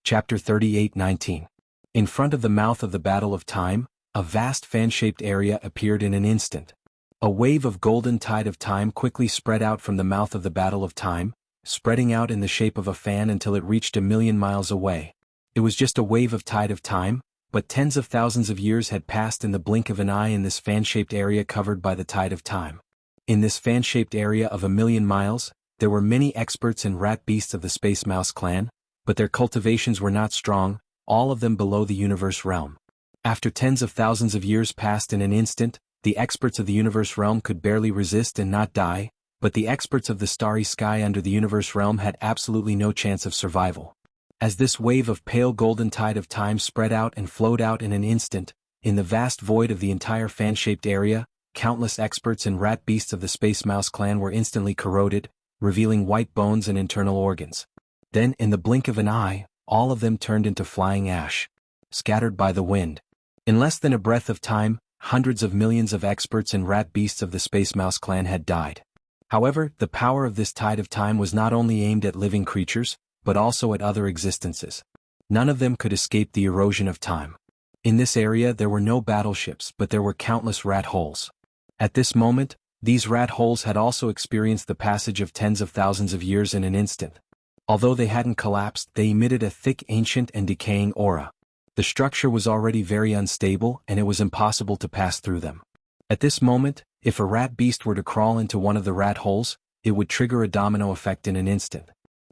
Chapter 38:19. In front of the mouth of the Battle of Time, a vast fan-shaped area appeared in an instant. A wave of golden tide of time quickly spread out from the mouth of the Battle of Time, spreading out in the shape of a fan until it reached 1,000,000 miles away. It was just a wave of tide of time, but tens of thousands of years had passed in the blink of an eye in this fan-shaped area covered by the tide of time. In this fan-shaped area of 1,000,000 miles, there were many experts and rat beasts of the Space Mouse clan, but their cultivations were not strong, all of them below the universe realm. After tens of thousands of years passed in an instant, the experts of the universe realm could barely resist and not die, but the experts of the starry sky under the universe realm had absolutely no chance of survival. As this wave of pale golden tide of time spread out and flowed out in an instant, in the vast void of the entire fan-shaped area, countless experts and rat beasts of the Space Mouse clan were instantly corroded, revealing white bones and internal organs. Then, in the blink of an eye, all of them turned into flying ash, scattered by the wind. In less than a breath of time, hundreds of millions of experts and rat beasts of the Space Mouse clan had died. However, the power of this tide of time was not only aimed at living creatures, but also at other existences. None of them could escape the erosion of time. In this area there were no battleships, but there were countless rat holes. At this moment, these rat holes had also experienced the passage of tens of thousands of years in an instant. Although they hadn't collapsed, they emitted a thick, ancient and decaying aura. The structure was already very unstable and it was impossible to pass through them. At this moment, if a rat beast were to crawl into one of the rat holes, it would trigger a domino effect in an instant.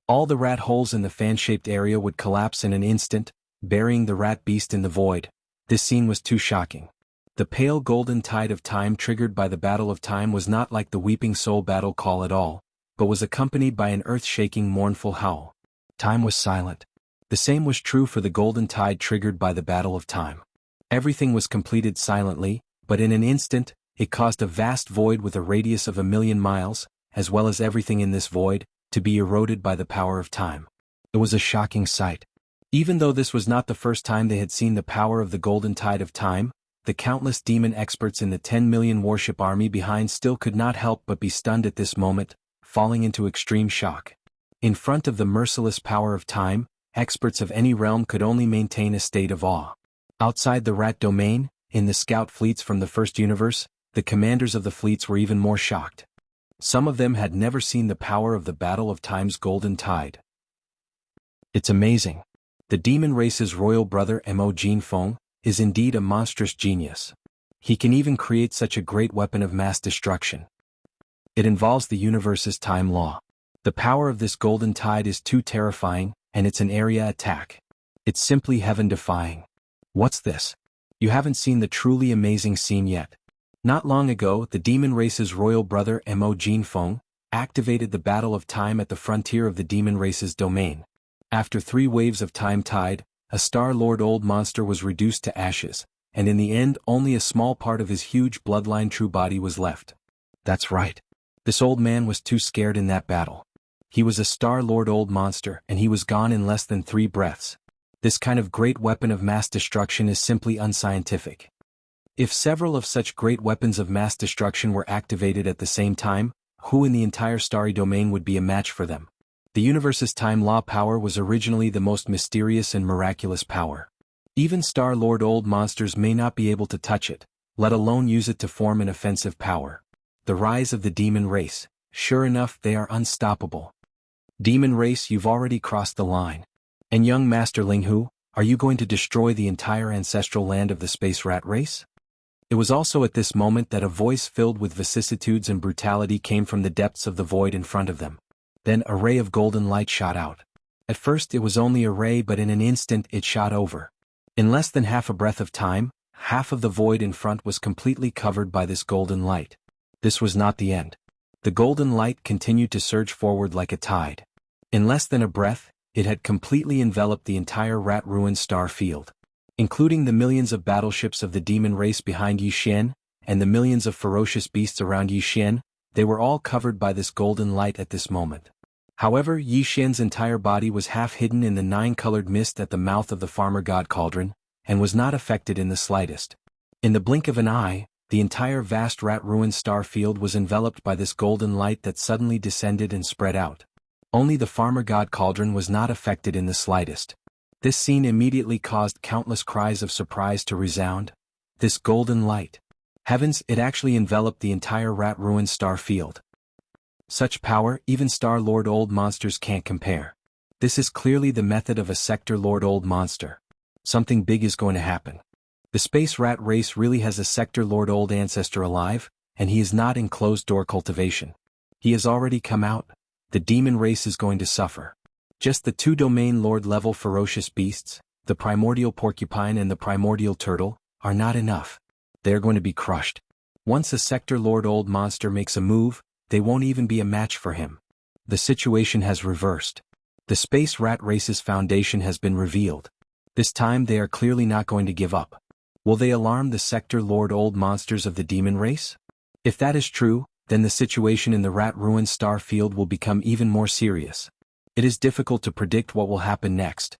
All the rat holes in the fan-shaped area would collapse in an instant, burying the rat beast in the void. This scene was too shocking. The pale golden tide of time triggered by the Battle of Time was not like the Weeping Soul battle call at all, but was accompanied by an earth-shaking mournful howl. Time was silent. The same was true for the golden tide triggered by the Battle of Time. Everything was completed silently, but in an instant, it caused a vast void with a radius of 1,000,000 miles, as well as everything in this void, to be eroded by the power of time. It was a shocking sight. Even though this was not the first time they had seen the power of the golden tide of time, the countless demon experts in the 10,000,000 warship army behind still could not help but be stunned at this moment, falling into extreme shock. In front of the merciless power of time, experts of any realm could only maintain a state of awe. Outside the rat domain, in the scout fleets from the first universe, the commanders of the fleets were even more shocked. Some of them had never seen the power of the Battle of Time's golden tide. It's amazing. The demon race's royal brother Mo Jinfeng is indeed a monstrous genius. He can even create such a great weapon of mass destruction. It involves the universe's time law. The power of this golden tide is too terrifying, and it's an area attack. It's simply heaven-defying. What's this? You haven't seen the truly amazing scene yet. Not long ago, the demon race's royal brother Mo Jinfeng activated the Battle of Time at the frontier of the demon race's domain. After 3 waves of time tide, a Star-Lord old monster was reduced to ashes, and in the end only a small part of his huge bloodline true body was left. That's right. This old man was too scared in that battle. He was a Star-Lord old monster and he was gone in less than 3 breaths. This kind of great weapon of mass destruction is simply unscientific. If several of such great weapons of mass destruction were activated at the same time, who in the entire starry domain would be a match for them? The universe's time law power was originally the most mysterious and miraculous power. Even Star-Lord old monsters may not be able to touch it, let alone use it to form an offensive power. The rise of the demon race. Sure enough, they are unstoppable. Demon race, you've already crossed the line. And young Master Linghu, are you going to destroy the entire ancestral land of the space rat race? It was also at this moment that a voice filled with vicissitudes and brutality came from the depths of the void in front of them. Then a ray of golden light shot out. At first it was only a ray, but in an instant it shot over. In less than half a breath of time, half of the void in front was completely covered by this golden light. This was not the end. The golden light continued to surge forward like a tide. In less than a breath, it had completely enveloped the entire rat-ruined star field. Including the millions of battleships of the demon race behind Yixian, and the millions of ferocious beasts around Yixian, they were all covered by this golden light at this moment. However, Yixian's entire body was half hidden in the 9-colored mist at the mouth of the farmer god cauldron, and was not affected in the slightest. In the blink of an eye, the entire vast rat-ruined star field was enveloped by this golden light that suddenly descended and spread out. Only the farmer god cauldron was not affected in the slightest. This scene immediately caused countless cries of surprise to resound. This golden light. Heavens, it actually enveloped the entire rat ruined star field. Such power, even Star-Lord Old monsters can't compare. This is clearly the method of a Sector-Lord Old monster. Something big is going to happen. The space rat race really has a Sector-Lord Old ancestor alive, and he is not in closed-door cultivation. He has already come out. The demon race is going to suffer. Just the two domain lord level ferocious beasts, the primordial porcupine and the primordial turtle, are not enough. They are going to be crushed. Once a Sector-Lord Old monster makes a move, they won't even be a match for him. The situation has reversed. The space rat race's foundation has been revealed. This time they are clearly not going to give up. Will they alarm the Sector-Lord Old monsters of the demon race? If that is true, then the situation in the rat ruined star field will become even more serious. It is difficult to predict what will happen next.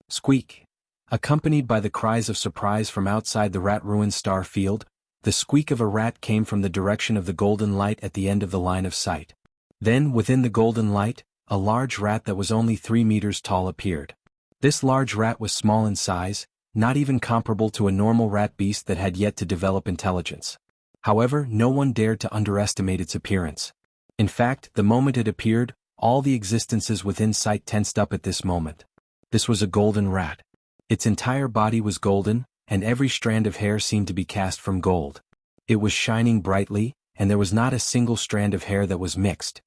Squeak. Accompanied by the cries of surprise from outside the rat ruined star field, the squeak of a rat came from the direction of the golden light at the end of the line of sight. Then, within the golden light, a large rat that was only 3 meters tall appeared. This large rat was small in size, not even comparable to a normal rat beast that had yet to develop intelligence. However, no one dared to underestimate its appearance. In fact, the moment it appeared, all the existences within sight tensed up at this moment. This was a golden rat. Its entire body was golden, and every strand of hair seemed to be cast from gold. It was shining brightly, and there was not a single strand of hair that was mixed.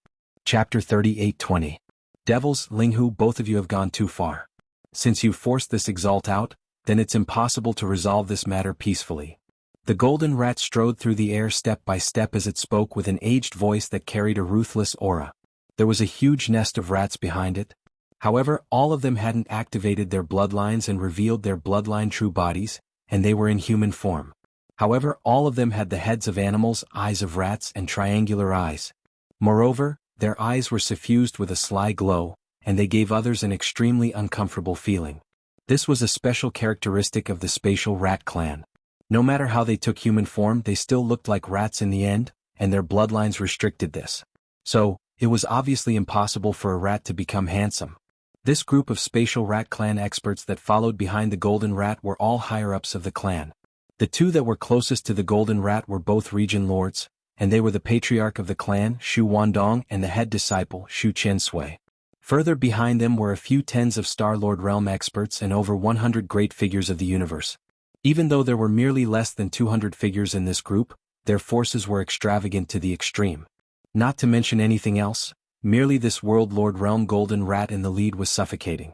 Chapter 38:20. Devils, Linghu, both of you have gone too far. Since you forced this exalt out, then it's impossible to resolve this matter peacefully. The golden rat strode through the air step by step as it spoke with an aged voice that carried a ruthless aura. There was a huge nest of rats behind it. However, all of them hadn't activated their bloodlines and revealed their bloodline true bodies, and they were in human form. However, all of them had the heads of animals, eyes of rats, and triangular eyes. Moreover, their eyes were suffused with a sly glow, and they gave others an extremely uncomfortable feeling. This was a special characteristic of the spatial rat clan. No matter how they took human form, they still looked like rats in the end, and their bloodlines restricted this. So, it was obviously impossible for a rat to become handsome. This group of spatial rat clan experts that followed behind the golden rat were all higher-ups of the clan. The two that were closest to the golden rat were both region lords, and they were the patriarch of the clan, Shu Wandong, and the head disciple, Shu Qinsui. Further behind them were a few tens of Star-Lord realm experts and over 100 great figures of the universe. Even though there were merely less than 200 figures in this group, their forces were extravagant to the extreme. Not to mention anything else, merely this World Lord Realm golden rat in the lead was suffocating.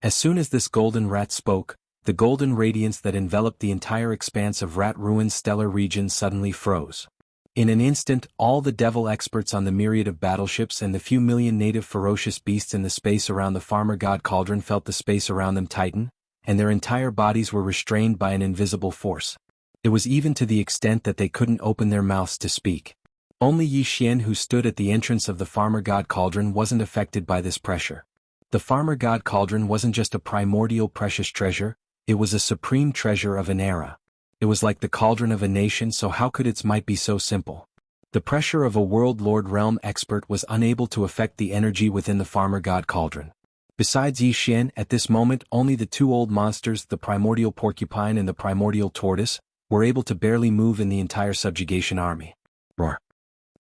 As soon as this golden rat spoke, the golden radiance that enveloped the entire expanse of rat-ruined stellar region suddenly froze. In an instant, all the devil experts on the myriad of battleships and the few million native ferocious beasts in the space around the farmer god cauldron felt the space around them tighten, and their entire bodies were restrained by an invisible force. It was even to the extent that they couldn't open their mouths to speak. Only Yi Xian, who stood at the entrance of the farmer god cauldron, wasn't affected by this pressure. The farmer god cauldron wasn't just a primordial precious treasure, it was a supreme treasure of an era. It was like the cauldron of a nation, so how could its might be so simple? The pressure of a world lord realm expert was unable to affect the energy within the farmer god cauldron. Besides Yi Xian, at this moment only the two old monsters, the primordial porcupine and the primordial tortoise, were able to barely move in the entire subjugation army. Roar.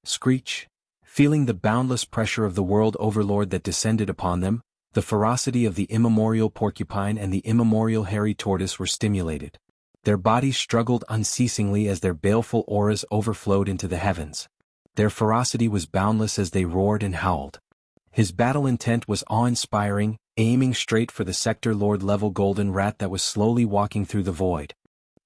Screech. Feeling the boundless pressure of the world overlord that descended upon them, the ferocity of the immemorial porcupine and the immemorial hairy tortoise were stimulated. Their bodies struggled unceasingly as their baleful auras overflowed into the heavens. Their ferocity was boundless as they roared and howled. His battle intent was awe-inspiring, aiming straight for the sector lord level golden rat that was slowly walking through the void.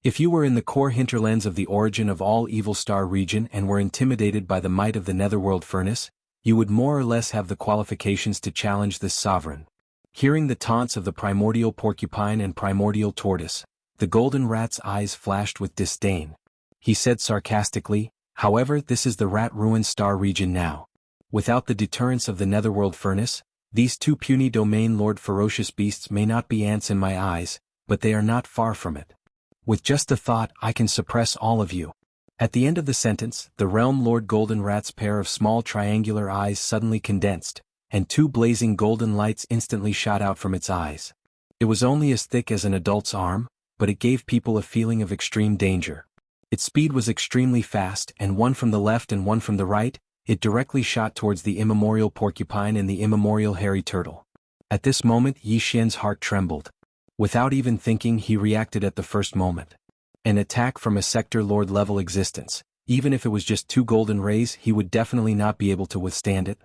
If you were in the core hinterlands of the origin of all Evil Star region and were intimidated by the might of the Netherworld furnace, you would more or less have the qualifications to challenge this sovereign. Hearing the taunts of the primordial porcupine and primordial tortoise, the golden rat's eyes flashed with disdain. He said sarcastically, "However, this is the rat-ruined star region now. Without the deterrence of the Netherworld furnace, these two puny domain lord ferocious beasts may not be ants in my eyes, but they are not far from it. With just a thought, I can suppress all of you." At the end of the sentence, the Realm Lord Golden Rat's pair of small triangular eyes suddenly condensed, and two blazing golden lights instantly shot out from its eyes. It was only as thick as an adult's arm, but it gave people a feeling of extreme danger. Its speed was extremely fast, and one from the left and one from the right, it directly shot towards the immemorial porcupine and the immemorial hairy turtle. At this moment Yi Xian's heart trembled. Without even thinking, he reacted at the first moment. An attack from a sector lord level existence. Even if it was just 2 golden rays, he would definitely not be able to withstand it.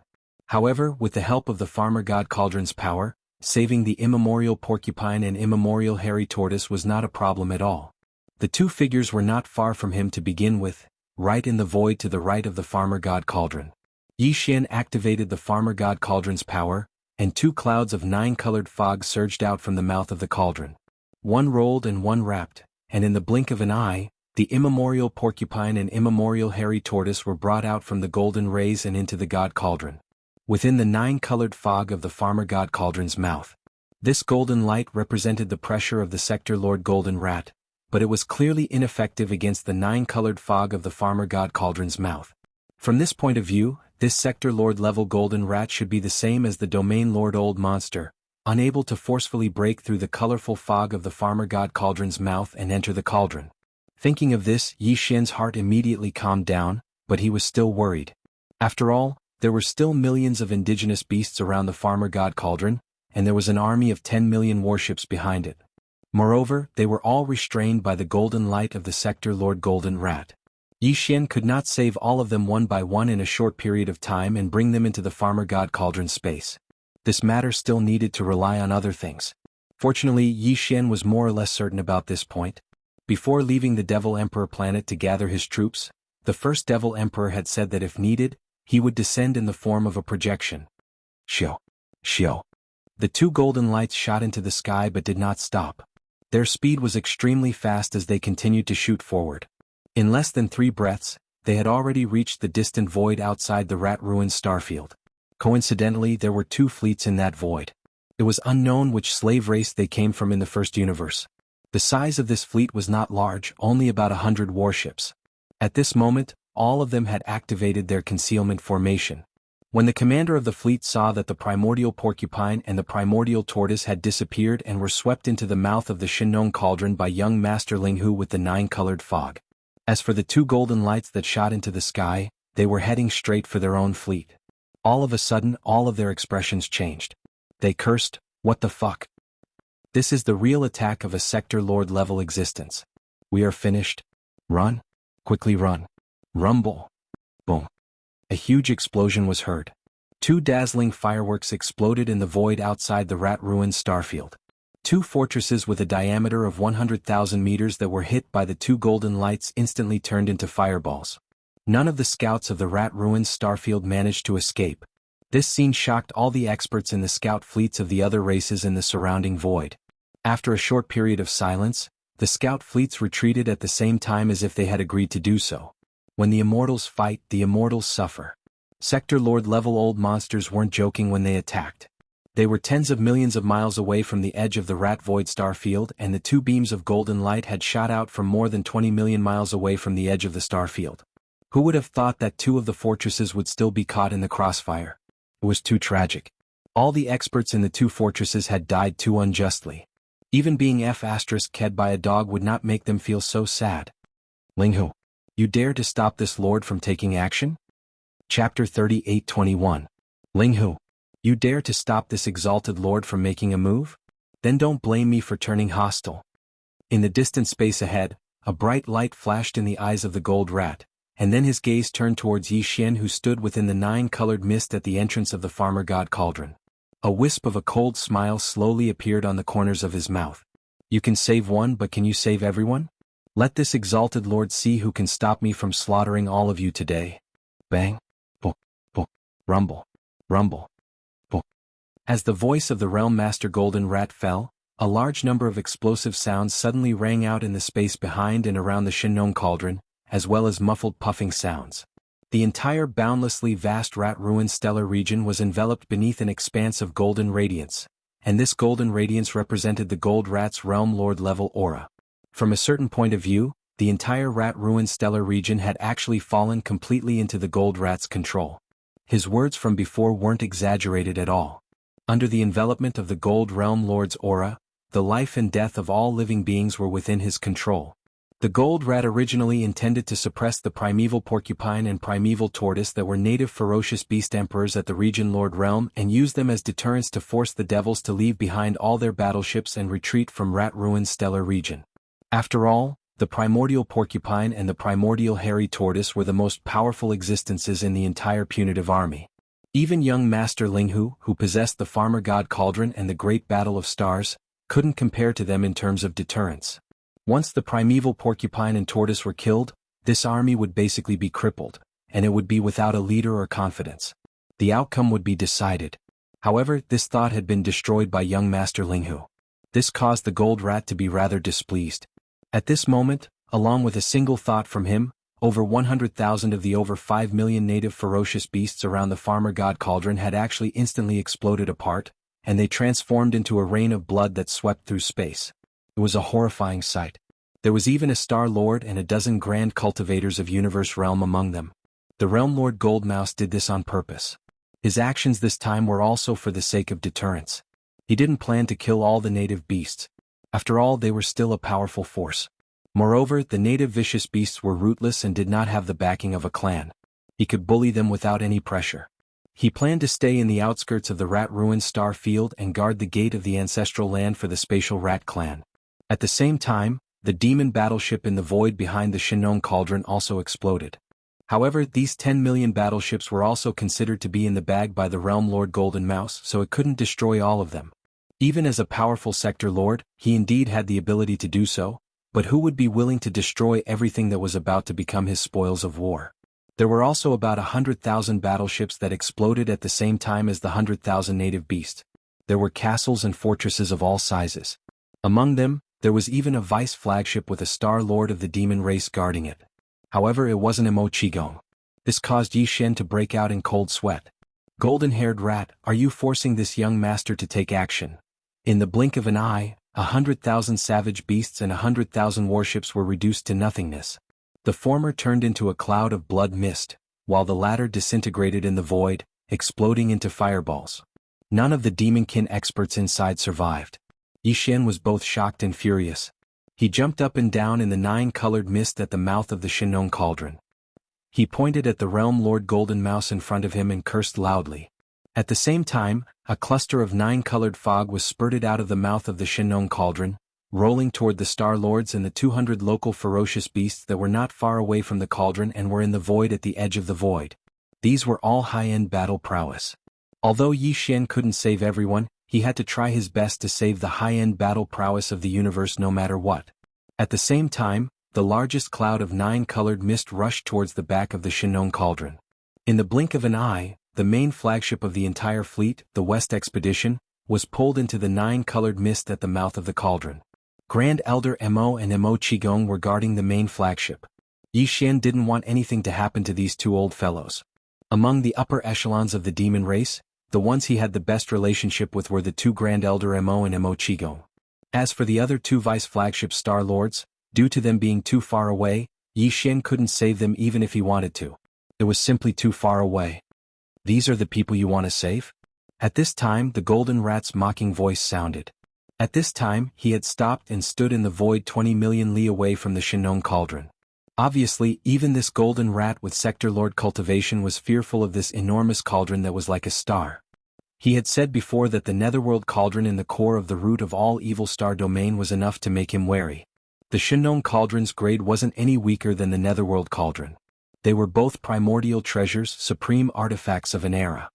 However, with the help of the farmer god cauldron's power, saving the immemorial porcupine and immemorial hairy tortoise was not a problem at all. The 2 figures were not far from him to begin with, right in the void to the right of the farmer god cauldron. Yi Xian activated the farmer god cauldron's power, and 2 clouds of 9-colored fog surged out from the mouth of the cauldron. One rolled and one wrapped, and in the blink of an eye, the immemorial porcupine and immemorial hairy tortoise were brought out from the golden rays and into the god cauldron. Within the 9-colored fog of the farmer god cauldron's mouth. This golden light represented the pressure of the sector lord golden rat, but it was clearly ineffective against the 9-colored fog of the farmer god cauldron's mouth. From this point of view, this sector lord level golden rat should be the same as the domain lord old monster, unable to forcefully break through the colorful fog of the farmer god cauldron's mouth and enter the cauldron. Thinking of this, Yi Xian's heart immediately calmed down, but he was still worried. After all, there were still millions of indigenous beasts around the farmer god cauldron, and there was an army of 10 million warships behind it. Moreover, they were all restrained by the golden light of the sector lord golden rat. Yi Xian could not save all of them one by one in a short period of time and bring them into the farmer god cauldron space. This matter still needed to rely on other things. Fortunately, Yi Xian was more or less certain about this point. Before leaving the Devil Emperor planet to gather his troops, the first Devil Emperor had said that if needed, he would descend in the form of a projection. Xiao. Xiao. The 2 golden lights shot into the sky but did not stop. Their speed was extremely fast as they continued to shoot forward. In less than 3 breaths, they had already reached the distant void outside the rat-ruined starfield. Coincidentally, there were 2 fleets in that void. It was unknown which slave race they came from in the first universe. The size of this fleet was not large, only about 100 warships. At this moment, all of them had activated their concealment formation. When the commander of the fleet saw that the primordial porcupine and the primordial tortoise had disappeared and were swept into the mouth of the Shinnong cauldron by young Master Linghu with the 9-colored fog. As for the 2 golden lights that shot into the sky, they were heading straight for their own fleet. All of a sudden, all of their expressions changed. They cursed, "What the fuck? This is the real attack of a sector lord level existence. We are finished. Run. Quickly run." Rumble. Boom. A huge explosion was heard. 2 dazzling fireworks exploded in the void outside the rat-ruined starfield. 2 fortresses with a diameter of 100,000 meters that were hit by the 2 golden lights instantly turned into fireballs. None of the scouts of the rat-ruined starfield managed to escape. This scene shocked all the experts in the scout fleets of the other races in the surrounding void. After a short period of silence, the scout fleets retreated at the same time as if they had agreed to do so. When the immortals fight, the immortals suffer. Sector Lord level old monsters weren't joking when they attacked. They were tens of millions of miles away from the edge of the rat void starfield, and the 2 beams of golden light had shot out from more than 20 million miles away from the edge of the starfield. Who would have thought that 2 of the fortresses would still be caught in the crossfire? It was too tragic. All the experts in the 2 fortresses had died too unjustly. Even being F***ed by a dog would not make them feel so sad. Linghu, you dare to stop this lord from taking action? Chapter 38:21. Linghu, you dare to stop this exalted lord from making a move? Then don't blame me for turning hostile. In the distant space ahead, a bright light flashed in the eyes of the gold rat, and then his gaze turned towards Yi Xian, who stood within the 9-colored mist at the entrance of the farmer god cauldron. A wisp of a cold smile slowly appeared on the corners of his mouth. You can save one, but can you save everyone? Let this exalted lord see who can stop me from slaughtering all of you today. Bang. Book. Book. Rumble. Rumble. Book. As the voice of the Realm Master Golden Rat fell, a large number of explosive sounds suddenly rang out in the space behind and around the Shinnong cauldron, as well as muffled puffing sounds. The entire boundlessly vast rat-ruined stellar region was enveloped beneath an expanse of golden radiance, and this golden radiance represented the gold rat's realm lord-level aura. From a certain point of view, the entire rat-ruined stellar region had actually fallen completely into the gold rat's control. His words from before weren't exaggerated at all. Under the envelopment of the gold realm lord's aura, the life and death of all living beings were within his control. The gold rat originally intended to suppress the primeval porcupine and primeval tortoise that were native ferocious beast emperors at the region Lord Realm and use them as deterrents to force the devils to leave behind all their battleships and retreat from Rat Ruin's stellar region. After all, the primordial porcupine and the primordial hairy tortoise were the most powerful existences in the entire punitive army. Even young Master Linghu, who possessed the Farmer God Cauldron and the Great Battle of Stars, couldn't compare to them in terms of deterrence. Once the primeval porcupine and tortoise were killed, this army would basically be crippled, and it would be without a leader or confidence. The outcome would be decided. However, this thought had been destroyed by young Master Linghu. This caused the gold rat to be rather displeased. At this moment, along with a single thought from him, over 100,000 of the over 5 million native ferocious beasts around the Farmer God Cauldron had actually instantly exploded apart, and they transformed into a rain of blood that swept through space. It was a horrifying sight. There was even a Star Lord and a dozen grand cultivators of Universe Realm among them. The Realm Lord Goldmouse did this on purpose. His actions this time were also for the sake of deterrence. He didn't plan to kill all the native beasts. After all, they were still a powerful force. Moreover, the native vicious beasts were rootless and did not have the backing of a clan. He could bully them without any pressure. He planned to stay in the outskirts of the Rat Ruin Star Field and guard the gate of the ancestral land for the Spatial Rat Clan. At the same time, the demon battleship in the void behind the Shinnong Cauldron also exploded. However, these 10 million battleships were also considered to be in the bag by the Realm Lord Golden Mouse, so it couldn't destroy all of them. Even as a powerful sector lord, he indeed had the ability to do so, but who would be willing to destroy everything that was about to become his spoils of war? There were also about 100,000 battleships that exploded at the same time as the 100,000 native beasts. There were castles and fortresses of all sizes. Among them, there was even a vice flagship with a Star Lord of the demon race guarding it. However, it wasn't a Mo Qigong. This caused Yi Shen to break out in cold sweat. Golden-haired rat, are you forcing this young master to take action? In the blink of an eye, 100,000 savage beasts and 100,000 warships were reduced to nothingness. The former turned into a cloud of blood mist, while the latter disintegrated in the void, exploding into fireballs. None of the demonkin experts inside survived. Yi Shen was both shocked and furious. He jumped up and down in the 9-colored mist at the mouth of the Shinnong Cauldron. He pointed at the Realm Lord Golden Mouse in front of him and cursed loudly. At the same time, a cluster of 9-colored fog was spurted out of the mouth of the Shinnong Cauldron, rolling toward the Star Lords and the 200 local ferocious beasts that were not far away from the cauldron and were in the void at the edge of the void. These were all high-end battle prowess. Although Yi Shen couldn't save everyone, he had to try his best to save the high-end battle prowess of the universe no matter what. At the same time, the largest cloud of 9-colored mist rushed towards the back of the Shinnong Cauldron. In the blink of an eye, the main flagship of the entire fleet, the West Expedition, was pulled into the 9-colored mist at the mouth of the cauldron. Grand Elder Mo and Mo Qigong were guarding the main flagship. Yi Shen didn't want anything to happen to these two old fellows. Among the upper echelons of the demon race, the ones he had the best relationship with were the two Grand Elder Mo and Mo Qigong. As for the other two vice flagship Star Lords, due to them being too far away, Yi Shen couldn't save them even if he wanted to. It was simply too far away. These are the people you want to save? At this time the Golden Rat's mocking voice sounded. At this time he had stopped and stood in the void 20 million li away from the Shinnong Cauldron. Obviously, even this Golden Rat with Sector Lord cultivation was fearful of this enormous cauldron that was like a star. He had said before that the Netherworld Cauldron in the core of the root of all evil star domain was enough to make him wary. The Shinnong Cauldron's grade wasn't any weaker than the Netherworld Cauldron. They were both primordial treasures, supreme artifacts of an era.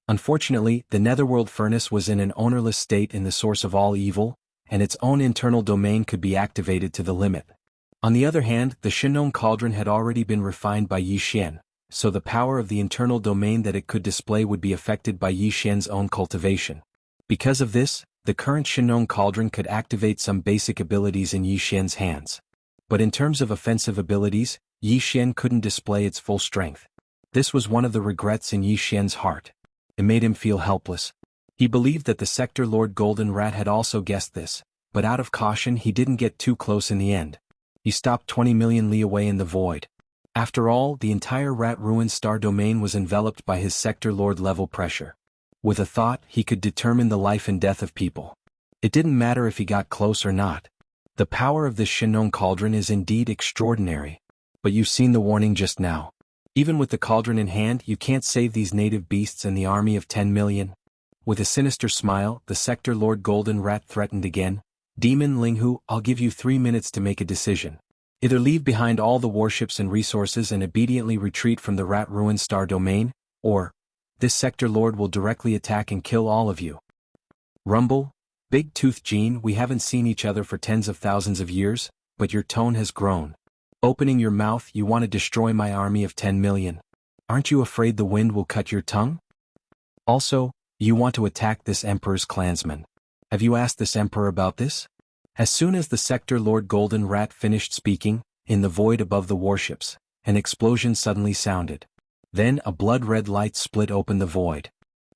Unfortunately, the Netherworld Furnace was in an ownerless state in the source of all evil, and its own internal domain could be activated to the limit. On the other hand, the Shinnong Cauldron had already been refined by Yi Shen, so the power of the internal domain that it could display would be affected by Yi Shen's own cultivation. Because of this, the current Shinnong Cauldron could activate some basic abilities in Yi Shen's hands. But in terms of offensive abilities, Yi Shen couldn't display its full strength. This was one of the regrets in Yi Shen's heart. It made him feel helpless. He believed that the Sector Lord Golden Rat had also guessed this, but out of caution he didn't get too close in the end. He stopped 20 million li away in the void. After all, the entire Rat Ruin star domain was enveloped by his Sector Lord level pressure. With a thought, he could determine the life and death of people. It didn't matter if he got close or not. The power of this Shinong cauldron is indeed extraordinary. But you've seen the warning just now. Even with the cauldron in hand, you can't save these native beasts and the army of 10 million. With a sinister smile, the Sector Lord Golden Rat threatened again. Demon Linghu, I'll give you 3 minutes to make a decision. Either leave behind all the warships and resources and obediently retreat from the Rat Ruin Star domain, or this Sector Lord will directly attack and kill all of you. Rumble, Big Tooth Gene, we haven't seen each other for tens of thousands of years, but your tone has grown. Opening your mouth, you want to destroy my army of 10 million. Aren't you afraid the wind will cut your tongue? Also, you want to attack this Emperor's clansmen. Have you asked this Emperor about this? As soon as the Sector Lord Golden Rat finished speaking, in the void above the warships, an explosion suddenly sounded. Then a blood-red light split open the void.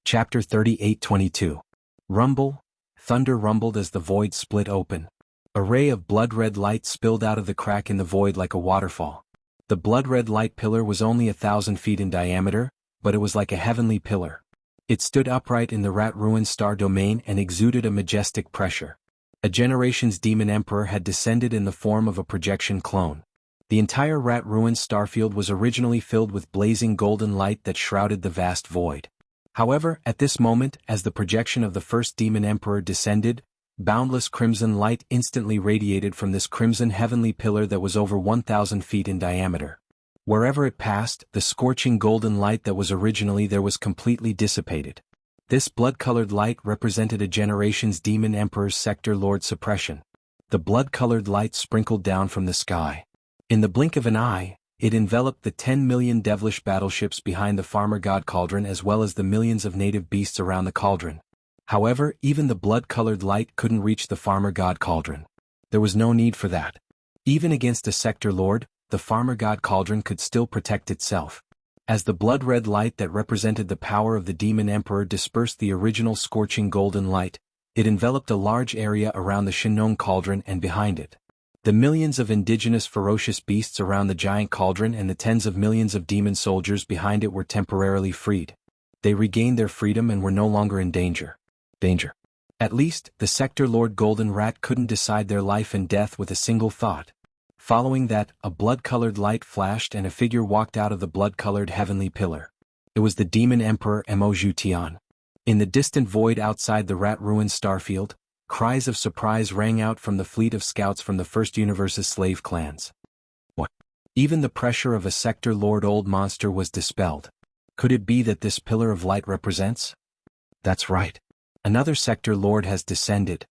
Chapter 38:22. Rumble, thunder rumbled as the void split open. A ray of blood-red light spilled out of the crack in the void like a waterfall. The blood-red light pillar was only 1,000 feet in diameter, but it was like a heavenly pillar. It stood upright in the Rat Ruin Star domain and exuded a majestic pressure. A generation's demon emperor had descended in the form of a projection clone. The entire Rat Ruin starfield was originally filled with blazing golden light that shrouded the vast void. However, at this moment, as the projection of the first demon emperor descended, boundless crimson light instantly radiated from this crimson heavenly pillar that was over 1,000 feet in diameter. Wherever it passed, the scorching golden light that was originally there was completely dissipated. This blood-colored light represented a generation's demon emperor's Sector Lord suppression. The blood-colored light sprinkled down from the sky. In the blink of an eye, it enveloped the 10 million devilish battleships behind the Farmer God Cauldron as well as the millions of native beasts around the cauldron. However, even the blood-colored light couldn't reach the Farmer God Cauldron. There was no need for that. Even against a Sector Lord, the Farmer God Cauldron could still protect itself. As the blood-red light that represented the power of the Demon Emperor dispersed the original scorching golden light, it enveloped a large area around the Shinong Cauldron and behind it. The millions of indigenous ferocious beasts around the giant cauldron and the tens of millions of demon soldiers behind it were temporarily freed. They regained their freedom and were no longer in danger. At least, the Sector Lord Golden Rat couldn't decide their life and death with a single thought. Following that, a blood-colored light flashed and a figure walked out of the blood-colored heavenly pillar. It was the Demon Emperor Mo Zhutian. In the distant void outside the Rat Ruin starfield, cries of surprise rang out from the fleet of scouts from the First Universe's slave clans. What? Even the pressure of a Sector Lord Old Monster was dispelled. Could it be that this pillar of light represents? That's right. Another Sector Lord has descended.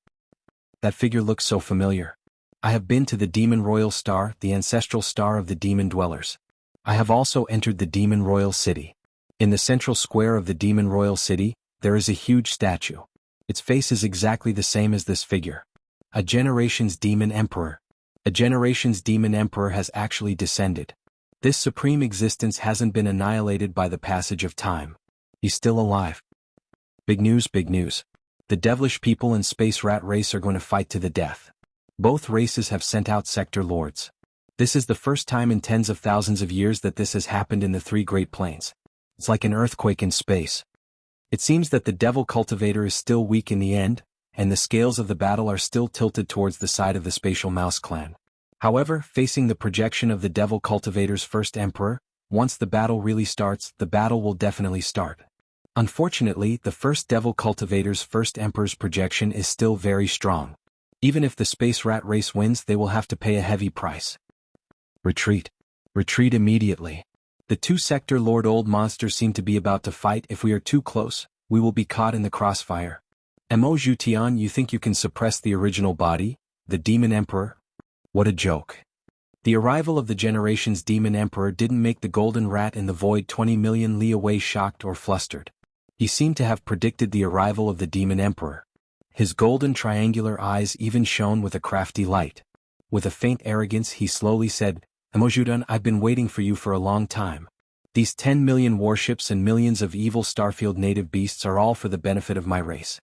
That figure looks so familiar. I have been to the Demon Royal Star, the ancestral star of the demon dwellers. I have also entered the Demon Royal City. In the central square of the Demon Royal City, there is a huge statue. Its face is exactly the same as this figure. A generation's demon emperor. A generation's demon emperor has actually descended. This supreme existence hasn't been annihilated by the passage of time. He's still alive. Big news, big news. The devilish people and space rat race are going to fight to the death. Both races have sent out Sector Lords. This is the first time in tens of thousands of years that this has happened in the three Great Plains. It's like an earthquake in space. It seems that the Devil Cultivator is still weak in the end, and the scales of the battle are still tilted towards the side of the Spatial Mouse clan. However, facing the projection of the Devil Cultivator's first Emperor, once the battle really starts, the battle will definitely start. Unfortunately, the first Devil Cultivator's first Emperor's projection is still very strong. Even if the space rat race wins, they will have to pay a heavy price. Retreat. Retreat immediately. The two Sector Lord Old Monsters seem to be about to fight. If we are too close, we will be caught in the crossfire. Mo Zhutian, you think you can suppress the original body, the Demon Emperor? What a joke. The arrival of the generation's Demon Emperor didn't make the Golden Rat in the void 20 million li away shocked or flustered. He seemed to have predicted the arrival of the Demon Emperor. His golden triangular eyes even shone with a crafty light. With a faint arrogance he slowly said, Mo Zhutian, I've been waiting for you for a long time. These 10 million warships and millions of evil starfield native beasts are all for the benefit of my race.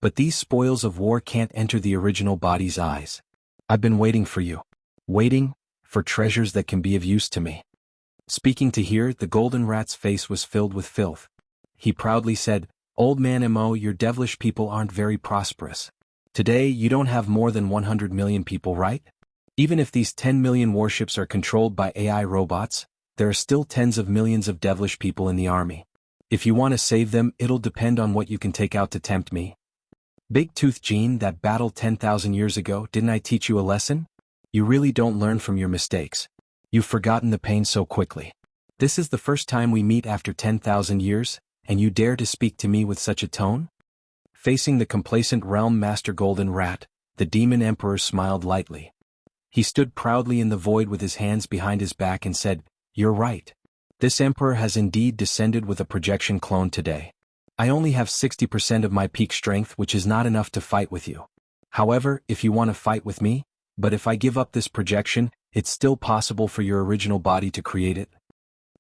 But these spoils of war can't enter the original body's eyes. I've been waiting for you. Waiting for treasures that can be of use to me. Speaking to here, the Golden Rat's face was filled with filth. He proudly said, Old man Mo, your devilish people aren't very prosperous. Today, you don't have more than 100 million people, right? Even if these 10 million warships are controlled by AI robots, there are still tens of millions of devilish people in the army. If you want to save them, it'll depend on what you can take out to tempt me. Big Tooth Gene, that battle 10,000 years ago, didn't I teach you a lesson? You really don't learn from your mistakes. You've forgotten the pain so quickly. This is the first time we meet after 10,000 years, and you dare to speak to me with such a tone? Facing the complacent Realm Master Golden Rat, the Demon Emperor smiled lightly. He stood proudly in the void with his hands behind his back and said, "You're right. This Emperor has indeed descended with a projection clone today. I only have 60% of my peak strength, which is not enough to fight with you. However, if you want to fight with me, but if I give up this projection, it's still possible for your original body to create it.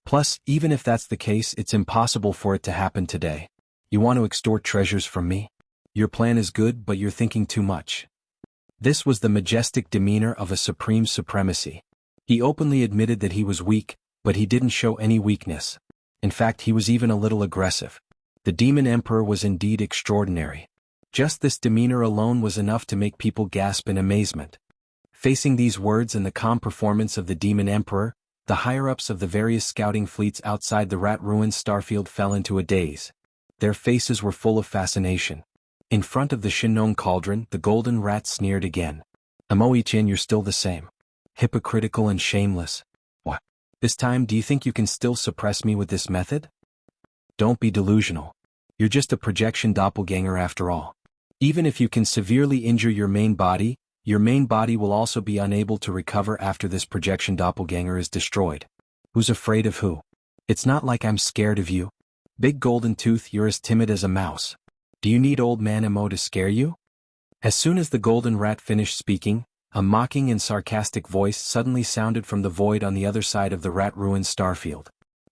Plus, even if that's the case, it's impossible for it to happen today. You want to extort treasures from me? Your plan is good, but you're thinking too much." This was the majestic demeanor of a supreme supremacy. He openly admitted that he was weak, but he didn't show any weakness. In fact, he was even a little aggressive. The Demon Emperor was indeed extraordinary. Just this demeanor alone was enough to make people gasp in amazement. Facing these words and the calm performance of the Demon Emperor, the higher-ups of the various scouting fleets outside the rat-ruined starfield fell into a daze. Their faces were full of fascination. In front of the Shinnong cauldron, the golden rat sneered again. "Amoichin, you're still the same. Hypocritical and shameless. What? This time, do you think you can still suppress me with this method? Don't be delusional. You're just a projection doppelganger after all. Even if you can severely injure your main body will also be unable to recover after this projection doppelganger is destroyed. Who's afraid of who? It's not like I'm scared of you. Big Golden Tooth, you're as timid as a mouse. Do you need Old Man Emo to scare you?" As soon as the golden rat finished speaking, a mocking and sarcastic voice suddenly sounded from the void on the other side of the rat-ruined starfield.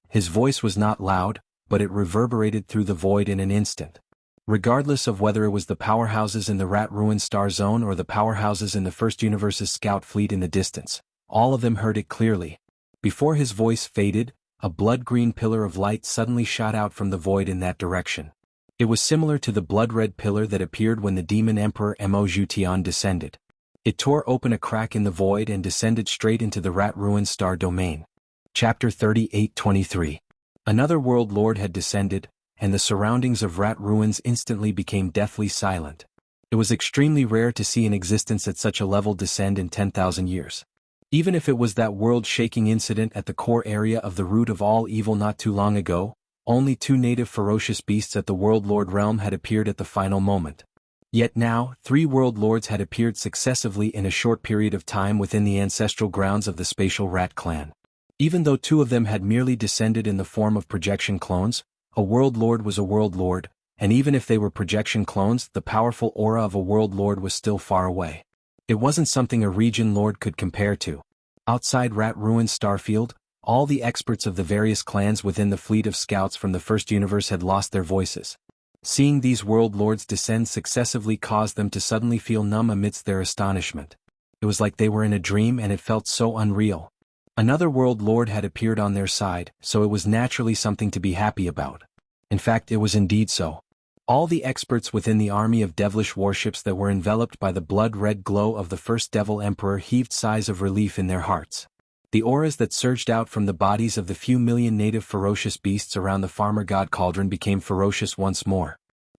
His voice was not loud, but it reverberated through the void in an instant. Regardless of whether it was the powerhouses in the rat-ruined star zone or the powerhouses in the First Universe's scout fleet in the distance, all of them heard it clearly. Before his voice faded, a blood-green pillar of light suddenly shot out from the void in that direction. It was similar to the blood-red pillar that appeared when the Demon Emperor Mo Jutian descended. It tore open a crack in the void and descended straight into the rat-ruined star domain. Chapter 38-23. Another world lord had descended, and the surroundings of rat ruins instantly became deathly silent. It was extremely rare to see an existence at such a level descend in 10,000 years. Even if it was that world-shaking incident at the core area of the root of all evil not too long ago, only 2 native ferocious beasts at the World Lord realm had appeared at the final moment. Yet now, 3 world lords had appeared successively in a short period of time within the ancestral grounds of the spatial rat clan. Even though 2 of them had merely descended in the form of projection clones, a world lord was a world lord, and even if they were projection clones, the powerful aura of a world lord was still far away. It wasn't something a region lord could compare to. Outside rat-ruined Starfield, all the experts of the various clans within the fleet of scouts from the First Universe had lost their voices. Seeing these world lords descend successively caused them to suddenly feel numb amidst their astonishment. It was like they were in a dream, and it felt so unreal. Another world lord had appeared on their side, so it was naturally something to be happy about. In fact, it was indeed so. All the experts within the army of devilish warships that were enveloped by the blood-red glow of the first Devil Emperor heaved sighs of relief in their hearts. The auras that surged out from the bodies of the few million native ferocious beasts around the farmer god cauldron became ferocious once more.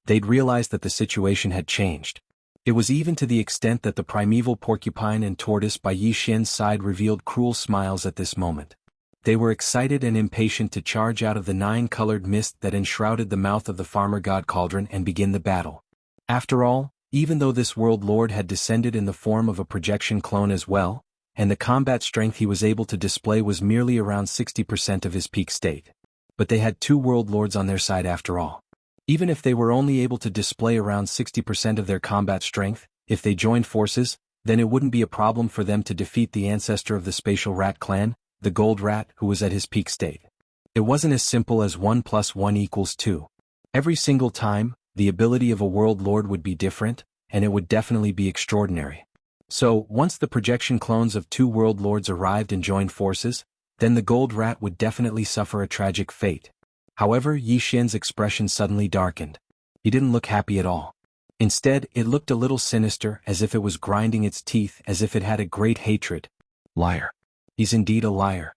They'd realized that the situation had changed. It was even to the extent that the primeval porcupine and tortoise by Yi Xian's side revealed cruel smiles at this moment. They were excited and impatient to charge out of the 9-colored mist that enshrouded the mouth of the farmer god cauldron and begin the battle. After all, even though this world lord had descended in the form of a projection clone as well, and the combat strength he was able to display was merely around 60% of his peak state. But they had 2 world lords on their side after all. Even if they were only able to display around 60% of their combat strength, if they joined forces, then it wouldn't be a problem for them to defeat the ancestor of the spatial rat clan, the gold rat, who was at his peak state. It wasn't as simple as 1 + 1 = 2. Every single time, the ability of a world lord would be different, and it would definitely be extraordinary. So, once the projection clones of 2 world lords arrived and joined forces, then the gold rat would definitely suffer a tragic fate. However, Yi Xian's expression suddenly darkened. He didn't look happy at all. Instead, it looked a little sinister, as if it was grinding its teeth, as if it had a great hatred. Liar. He's indeed a liar.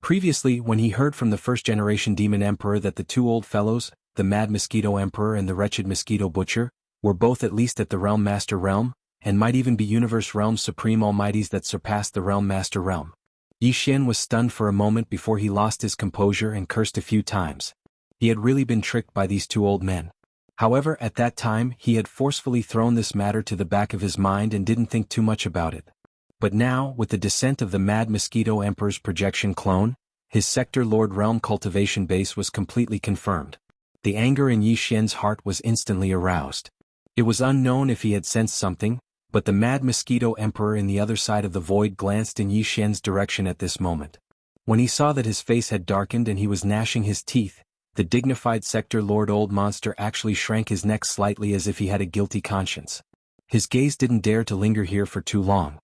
Previously, when he heard from the first-generation Demon Emperor that the two old fellows, the Mad Mosquito Emperor and the Wretched Mosquito Butcher, were both at least at the Realm Master Realm, and might even be Universe Realm Supreme Almighties that surpassed the Realm Master Realm. Yi Xian was stunned for a moment before he lost his composure and cursed a few times. He had really been tricked by these two old men. However, at that time he had forcefully thrown this matter to the back of his mind and didn't think too much about it. But now, with the descent of the Mad Mosquito Emperor's projection clone, his Sector Lord Realm cultivation base was completely confirmed. The anger in Yi Xian's heart was instantly aroused. It was unknown if he had sensed something, but the Mad Mosquito Emperor in the other side of the void glanced in Yi Xian's direction at this moment. When he saw that his face had darkened and he was gnashing his teeth, the dignified Sector Lord Old Monster actually shrank his neck slightly as if he had a guilty conscience. His gaze didn't dare to linger here for too long.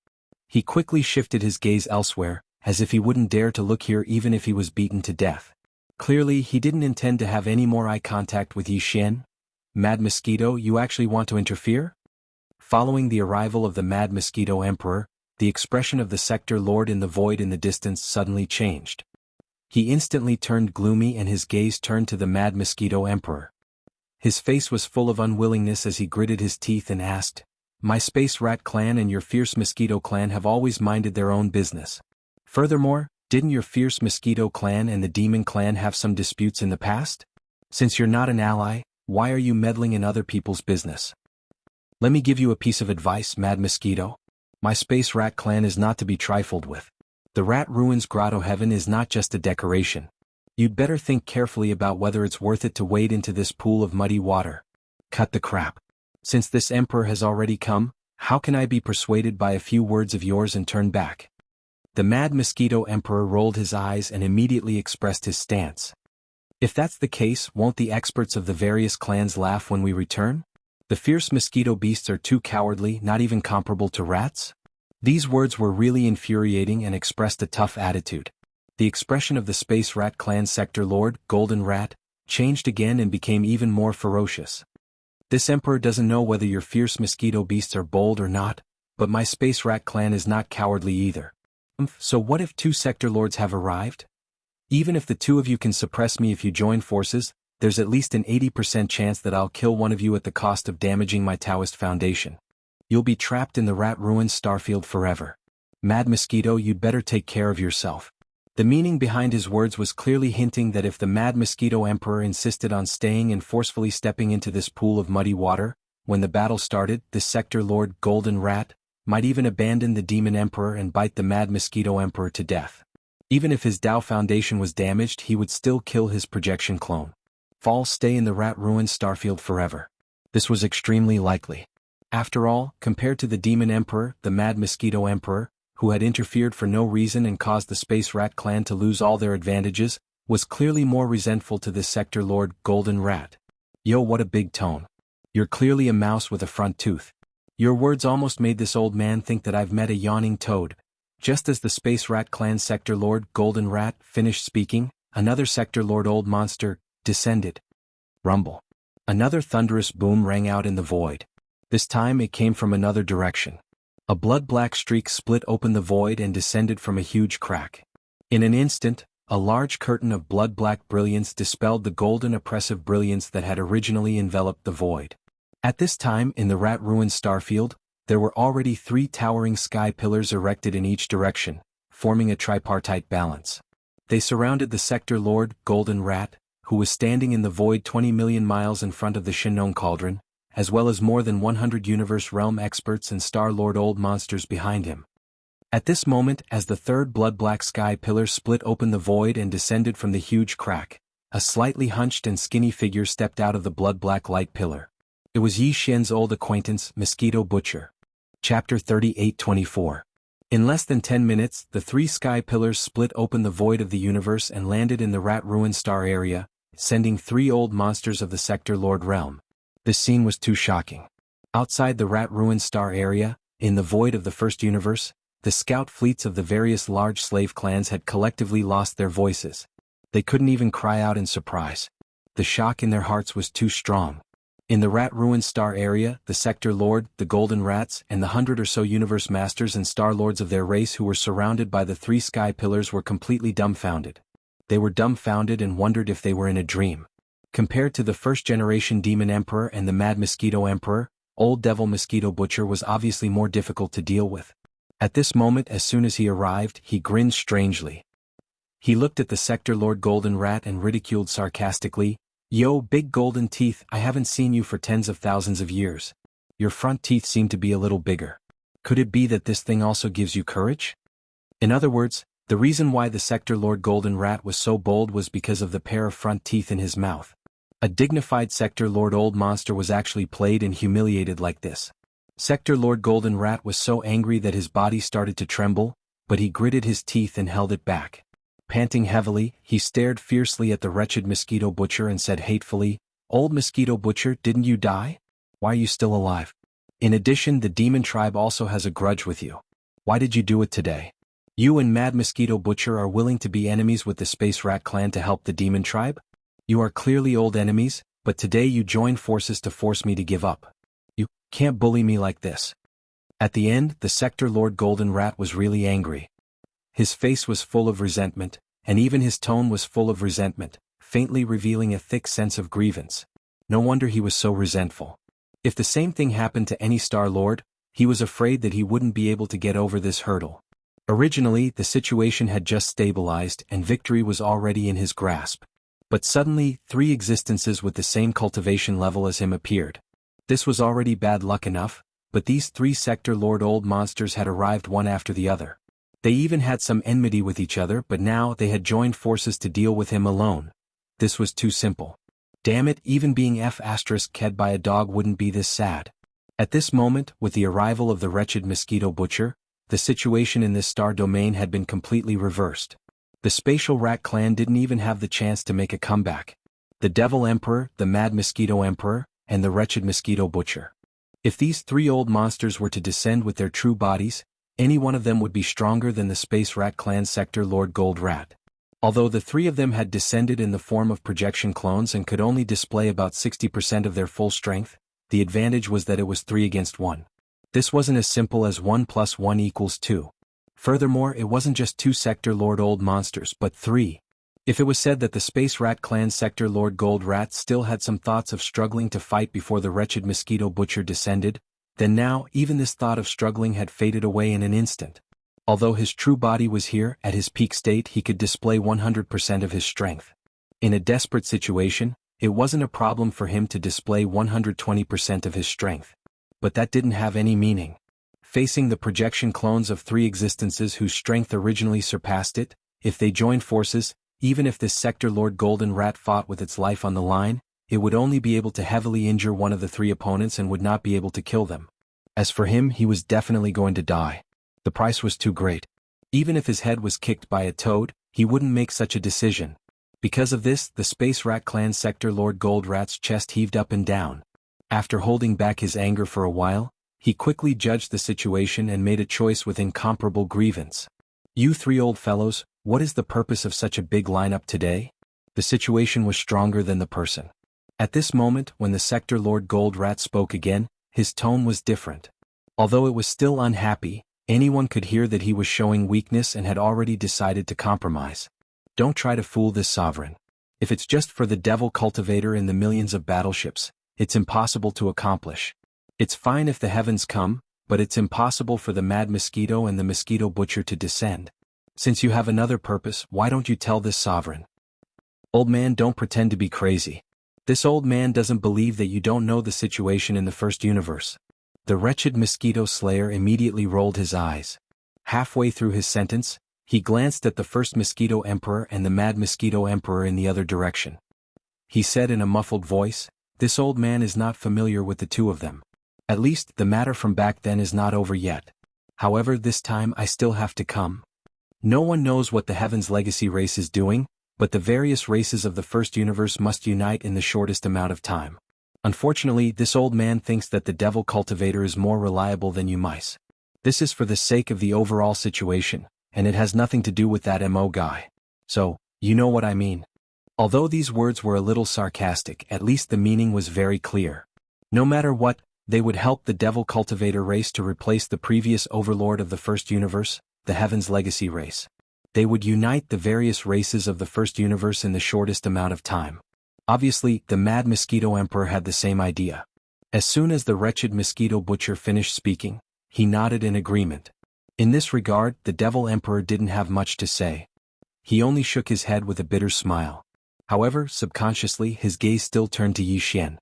He quickly shifted his gaze elsewhere, as if he wouldn't dare to look here even if he was beaten to death. Clearly, he didn't intend to have any more eye contact with Yi Xian. Mad Mosquito, you actually want to interfere? Following the arrival of the Mad Mosquito Emperor, the expression of the Sector Lord in the void in the distance suddenly changed. He instantly turned gloomy and his gaze turned to the Mad Mosquito Emperor. His face was full of unwillingness as he gritted his teeth and asked, "My Space Rat Clan and your Fierce Mosquito Clan have always minded their own business. Furthermore, didn't your Fierce Mosquito Clan and the Demon Clan have some disputes in the past? Since you're not an ally, why are you meddling in other people's business? Let me give you a piece of advice, Mad Mosquito. My Space Rat Clan is not to be trifled with. The Rat Ruins Grotto Heaven is not just a decoration. You'd better think carefully about whether it's worth it to wade into this pool of muddy water. Cut the crap. Since this Emperor has already come, how can I be persuaded by a few words of yours and turn back?" The Mad Mosquito Emperor rolled his eyes and immediately expressed his stance. "If that's the case, won't the experts of the various clans laugh when we return? The fierce mosquito beasts are too cowardly, not even comparable to rats?" These words were really infuriating and expressed a tough attitude. The expression of the Space Rat Clan Sector Lord, Golden Rat, changed again and became even more ferocious. "This Emperor doesn't know whether your fierce mosquito beasts are bold or not, but my Space Rat Clan is not cowardly either. So what if two Sector Lords have arrived? Even if the two of you can suppress me if you join forces, there's at least an 80% chance that I'll kill one of you at the cost of damaging my Taoist foundation. You'll be trapped in the Rat Ruins Starfield forever. Mad Mosquito, you'd better take care of yourself." The meaning behind his words was clearly hinting that if the Mad Mosquito Emperor insisted on staying and forcefully stepping into this pool of muddy water, when the battle started, the Sector Lord Golden Rat might even abandon the Demon Emperor and bite the Mad Mosquito Emperor to death. Even if his Tao Foundation was damaged, he would still kill his projection clone. Stay in the Rat Ruins Starfield forever. This was extremely likely. After all, compared to the Demon Emperor, the Mad Mosquito Emperor, who had interfered for no reason and caused the Space Rat Clan to lose all their advantages, was clearly more resentful to this Sector Lord Golden Rat. "Yo, what a big tone. You're clearly a mouse with a front tooth. Your words almost made this old man think that I've met a yawning toad." Just as the Space Rat Clan Sector Lord Golden Rat finished speaking, another Sector Lord Old Monster descended. Rumble. Another thunderous boom rang out in the void. This time it came from another direction. A blood-black streak split open the void and descended from a huge crack. In an instant, a large curtain of blood-black brilliance dispelled the golden oppressive brilliance that had originally enveloped the void. At this time, in the Rat Ruins Starfield, there were already 3 towering sky pillars erected in each direction, forming a tripartite balance. They surrounded the Sector Lord Golden Rat, who was standing in the void 20 million miles in front of the Shinnong Cauldron, as well as more than 100 Universe Realm experts and Star Lord Old Monsters behind him. At this moment, as the third blood-black sky pillar split open the void and descended from the huge crack, a slightly hunched and skinny figure stepped out of the blood-black light pillar. It was Yi Xian's old acquaintance, Mosquito Butcher. Chapter 38-24. In less than 10 minutes, the 3 sky pillars split open the void of the universe and landed in the Rat Ruin Star area, sending 3 old monsters of the Sector Lord realm. This scene was too shocking. Outside the Rat Ruin Star area, in the void of the first universe, the scout fleets of the various large slave clans had collectively lost their voices. They couldn't even cry out in surprise. The shock in their hearts was too strong. In the Rat Ruin Star area, the Sector Lord, the Golden Rats, and the 100 or so Universe Masters and Star Lords of their race who were surrounded by the 3 sky pillars were completely dumbfounded. They were dumbfounded and wondered if they were in a dream. Compared to the first-generation Demon Emperor and the Mad Mosquito Emperor, Old Devil Mosquito Butcher was obviously more difficult to deal with. At this moment, as soon as he arrived, he grinned strangely. He looked at the Sector Lord Golden Rat and ridiculed sarcastically, "Yo, big golden teeth, I haven't seen you for tens of thousands of years. Your front teeth seem to be a little bigger. Could it be that this thing also gives you courage?" In other words, the reason why the Sector Lord Golden Rat was so bold was because of the pair of front teeth in his mouth. A dignified Sector Lord Old Monster was actually played and humiliated like this. Sector Lord Golden Rat was so angry that his body started to tremble, but he gritted his teeth and held it back. Panting heavily, he stared fiercely at the wretched Mosquito Butcher and said hatefully, "Old Mosquito Butcher, didn't you die? Why are you still alive? In addition, the Demon Tribe also has a grudge with you. Why did you do it today? You and Mad Mosquito Butcher are willing to be enemies with the Space Rat Clan to help the Demon Tribe? You are clearly old enemies, but today you joined forces to force me to give up. You can't bully me like this." At the end, the Sector Lord Golden Rat was really angry. His face was full of resentment, and even his tone was full of resentment, faintly revealing a thick sense of grievance. No wonder he was so resentful. If the same thing happened to any Star Lord, he was afraid that he wouldn't be able to get over this hurdle. Originally, the situation had just stabilized and victory was already in his grasp. But suddenly, 3 existences with the same cultivation level as him appeared. This was already bad luck enough, but these 3 Sector Lord Old Monsters had arrived one after the other. They even had some enmity with each other, but now they had joined forces to deal with him alone. This was too simple. Damn it, even being F***ed by a dog wouldn't be this sad. At this moment, with the arrival of the wretched Mosquito Butcher, the situation in this star domain had been completely reversed. The Spatial Rat Clan didn't even have the chance to make a comeback. The Devil Emperor, the Mad Mosquito Emperor, and the wretched Mosquito Butcher. If these 3 old monsters were to descend with their true bodies, any one of them would be stronger than the Space Rat Clan Sector Lord Gold Rat. Although the 3 of them had descended in the form of projection clones and could only display about 60% of their full strength, the advantage was that it was 3 against 1. This wasn't as simple as 1 + 1 = 2. Furthermore, it wasn't just 2 Sector Lord Old Monsters, but 3. If it was said that the Space Rat Clan Sector Lord Gold Rat still had some thoughts of struggling to fight before the wretched Mosquito Butcher descended, then now, even this thought of struggling had faded away in an instant. Although his true body was here, at his peak state he could display 100% of his strength. In a desperate situation, it wasn't a problem for him to display 120% of his strength. But that didn't have any meaning. Facing the projection clones of 3 existences whose strength originally surpassed it, if they joined forces, even if this Sector Lord Golden Rat fought with its life on the line, it would only be able to heavily injure one of the 3 opponents and would not be able to kill them. As for him, he was definitely going to die. The price was too great. Even if his head was kicked by a toad, he wouldn't make such a decision. Because of this, the Space Rat Clan Sector Lord Gold Rat's chest heaved up and down. After holding back his anger for a while, he quickly judged the situation and made a choice with incomparable grievance. "You 3 old fellows, what is the purpose of such a big lineup today?" The situation was stronger than the person. At this moment, when the Sector Lord Gold Rat spoke again, his tone was different. Although it was still unhappy, anyone could hear that he was showing weakness and had already decided to compromise. "Don't try to fool this sovereign. If it's just for the Devil Cultivator and the millions of battleships, it's impossible to accomplish. It's fine if the heavens come, but it's impossible for the Mad Mosquito and the Mosquito Butcher to descend. Since you have another purpose, why don't you tell this sovereign?" "Old man, don't pretend to be crazy. This old man doesn't believe that you don't know the situation in the first universe." The wretched Mosquito Slayer immediately rolled his eyes. Halfway through his sentence, he glanced at the first Mosquito Emperor and the Mad Mosquito Emperor in the other direction. He said in a muffled voice, "This old man is not familiar with the 2 of them. At least, the matter from back then is not over yet. However, this time I still have to come. No one knows what the Heaven's Legacy race is doing, but the various races of the first universe must unite in the shortest amount of time. Unfortunately, this old man thinks that the Devil Cultivator is more reliable than you mice. This is for the sake of the overall situation, and it has nothing to do with that MO guy. So, you know what I mean." Although these words were a little sarcastic, at least the meaning was very clear. No matter what, they would help the Devil Cultivator race to replace the previous overlord of the first universe, the Heaven's Legacy race. They would unite the various races of the first universe in the shortest amount of time. Obviously, the Mad Mosquito Emperor had the same idea. As soon as the wretched Mosquito Butcher finished speaking, he nodded in agreement. In this regard, the Devil Emperor didn't have much to say. He only shook his head with a bitter smile. However, subconsciously his gaze still turned to Yi Xian.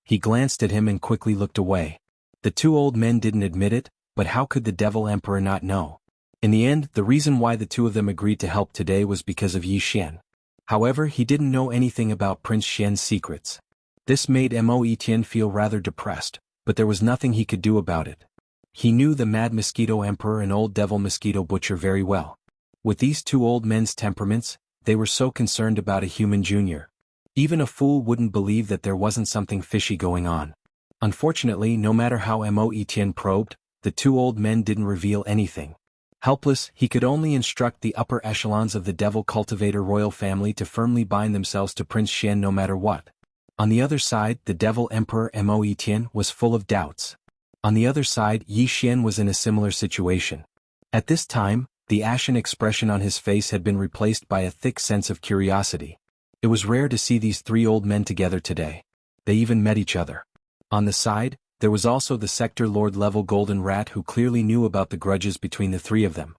He glanced at him and quickly looked away. The two old men didn't admit it, but how could the Devil Emperor not know? In the end, the reason why the two of them agreed to help today was because of Yi Xian. However, he didn't know anything about Prince Xian's secrets. This made Mo Tian feel rather depressed, but there was nothing he could do about it. He knew the Mad Mosquito Emperor and Old Devil Mosquito Butcher very well. With these two old men's temperaments, they were so concerned about a human junior. Even a fool wouldn't believe that there wasn't something fishy going on. Unfortunately, no matter how Mo Tian probed, the two old men didn't reveal anything. Helpless, he could only instruct the upper echelons of the Devil Cultivator royal family to firmly bind themselves to Prince Xian no matter what. On the other side, the Devil Emperor Mo Tian was full of doubts. On the other side, Yi Xian was in a similar situation. At this time, the ashen expression on his face had been replaced by a thick sense of curiosity. It was rare to see these three old men together today. They even met each other. On the side, there was also the Sector Lord level Golden Rat who clearly knew about the grudges between the three of them.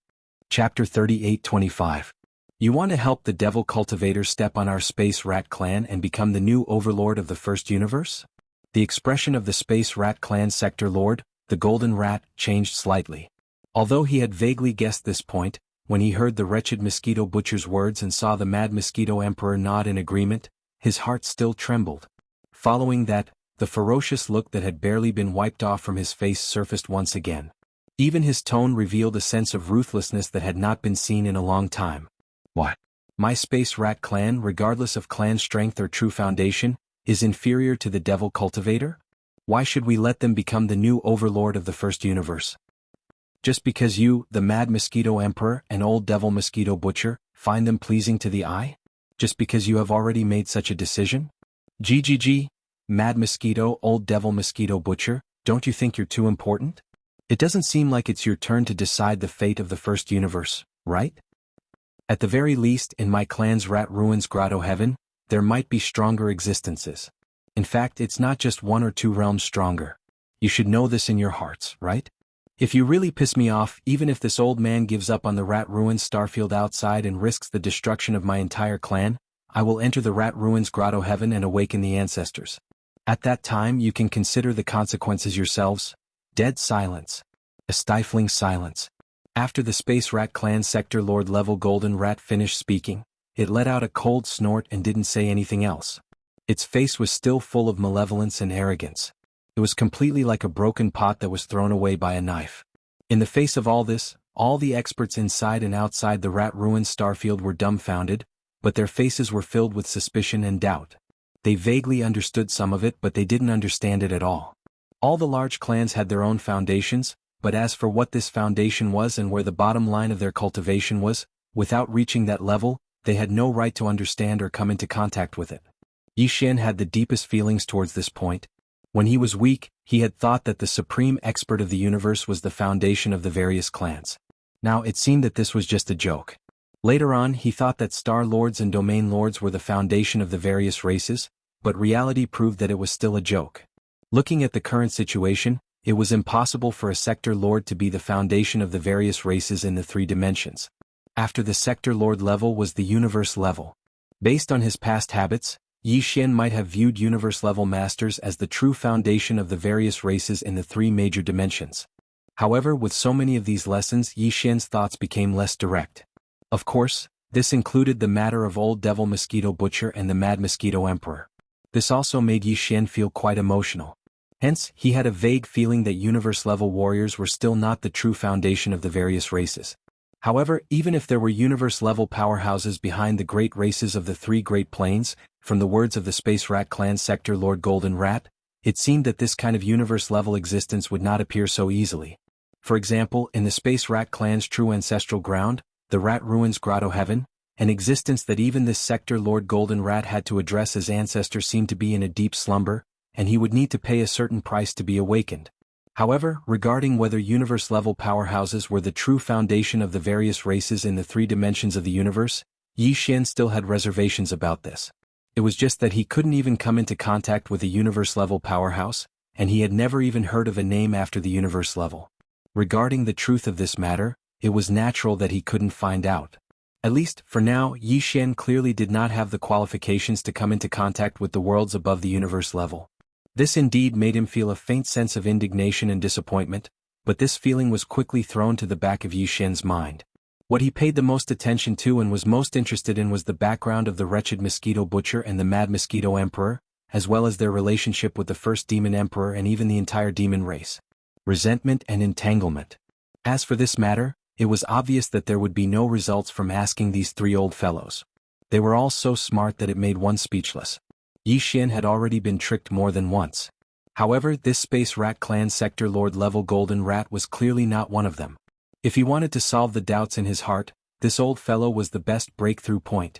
Chapter 38-25. You want to help the Devil Cultivator step on our Space Rat clan and become the new overlord of the first universe? The expression of the Space Rat clan Sector Lord, the Golden Rat, changed slightly. Although he had vaguely guessed this point, when he heard the wretched Mosquito Butcher's words and saw the Mad Mosquito Emperor nod in agreement, his heart still trembled. Following that, the ferocious look that had barely been wiped off from his face surfaced once again. Even his tone revealed a sense of ruthlessness that had not been seen in a long time. What? My Space Rat clan, regardless of clan strength or true foundation, is inferior to the Devil Cultivator? Why should we let them become the new overlord of the first universe? Just because you, the Mad Mosquito Emperor and Old Devil Mosquito Butcher, find them pleasing to the eye? Just because you have already made such a decision? GGG, Mad Mosquito, Old Devil Mosquito Butcher, don't you think you're too important? It doesn't seem like it's your turn to decide the fate of the first universe, right? At the very least, in my clan's Rat Ruins Grotto Heaven, there might be stronger existences. In fact, it's not just one or two realms stronger. You should know this in your hearts, right? If you really piss me off, even if this old man gives up on the Rat Ruins Starfield outside and risks the destruction of my entire clan, I will enter the Rat Ruins Grotto Heaven and awaken the ancestors. At that time you can consider the consequences yourselves. Dead silence. A stifling silence. After the Space Rat Clan Sector Lord level Golden Rat finished speaking, it let out a cold snort and didn't say anything else. Its face was still full of malevolence and arrogance. It was completely like a broken pot that was thrown away by a knife. In the face of all this, all the experts inside and outside the Rat Ruins Starfield were dumbfounded, but their faces were filled with suspicion and doubt. They vaguely understood some of it, but they didn't understand it at all. All the large clans had their own foundations, but as for what this foundation was and where the bottom line of their cultivation was, without reaching that level, they had no right to understand or come into contact with it. Yi Xian had the deepest feelings towards this point. When he was weak, he had thought that the supreme expert of the universe was the foundation of the various clans. Now it seemed that this was just a joke. Later on, he thought that Star Lords and Domain Lords were the foundation of the various races, but reality proved that it was still a joke. Looking at the current situation, it was impossible for a Sector Lord to be the foundation of the various races in the three dimensions. After the Sector Lord level was the Universe level. Based on his past habits, Yi Xian might have viewed Universe-level masters as the true foundation of the various races in the three major dimensions. However, with so many of these lessons, Yi Xian's thoughts became less direct. Of course, this included the matter of Old Devil Mosquito Butcher and the Mad Mosquito Emperor. This also made Yi Xian feel quite emotional. Hence, he had a vague feeling that Universe-level warriors were still not the true foundation of the various races. However, even if there were Universe-level powerhouses behind the great races of the three Great Plains, from the words of the Space Rat Clan Sector Lord Golden Rat, it seemed that this kind of Universe-level existence would not appear so easily. For example, in the Space Rat Clan's true ancestral ground, the Rat Ruins Grotto Heaven, an existence that even this Sector Lord Golden Rat had to address as ancestors seemed to be in a deep slumber, and he would need to pay a certain price to be awakened. However, regarding whether universe-level powerhouses were the true foundation of the various races in the three dimensions of the universe, Yi Xian still had reservations about this. It was just that he couldn't even come into contact with a universe-level powerhouse, and he had never even heard of a name after the universe level. Regarding the truth of this matter, it was natural that he couldn't find out. At least, for now, Yi Xian clearly did not have the qualifications to come into contact with the worlds above the universe level. This indeed made him feel a faint sense of indignation and disappointment, but this feeling was quickly thrown to the back of Yi Xian's mind. What he paid the most attention to and was most interested in was the background of the wretched mosquito butcher and the mad mosquito emperor, as well as their relationship with the first demon emperor and even the entire demon race. Resentment and entanglement. As for this matter, it was obvious that there would be no results from asking these three old fellows. They were all so smart that it made one speechless. Yi Xian had already been tricked more than once. However, this Space Rat Clan Sector Lord level Golden Rat was clearly not one of them. If he wanted to solve the doubts in his heart, this old fellow was the best breakthrough point.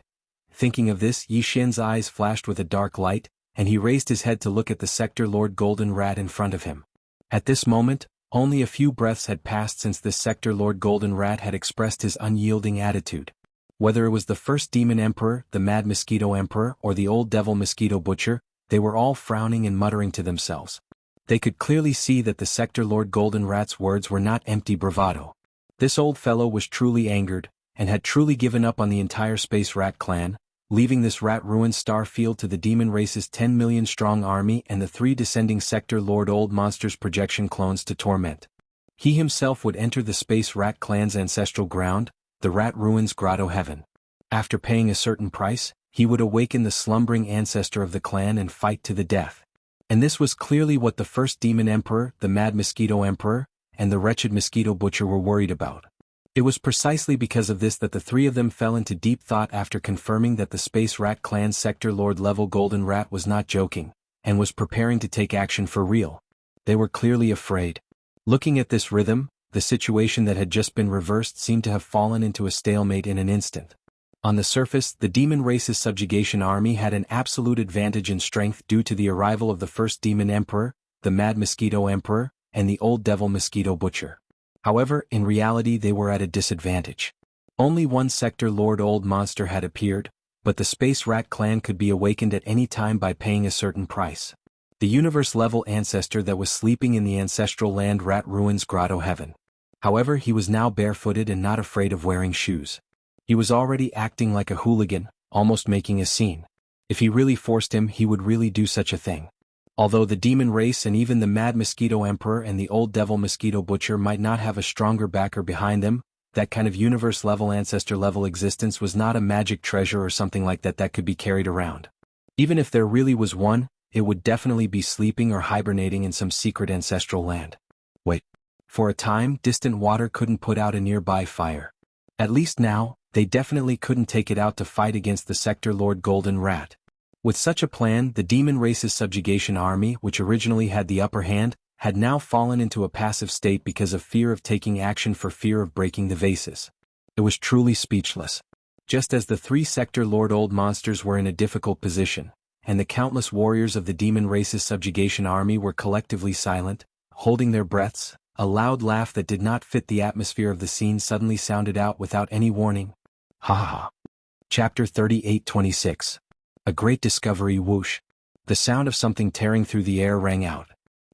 Thinking of this, Yi Xian's eyes flashed with a dark light, and he raised his head to look at the Sector Lord Golden Rat in front of him. At this moment, only a few breaths had passed since this Sector Lord Golden Rat had expressed his unyielding attitude. Whether it was the first demon emperor, the mad mosquito emperor, or the old devil mosquito butcher, they were all frowning and muttering to themselves. They could clearly see that the Sector Lord Golden Rat's words were not empty bravado. This old fellow was truly angered, and had truly given up on the entire Space Rat Clan, leaving this rat-ruined star field to the demon race's 10 million strong army and the three descending Sector Lord Old Monsters projection clones to torment. He himself would enter the Space Rat Clan's ancestral ground, the Rat Ruins Grotto Heaven. After paying a certain price, he would awaken the slumbering ancestor of the clan and fight to the death. And this was clearly what the first demon emperor, the mad mosquito emperor, and the wretched mosquito butcher were worried about. It was precisely because of this that the three of them fell into deep thought after confirming that the Space Rat Clan Sector Lord level Golden Rat was not joking, and was preparing to take action for real. They were clearly afraid. Looking at this rhythm, the situation that had just been reversed seemed to have fallen into a stalemate in an instant. On the surface, the demon race's subjugation army had an absolute advantage in strength due to the arrival of the first demon emperor, the mad mosquito emperor, and the old devil mosquito butcher. However, in reality they were at a disadvantage. Only one Sector Lord Old Monster had appeared, but the Space Rat Clan could be awakened at any time by paying a certain price. The universe-level ancestor that was sleeping in the ancestral land Rat Ruins Grotto Heaven. However, he was now barefooted and not afraid of wearing shoes. He was already acting like a hooligan, almost making a scene. If he really forced him, he would really do such a thing. Although the demon race and even the mad mosquito emperor and the old devil mosquito butcher might not have a stronger backer behind them, that kind of universe-level ancestor-level existence was not a magic treasure or something like that that could be carried around. Even if there really was one, it would definitely be sleeping or hibernating in some secret ancestral land. Wait. For a time, distant water couldn't put out a nearby fire. At least now, they definitely couldn't take it out to fight against the Sector Lord Golden Rat. With such a plan, the demon race's subjugation army, which originally had the upper hand, had now fallen into a passive state because of fear of taking action for fear of breaking the vases. It was truly speechless. Just as the three Sector Lord Old Monsters were in a difficult position, and the countless warriors of the demon race's subjugation army were collectively silent, holding their breaths, a loud laugh that did not fit the atmosphere of the scene suddenly sounded out without any warning. Ha ha ha. Chapter 38:26. A great discovery. Whoosh. The sound of something tearing through the air rang out.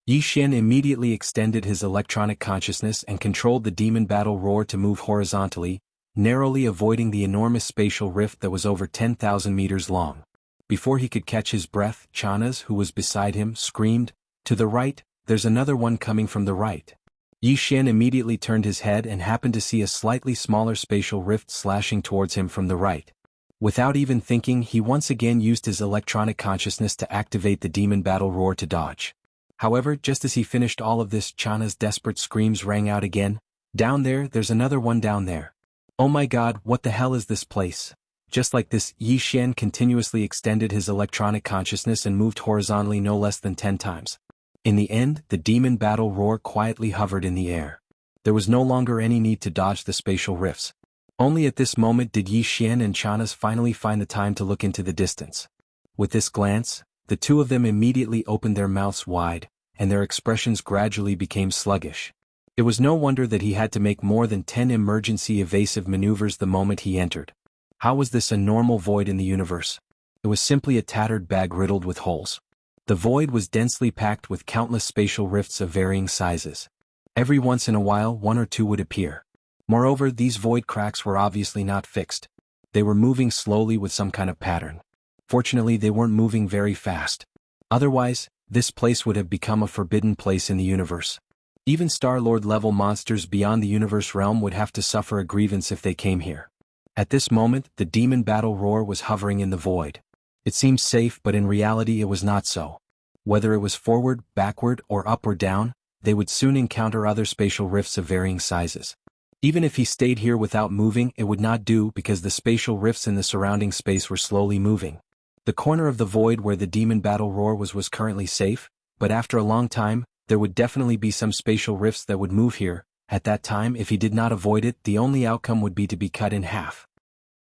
Yi Xian immediately extended his electronic consciousness and controlled the demon battle roar to move horizontally, narrowly avoiding the enormous spatial rift that was over 10,000 meters long. Before he could catch his breath, Chanas, who was beside him, screamed, "To the right, there's another one coming from the right." Yi Xian immediately turned his head and happened to see a slightly smaller spatial rift slashing towards him from the right. Without even thinking, he once again used his electronic consciousness to activate the demon battle roar to dodge. However, just as he finished all of this, Chana's desperate screams rang out again. "Down there, there's another one down there. Oh my god, what the hell is this place?" Just like this, Yi Xian continuously extended his electronic consciousness and moved horizontally no less than 10 times. In the end, the demon battle roar quietly hovered in the air. There was no longer any need to dodge the spatial rifts. Only at this moment did Yi Xian and Chanas finally find the time to look into the distance. With this glance, the two of them immediately opened their mouths wide, and their expressions gradually became sluggish. It was no wonder that he had to make more than 10 emergency evasive maneuvers the moment he entered. How was this a normal void in the universe? It was simply a tattered bag riddled with holes. The void was densely packed with countless spatial rifts of varying sizes. Every once in a while, one or two would appear. Moreover, these void cracks were obviously not fixed. They were moving slowly with some kind of pattern. Fortunately, they weren't moving very fast. Otherwise, this place would have become a forbidden place in the universe. Even Star-Lord-level monsters beyond the universe realm would have to suffer a grievance if they came here. At this moment, the demon battle roar was hovering in the void. It seemed safe, but in reality it was not so. Whether it was forward, backward, or up or down, they would soon encounter other spatial rifts of varying sizes. Even if he stayed here without moving, it would not do because the spatial rifts in the surrounding space were slowly moving. The corner of the void where the demon battle roar was currently safe, but after a long time, there would definitely be some spatial rifts that would move here. At that time, if he did not avoid it, the only outcome would be to be cut in half.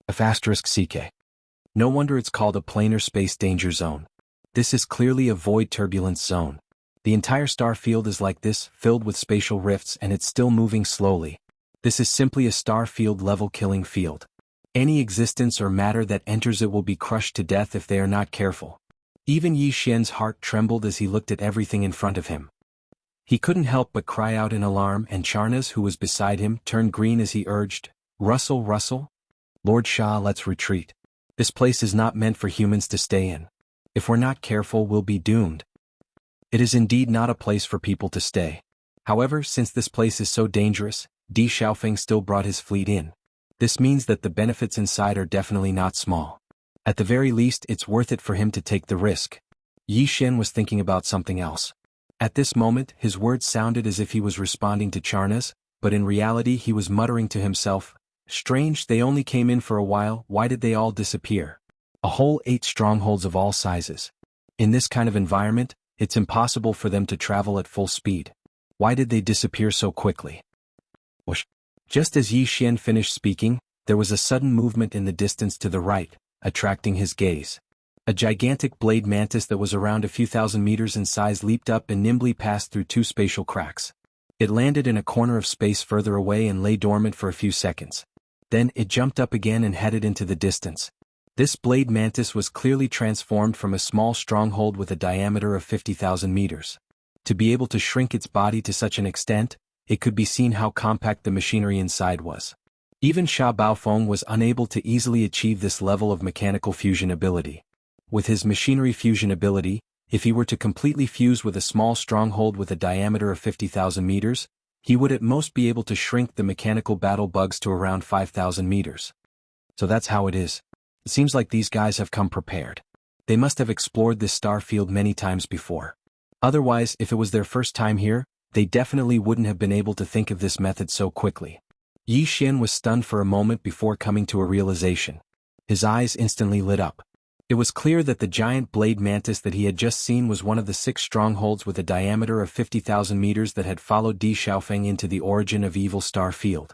*CK. No wonder it's called a planar space danger zone. This is clearly a void turbulence zone. The entire star field is like this, filled with spatial rifts, and it's still moving slowly. This is simply a star field level killing field. Any existence or matter that enters it will be crushed to death if they are not careful. Even Yi Xian's heart trembled as he looked at everything in front of him. He couldn't help but cry out in alarm, and Charnas, who was beside him, turned green as he urged, "Russell, Russell? Lord Shah, let's retreat. This place is not meant for humans to stay in. If we're not careful, we'll be doomed." It is indeed not a place for people to stay. However, since this place is so dangerous, Di Xiaofeng still brought his fleet in. This means that the benefits inside are definitely not small. At the very least, it's worth it for him to take the risk. Yi Xian was thinking about something else. At this moment, his words sounded as if he was responding to Charnas, but in reality he was muttering to himself, "Strange, they only came in for a while, why did they all disappear? A whole 8 strongholds of all sizes. In this kind of environment, it's impossible for them to travel at full speed. Why did they disappear so quickly?" Whoosh. Just as Yi Xian finished speaking, there was a sudden movement in the distance to the right, attracting his gaze. A gigantic blade mantis that was around a few thousand meters in size leaped up and nimbly passed through 2 spatial cracks. It landed in a corner of space further away and lay dormant for a few seconds. Then it jumped up again and headed into the distance. This blade mantis was clearly transformed from a small stronghold with a diameter of 50,000 meters. To be able to shrink its body to such an extent, it could be seen how compact the machinery inside was. Even Sha Baofeng was unable to easily achieve this level of mechanical fusion ability. With his machinery fusion ability, if he were to completely fuse with a small stronghold with a diameter of 50,000 meters, he would at most be able to shrink the mechanical battle bugs to around 5,000 meters. So that's how it is. It seems like these guys have come prepared. They must have explored this star field many times before. Otherwise, if it was their first time here, they definitely wouldn't have been able to think of this method so quickly. Yi Xian was stunned for a moment before coming to a realization. His eyes instantly lit up. It was clear that the giant blade mantis that he had just seen was one of the 6 strongholds with a diameter of 50,000 meters that had followed Di Xiaofeng into the origin of Evil Star Field.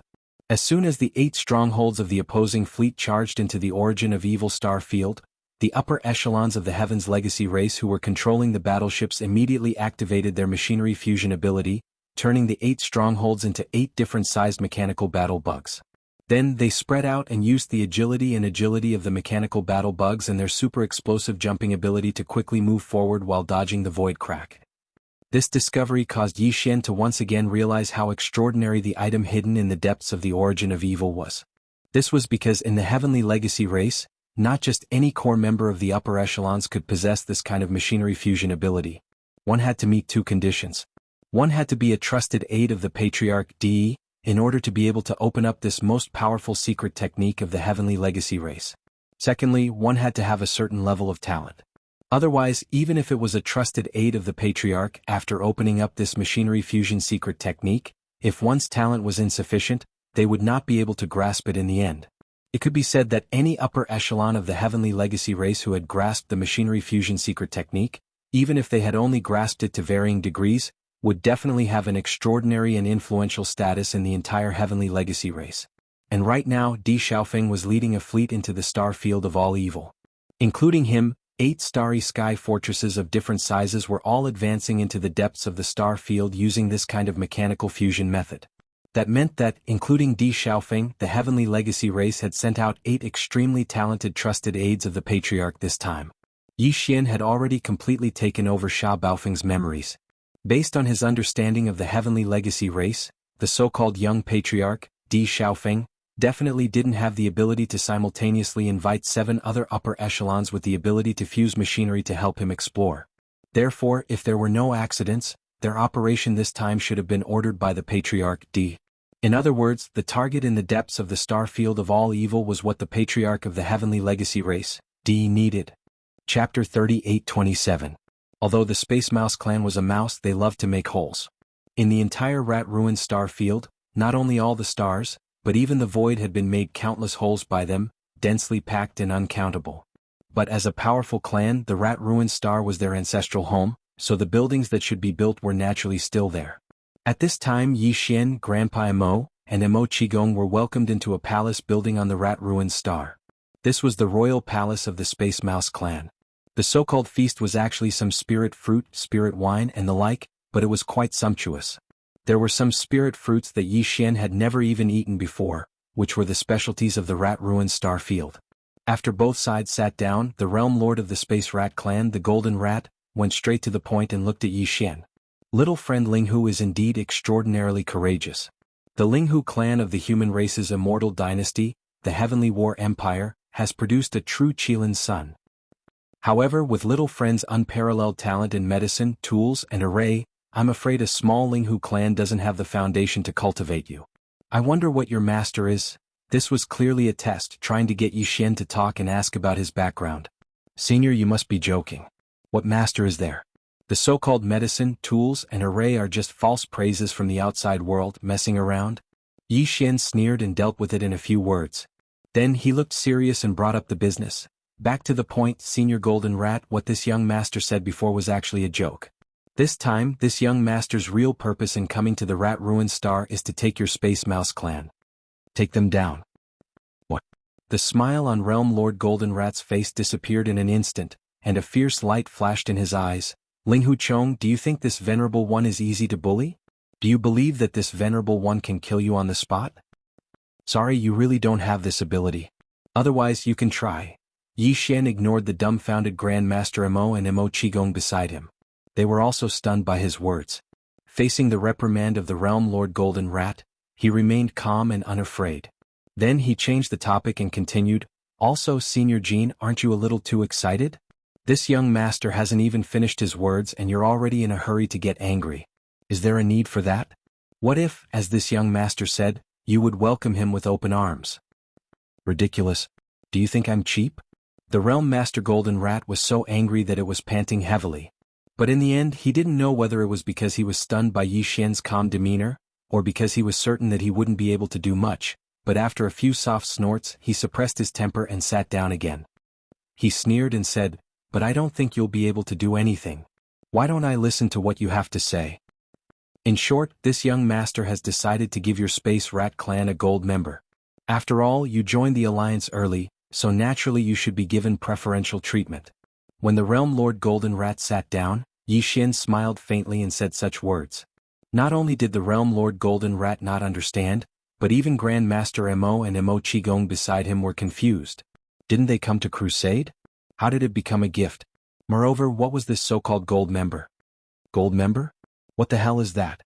As soon as the 8 strongholds of the opposing fleet charged into the origin of Evil Star Field, the upper echelons of the Heaven's Legacy race who were controlling the battleships immediately activated their machinery fusion ability, turning the 8 strongholds into 8 different-sized mechanical battle bugs. Then they spread out and used the agility of the mechanical battle bugs and their super explosive jumping ability to quickly move forward while dodging the void crack. This discovery caused Yi Xian to once again realize how extraordinary the item hidden in the depths of the origin of evil was. This was because in the Heavenly Legacy race, not just any core member of the upper echelons could possess this kind of machinery fusion ability. One had to meet 2 conditions. One had to be a trusted aide of the Patriarch De, in order to be able to open up this most powerful secret technique of the Heavenly Legacy race. Secondly, one had to have a certain level of talent. Otherwise, even if it was a trusted aide of the Patriarch after opening up this machinery fusion secret technique, if one's talent was insufficient, they would not be able to grasp it in the end. It could be said that any upper echelon of the Heavenly Legacy race who had grasped the machinery fusion secret technique, even if they had only grasped it to varying degrees, would definitely have an extraordinary and influential status in the entire Heavenly Legacy race. And right now, Di Xiaofeng was leading a fleet into the star field of all evil. Including him, 8 starry sky fortresses of different sizes were all advancing into the depths of the star field using this kind of mechanical fusion method. That meant that, including Di Xiaofeng, the heavenly legacy race had sent out 8 extremely talented trusted aides of the patriarch this time. Yi Xian had already completely taken over Sha Baofeng's memories. Based on his understanding of the heavenly legacy race, the so-called young patriarch, Di Xiaofeng, definitely didn't have the ability to simultaneously invite 7 other upper echelons with the ability to fuse machinery to help him explore. Therefore, if there were no accidents, their operation this time should have been ordered by the patriarch Di. In other words, the target in the depths of the star field of all evil was what the patriarch of the heavenly legacy race, Di, needed. Chapter 38:27. Although the Space Mouse clan was a mouse, they loved to make holes. In the entire rat-ruined star field, not only all the stars, but even the void had been made countless holes by them, densely packed and uncountable. But as a powerful clan, the rat-ruined star was their ancestral home, so the buildings that should be built were naturally still there. At this time, Yi Xian, Grandpa Mo, and Mo Qigong were welcomed into a palace building on the rat-ruined star. This was the royal palace of the Space Mouse clan. The so-called feast was actually some spirit fruit, spirit wine and the like, but it was quite sumptuous. There were some spirit fruits that Yi Xian had never even eaten before, which were the specialties of the rat-ruined star field. After both sides sat down, the realm lord of the Space Rat clan, the Golden Rat, went straight to the point and looked at Yi Xian. Little friend Linghu is indeed extraordinarily courageous. The Linghu clan of the human race's immortal dynasty, the Heavenly War Empire, has produced a true Qilin son. However, with little friend's unparalleled talent in medicine, tools, and array, I'm afraid a small Linghu clan doesn't have the foundation to cultivate you. I wonder what your master is. This was clearly a test, trying to get Yi Xian to talk and ask about his background. Senior, you must be joking. What master is there? The so-called medicine, tools, and array are just false praises from the outside world, messing around. Yi Xian sneered and dealt with it in a few words. Then he looked serious and brought up the business. Back to the point, Senior Golden Rat, what this young master said before was actually a joke. This time, this young master's real purpose in coming to the rat-ruined star is to take your Space Mouse clan. Take them down. What? The smile on Realm Lord Golden Rat's face disappeared in an instant, and a fierce light flashed in his eyes. Linghu Chong, do you think this venerable one is easy to bully? Do you believe that this venerable one can kill you on the spot? Sorry, you really don't have this ability. Otherwise, you can try. Yi Xian ignored the dumbfounded Grand Master Mo and Mo Qigong beside him. They were also stunned by his words. Facing the reprimand of the Realm Lord Golden Rat, he remained calm and unafraid. Then he changed the topic and continued, also Senior Jean, aren't you a little too excited? This young master hasn't even finished his words and you're already in a hurry to get angry. Is there a need for that? What if, as this young master said, you would welcome him with open arms? Ridiculous. Do you think I'm cheap? The Realm Master Golden Rat was so angry that it was panting heavily. But in the end, he didn't know whether it was because he was stunned by Yi Xian's calm demeanor, or because he was certain that he wouldn't be able to do much, but after a few soft snorts, he suppressed his temper and sat down again. He sneered and said, but I don't think you'll be able to do anything. Why don't I listen to what you have to say? In short, this young master has decided to give your Space Rat clan a gold member. After all, you joined the alliance early, so naturally you should be given preferential treatment. When the Realm Lord Golden Rat sat down, Yi Xian smiled faintly and said such words. Not only did the Realm Lord Golden Rat not understand, but even Grand Master Mo and Mo Qigong beside him were confused. Didn't they come to crusade? How did it become a gift? Moreover, what was this so-called gold member? Gold member? What the hell is that?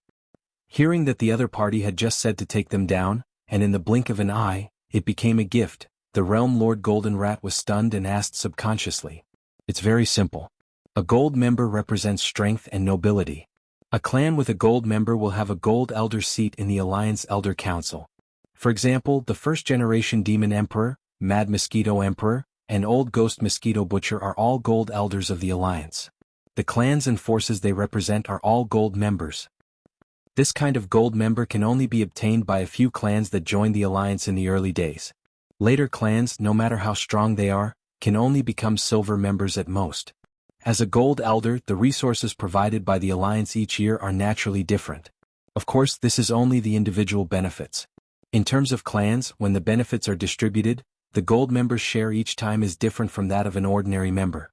Hearing that the other party had just said to take them down, and in the blink of an eye, it became a gift, the Realm Lord Golden Rat was stunned and asked subconsciously. It's very simple. A gold member represents strength and nobility. A clan with a gold member will have a gold elder seat in the Alliance Elder Council. For example, the first-generation Demon Emperor, Mad Mosquito Emperor, and Old Ghost Mosquito Butcher are all gold elders of the Alliance. The clans and forces they represent are all gold members. This kind of gold member can only be obtained by a few clans that joined the Alliance in the early days. Later clans, no matter how strong they are, can only become silver members at most. As a gold elder, the resources provided by the Alliance each year are naturally different. Of course, this is only the individual benefits. In terms of clans, when the benefits are distributed, the gold member's share each time is different from that of an ordinary member.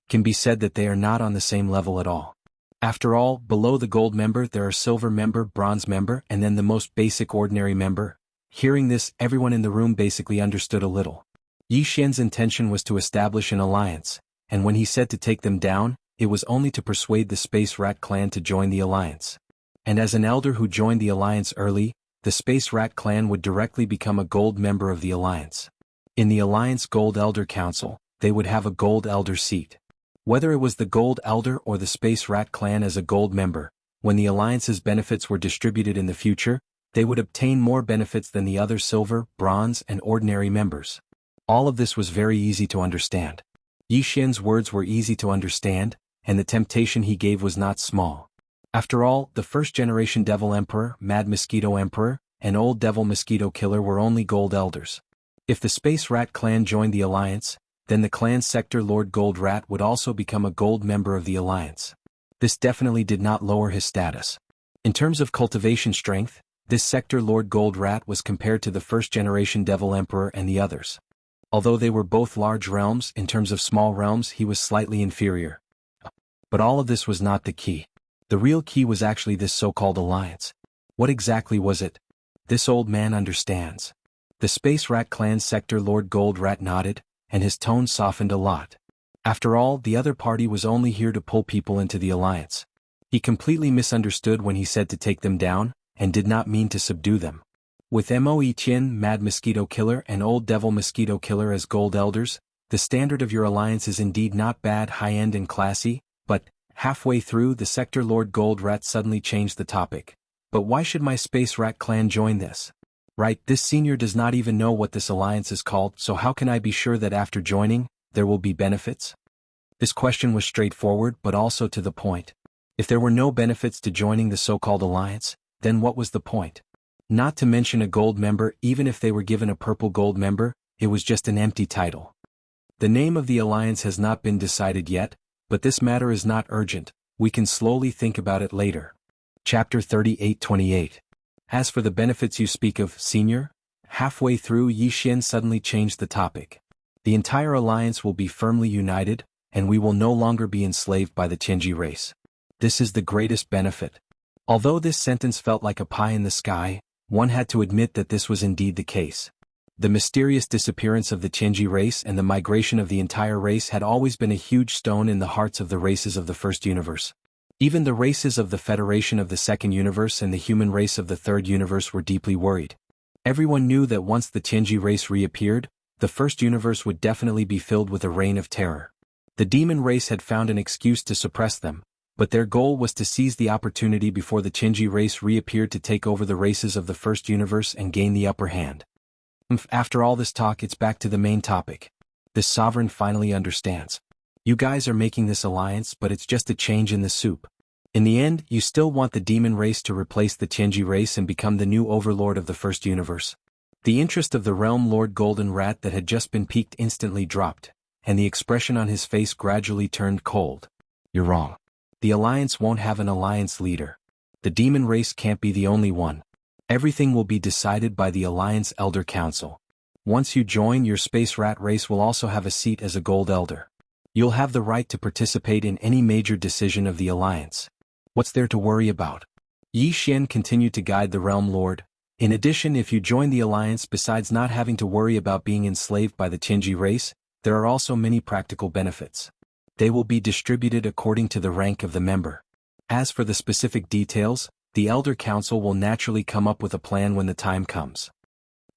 can be said that they are not on the same level at all. After all, below the gold member there are silver member, bronze member, and then the most basic ordinary member. Hearing this, everyone in the room basically understood a little. Yi Xian's intention was to establish an alliance, and when he said to take them down, it was only to persuade the Space Rat clan to join the alliance. And as an elder who joined the alliance early, the Space Rat clan would directly become a gold member of the alliance. In the Alliance Gold Elder Council, they would have a gold elder seat. Whether it was the Gold Elder or the Space Rat clan as a gold member, when the alliance's benefits were distributed in the future, they would obtain more benefits than the other silver, bronze, and ordinary members. All of this was very easy to understand. Yi Xian's words were easy to understand, and the temptation he gave was not small. After all, the first-generation Devil Emperor, Mad Mosquito Emperor, and Old Devil Mosquito Killer were only gold elders. If the Space Rat clan joined the alliance, then the clan's Sector Lord Gold Rat would also become a gold member of the alliance. This definitely did not lower his status. In terms of cultivation strength, this Sector Lord Gold Rat was compared to the first-generation Devil Emperor and the others. Although they were both large realms, in terms of small realms he was slightly inferior. But all of this was not the key. The real key was actually this so-called alliance. What exactly was it? This old man understands. The Space Rat clan's Sector Lord Gold Rat nodded, and his tone softened a lot. After all, the other party was only here to pull people into the alliance. He completely misunderstood when he said to take them down, and did not mean to subdue them. With Mo Qian, Mad Mosquito Killer, and Old Devil Mosquito Killer as gold elders, the standard of your alliance is indeed not bad, high-end and classy, but, halfway through, the Sector Lord Gold Rat suddenly changed the topic. But why should my Space Rat clan join this? Right, this senior does not even know what this alliance is called, so how can I be sure that after joining, there will be benefits? This question was straightforward but also to the point. If there were no benefits to joining the so-called alliance, then what was the point? Not to mention a gold member, even if they were given a purple gold member, it was just an empty title. The name of the alliance has not been decided yet, but this matter is not urgent, we can slowly think about it later. Chapter 38-28. As for the benefits you speak of, senior, halfway through Yi Xian suddenly changed the topic. The entire alliance will be firmly united, and we will no longer be enslaved by the Tianji race. This is the greatest benefit. Although this sentence felt like a pie in the sky, one had to admit that this was indeed the case. The mysterious disappearance of the Tianji race and the migration of the entire race had always been a huge stone in the hearts of the races of the First Universe. Even the races of the Federation of the Second Universe and the human race of the Third Universe were deeply worried. Everyone knew that once the Tianji race reappeared, the First Universe would definitely be filled with a reign of terror. The demon race had found an excuse to suppress them, but their goal was to seize the opportunity before the Tianji race reappeared to take over the races of the First Universe and gain the upper hand. After all this talk, it's back to the main topic. This sovereign finally understands. You guys are making this alliance, but it's just a change in the soup. In the end, you still want the demon race to replace the Tianji race and become the new overlord of the First Universe. The interest of the Realm Lord Golden Rat that had just been piqued instantly dropped, and the expression on his face gradually turned cold. You're wrong. The alliance won't have an alliance leader. The demon race can't be the only one. Everything will be decided by the Alliance Elder Council. Once you join, your Space Rat race will also have a seat as a Gold Elder. You'll have the right to participate in any major decision of the alliance. What's there to worry about? Yi Xian continued to guide the Realm Lord. In addition, if you join the alliance, besides not having to worry about being enslaved by the Tianji race, there are also many practical benefits. They will be distributed according to the rank of the member. As for the specific details, the Elder Council will naturally come up with a plan when the time comes.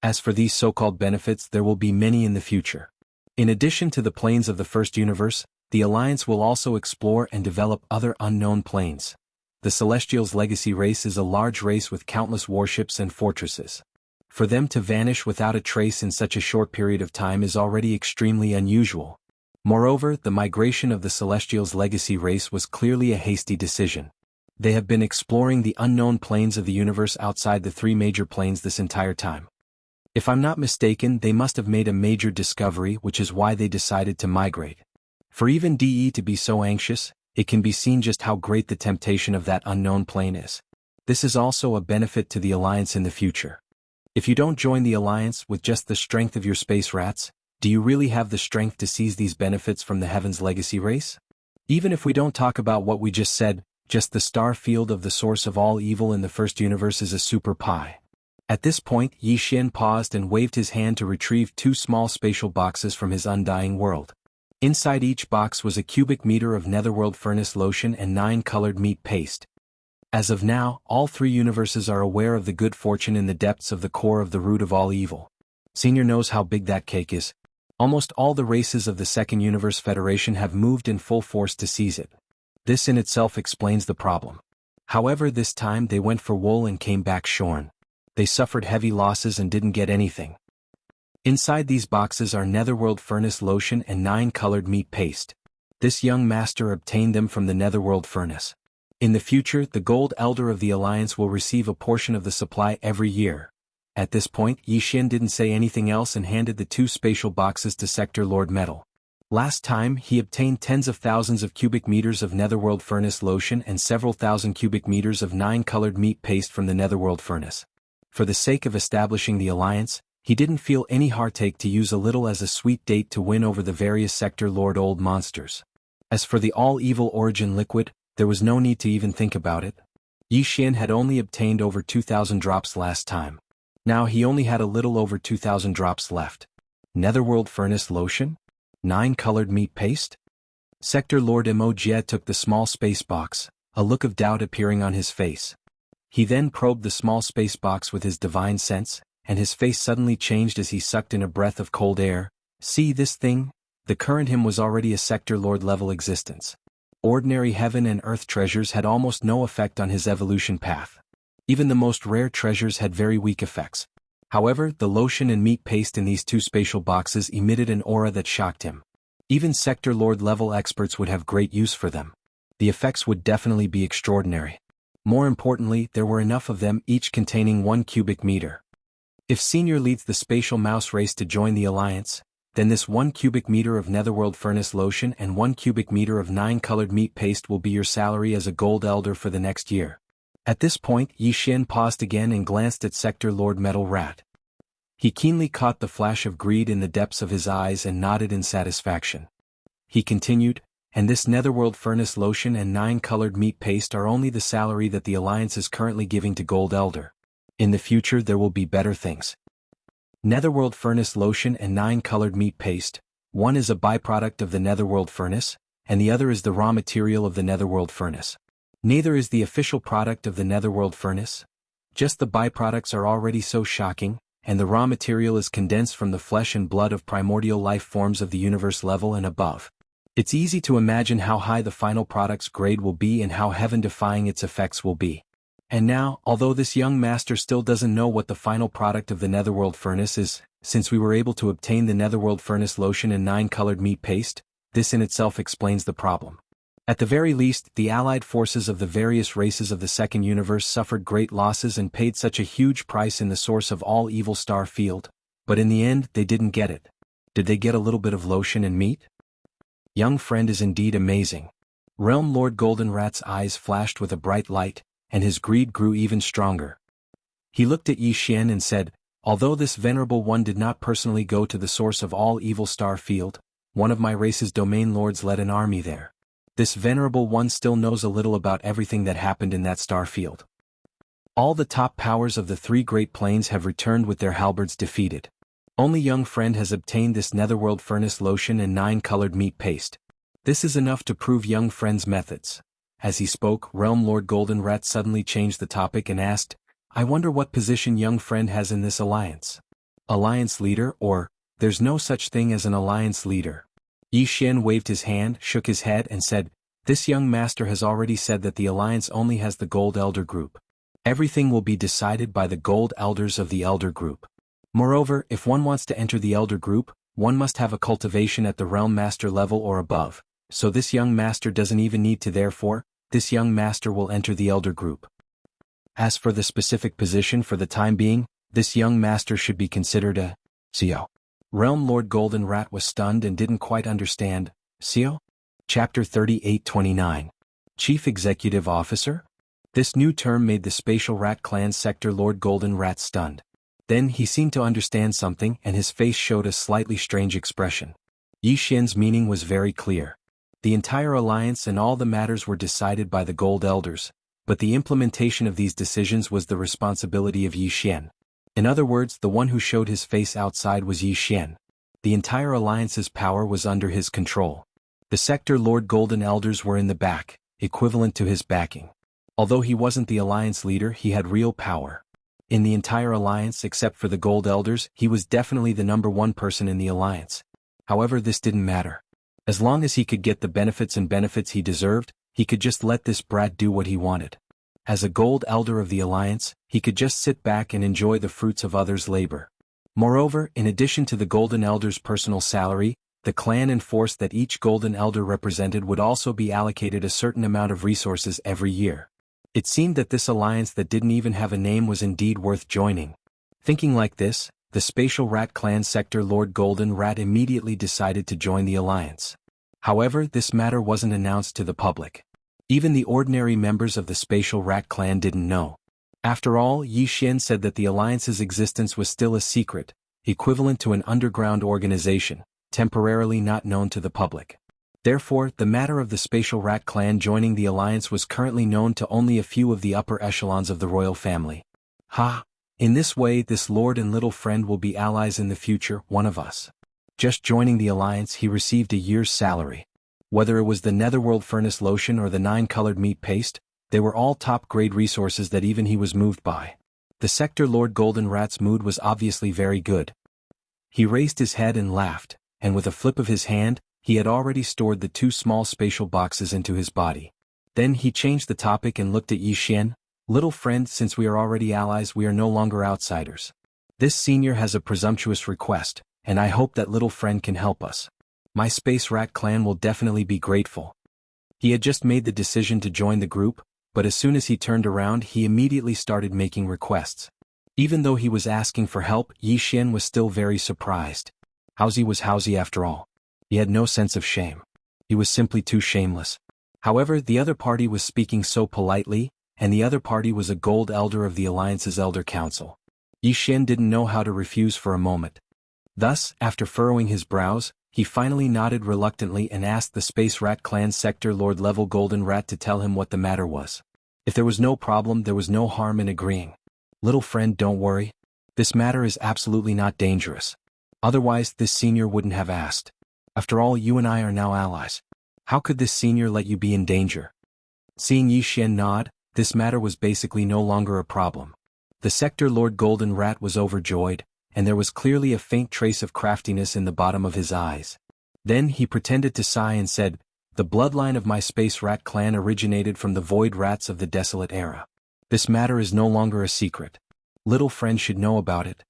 As for these so-called benefits, there will be many in the future. In addition to the planes of the First Universe, the Alliance will also explore and develop other unknown planes. The Celestials' legacy race is a large race with countless warships and fortresses. For them to vanish without a trace in such a short period of time is already extremely unusual. Moreover, the migration of the Celestials' legacy race was clearly a hasty decision. They have been exploring the unknown planes of the universe outside the three major planes this entire time. If I'm not mistaken, they must have made a major discovery, which is why they decided to migrate. For even DE to be so anxious, it can be seen just how great the temptation of that unknown plane is. This is also a benefit to the Alliance in the future. If you don't join the Alliance with just the strength of your space rats, Do you really have the strength to seize these benefits from the Heaven's Legacy race? Even if we don't talk about what we just said, just the star field of the source of all evil in the first universe is a super pi. At this point, Yi Xian paused and waved his hand to retrieve 2 small spatial boxes from his undying world. Inside each box was a cubic meter of netherworld furnace lotion and 9 colored meat paste. As of now, all 3 universes are aware of the good fortune in the depths of the core of the root of all evil. Senior knows how big that cake is. Almost all the races of the Second Universe Federation have moved in full force to seize it. This in itself explains the problem. However, this time they went for wool and came back shorn. They suffered heavy losses and didn't get anything. Inside these boxes are netherworld furnace lotion and 9 colored meat paste. This young master obtained them from the netherworld furnace. In the future, the Gold Elder of the Alliance will receive a portion of the supply every year. At this point, Yi Xian didn't say anything else and handed the 2 spatial boxes to Sector Lord Metal. Last time, he obtained tens of thousands of cubic meters of netherworld furnace lotion and several thousand cubic meters of 9 colored meat paste from the netherworld furnace. For the sake of establishing the alliance, he didn't feel any heartache to use a little as a sweet date to win over the various Sector Lord old monsters. As for the all-evil origin liquid, there was no need to even think about it. Yi Xian had only obtained over 2,000 drops last time. Now he only had a little over 2,000 drops left. Netherworld furnace lotion? 9 colored meat paste? Sector Lord Emojie took the small space box, a look of doubt appearing on his face. He then probed the small space box with his divine sense, and his face suddenly changed as he sucked in a breath of cold air. See this thing? The current him was already a Sector Lord level existence. Ordinary heaven and earth treasures had almost no effect on his evolution path. Even the most rare treasures had very weak effects. However, the lotion and meat paste in these 2 spatial boxes emitted an aura that shocked him. Even Sector Lord level experts would have great use for them. The effects would definitely be extraordinary. More importantly, there were enough of them, each containing 1 cubic meter. If Senior leads the spatial mouse race to join the alliance, then this 1 cubic meter of netherworld furnace lotion and 1 cubic meter of 9 colored meat paste will be your salary as a Gold Elder for the next year. At this point, Yi Xian paused again and glanced at Sector Lord Metal Rat. He keenly caught the flash of greed in the depths of his eyes and nodded in satisfaction. He continued, and this netherworld furnace lotion and 9 colored meat paste are only the salary that the Alliance is currently giving to Gold Elder. In the future there will be better things. Netherworld furnace lotion and 9 colored meat paste, one is a byproduct of the netherworld furnace, and the other is the raw material of the netherworld furnace. Neither is the official product of the netherworld furnace. Just the byproducts are already so shocking, and the raw material is condensed from the flesh and blood of primordial life forms of the universe level and above. It's easy to imagine how high the final product's grade will be and how heaven-defying its effects will be. And now, although this young master still doesn't know what the final product of the netherworld furnace is, since we were able to obtain the netherworld furnace lotion and 9 colored meat paste, this in itself explains the problem. At the very least, the allied forces of the various races of the second universe suffered great losses and paid such a huge price in the source of all evil star field, but in the end they didn't get it. Did they get a little bit of lotion and meat? Young friend is indeed amazing. Realm Lord Goldenrat's eyes flashed with a bright light, and his greed grew even stronger. He looked at Yi Xian and said, although this venerable one did not personally go to the source of all evil star field, one of my race's domain lords led an army there. This venerable one still knows a little about everything that happened in that star field. All the top powers of the 3 great planes have returned with their halberds defeated. Only young friend has obtained this netherworld furnace lotion and 9 colored meat paste. This is enough to prove young friend's methods. As he spoke, Realm Lord Goldenrat suddenly changed the topic and asked, I wonder what position young friend has in this alliance. Alliance leader, or, there's no such thing as an alliance leader. Yi Xian waved his hand, shook his head and said, this young master has already said that the alliance only has the Gold Elder group. Everything will be decided by the Gold Elders of the Elder group. Moreover, if one wants to enter the Elder group, one must have a cultivation at the Realm Master level or above, so this young master doesn't even need to therefore, this young master will enter the Elder group. As for the specific position for the time being, this young master should be considered a CO. Realm Lord Goldenrat was stunned and didn't quite understand. CO? Chapter 38-29. Chief Executive Officer? This new term made the Spatial Rat Clan Sector Lord Goldenrat stunned. Then he seemed to understand something and his face showed a slightly strange expression. Yi Xian's meaning was very clear. The entire alliance and all the matters were decided by the Gold Elders, but the implementation of these decisions was the responsibility of Yi Xian. In other words, the one who showed his face outside was Yi Xian. The entire alliance's power was under his control. The Sector Lord Golden Elders were in the back, equivalent to his backing. Although he wasn't the alliance leader, he had real power. In the entire alliance except for the Gold Elders, he was definitely the number one person in the alliance. However, this didn't matter. As long as he could get the benefits he deserved, he could just let this brat do what he wanted. As a Gold Elder of the alliance, he could just sit back and enjoy the fruits of others' labor. Moreover, in addition to the Golden Elder's personal salary, the clan enforced that each Golden Elder represented would also be allocated a certain amount of resources every year. It seemed that this alliance that didn't even have a name was indeed worth joining. Thinking like this, the Spatial Rat Clan Sector Lord Golden Rat immediately decided to join the alliance. However, this matter wasn't announced to the public. Even the ordinary members of the Spatial Rat Clan didn't know. After all, Yi Xian said that the alliance's existence was still a secret, equivalent to an underground organization, temporarily not known to the public. Therefore, the matter of the Spatial Rat Clan joining the alliance was currently known to only a few of the upper echelons of the royal family. Ha! In this way, this lord and little friend will be allies in the future, one of us. Just joining the alliance, he received a year's salary. Whether it was the Netherworld Furnace Lotion or the 9-colored meat paste, they were all top-grade resources that even he was moved by. The Sector Lord Golden Rat's mood was obviously very good. He raised his head and laughed, and with a flip of his hand, he had already stored the 2 small spatial boxes into his body. Then he changed the topic and looked at Yi Xian. Little friend, since we are already allies, we are no longer outsiders. This senior has a presumptuous request, and I hope that little friend can help us. My Space Rat Clan will definitely be grateful. He had just made the decision to join the group, but as soon as he turned around, he immediately started making requests. Even though he was asking for help, Yi Xian was still very surprised. Howsy was Howsy after all. He had no sense of shame. He was simply too shameless. However, the other party was speaking so politely, and the other party was a Gold Elder of the Alliance's Elder Council. Yi Xian didn't know how to refuse for a moment. Thus, after furrowing his brows, he finally nodded reluctantly and asked the Space Rat Clan Sector Lord Level Golden Rat to tell him what the matter was. If there was no problem, there was no harm in agreeing. Little friend, don't worry. This matter is absolutely not dangerous. Otherwise, this senior wouldn't have asked. After all, you and I are now allies. How could this senior let you be in danger? Seeing Yi Xian nod, this matter was basically no longer a problem. The Sector Lord Golden Rat was overjoyed, and there was clearly a faint trace of craftiness in the bottom of his eyes. Then he pretended to sigh and said, "The bloodline of my Space Rat Clan originated from the Void Rats of the Desolate Era. This matter is no longer a secret. Little friend should know about it."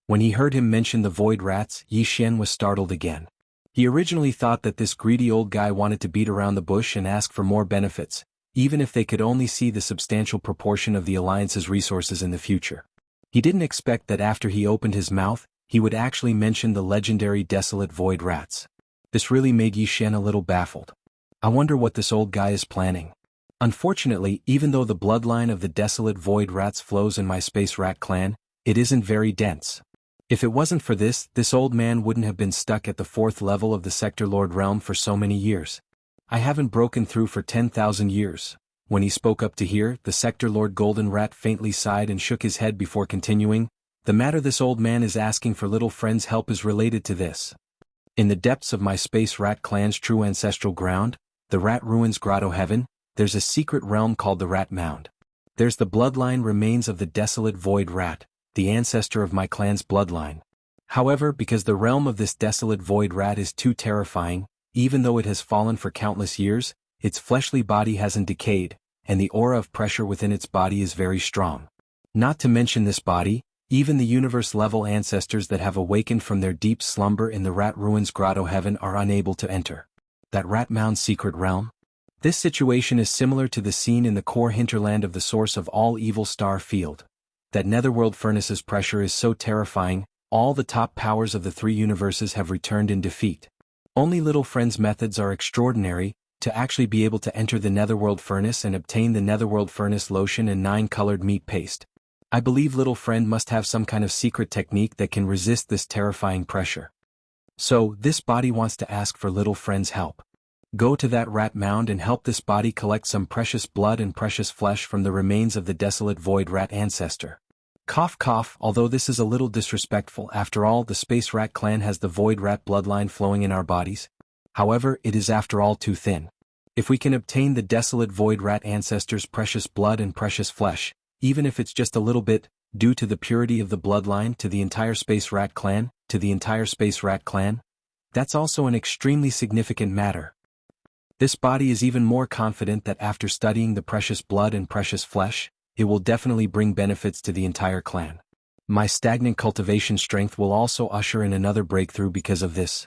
When he heard him mention the Void Rats, Yi Xian was startled again. He originally thought that this greedy old guy wanted to beat around the bush and ask for more benefits, even if they could only see the substantial proportion of the Alliance's resources in the future. He didn't expect that after he opened his mouth, he would actually mention the legendary Desolate Void Rats. This really made Yi Xian a little baffled. I wonder what this old guy is planning. Unfortunately, even though the bloodline of the Desolate Void Rats flows in my Space Rat Clan, it isn't very dense. If it wasn't for this, this old man wouldn't have been stuck at the 4th level of the Sector Lord realm for so many years. I haven't broken through for 10,000 years. When he spoke up to hear, the Sector Lord Golden Rat faintly sighed and shook his head before continuing, "The matter this old man is asking for little friend's help is related to this. In the depths of my Space Rat Clan's true ancestral ground, the Rat Ruins Grotto Heaven, there's a secret realm called the Rat Mound. There's the bloodline remains of the Desolate Void Rat, the ancestor of my clan's bloodline. However, because the realm of this Desolate Void Rat is too terrifying, even though it has fallen for countless years, its fleshly body hasn't decayed, and the aura of pressure within its body is very strong. Not to mention this body, even the universe-level ancestors that have awakened from their deep slumber in the Rat Ruins Grotto Heaven are unable to enter that Rat Mound secret realm. This situation is similar to the scene in the core hinterland of the source of all evil star field. That Netherworld Furnace's pressure is so terrifying, all the top powers of the 3 universes have returned in defeat. Only Little Friend's methods are extraordinary, to actually be able to enter the Netherworld Furnace and obtain the Netherworld Furnace Lotion and 9-colored meat paste. I believe little friend must have some kind of secret technique that can resist this terrifying pressure. So, this body wants to ask for little friend's help. Go to that rat mound and help this body collect some precious blood and precious flesh from the remains of the desolate void rat ancestor. Cough cough. Although this is a little disrespectful, after all the space rat clan has the void rat bloodline flowing in our bodies. However, it is after all too thin. If we can obtain the desolate void rat ancestor's precious blood and precious flesh, even if it's just a little bit, due to the purity of the bloodline to the entire space rat clan, that's also an extremely significant matter. This body is even more confident that after studying the precious blood and precious flesh, it will definitely bring benefits to the entire clan. My stagnant cultivation strength will also usher in another breakthrough because of this.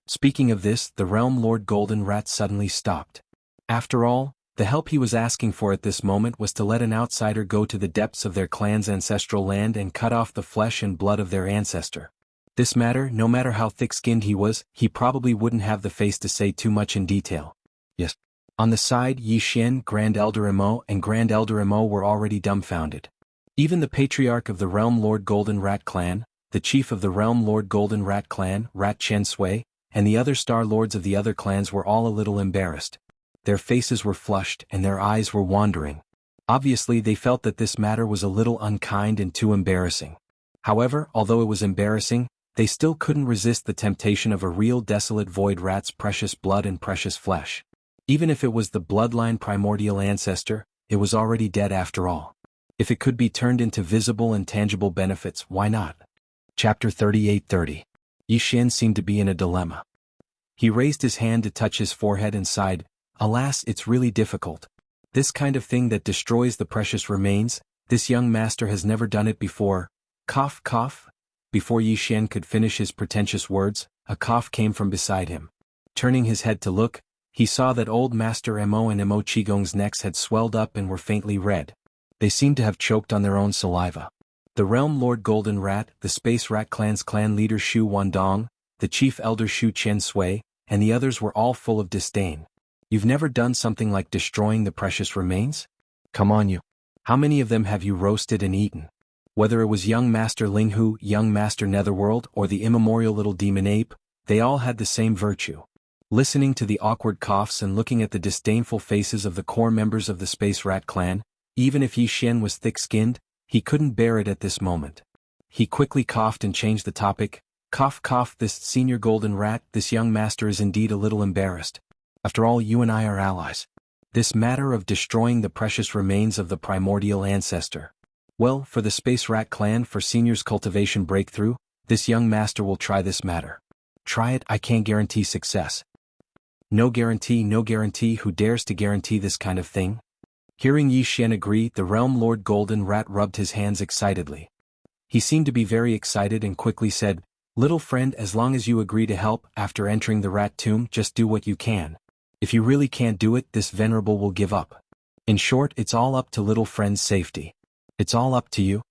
Speaking of this, the Realm Lord Golden Rat suddenly stopped. After all, the help he was asking for at this moment was to let an outsider go to the depths of their clan's ancestral land and cut off the flesh and blood of their ancestor. This matter, no matter how thick-skinned he was, he probably wouldn't have the face to say too much in detail. Yes. On the side, Yi Xian, Grand Elder Emo, and Grand Elder Emo were already dumbfounded. Even the patriarch of the Realm Lord Golden Rat clan, the chief of the Realm Lord Golden Rat clan, Rat Chen Sui, and the other star lords of the other clans were all a little embarrassed. Their faces were flushed and their eyes were wandering. Obviously they felt that this matter was a little unkind and too embarrassing. However, although it was embarrassing, they still couldn't resist the temptation of a real desolate void rat's precious blood and precious flesh. Even if it was the bloodline primordial ancestor, it was already dead after all. If it could be turned into visible and tangible benefits, why not? Chapter 38:30. Yi Xian seemed to be in a dilemma. He raised his hand to touch his forehead and sighed, "Alas, it's really difficult. This kind of thing that destroys the precious remains, this young master has never done it before." Cough cough. Before Yi Xian could finish his pretentious words, a cough came from beside him. Turning his head to look, he saw that old Master Emo and Emo Qigong's necks had swelled up and were faintly red. They seemed to have choked on their own saliva. The Realm Lord Golden Rat, the Space Rat Clan's clan leader Shu Wandong, the chief elder Shu Chen Sui, and the others were all full of disdain. "You've never done something like destroying the precious remains? Come on you. How many of them have you roasted and eaten?" Whether it was young Master Linghu, young Master Netherworld, or the immemorial little demon ape, they all had the same virtue. Listening to the awkward coughs and looking at the disdainful faces of the core members of the Space Rat clan, even if Yi Xian was thick-skinned, he couldn't bear it at this moment. He quickly coughed and changed the topic. "Cough cough. This senior Golden Rat, this young master is indeed a little embarrassed. After all, you and I are allies. This matter of destroying the precious remains of the primordial ancestor. Well, for the Space Rat clan, for senior's cultivation breakthrough, this young master will try this matter. Try it, I can't guarantee success." No guarantee, no guarantee. Who dares to guarantee this kind of thing? Hearing Yi Xian agree, the Realm Lord Golden Rat rubbed his hands excitedly. He seemed to be very excited and quickly said, "Little friend, as long as you agree to help after entering the rat tomb, just do what you can. If you really can't do it, this venerable will give up. In short, it's all up to little friend's safety. It's all up to you."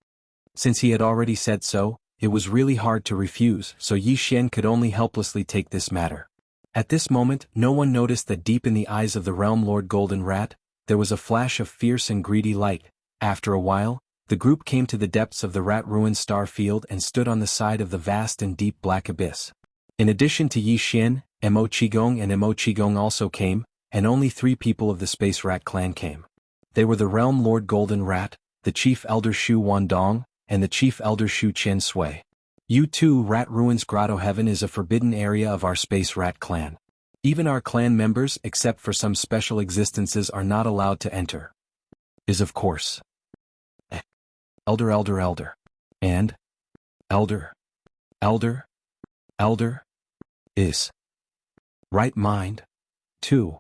Since he had already said so, it was really hard to refuse, so Yi Xian could only helplessly take this matter. At this moment, no one noticed that deep in the eyes of the Realm Lord Golden Rat, there was a flash of fierce and greedy light. After a while, the group came to the depths of the rat ruined star field and stood on the side of the vast and deep black abyss. In addition to Yi Xian, Emo Qigong and Emo Qigong also came, and only 3 people of the Space Rat clan came. They were the Realm Lord Golden Rat, the Chief Elder Shu Wandong, and the Chief Elder Shu Chen Sui. "You too, Rat Ruins Grotto Heaven is a forbidden area of our Space Rat clan. Even our clan members, except for some special existences, are not allowed to enter." Is of course. Elder. And? Elder. Is. Right mind. Too.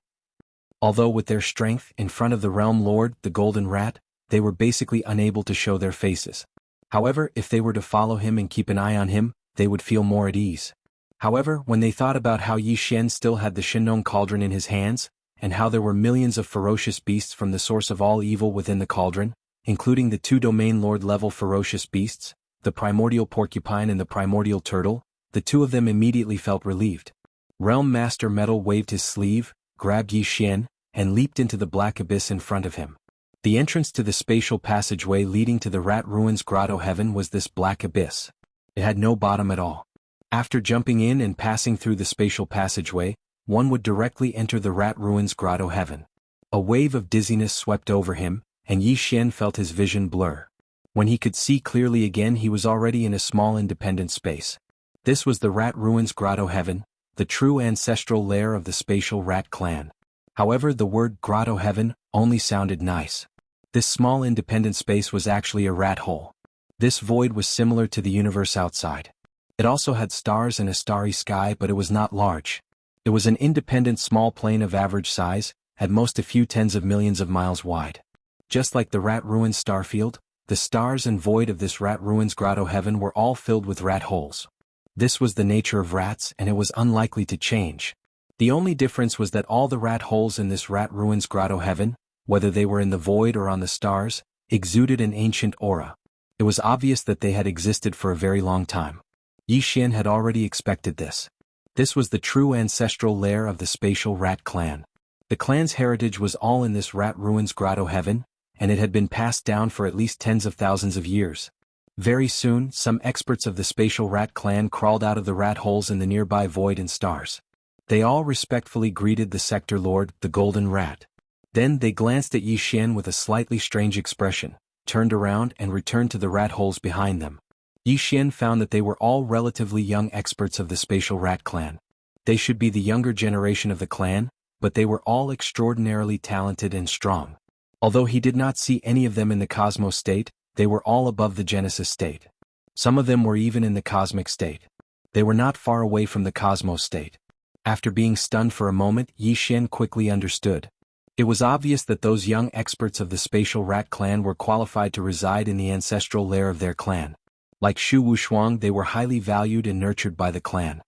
Although with their strength in front of the Realm Lord, the Golden Rat, they were basically unable to show their faces. However, if they were to follow him and keep an eye on him, they would feel more at ease. However, when they thought about how Yi Xian still had the Shinong cauldron in his hands, and how there were millions of ferocious beasts from the source of all evil within the cauldron, including the 2 domain lord level ferocious beasts, the primordial porcupine and the primordial turtle, the 2 of them immediately felt relieved. Realm Master Metal waved his sleeve, grabbed Yi Xian, and leaped into the black abyss in front of him. The entrance to the spatial passageway leading to the rat ruins grotto heaven was this black abyss. It had no bottom at all. After jumping in and passing through the spatial passageway, one would directly enter the rat ruins grotto heaven. A wave of dizziness swept over him, and Yi Xian felt his vision blur. When he could see clearly again, he was already in a small independent space. This was the rat ruins grotto heaven, the true ancestral lair of the spatial rat clan. However, the word grotto heaven only sounded nice. This small independent space was actually a rat hole. This void was similar to the universe outside. It also had stars and a starry sky, but it was not large. It was an independent small plane of average size, at most a few tens of millions of miles wide. Just like the rat ruins starfield, the stars and void of this rat ruins grotto heaven were all filled with rat holes. This was the nature of rats, and it was unlikely to change. The only difference was that all the rat holes in this rat ruins grotto heaven, whether they were in the void or on the stars, exuded an ancient aura. It was obvious that they had existed for a very long time. Yi Xian had already expected this. This was the true ancestral lair of the spatial rat clan. The clan's heritage was all in this rat ruins grotto heaven, and it had been passed down for at least tens of thousands of years. Very soon, some experts of the spatial rat clan crawled out of the rat holes in the nearby void and stars. They all respectfully greeted the sector lord, the golden rat. Then they glanced at Yi Xian with a slightly strange expression, turned around and returned to the rat holes behind them. Yi Xian found that they were all relatively young experts of the spatial rat clan. They should be the younger generation of the clan, but they were all extraordinarily talented and strong. Although he did not see any of them in the cosmos state, they were all above the Genesis state. Some of them were even in the cosmic state. They were not far away from the cosmos state. After being stunned for a moment, Yi Xian quickly understood. It was obvious that those young experts of the spatial rat clan were qualified to reside in the ancestral lair of their clan. Like Shu Wushuang, they were highly valued and nurtured by the clan.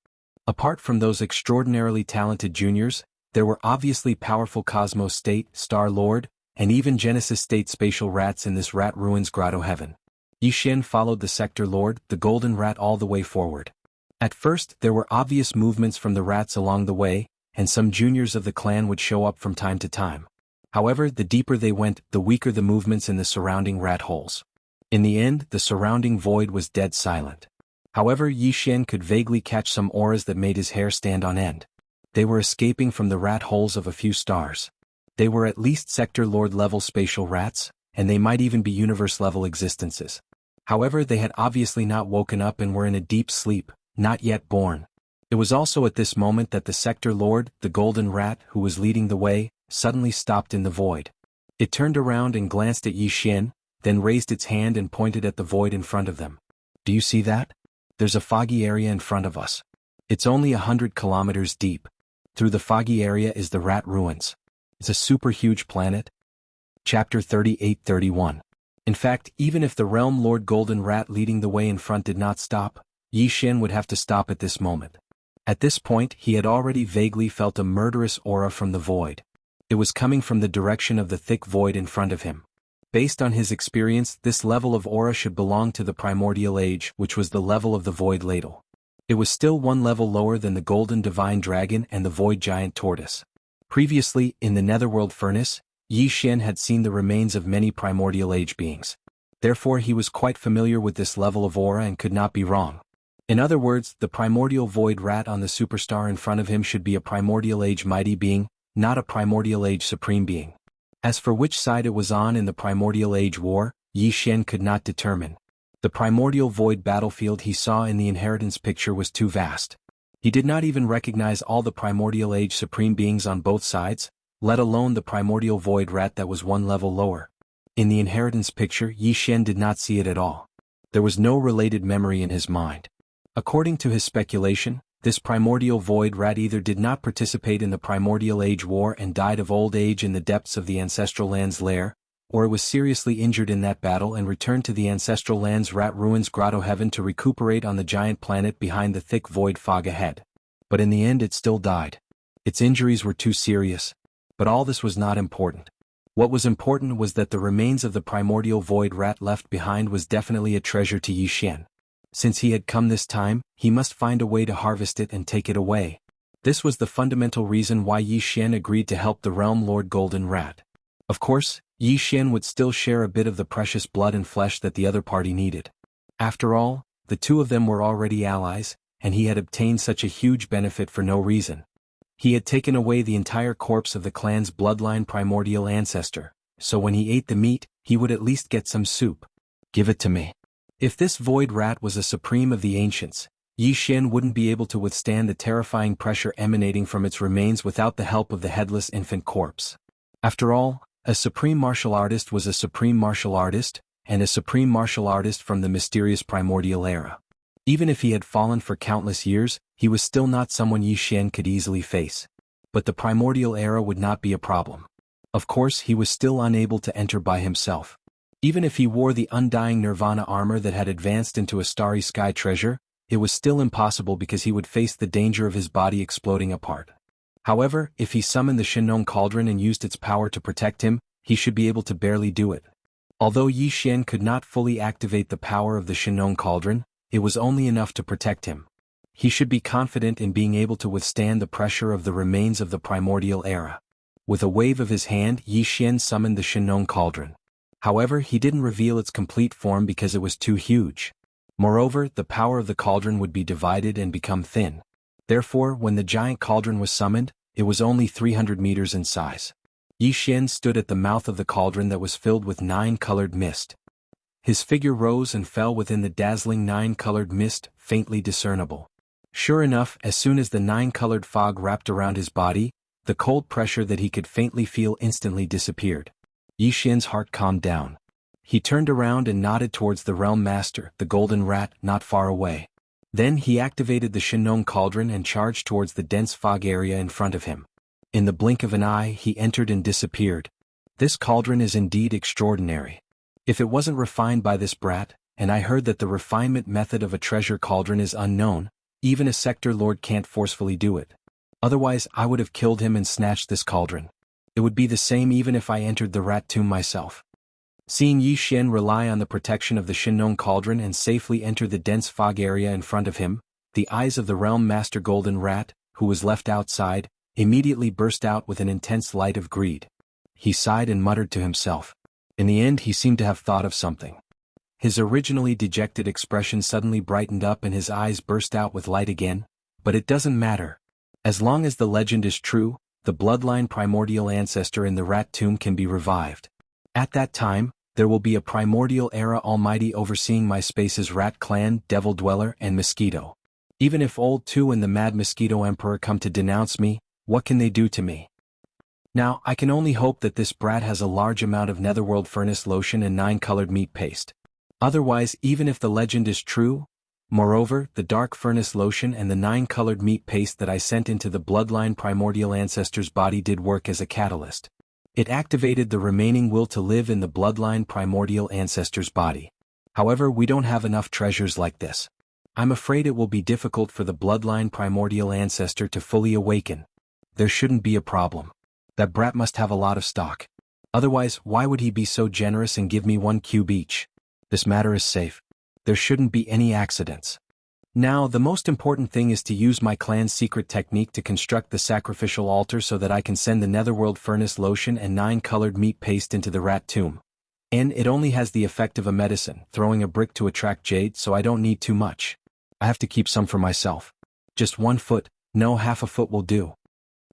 Apart from those extraordinarily talented juniors, there were obviously powerful Cosmos State, Star Lord, and even Genesis State spatial rats in this rat ruins grotto heaven. Yi Xian followed the sector lord, the golden rat, all the way forward. At first, there were obvious movements from the rats along the way, and some juniors of the clan would show up from time to time. However, the deeper they went, the weaker the movements in the surrounding rat holes. In the end, the surrounding void was dead silent. However, Yi Xian could vaguely catch some auras that made his hair stand on end. They were escaping from the rat holes of a few stars. They were at least sector lord level spatial rats, and they might even be universe level existences. However, they had obviously not woken up and were in a deep sleep, not yet born. It was also at this moment that the sector lord, the golden rat who was leading the way, suddenly stopped in the void. It turned around and glanced at Yi Xian, then raised its hand and pointed at the void in front of them. Do you see that? There's a foggy area in front of us. It's only 100 kilometers deep. Through the foggy area is the rat ruins. It's a super huge planet. Chapter 38-31. In fact, even if the realm lord golden rat leading the way in front did not stop, Yi Xian would have to stop at this moment. At this point, he had already vaguely felt a murderous aura from the void. It was coming from the direction of the thick void in front of him. Based on his experience, this level of aura should belong to the primordial age, which was the level of the void ladle. It was still one level lower than the golden divine dragon and the void giant tortoise. Previously, in the netherworld furnace, Yi Xian had seen the remains of many primordial age beings. Therefore, he was quite familiar with this level of aura and could not be wrong. In other words, the primordial void rat on the superstar in front of him should be a primordial age mighty being, not a primordial age supreme being. As for which side it was on in the primordial age war, Yi Xian could not determine. The primordial void battlefield he saw in the inheritance picture was too vast. He did not even recognize all the primordial age supreme beings on both sides, let alone the primordial void rat that was one level lower. In the inheritance picture, Yi Xian did not see it at all. There was no related memory in his mind. According to his speculation, this primordial void rat either did not participate in the primordial age war and died of old age in the depths of the ancestral land's lair, or it was seriously injured in that battle and returned to the ancestral land's rat ruins grotto heaven to recuperate on the giant planet behind the thick void fog ahead. But in the end it still died. Its injuries were too serious. But all this was not important. What was important was that the remains of the primordial void rat left behind was definitely a treasure to Yi Xian. Since he had come this time, he must find a way to harvest it and take it away. This was the fundamental reason why Yi Xian agreed to help the realm lord golden rat. Of course, Yi Xian would still share a bit of the precious blood and flesh that the other party needed. After all, the two of them were already allies, and he had obtained such a huge benefit for no reason. He had taken away the entire corpse of the clan's bloodline primordial ancestor, so when he ate the meat, he would at least get some soup. Give it to me. If this void rat was a supreme of the ancients, Yi Xian wouldn't be able to withstand the terrifying pressure emanating from its remains without the help of the headless infant corpse. After all, a supreme martial artist was a supreme martial artist, and a supreme martial artist from the mysterious primordial era. Even if he had fallen for countless years, he was still not someone Yi Xian could easily face. But the primordial era would not be a problem. Of course, he was still unable to enter by himself. Even if he wore the undying nirvana armor that had advanced into a starry sky treasure, it was still impossible because he would face the danger of his body exploding apart. However, if he summoned the Shinong Cauldron and used its power to protect him, he should be able to barely do it. Although Yi Xian could not fully activate the power of the Shinong Cauldron, it was only enough to protect him. He should be confident in being able to withstand the pressure of the remains of the primordial era. With a wave of his hand, Yi Xian summoned the Shinong Cauldron. However, he didn't reveal its complete form because it was too huge. Moreover, the power of the cauldron would be divided and become thin. Therefore, when the giant cauldron was summoned, it was only 300 meters in size. Yi Xian stood at the mouth of the cauldron that was filled with 9-colored mist. His figure rose and fell within the dazzling 9-colored mist, faintly discernible. Sure enough, as soon as the 9-colored fog wrapped around his body, the cold pressure that he could faintly feel instantly disappeared. Yi Xian's heart calmed down. He turned around and nodded towards the realm master, the golden rat, not far away. Then he activated the Shinong Cauldron and charged towards the dense fog area in front of him. In the blink of an eye, he entered and disappeared. This cauldron is indeed extraordinary. If it wasn't refined by this brat, and I heard that the refinement method of a treasure cauldron is unknown, even a sector lord can't forcefully do it. Otherwise, I would have killed him and snatched this cauldron. It would be the same even if I entered the rat tomb myself. Seeing Yi Xian rely on the protection of the Shinong Cauldron and safely enter the dense fog area in front of him, the eyes of the realm master golden rat, who was left outside, immediately burst out with an intense light of greed. He sighed and muttered to himself. In the end, he seemed to have thought of something. His originally dejected expression suddenly brightened up and his eyes burst out with light again. But it doesn't matter. As long as the legend is true, the bloodline primordial ancestor in the rat tomb can be revived. At that time, there will be a primordial era almighty overseeing my space's rat clan, devil dweller, and mosquito. Even if Old Two and the mad mosquito emperor come to denounce me, what can they do to me? Now, I can only hope that this brat has a large amount of netherworld furnace lotion and 9-colored meat paste. Otherwise, even if the legend is true, moreover, the dark furnace lotion and the 9-colored meat paste that I sent into the bloodline primordial ancestor's body did work as a catalyst. It activated the remaining will to live in the bloodline primordial ancestor's body. However, we don't have enough treasures like this. I'm afraid it will be difficult for the bloodline primordial ancestor to fully awaken. There shouldn't be a problem. That brat must have a lot of stock. Otherwise, why would he be so generous and give me 1 cube each? This matter is safe. There shouldn't be any accidents. Now, the most important thing is to use my clan's secret technique to construct the sacrificial altar so that I can send the netherworld furnace lotion and 9-colored meat paste into the rat tomb. And it only has the effect of a medicine, throwing a brick to attract jade, so I don't need too much. I have to keep some for myself. Just 1 foot, no, half a foot will do.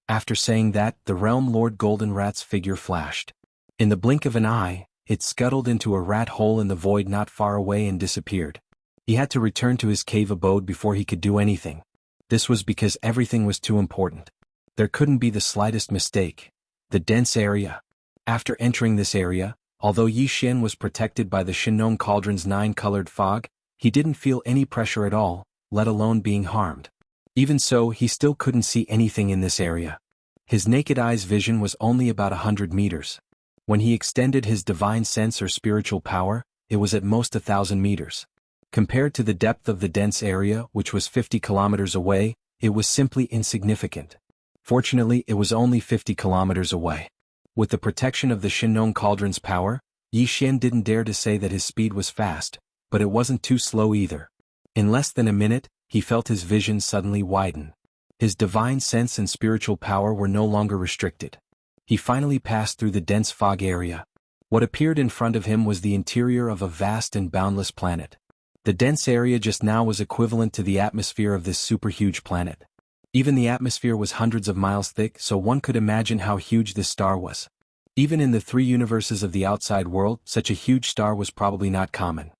After saying that, the realm lord golden rat's figure flashed. In the blink of an eye, it scuttled into a rat hole in the void not far away and disappeared. He had to return to his cave abode before he could do anything. This was because everything was too important. There couldn't be the slightest mistake. The dense area. After entering this area, although Yi Xian was protected by the Shinong Cauldron's 9-colored fog, he didn't feel any pressure at all, let alone being harmed. Even so, he still couldn't see anything in this area. His naked eye's vision was only about 100 meters. When he extended his divine sense or spiritual power, it was at most 1,000 meters. Compared to the depth of the dense area, which was 50 kilometers away, it was simply insignificant. Fortunately, it was only 50 kilometers away. With the protection of the Shinong Cauldron's power, Yi Xian didn't dare to say that his speed was fast, but it wasn't too slow either. In less than a minute, he felt his vision suddenly widen. His divine sense and spiritual power were no longer restricted. He finally passed through the dense fog area. What appeared in front of him was the interior of a vast and boundless planet. The dense area just now was equivalent to the atmosphere of this superhuge planet. Even the atmosphere was hundreds of miles thick, so one could imagine how huge this star was. Even in the three universes of the outside world, such a huge star was probably not common.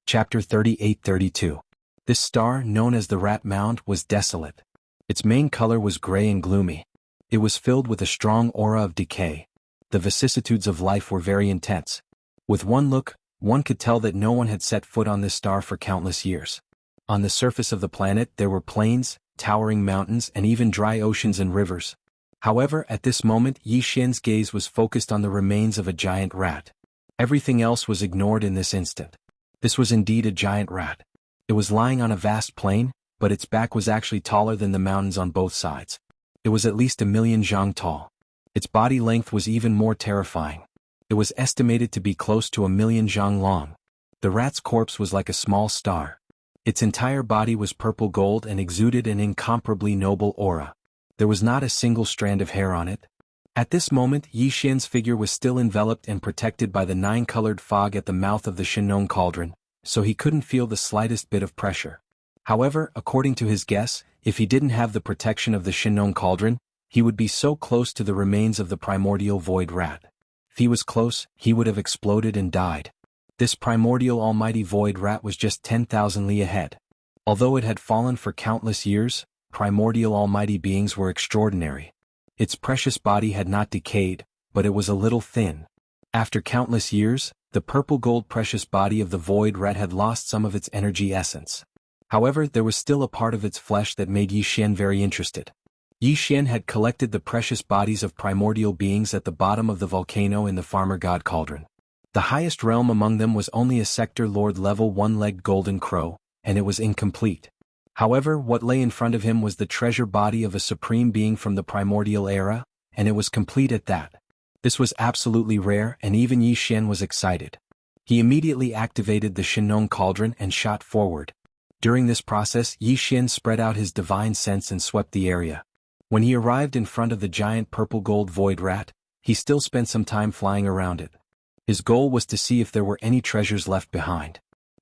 Chapter 38-32. This star, known as the Rat Mound, was desolate. Its main color was gray and gloomy. It was filled with a strong aura of decay. The vicissitudes of life were very intense. With one look, one could tell that no one had set foot on this star for countless years. On the surface of the planet there were plains, towering mountains, and even dry oceans and rivers. However, at this moment Yi Xian's gaze was focused on the remains of a giant rat. Everything else was ignored in this instant. This was indeed a giant rat. It was lying on a vast plain, but its back was actually taller than the mountains on both sides. It was at least 1,000,000 zhang tall. Its body length was even more terrifying. It was estimated to be close to 1,000,000 zhang long. The rat's corpse was like a small star. Its entire body was purple gold and exuded an incomparably noble aura. There was not a single strand of hair on it. At this moment Yi Xian's figure was still enveloped and protected by the 9-colored fog at the mouth of the Shenong cauldron, so he couldn't feel the slightest bit of pressure. However, according to his guess, if he didn't have the protection of the Shenong cauldron, he would be so close to the remains of the primordial void rat. If he was close, he would have exploded and died. This primordial almighty void rat was just 10,000 li ahead. Although it had fallen for countless years, primordial almighty beings were extraordinary. Its precious body had not decayed, but it was a little thin. After countless years, the purple gold precious body of the void rat had lost some of its energy essence. However, there was still a part of its flesh that made Yi Xian very interested. Yi Xian had collected the precious bodies of primordial beings at the bottom of the volcano in the farmer god cauldron. The highest realm among them was only a sector lord level one-legged golden crow, and it was incomplete. However, what lay in front of him was the treasure body of a supreme being from the primordial era, and it was complete at that. This was absolutely rare, and even Yi Xian was excited. He immediately activated the Shenong cauldron and shot forward. During this process, Yi Xian spread out his divine sense and swept the area. When he arrived in front of the giant purple gold void rat, he still spent some time flying around it. His goal was to see if there were any treasures left behind.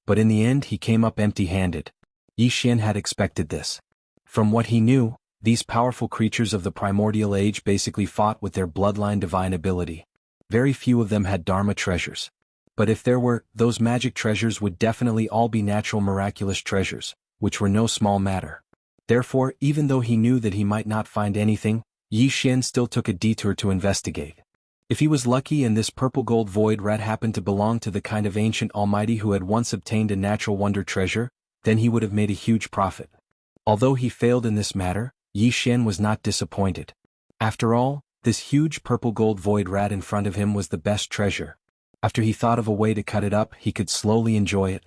But in the end he came up empty-handed. Yi Xian had expected this. From what he knew, these powerful creatures of the primordial age basically fought with their bloodline divine ability. Very few of them had Dharma treasures. But if there were, those magic treasures would definitely all be natural miraculous treasures, which were no small matter. Therefore, even though he knew that he might not find anything, Yi Xian still took a detour to investigate. If he was lucky and this purple gold void rat happened to belong to the kind of ancient almighty who had once obtained a natural wonder treasure, then he would have made a huge profit. Although he failed in this matter, Yi Xian was not disappointed. After all, this huge purple gold void rat in front of him was the best treasure. After he thought of a way to cut it up, he could slowly enjoy it.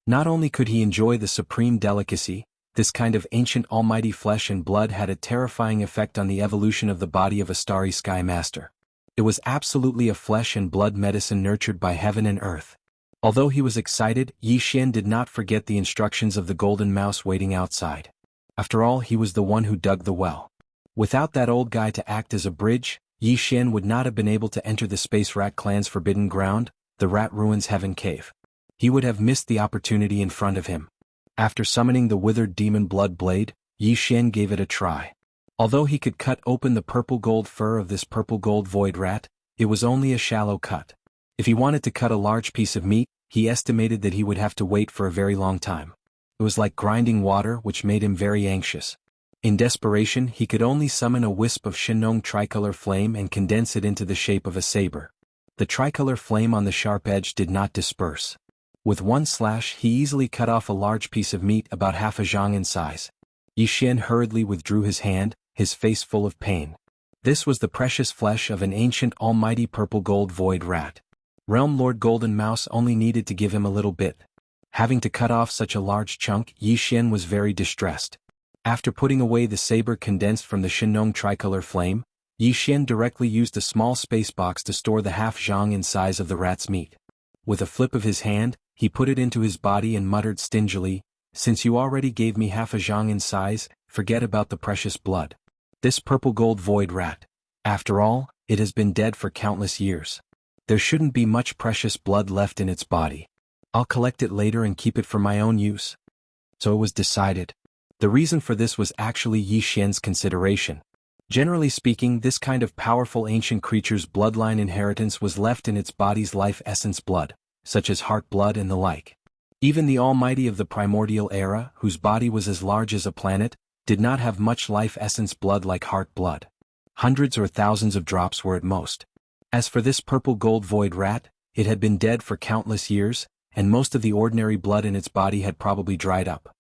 Not only could he enjoy the supreme delicacy, this kind of ancient almighty flesh and blood had a terrifying effect on the evolution of the body of a starry sky master. It was absolutely a flesh and blood medicine nurtured by heaven and earth. Although he was excited, Yi Xian did not forget the instructions of the golden mouse waiting outside. After all, he was the one who dug the well. Without that old guy to act as a bridge, Yi Xian would not have been able to enter the Space Rat Clan's forbidden ground, the Rat Ruins Heaven Cave. He would have missed the opportunity in front of him. After summoning the withered demon blood blade, Yi Xian gave it a try. Although he could cut open the purple gold fur of this purple gold void rat, it was only a shallow cut. If he wanted to cut a large piece of meat, he estimated that he would have to wait for a very long time. It was like grinding water, which made him very anxious. In desperation, he could only summon a wisp of Shenong tricolor flame and condense it into the shape of a saber. The tricolor flame on the sharp edge did not disperse. With one slash he easily cut off a large piece of meat about half a zhang in size. Yi Xian hurriedly withdrew his hand, his face full of pain. This was the precious flesh of an ancient almighty purple gold void rat. Realm Lord Golden Mouse only needed to give him a little bit. Having to cut off such a large chunk, Yi Xian was very distressed. After putting away the saber condensed from the Shenong tricolor flame, Yi Xian directly used a small space box to store the half zhang in size of the rat's meat. With a flip of his hand, he put it into his body and muttered stingily, "Since you already gave me half a zhang in size, forget about the precious blood. This purple gold void rat. After all, it has been dead for countless years. There shouldn't be much precious blood left in its body. I'll collect it later and keep it for my own use. So it was decided. The reason for this was actually Yi Xian's consideration. Generally speaking, this kind of powerful ancient creature's bloodline inheritance was left in its body's life essence blood, such as heart blood and the like. Even the Almighty of the primordial era, whose body was as large as a planet, did not have much life essence blood like heart blood. Hundreds or thousands of drops were at most. As for this purple gold void rat, it had been dead for countless years, and most of the ordinary blood in its body had probably dried up.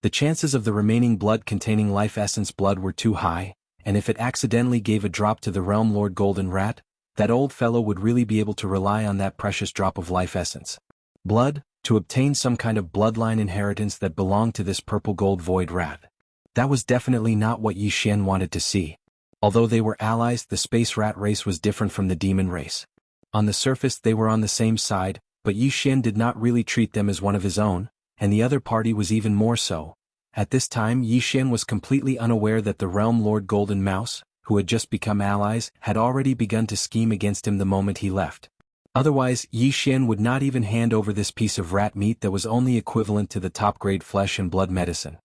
The chances of the remaining blood containing life essence blood were too high, and if it accidentally gave a drop to the Realm Lord Golden Rat, that old fellow would really be able to rely on that precious drop of life essence blood to obtain some kind of bloodline inheritance that belonged to this purple gold void rat. That was definitely not what Yi Xian wanted to see. Although they were allies, the space rat race was different from the demon race. On the surface they were on the same side, but Yi Xian did not really treat them as one of his own, and the other party was even more so. At this time Yi Xian was completely unaware that the Realm Lord Golden Mouse, who had just become allies, had already begun to scheme against him the moment he left. Otherwise, Yi Xian would not even hand over this piece of rat meat that was only equivalent to the top-grade flesh and blood medicine.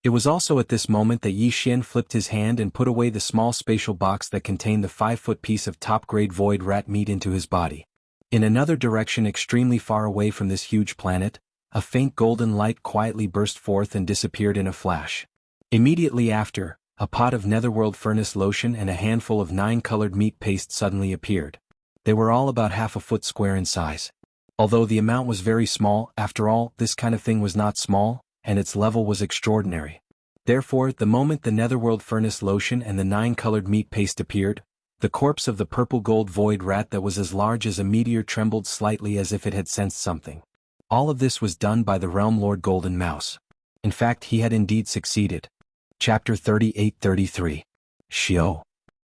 It was also at this moment that Yi Xian flipped his hand and put away the small spatial box that contained the 5-foot piece of top-grade void rat meat into his body. In another direction extremely far away from this huge planet, a faint golden light quietly burst forth and disappeared in a flash. Immediately after, a pot of netherworld furnace lotion and a handful of 9-colored meat paste suddenly appeared. They were all about half a foot square in size. Although the amount was very small, after all, this kind of thing was not small, and its level was extraordinary. Therefore, the moment the netherworld furnace lotion and the 9-colored meat paste appeared, the corpse of the purple gold void rat that was as large as a meteor trembled slightly as if it had sensed something. All of this was done by the Realm Lord Golden Mouse. In fact, he had indeed succeeded. Chapter 38-33. Shio.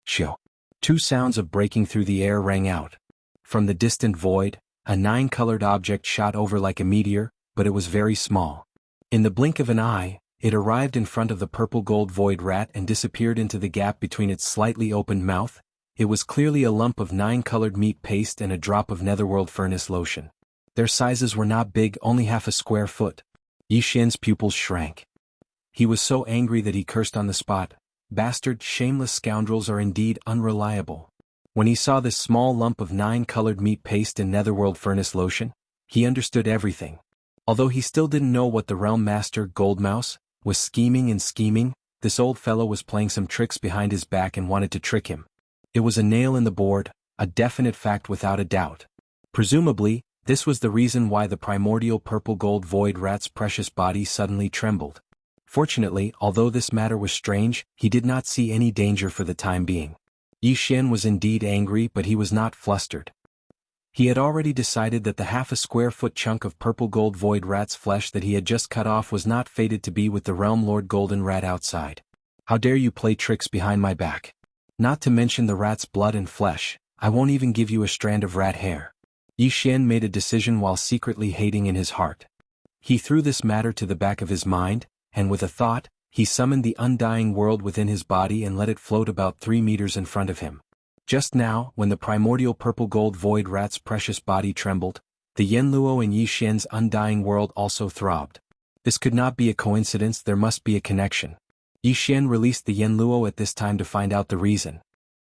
Shio. Two sounds of breaking through the air rang out. From the distant void, a 9-colored object shot over like a meteor, but it was very small. In the blink of an eye, it arrived in front of the purple gold void rat and disappeared into the gap between its slightly opened mouth. It was clearly a lump of 9-colored meat paste and a drop of netherworld furnace lotion. Their sizes were not big, only half a square foot. Yi Xian's pupils shrank. He was so angry that he cursed on the spot. Bastard, shameless scoundrels are indeed unreliable. When he saw this small lump of 9-colored meat paste and netherworld furnace lotion, he understood everything. Although he still didn't know what the Realm Master, Gold Mouse, was scheming, this old fellow was playing some tricks behind his back and wanted to trick him. It was a nail in the board, a definite fact without a doubt. Presumably, this was the reason why the primordial purple gold void rat's precious body suddenly trembled. Fortunately, although this matter was strange, he did not see any danger for the time being. Yi Xian was indeed angry, but he was not flustered. He had already decided that the half a square foot chunk of purple gold void rat's flesh that he had just cut off was not fated to be with the Realm Lord Golden Rat outside. How dare you play tricks behind my back? Not to mention the rat's blood and flesh, I won't even give you a strand of rat hair. Yi Xian made a decision while secretly hating in his heart. He threw this matter to the back of his mind, and with a thought, he summoned the undying world within his body and let it float about 3 meters in front of him. Just now, when the primordial purple gold void rat's precious body trembled, the Yanluo in Yi Xian's undying world also throbbed. This could not be a coincidence, there must be a connection. Yi Xian released the Yanluo at this time to find out the reason.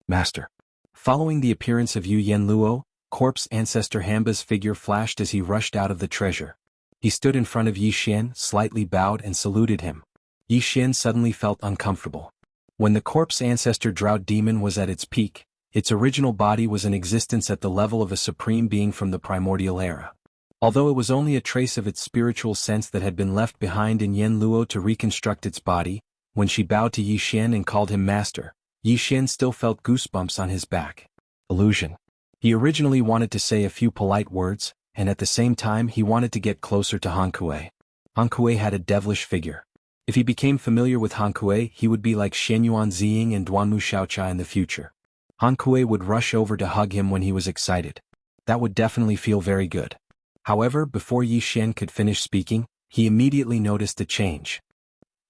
Master. Following the appearance of Yu Yanluo, corpse ancestor Hanba's figure flashed as he rushed out of the treasure. He stood in front of Yi Xian, slightly bowed and saluted him. Yi Xian suddenly felt uncomfortable. When the corpse ancestor drought demon was at its peak, its original body was in existence at the level of a supreme being from the primordial era. Although it was only a trace of its spiritual sense that had been left behind in Yanluo to reconstruct its body, when she bowed to Yi Xian and called him master, Yi Xian still felt goosebumps on his back. Illusion. He originally wanted to say a few polite words, and at the same time he wanted to get closer to Han Kuei. Han Kuei had a devilish figure. If he became familiar with Han Kuei, he would be like Shenyuan Ziying and Duanmu Xiaocha in the future. Han Kuei would rush over to hug him when he was excited. That would definitely feel very good. However, before Yi Xian could finish speaking, he immediately noticed a change.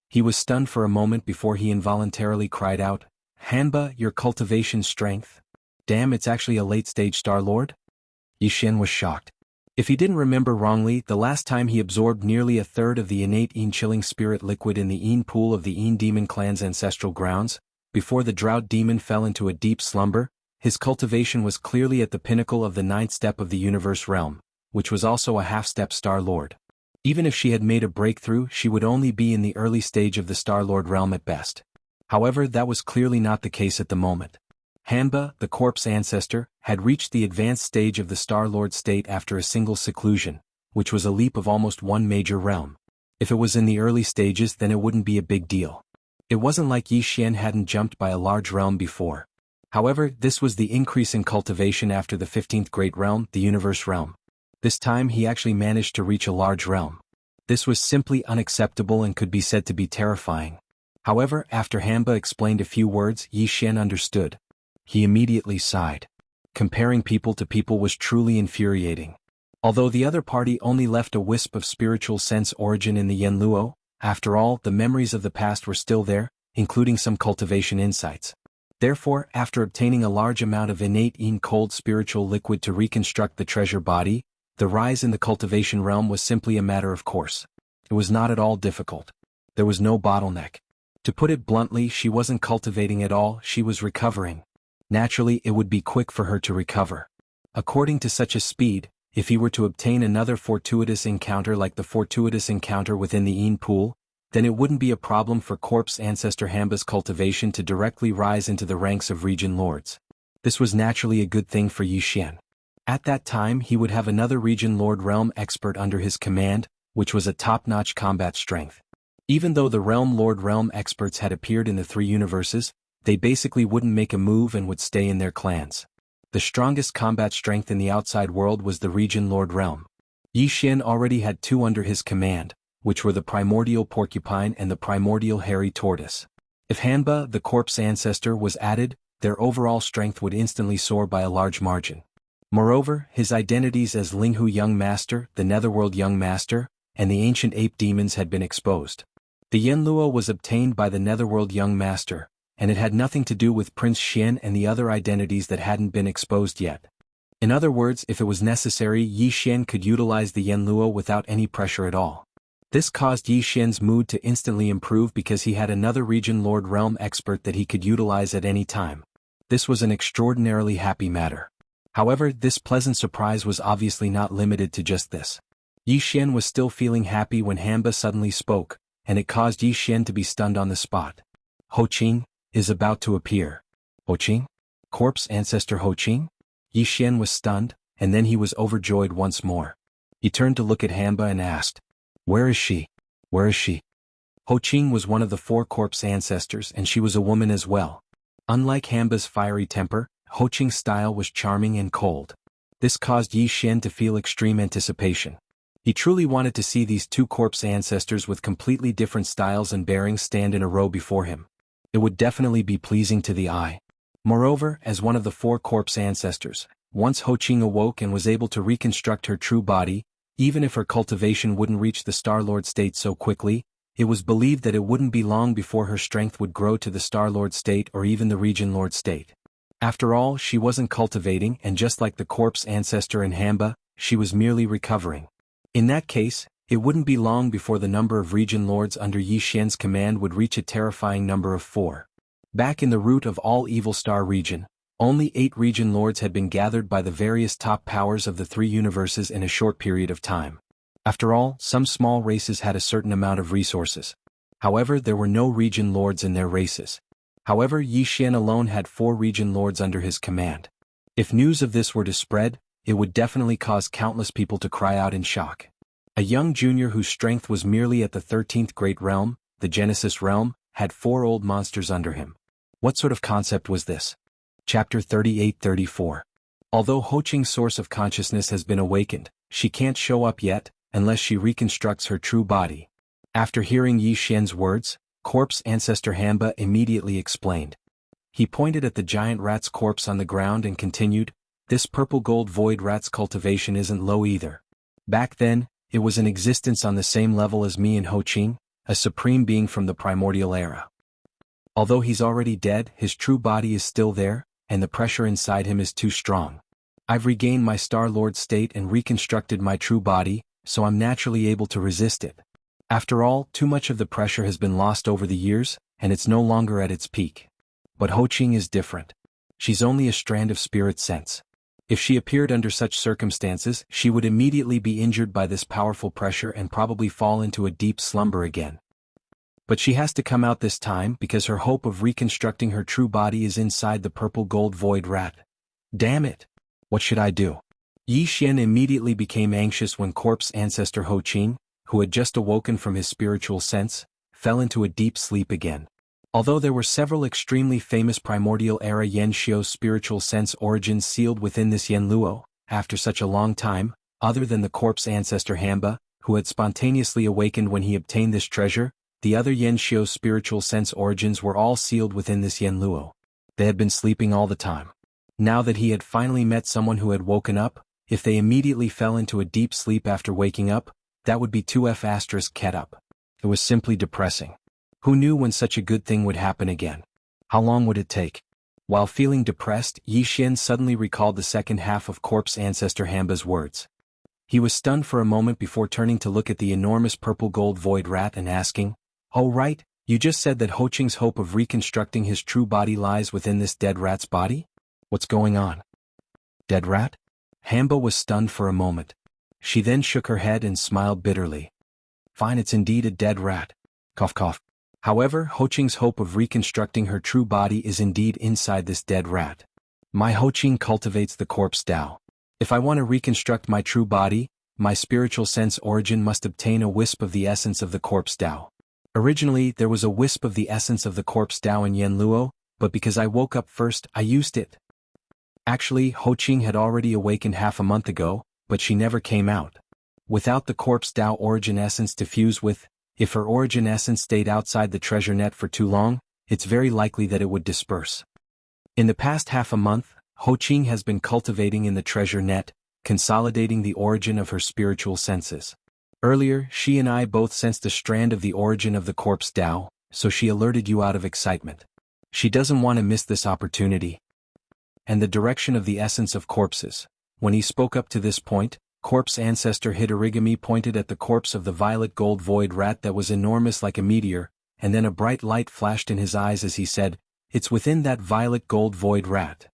He was stunned for a moment before he involuntarily cried out, "Hanba, your cultivation strength? Damn, it's actually a late-stage Star Lord?" Xian was shocked. If he didn't remember wrongly, the last time he absorbed nearly a third of the innate Yin chilling spirit liquid in the Yin pool of the Yin demon clan's ancestral grounds, before the drought demon fell into a deep slumber, his cultivation was clearly at the pinnacle of the ninth step of the universe realm, which was also a half-step Star Lord. Even if she had made a breakthrough, she would only be in the early stage of the Star Lord realm at best. However, that was clearly not the case at the moment. Hanba, the corpse ancestor, had reached the advanced stage of the Star Lord state after a single seclusion, which was a leap of almost one major realm. If it was in the early stages, then it wouldn't be a big deal. It wasn't like Xian hadn't jumped by a large realm before. However, this was the increase in cultivation after the 15th great realm, the universe realm. This time he actually managed to reach a large realm. This was simply unacceptable and could be said to be terrifying. However, after Hanba explained a few words, Xian understood. He immediately sighed. Comparing people to people was truly infuriating. Although the other party only left a wisp of spiritual sense origin in the Yanluo, after all, the memories of the past were still there, including some cultivation insights. Therefore, after obtaining a large amount of innate Yin cold spiritual liquid to reconstruct the treasure body, the rise in the cultivation realm was simply a matter of course. It was not at all difficult. There was no bottleneck. To put it bluntly, she wasn't cultivating at all, she was recovering. Naturally, it would be quick for her to recover. According to such a speed, if he were to obtain another fortuitous encounter like the fortuitous encounter within the Yin pool, then it wouldn't be a problem for corpse ancestor Hanba's cultivation to directly rise into the ranks of region lords. This was naturally a good thing for Xian. At that time he would have another region lord realm expert under his command, which was a top-notch combat strength. Even though the realm lord realm experts had appeared in the three universes, they basically wouldn't make a move and would stay in their clans. The strongest combat strength in the outside world was the region lord realm. Xian already had two under his command, which were the primordial porcupine and the primordial hairy tortoise. If Hanba, the corpse ancestor, was added, their overall strength would instantly soar by a large margin. Moreover, his identities as Linghu Young Master, the Netherworld Young Master, and the ancient ape demons had been exposed. The Yanluo was obtained by the Netherworld Young Master, and it had nothing to do with Prince Xian and the other identities that hadn't been exposed yet. In other words, if it was necessary, Xian could utilize the Yanluo without any pressure at all. This caused Xian's mood to instantly improve because he had another region lord realm expert that he could utilize at any time. This was an extraordinarily happy matter. However, this pleasant surprise was obviously not limited to just this. Xian was still feeling happy when Hanba suddenly spoke, and it caused Xian to be stunned on the spot. Ho Qing is about to appear. Ho Qing? Corpse ancestor Ho Qing? Xian was stunned, and then he was overjoyed once more. He turned to look at Hanba and asked, "Where is she? Where is she?" Ho Qing was one of the four corpse ancestors and she was a woman as well. Unlike Hanba's fiery temper, Ho Qing's style was charming and cold. This caused Xian to feel extreme anticipation. He truly wanted to see these two corpse ancestors with completely different styles and bearings stand in a row before him. It would definitely be pleasing to the eye. Moreover, as one of the four corpse ancestors, once Ho Qing awoke and was able to reconstruct her true body, even if her cultivation wouldn't reach the Star-Lord state so quickly, it was believed that it wouldn't be long before her strength would grow to the Star-Lord state or even the Region Lord state. After all, she wasn't cultivating, and just like the corpse ancestor in Hanba, she was merely recovering. In that case, it wouldn't be long before the number of region lords under Xian's command would reach a terrifying number of 4. Back in the root of all Evil Star region, only 8 region lords had been gathered by the various top powers of the 3 universes in a short period of time. After all, some small races had a certain amount of resources. However, there were no region lords in their races. However, Xian alone had 4 region lords under his command. If news of this were to spread, it would definitely cause countless people to cry out in shock. A young junior whose strength was merely at the 13th great realm, the Genesis realm, had 4 old monsters under him. What sort of concept was this? Chapter 38-34. Although Ho Qing's source of consciousness has been awakened, she can't show up yet, unless she reconstructs her true body. After hearing Xian's words, corpse ancestor Hanba immediately explained. He pointed at the giant rat's corpse on the ground and continued, "This purple gold void rat's cultivation isn't low either. Back then, it was in existence on the same level as me and Ho Qing, a supreme being from the primordial era. Although he's already dead, his true body is still there, and the pressure inside him is too strong. I've regained my Star-Lord state and reconstructed my true body, so I'm naturally able to resist it. After all, too much of the pressure has been lost over the years, and it's no longer at its peak. But Ho Qing is different. She's only a strand of spirit sense. If she appeared under such circumstances, she would immediately be injured by this powerful pressure and probably fall into a deep slumber again. But she has to come out this time because her hope of reconstructing her true body is inside the purple gold void rat. Damn it! What should I do? Yi Xian immediately became anxious when corpse ancestor Ho Qing, who had just awoken from his spiritual sense, fell into a deep sleep again. Although there were several extremely famous primordial-era Yanxiu spiritual sense origins sealed within this Yanluo, after such a long time, other than the corpse ancestor Hamba, who had spontaneously awakened when he obtained this treasure, the other Yanxiu spiritual sense origins were all sealed within this Yanluo. They had been sleeping all the time. Now that he had finally met someone who had woken up, if they immediately fell into a deep sleep after waking up, that would be 2F** ket up. It was simply depressing. Who knew when such a good thing would happen again? How long would it take? While feeling depressed, Yi Xian suddenly recalled the second half of corpse ancestor Hamba's words. He was stunned for a moment before turning to look at the enormous purple gold void rat and asking, "Oh right, you just said that Ho Qing's hope of reconstructing his true body lies within this dead rat's body? What's going on?" Dead rat? Hamba was stunned for a moment. She then shook her head and smiled bitterly. Fine, it's indeed a dead rat. Cough cough. However, Ho Qing's hope of reconstructing her true body is indeed inside this dead rat. My Ho Qing cultivates the corpse Tao. If I want to reconstruct my true body, my spiritual sense origin must obtain a wisp of the essence of the corpse Tao. Originally, there was a wisp of the essence of the corpse Tao in Yanluo, but because I woke up first, I used it. Actually, Ho Qing had already awakened half a month ago, but she never came out. Without the corpse Tao origin essence to fuse with, if her origin essence stayed outside the treasure net for too long, it's very likely that it would disperse. In the past half a month, Ho Qing has been cultivating in the treasure net, consolidating the origin of her spiritual senses. Earlier, she and I both sensed a strand of the origin of the corpse Tao, so she alerted you out of excitement. She doesn't want to miss this opportunity. And the direction of the essence of corpses. When he spoke up to this point, corpse ancestor Hitorigami pointed at the corpse of the violet gold void rat that was enormous like a meteor, and then a bright light flashed in his eyes as he said, "It's within that violet gold void rat.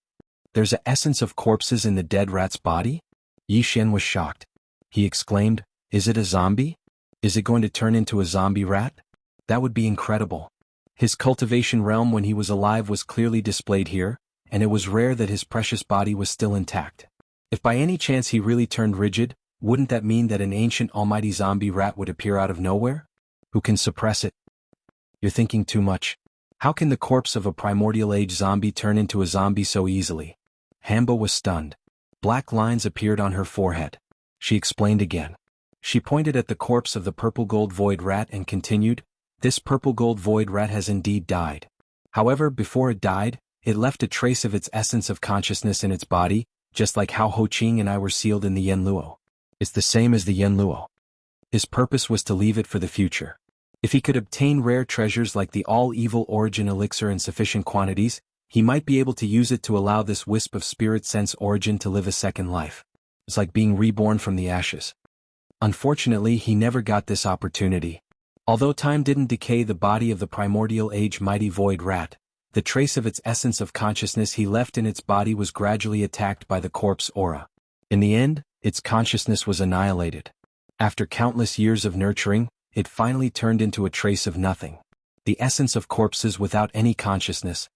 There's an essence of corpses in the dead rat's body?" Yi Xian was shocked. He exclaimed, "Is it a zombie? Is it going to turn into a zombie rat? That would be incredible." His cultivation realm when he was alive was clearly displayed here, and it was rare that his precious body was still intact. If by any chance he really turned rigid, wouldn't that mean that an ancient almighty zombie rat would appear out of nowhere? Who can suppress it? You're thinking too much. How can the corpse of a primordial age zombie turn into a zombie so easily? Hamba was stunned. Black lines appeared on her forehead. She explained again. She pointed at the corpse of the purple gold void rat and continued, "This purple gold void rat has indeed died. However, before it died, it left a trace of its essence of consciousness in its body, just like how Ho Qing and I were sealed in the Yanluo. It's the same as the Yanluo. His purpose was to leave it for the future. If he could obtain rare treasures like the all-evil origin elixir in sufficient quantities, he might be able to use it to allow this wisp of spirit sense origin to live a second life. It's like being reborn from the ashes. Unfortunately, he never got this opportunity. Although time didn't decay the body of the primordial age mighty void rat, the trace of its essence of consciousness he left in its body was gradually attacked by the corpse aura. In the end, its consciousness was annihilated. After countless years of nurturing, it finally turned into a trace of nothing. The essence of corpses without any consciousness.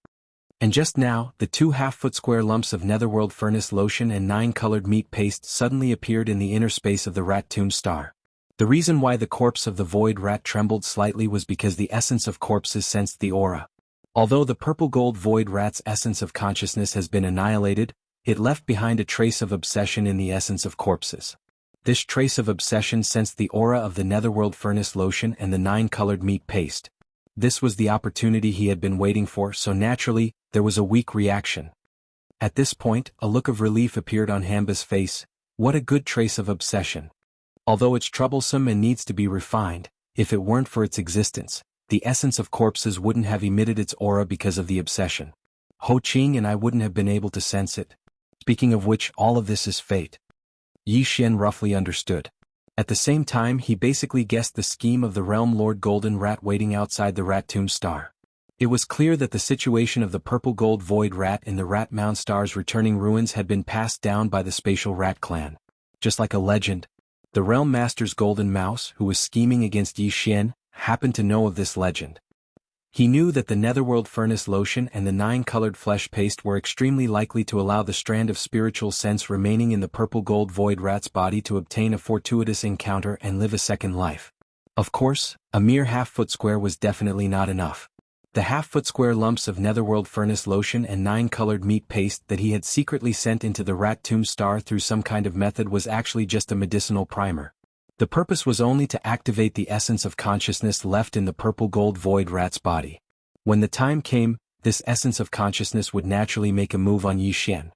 And just now, the 2 half-foot square lumps of netherworld furnace lotion and 9-colored meat paste suddenly appeared in the inner space of the rat tomb star. The reason why the corpse of the void rat trembled slightly was because the essence of corpses sensed the aura. Although the purple gold void rat's essence of consciousness has been annihilated, it left behind a trace of obsession in the essence of corpses. This trace of obsession sensed the aura of the netherworld furnace lotion and the 9-colored meat paste. This was the opportunity he had been waiting for, so naturally, there was a weak reaction. At this point, a look of relief appeared on Hamba's face. What a good trace of obsession. Although it's troublesome and needs to be refined, if it weren't for its existence, the essence of corpses wouldn't have emitted its aura because of the obsession. Ho Qing and I wouldn't have been able to sense it. Speaking of which, all of this is fate. Yi Xian roughly understood. At the same time, he basically guessed the scheme of the Realm Lord Golden Rat waiting outside the Rat Tomb Star. It was clear that the situation of the purple gold void rat in the Rat Mound Star's returning ruins had been passed down by the Spatial Rat clan. Just like a legend, the Realm Master's Golden Mouse, who was scheming against Yi Xian, happened to know of this legend. He knew that the Netherworld Furnace Lotion and the 9-colored flesh paste were extremely likely to allow the strand of spiritual sense remaining in the purple gold void rat's body to obtain a fortuitous encounter and live a second life. Of course, a mere half-foot square was definitely not enough. The half-foot square lumps of Netherworld Furnace Lotion and 9-colored meat paste that he had secretly sent into the Rat Tomb Star through some kind of method was actually just a medicinal primer. The purpose was only to activate the essence of consciousness left in the purple gold void rat's body. When the time came, this essence of consciousness would naturally make a move on Yi Xian.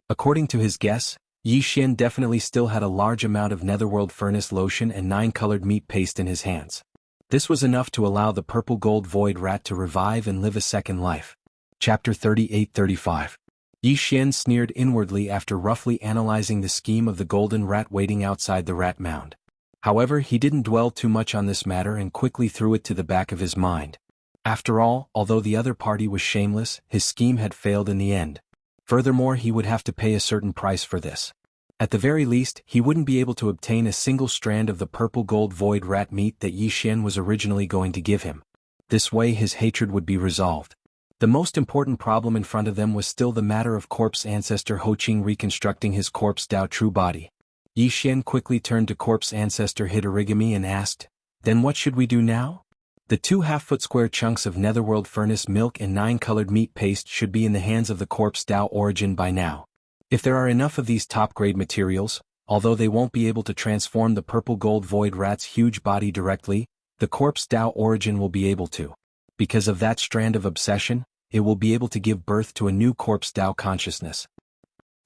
According to his guess, Yi Xian definitely still had a large amount of Netherworld Furnace Lotion and 9-colored meat paste in his hands. This was enough to allow the purple gold void rat to revive and live a second life. Chapter 38-35. Yi Xian sneered inwardly after roughly analyzing the scheme of the golden rat waiting outside the rat mound. However, he didn't dwell too much on this matter and quickly threw it to the back of his mind. After all, although the other party was shameless, his scheme had failed in the end. Furthermore, he would have to pay a certain price for this. At the very least, he wouldn't be able to obtain a single strand of the purple gold void rat meat that Yi Xian was originally going to give him. This way his hatred would be resolved. The most important problem in front of them was still the matter of corpse ancestor Ho Qing reconstructing his corpse Dao true body. Yi Xian quickly turned to corpse ancestor Hitorigami and asked, "Then what should we do now?" The 2 half-foot square chunks of Netherworld Furnace milk and 9-colored meat paste should be in the hands of the corpse Dao origin by now. If there are enough of these top-grade materials, although they won't be able to transform the purple gold void rat's huge body directly, the corpse Dao origin will be able to. Because of that strand of obsession, it will be able to give birth to a new corpse Dao consciousness.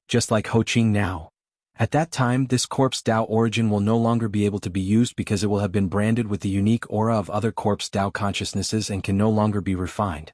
Just like Ho Qing now. At that time, this corpse Dao origin will no longer be able to be used because it will have been branded with the unique aura of other corpse Dao consciousnesses and can no longer be refined.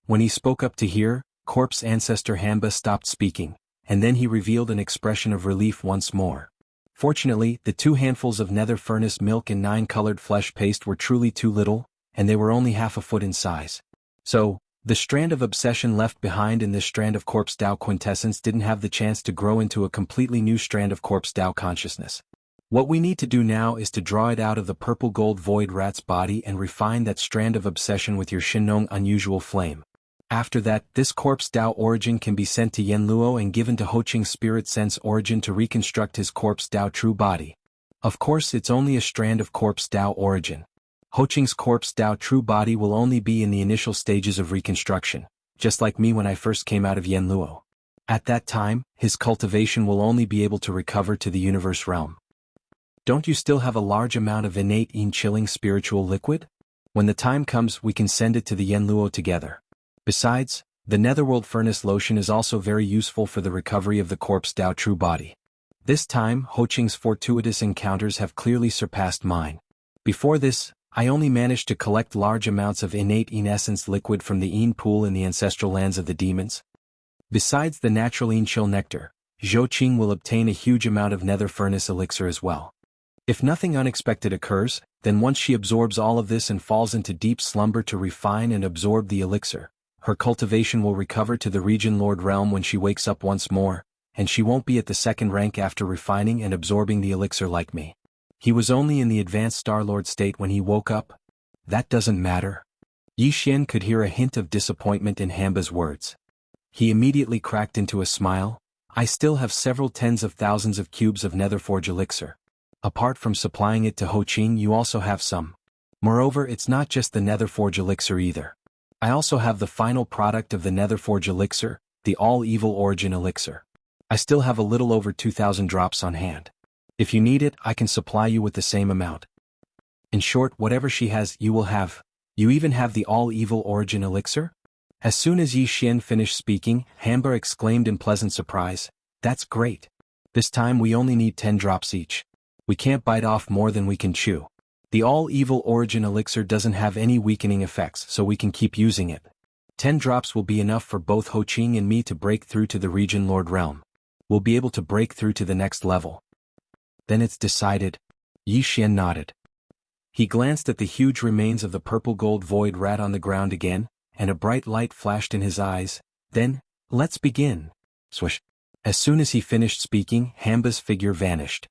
When he spoke up to hear, corpse ancestor Hamba stopped speaking, and then he revealed an expression of relief once more. Fortunately, the 2 handfuls of nether furnace milk and 9-colored flesh paste were truly too little, and they were only half a foot in size. So, the strand of obsession left behind in this strand of corpse Dao quintessence didn't have the chance to grow into a completely new strand of corpse Dao consciousness. What we need to do now is to draw it out of the purple gold void rat's body and refine that strand of obsession with your Shinong unusual flame. After that, this corpse Dao origin can be sent to Yenluo and given to Ho Qing's spirit sense origin to reconstruct his corpse Dao true body. Of course, it's only a strand of corpse Dao origin. Ho Qing's corpse Dao true body will only be in the initial stages of reconstruction, just like me when I first came out of Yenluo. At that time, his cultivation will only be able to recover to the universe realm. Don't you still have a large amount of innate chilling spiritual liquid? When the time comes, we can send it to the Yenluo together. Besides, the Netherworld Furnace Lotion is also very useful for the recovery of the corpse Dao true body. This time, Ho Qing's fortuitous encounters have clearly surpassed mine. Before this, I only managed to collect large amounts of innate essence liquid from the Yin pool in the ancestral lands of the demons. Besides the natural chill nectar, Zhou Qing will obtain a huge amount of nether furnace elixir as well. If nothing unexpected occurs, then once she absorbs all of this and falls into deep slumber to refine and absorb the elixir, her cultivation will recover to the Region Lord realm when she wakes up once more, and she won't be at the 2nd rank after refining and absorbing the elixir like me. He was only in the advanced Star Lord state when he woke up. That doesn't matter. Yi Xian could hear a hint of disappointment in Hamba's words. He immediately cracked into a smile. I still have several tens of thousands of cubes of Netherforge elixir. Apart from supplying it to Ho Qing, you also have some. Moreover, it's not just the Netherforge elixir either. I also have the final product of the Netherforge elixir, the All-Evil Origin elixir. I still have a little over 2,000 drops on hand. If you need it, I can supply you with the same amount. In short, whatever she has, you will have. You even have the All-Evil Origin elixir? As soon as Yi Xian finished speaking, Hamba exclaimed in pleasant surprise, "That's great. This time we only need 10 drops each. We can't bite off more than we can chew. The All-Evil Origin elixir doesn't have any weakening effects, so we can keep using it. 10 drops will be enough for both Ho Qing and me to break through to the Region Lord realm. we'll be able to break through to the next level. Then it's decided. Yi Xian nodded. He glanced at the huge remains of the purple gold void rat on the ground again, and a bright light flashed in his eyes. Then, let's begin. Swish. As soon as he finished speaking, Hamba's figure vanished.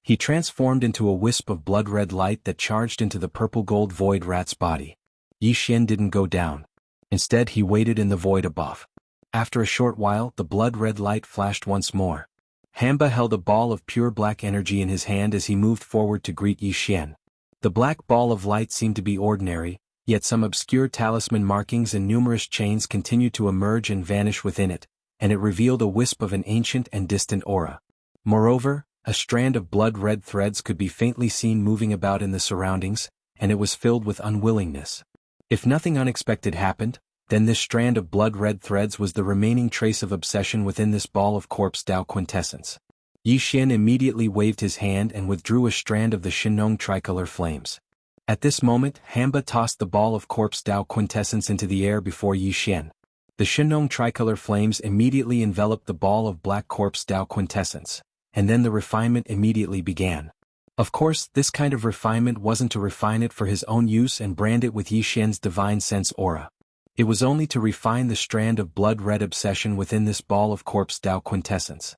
He transformed into a wisp of blood-red light that charged into the purple gold void rat's body. Yi Xian didn't go down. Instead, he waited in the void above. After a short while, the blood-red light flashed once more. Hamba held a ball of pure black energy in his hand as he moved forward to greet Yi Xian. The black ball of light seemed to be ordinary, yet some obscure talisman markings and numerous chains continued to emerge and vanish within it, and it revealed a wisp of an ancient and distant aura. Moreover, a strand of blood-red threads could be faintly seen moving about in the surroundings, and it was filled with unwillingness. If nothing unexpected happened, then this strand of blood-red threads was the remaining trace of obsession within this ball of corpse Tao quintessence. Yi Xian immediately waved his hand and withdrew a strand of the Shinong tricolor flames. At this moment, Hamba tossed the ball of corpse Tao quintessence into the air before Yi Xian. The Shinong tricolor flames immediately enveloped the ball of black corpse Tao quintessence, and then the refinement immediately began. Of course, this kind of refinement wasn't to refine it for his own use and brand it with Yi Xian's divine sense aura. It was only to refine the strand of blood-red obsession within this ball of corpse Tao quintessence.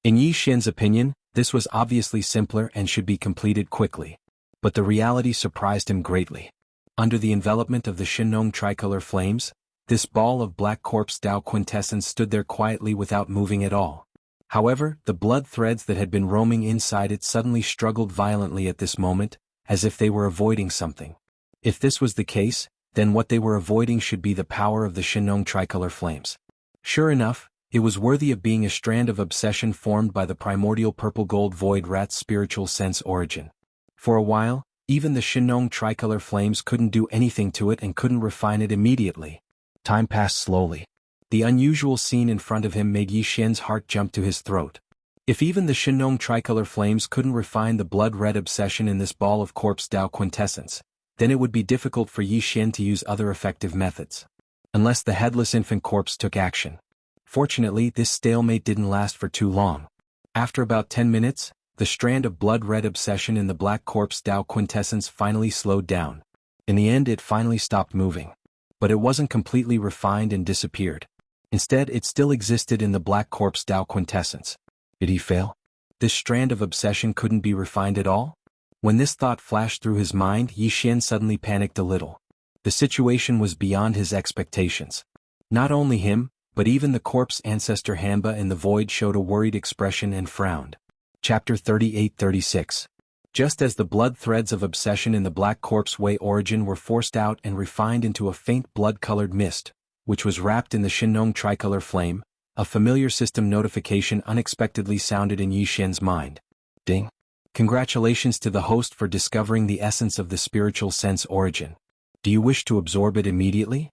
In Yi Xian's opinion, this was obviously simpler and should be completed quickly. But the reality surprised him greatly. Under the envelopment of the Shinong tricolor flames, this ball of black corpse Tao quintessence stood there quietly without moving at all. However, the blood threads that had been roaming inside it suddenly struggled violently at this moment, as if they were avoiding something. If this was the case, then what they were avoiding should be the power of the Shinong tricolor flames. Sure enough, it was worthy of being a strand of obsession formed by the primordial purple gold void rat's spiritual sense origin. For a while, even the Shinong tricolor flames couldn't do anything to it and couldn't refine it immediately. Time passed slowly. The unusual scene in front of him made Yi Xian's heart jump to his throat. If even the Shinong tricolor flames couldn't refine the blood-red obsession in this ball of corpse Tao quintessence, then it would be difficult for Yi Xian to use other effective methods. Unless the headless infant corpse took action. Fortunately, this stalemate didn't last for too long. After about 10 minutes, the strand of blood-red obsession in the black corpse Tao quintessence finally slowed down. In the end, it finally stopped moving. But it wasn't completely refined and disappeared. Instead, it still existed in the black corpse Tao quintessence. Did he fail? This strand of obsession couldn't be refined at all? When this thought flashed through his mind, Yi Xian suddenly panicked a little. The situation was beyond his expectations. Not only him, but even the corpse ancestor Hamba in the void showed a worried expression and frowned. Chapter 38-36. Just as the blood threads of obsession in the black corpse way origin were forced out and refined into a faint blood-colored mist, which was wrapped in the Shinong tricolor flame, a familiar system notification unexpectedly sounded in Yi Xian's mind. Ding. Congratulations to the host for discovering the essence of the spiritual sense origin. Do you wish to absorb it immediately?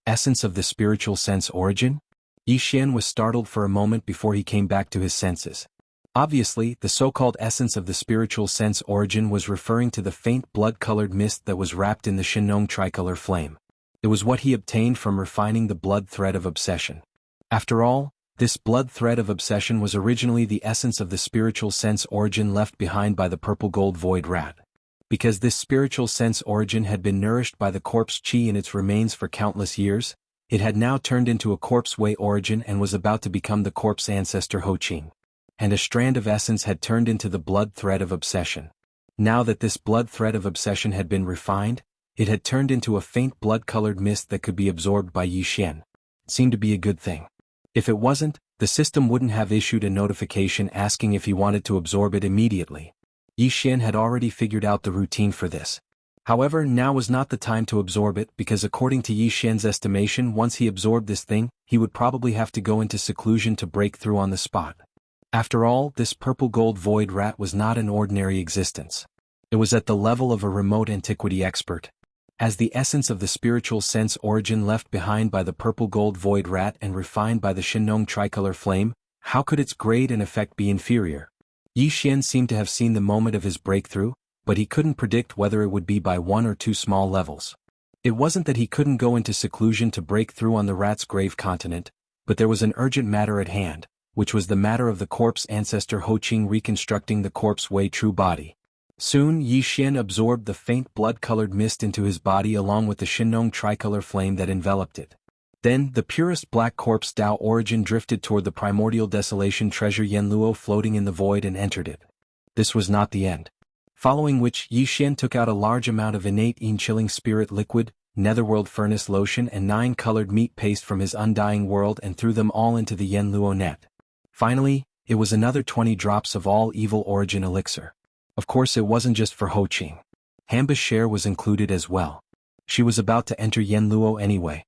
Essence of the spiritual sense origin? Yi Xian was startled for a moment before he came back to his senses. Obviously, the so-called essence of the spiritual sense origin was referring to the faint blood-colored mist that was wrapped in the Shinong tricolor flame. It was what he obtained from refining the blood thread of obsession. After all, this blood thread of obsession was originally the essence of the spiritual sense origin left behind by the purple gold void rat. Because this spiritual sense origin had been nourished by the corpse qi in its remains for countless years, it had now turned into a corpse way origin and was about to become the corpse ancestor Ho Qing. And a strand of essence had turned into the blood thread of obsession. Now that this blood thread of obsession had been refined, it had turned into a faint blood-colored mist that could be absorbed by Yi Xian. It seemed to be a good thing. If it wasn't, the system wouldn't have issued a notification asking if he wanted to absorb it immediately. Yi Xian had already figured out the routine for this. However, now was not the time to absorb it because according to Yi Xian's estimation, once he absorbed this thing, he would probably have to go into seclusion to break through on the spot. After all, this purple gold void rat was not an ordinary existence. It was at the level of a remote antiquity expert. As the essence of the spiritual sense origin left behind by the purple gold void rat and refined by the Shinong tricolor flame, how could its grade and effect be inferior? Yi Xian seemed to have seen the moment of his breakthrough, but he couldn't predict whether it would be by one or two small levels. It wasn't that he couldn't go into seclusion to break through on the rat's grave continent, but there was an urgent matter at hand, which was the matter of the corpse ancestor Ho Qing reconstructing the corpse Wei true body. Soon Yi Xian absorbed the faint blood-colored mist into his body along with the Shinong tricolor flame that enveloped it. Then, the purest black corpse Dao origin drifted toward the primordial desolation treasure Yanluo floating in the void and entered it. This was not the end. Following which, Yi Xian took out a large amount of innate yin-chilling spirit liquid, netherworld furnace lotion and 9 colored meat paste from his undying world and threw them all into the Yanluo net. Finally, it was another 20 drops of all evil origin elixir. Of course it wasn't just for Ho Qing. Hanba's share was included as well. She was about to enter Yanluo anyway.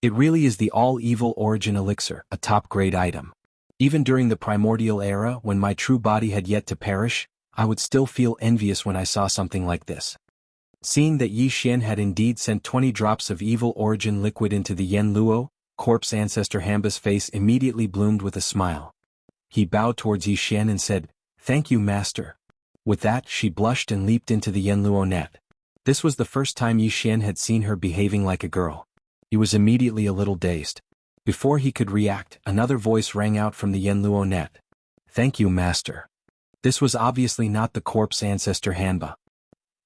It really is the all-evil origin elixir, a top-grade item. Even during the primordial era when my true body had yet to perish, I would still feel envious when I saw something like this. Seeing that Yi Xian had indeed sent 20 drops of evil origin liquid into the Yanluo, corpse ancestor Hanba's face immediately bloomed with a smile. He bowed towards Yi Xian and said, "Thank you, master." With that, she blushed and leaped into the Yanluo net. This was the first time Yi Xian had seen her behaving like a girl. He was immediately a little dazed. Before he could react, another voice rang out from the Yanluo net. "Thank you, master." This was obviously not the corpse ancestor Hanba.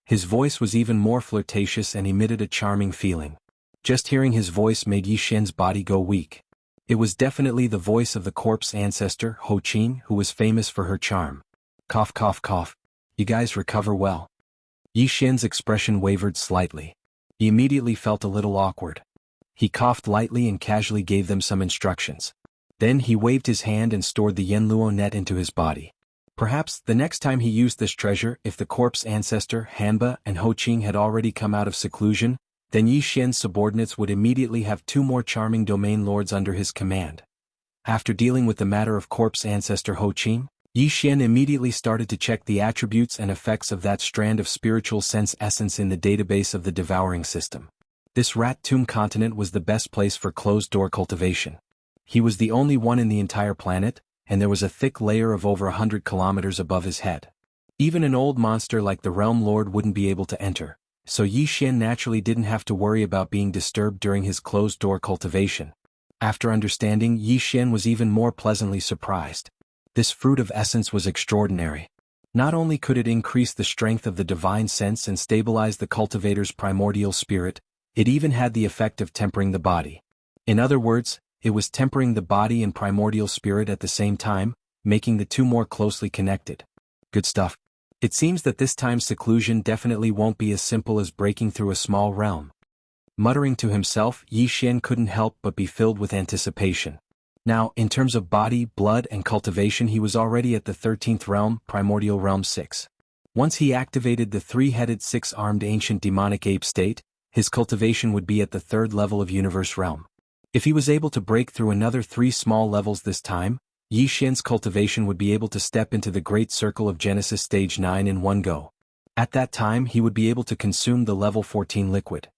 His voice was even more flirtatious and emitted a charming feeling. Just hearing his voice made Yi Xian's body go weak. It was definitely the voice of the corpse ancestor, Ho Qing, who was famous for her charm. Cough cough cough. You guys recover well. Yi Xian's expression wavered slightly. He immediately felt a little awkward. He coughed lightly and casually gave them some instructions. Then he waved his hand and stored the Yanluo net into his body. Perhaps, the next time he used this treasure, if the corpse ancestor, Hanba, and Ho Qing had already come out of seclusion, then Yi Xian's subordinates would immediately have 2 more charming domain lords under his command. After dealing with the matter of corpse ancestor Ho Qing, Yi Xian immediately started to check the attributes and effects of that strand of spiritual sense essence in the database of the devouring system. This rat tomb continent was the best place for closed-door cultivation. He was the only one in the entire planet, and there was a thick layer of over 100 kilometers above his head. Even an old monster like the Realm Lord wouldn't be able to enter, so Yi Xian naturally didn't have to worry about being disturbed during his closed-door cultivation. After understanding, Yi Xian was even more pleasantly surprised. This fruit of essence was extraordinary. Not only could it increase the strength of the divine sense and stabilize the cultivator's primordial spirit, it even had the effect of tempering the body. In other words, it was tempering the body and primordial spirit at the same time, making the two more closely connected. Good stuff. It seems that this time seclusion definitely won't be as simple as breaking through a small realm. Muttering to himself, Yi Xian couldn't help but be filled with anticipation. Now, in terms of body, blood, and cultivation, he was already at the 13th realm, Primordial Realm 6. Once he activated the 3-headed 6-armed ancient demonic ape state, his cultivation would be at the 3rd level of Universe Realm. If he was able to break through another 3 small levels this time, Yi Xian's cultivation would be able to step into the Great Circle of Genesis Stage 9 in one go. At that time he would be able to consume the level 14 liquid.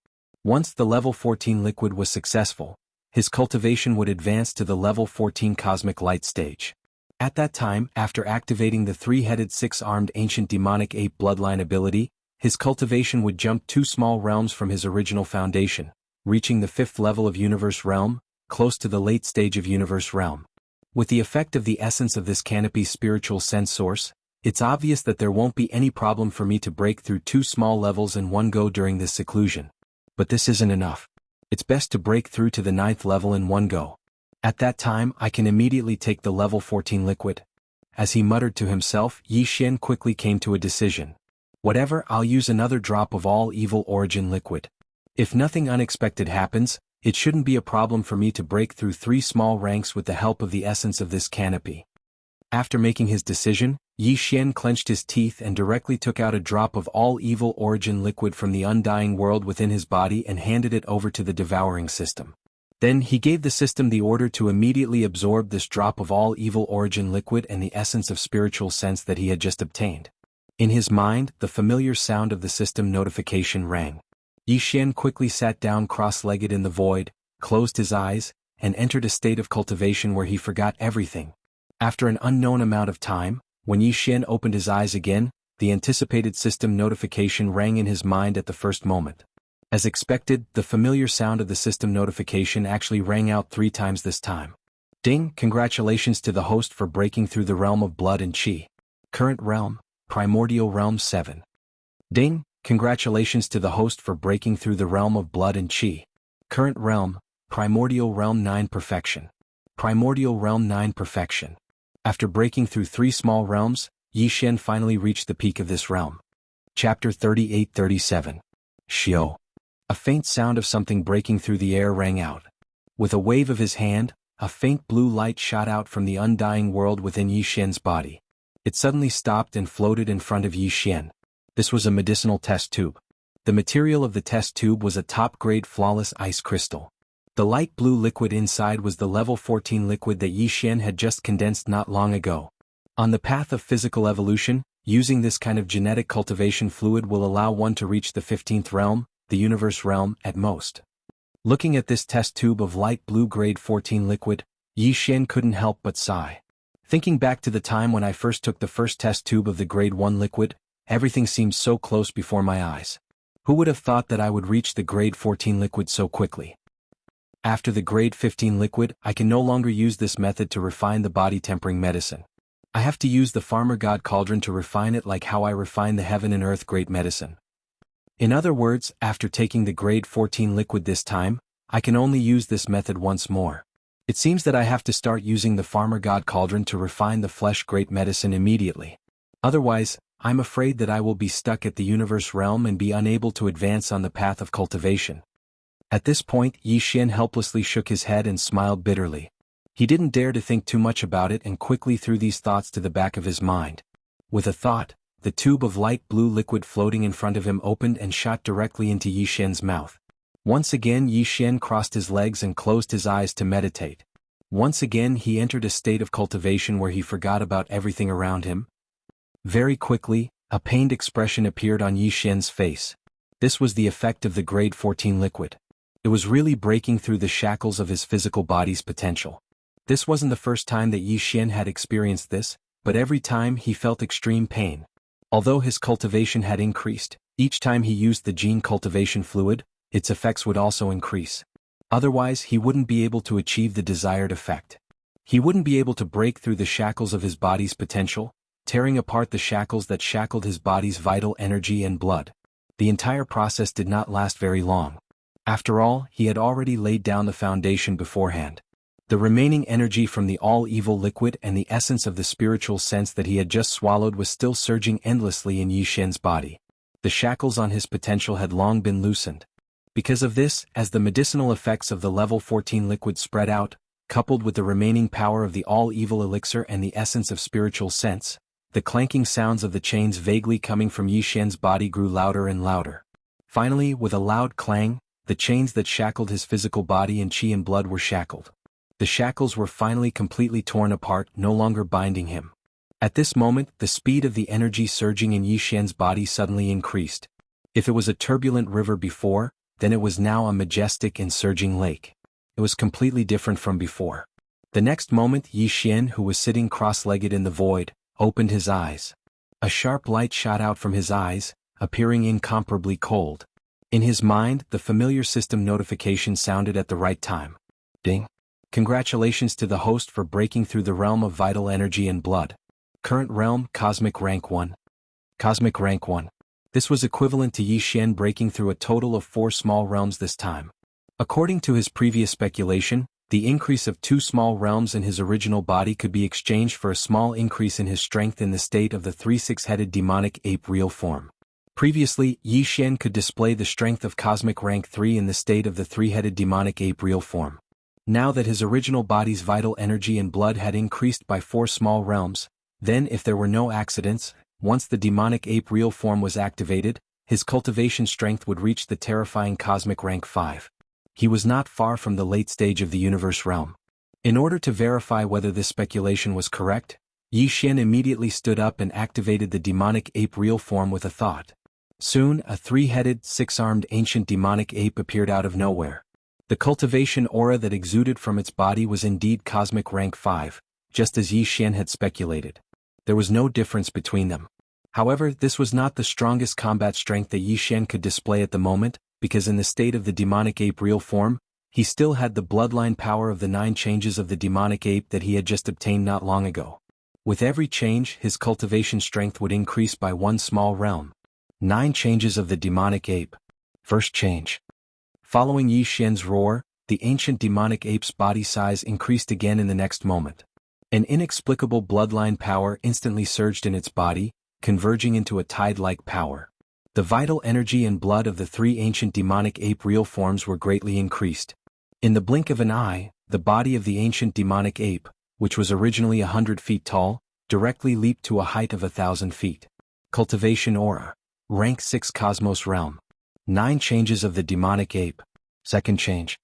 Once the level 14 liquid was successful, his cultivation would advance to the level 14 Cosmic Light stage. At that time, after activating the 3-headed 6-armed ancient demonic ape bloodline ability, his cultivation would jump 2 small realms from his original foundation, reaching the 5th level of Universe Realm, close to the late stage of Universe Realm. With the effect of the essence of this canopy spiritual sense source, it's obvious that there won't be any problem for me to break through 2 small levels in one go during this seclusion. But this isn't enough. It's best to break through to the 9th level in one go. At that time I can immediately take the level 14 liquid. As he muttered to himself, Yi Xian quickly came to a decision. Whatever, I'll use another drop of all evil origin liquid. If nothing unexpected happens, it shouldn't be a problem for me to break through 3 small ranks with the help of the essence of this canopy. After making his decision, Yi Xian clenched his teeth and directly took out a drop of all evil origin liquid from the undying world within his body and handed it over to the devouring system. Then he gave the system the order to immediately absorb this drop of all evil origin liquid and the essence of spiritual sense that he had just obtained. In his mind, the familiar sound of the system notification rang. Yi Xian quickly sat down cross-legged in the void, closed his eyes, and entered a state of cultivation where he forgot everything. After an unknown amount of time, when Yi Xian opened his eyes again, the anticipated system notification rang in his mind at the first moment. As expected, the familiar sound of the system notification actually rang out 3 times this time. Ding, congratulations to the host for breaking through the realm of blood and chi. Current realm, Primordial Realm 7. Ding, congratulations to the host for breaking through the realm of blood and chi. Current realm, Primordial Realm 9 Perfection. Primordial Realm 9 Perfection. After breaking through 3 small realms, Yi Xian finally reached the peak of this realm. Chapter 38-37. Xiao. A faint sound of something breaking through the air rang out. With a wave of his hand, a faint blue light shot out from the undying world within Yi Xian's body. It suddenly stopped and floated in front of Yi Xian. This was a medicinal test tube. The material of the test tube was a top-grade flawless ice crystal. The light blue liquid inside was the level 14 liquid that Yi Xian had just condensed not long ago. On the path of physical evolution, using this kind of genetic cultivation fluid will allow one to reach the 15th realm, the universe realm, at most. Looking at this test tube of light blue grade 14 liquid, Yi Xian couldn't help but sigh. Thinking back to the time when I first took the first test tube of the grade 1 liquid, everything seemed so close before my eyes. Who would have thought that I would reach the grade 14 liquid so quickly? After the grade 15 liquid, I can no longer use this method to refine the body tempering medicine. I have to use the farmer god cauldron to refine it like how I refine the heaven and earth great medicine. In other words, after taking the grade 14 liquid this time, I can only use this method once more. It seems that I have to start using the farmer god cauldron to refine the flesh great medicine immediately. Otherwise, I'm afraid that I will be stuck at the universe realm and be unable to advance on the path of cultivation. At this point, Yi Xian helplessly shook his head and smiled bitterly. He didn't dare to think too much about it and quickly threw these thoughts to the back of his mind. With a thought, the tube of light blue liquid floating in front of him opened and shot directly into Yi Xian's mouth. Once again Yi Xian crossed his legs and closed his eyes to meditate. Once again he entered a state of cultivation where he forgot about everything around him. Very quickly, a pained expression appeared on Yi Xian's face. This was the effect of the grade 14 liquid. It was really breaking through the shackles of his physical body's potential. This wasn't the first time that Yi Xian had experienced this, but every time he felt extreme pain. Although his cultivation had increased, each time he used the gene cultivation fluid, its effects would also increase. Otherwise he wouldn't be able to achieve the desired effect. He wouldn't be able to break through the shackles of his body's potential, tearing apart the shackles that shackled his body's vital energy and blood. The entire process did not last very long. After all, he had already laid down the foundation beforehand. The remaining energy from the all-evil liquid and the essence of the spiritual sense that he had just swallowed was still surging endlessly in Yi Xian's body. The shackles on his potential had long been loosened. Because of this, as the medicinal effects of the level 14 liquid spread out, coupled with the remaining power of the all-evil elixir and the essence of spiritual sense, the clanking sounds of the chains vaguely coming from Yi Xian's body grew louder and louder. Finally, with a loud clang, the chains that shackled his physical body and chi and blood were shackled. The shackles were finally completely torn apart, no longer binding him. At this moment, the speed of the energy surging in Yi Xian's body suddenly increased. If it was a turbulent river before, then it was now a majestic and surging lake. It was completely different from before. The next moment Yi Xian, who was sitting cross-legged in the void, opened his eyes. A sharp light shot out from his eyes, appearing incomparably cold. In his mind, the familiar system notification sounded at the right time. Ding. Congratulations to the host for breaking through the realm of vital energy and blood. Current realm, Cosmic Rank 1. Cosmic Rank 1. This was equivalent to Yi Xian breaking through a total of 4 small realms this time. According to his previous speculation, the increase of 2 small realms in his original body could be exchanged for a small increase in his strength in the state of the 3-6-headed demonic ape real form. Previously, Yi Xian could display the strength of Cosmic Rank 3 in the state of the 3-headed demonic ape real form. Now that his original body's vital energy and blood had increased by 4 small realms, then if there were no accidents, once the demonic ape real form was activated, his cultivation strength would reach the terrifying Cosmic Rank 5. He was not far from the late stage of the universe realm. In order to verify whether this speculation was correct, Yi Xian immediately stood up and activated the demonic ape real form with a thought. Soon, a 3-headed, 6-armed ancient demonic ape appeared out of nowhere. The cultivation aura that exuded from its body was indeed Cosmic Rank 5, just as Yi Xian had speculated. There was no difference between them. However, this was not the strongest combat strength that Yi Xian could display at the moment, because in the state of the demonic ape real form, He still had the bloodline power of the 9 changes of the demonic ape that he had just obtained not long ago. With every change, his cultivation strength would increase by 1 small realm. 9 changes of the demonic ape. First change. Following Yi Xian's roar, the ancient demonic ape's body size increased again in the next moment. An inexplicable bloodline power instantly surged in its body, converging into a tide-like power. The vital energy and blood of the 3 ancient demonic ape real forms were greatly increased. In the blink of an eye, the body of the ancient demonic ape, which was originally 100 feet tall, directly leaped to a height of 1,000 feet. Cultivation aura. Rank 6 Cosmos Realm. 9 changes of the demonic ape. Second change.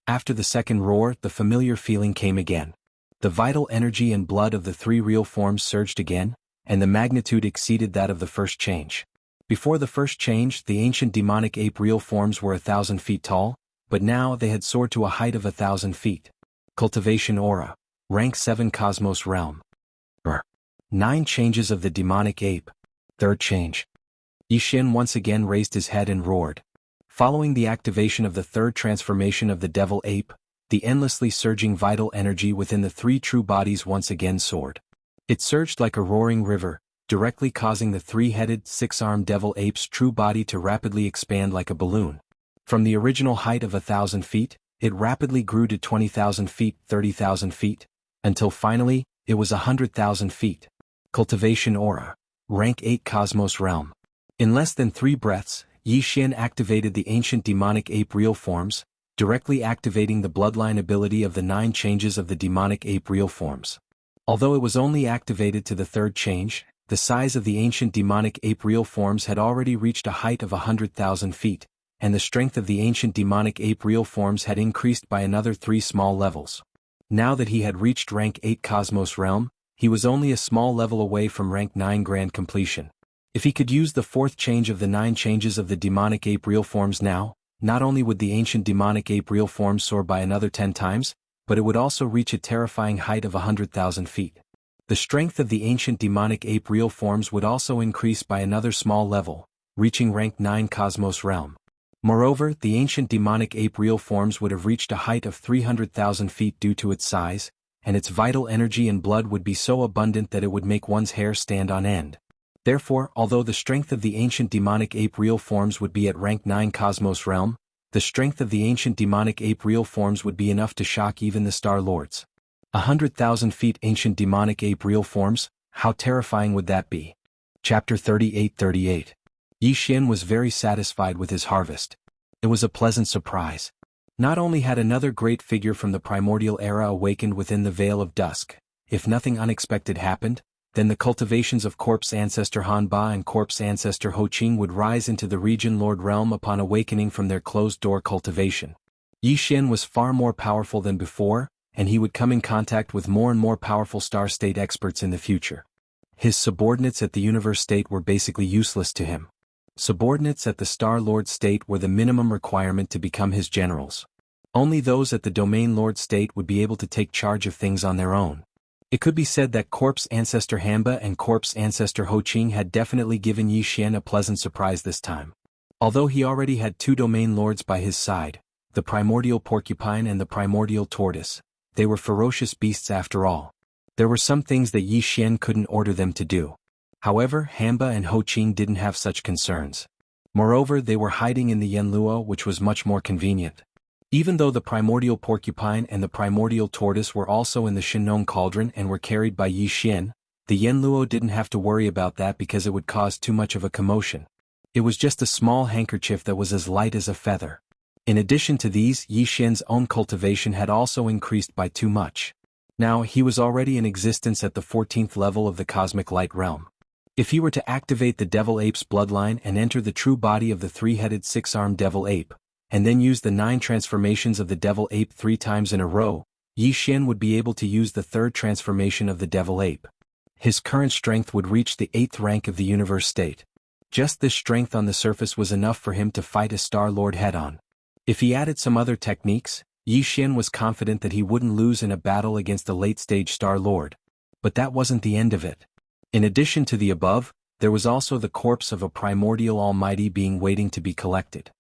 After the second roar, the familiar feeling came again. The vital energy and blood of the 3 real forms surged again, and the magnitude exceeded that of the first change. Before the first change, the ancient demonic ape real forms were 1,000 feet tall, but now they had soared to a height of 1,000 feet. Cultivation aura. Rank 7 Cosmos Realm. 9 changes of the demonic ape. Third change. Yi Xian once again raised his head and roared. Following the activation of the third transformation of the devil ape, the endlessly surging vital energy within the 3 true bodies once again soared. It surged like a roaring river, directly causing the 3-headed, 6-armed devil ape's true body to rapidly expand like a balloon. From the original height of 1,000 feet, it rapidly grew to 20,000 feet, 30,000 feet, until finally, it was 100,000 feet. Cultivation aura. Rank 8 Cosmos Realm. In less than 3 breaths, Yi Xian activated the ancient demonic ape real forms, directly activating the bloodline ability of the 9 changes of the demonic ape real forms. Although it was only activated to the third change, the size of the ancient demonic ape real forms had already reached a height of 100,000 feet, and the strength of the ancient demonic ape real forms had increased by another 3 small levels. Now that he had reached rank 8 Cosmos Realm, he was only a small level away from rank 9 Grand Completion. If he could use the 4th change of the 9 changes of the demonic ape real forms now, not only would the ancient demonic ape real forms soar by another 10 times, but it would also reach a terrifying height of 100,000 feet. The strength of the ancient demonic ape real forms would also increase by another small level, reaching rank 9 Cosmos Realm. Moreover, the ancient demonic ape real forms would have reached a height of 300,000 feet due to its size, and its vital energy and blood would be so abundant that it would make one's hair stand on end. Therefore, although the strength of the ancient demonic ape real forms would be at rank 9 Cosmos Realm, the strength of the ancient demonic ape real forms would be enough to shock even the Star Lords. 100,000 feet ancient demonic ape real forms, how terrifying would that be? Chapter 38. Yi Xian was very satisfied with his harvest. It was a pleasant surprise. Not only had another great figure from the primordial era awakened within the Veil of Dusk, if nothing unexpected happened, then the cultivations of Corpse Ancestor Han Ba and Corpse Ancestor Ho Qing would rise into the Region Lord realm upon awakening from their closed-door cultivation. Yi Xian was far more powerful than before, and he would come in contact with more and more powerful Star State experts in the future. His subordinates at the Universe State were basically useless to him. Subordinates at the Star Lord State were the minimum requirement to become his generals. Only those at the Domain Lord State would be able to take charge of things on their own. It could be said that Corpse Ancestor Hanba and Corpse Ancestor Ho Qing had definitely given Yi Xian a pleasant surprise this time. Although he already had 2 Domain Lords by his side, the Primordial Porcupine and the Primordial Tortoise, they were ferocious beasts after all. There were some things that Yi Xian couldn't order them to do. However, Hanba and Ho Qing didn't have such concerns. Moreover, they were hiding in the Yanluo, which was much more convenient. Even though the Primordial Porcupine and the Primordial Tortoise were also in the Shinong Cauldron and were carried by Yi Xian, the Yanluo didn't have to worry about that because it would cause too much of a commotion. It was just a small handkerchief that was as light as a feather. In addition to these, Yi Xian's own cultivation had also increased by too much. Now he was already in existence at the 14th level of the Cosmic Light Realm. If he were to activate the Devil Ape's bloodline and enter the true body of the 3-headed 6-armed Devil Ape, and then use the 9 transformations of the Devil Ape 3 times in a row, Yi Xian would be able to use the 3rd transformation of the Devil Ape. His current strength would reach the 8th rank of the Universe State. Just this strength on the surface was enough for him to fight a Star Lord head-on. If he added some other techniques, Yi Xian was confident that he wouldn't lose in a battle against the late-stage Star Lord. But that wasn't the end of it. In addition to the above, there was also the corpse of a primordial almighty being waiting to be collected.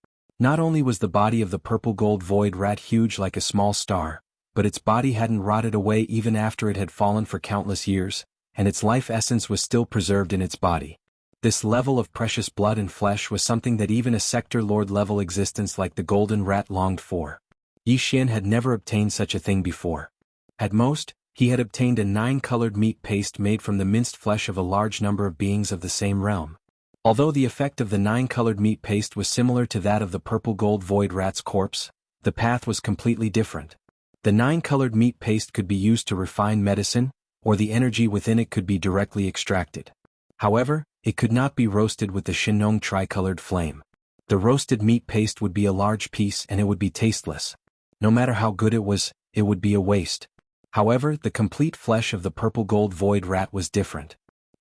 Not only was the body of the purple gold void rat huge like a small star, but its body hadn't rotted away even after it had fallen for countless years, and its life essence was still preserved in its body. This level of precious blood and flesh was something that even a sector lord level existence like the golden rat longed for. Yi Xian had never obtained such a thing before. At most, he had obtained a 9-colored meat paste made from the minced flesh of a large number of beings of the same realm. Although the effect of the 9-colored meat paste was similar to that of the purple gold void rat's corpse, the path was completely different. The 9-colored meat paste could be used to refine medicine, or the energy within it could be directly extracted. However, it could not be roasted with the Shinong tricolored flame. The roasted meat paste would be a large piece and it would be tasteless. No matter how good it would be a waste. However, the complete flesh of the purple gold void rat was different.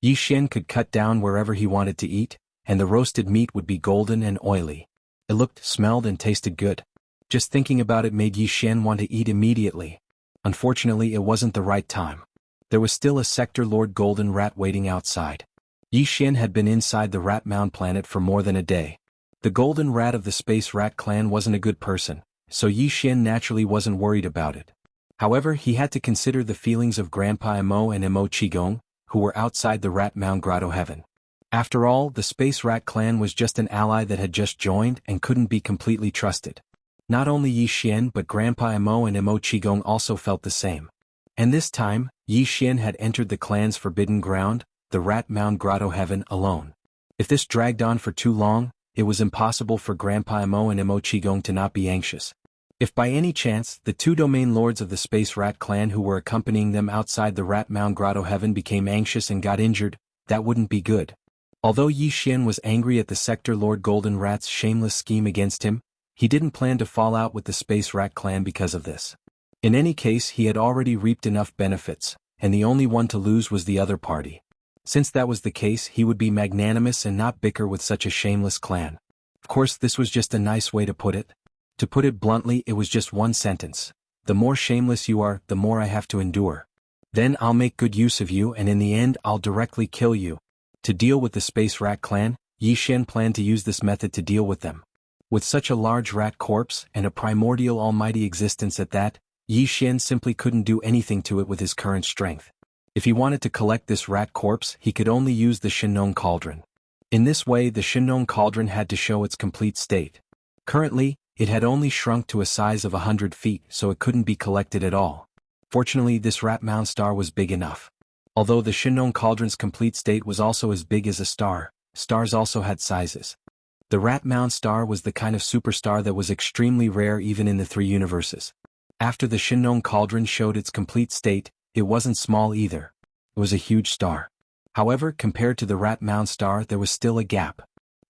Yi Xian could cut down wherever he wanted to eat, and the roasted meat would be golden and oily. It looked, smelled and tasted good. Just thinking about it made Yi Xian want to eat immediately. Unfortunately, it wasn't the right time. There was still a sector lord golden rat waiting outside. Yi Xian had been inside the rat mound planet for more than a day. The golden rat of the space rat clan wasn't a good person, so Yi Xian naturally wasn't worried about it. However, he had to consider the feelings of Grandpa Mo and Mo Qigong, who were outside the rat mound grotto heaven. After all, the space rat clan was just an ally that had just joined and couldn't be completely trusted. Not only Yi Xian but Grandpa Mo and Mo Qigong also felt the same. And this time, Yi Xian had entered the clan's forbidden ground, the rat mound grotto heaven, alone. If this dragged on for too long, it was impossible for Grandpa Mo and Mo Qigong to not be anxious. If by any chance, the 2 domain lords of the space rat clan who were accompanying them outside the rat mound grotto heaven became anxious and got injured, that wouldn't be good. Although Yi Xian was angry at the sector lord golden rat's shameless scheme against him, he didn't plan to fall out with the space rat clan because of this. In any case, he had already reaped enough benefits, and the only one to lose was the other party. Since that was the case, he would be magnanimous and not bicker with such a shameless clan. Of course, this was just a nice way to put it. To put it bluntly, it was just one sentence. The more shameless you are, the more I have to endure. Then I'll make good use of you and in the end I'll directly kill you. To deal with the space rat clan, Yi Xian planned to use this method to deal with them. With such a large rat corpse and a primordial almighty existence at that, Yi Xian simply couldn't do anything to it with his current strength. If he wanted to collect this rat corpse, he could only use the Shinong cauldron. In this way, the Shinong cauldron had to show its complete state. Currently, it had only shrunk to a size of 100 feet, so it couldn't be collected at all. Fortunately, this rat mound star was big enough. Although the Shinong cauldron's complete state was also as big as a star, stars also had sizes. The rat mound star was the kind of superstar that was extremely rare even in the 3 universes. After the Shinong cauldron showed its complete state, it wasn't small either. It was a huge star. However, compared to the rat mound star, there was still a gap.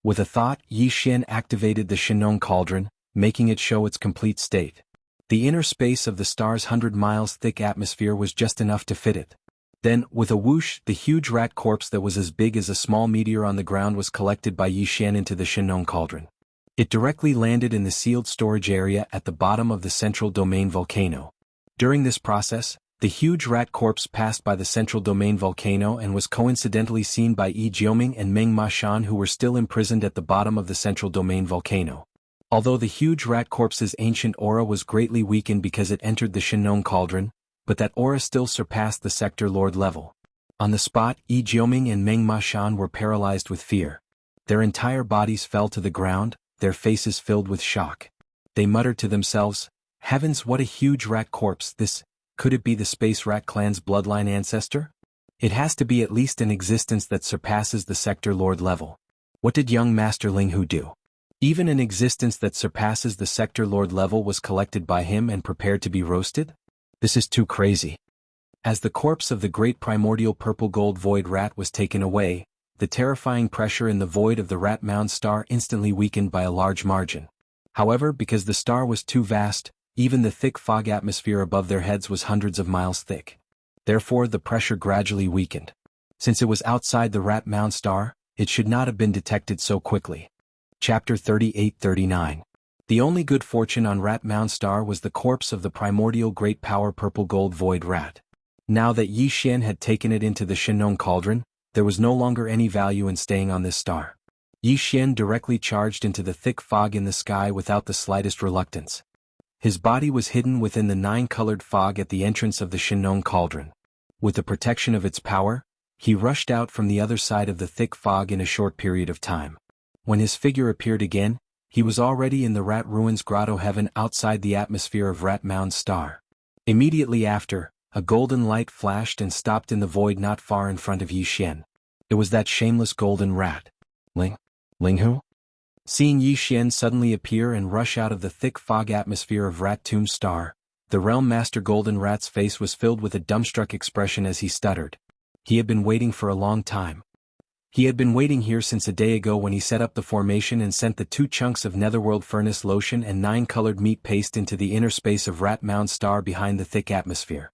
With a thought, Yi Xian activated the Shinong cauldron, making it show its complete state. The inner space of the star's 100 miles thick atmosphere was just enough to fit it. Then, with a whoosh, the huge rat corpse that was as big as a small meteor on the ground was collected by Yi Xian into the Shinong cauldron. It directly landed in the sealed storage area at the bottom of the central domain volcano. During this process, the huge rat corpse passed by the central domain volcano and was coincidentally seen by Yi Jioming and Meng Mashan, who were still imprisoned at the bottom of the central domain volcano. Although the huge rat corpse's ancient aura was greatly weakened because it entered the Shinong cauldron, but that aura still surpassed the sector lord level. On the spot, Yi Jioming and Meng Mashan were paralyzed with fear. Their entire bodies fell to the ground, their faces filled with shock. They muttered to themselves, "Heavens, what a huge rat corpse this! Could it be the space rat clan's bloodline ancestor? It has to be at least an existence that surpasses the sector lord level." What did young Master Ling Hu do? Even an existence that surpasses the sector lord level was collected by him and prepared to be roasted? This is too crazy. As the corpse of the great primordial purple gold void rat was taken away, the terrifying pressure in the void of the rat mound star instantly weakened by a large margin. However, because the star was too vast, even the thick fog atmosphere above their heads was hundreds of miles thick. Therefore, the pressure gradually weakened. Since it was outside the rat mound star, it should not have been detected so quickly. Chapter 38-39. The only good fortune on Rat Mound Star was the corpse of the primordial great power purple gold void rat. Now that Yi Xian had taken it into the Shinong cauldron, there was no longer any value in staying on this star. Yi Xian directly charged into the thick fog in the sky without the slightest reluctance. His body was hidden within the 9-colored fog at the entrance of the Shinnon cauldron. With the protection of its power, he rushed out from the other side of the thick fog in a short period of time. When his figure appeared again, he was already in the Rat Ruins Grotto heaven outside the atmosphere of Rat Mound Star. Immediately after, a golden light flashed and stopped in the void not far in front of Yi Xian. It was that shameless golden rat. Ling who? Seeing Yi Xian suddenly appear and rush out of the thick fog atmosphere of Rat Tomb Star, the Realm Master Golden Rat's face was filled with a dumbstruck expression as he stuttered. He had been waiting for a long time. He had been waiting here since a day ago when he set up the formation and sent the 2 chunks of Netherworld Furnace Lotion and 9-colored meat paste into the inner space of Rat Mound Star behind the thick atmosphere.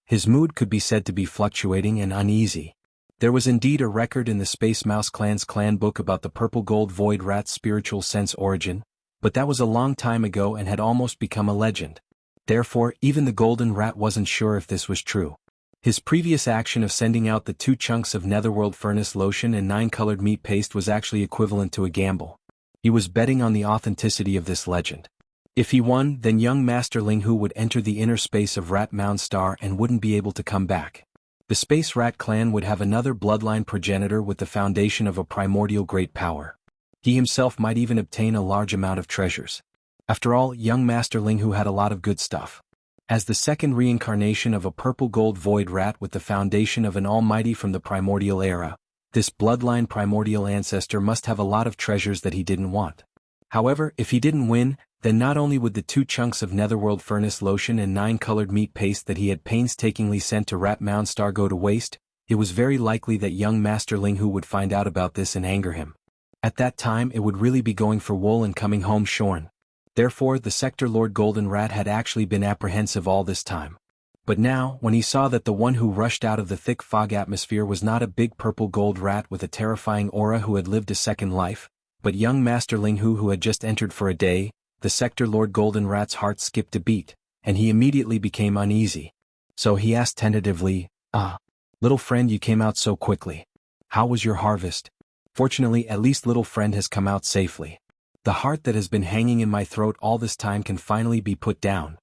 His mood could be said to be fluctuating and uneasy. There was indeed a record in the Space Mouse Clan's clan book about the purple gold void rat's spiritual sense origin, but that was a long time ago and had almost become a legend. Therefore, even the golden rat wasn't sure if this was true. His previous action of sending out the 2 chunks of Netherworld Furnace Lotion and 9-colored meat paste was actually equivalent to a gamble. He was betting on the authenticity of this legend. If he won, then young Master Ling Hu would enter the inner space of Rat Mound Star and wouldn't be able to come back. The Space Rat clan would have another bloodline progenitor with the foundation of a primordial great power. He himself might even obtain a large amount of treasures. After all, young Master Ling Hu had a lot of good stuff. As the second reincarnation of a purple gold void rat with the foundation of an almighty from the primordial era, this bloodline primordial ancestor must have a lot of treasures that he didn't want. However, if he didn't win, then not only would the 2 chunks of Netherworld Furnace Lotion and 9-colored meat paste that he had painstakingly sent to Rat Mound Star go to waste, it was very likely that young Master Ling Hu would find out about this and anger him. At that time it would really be going for wool and coming home shorn. Therefore, the Sector Lord Golden Rat had actually been apprehensive all this time. But now, when he saw that the one who rushed out of the thick fog atmosphere was not a big purple gold rat with a terrifying aura who had lived a second life, but young Master Ling Hu who had just entered for a day, the Sector Lord Golden Rat's heart skipped a beat, and he immediately became uneasy. So he asked tentatively, little friend, you came out so quickly. How was your harvest? Fortunately, at least little friend has come out safely. The heart that has been hanging in my throat all this time can finally be put down.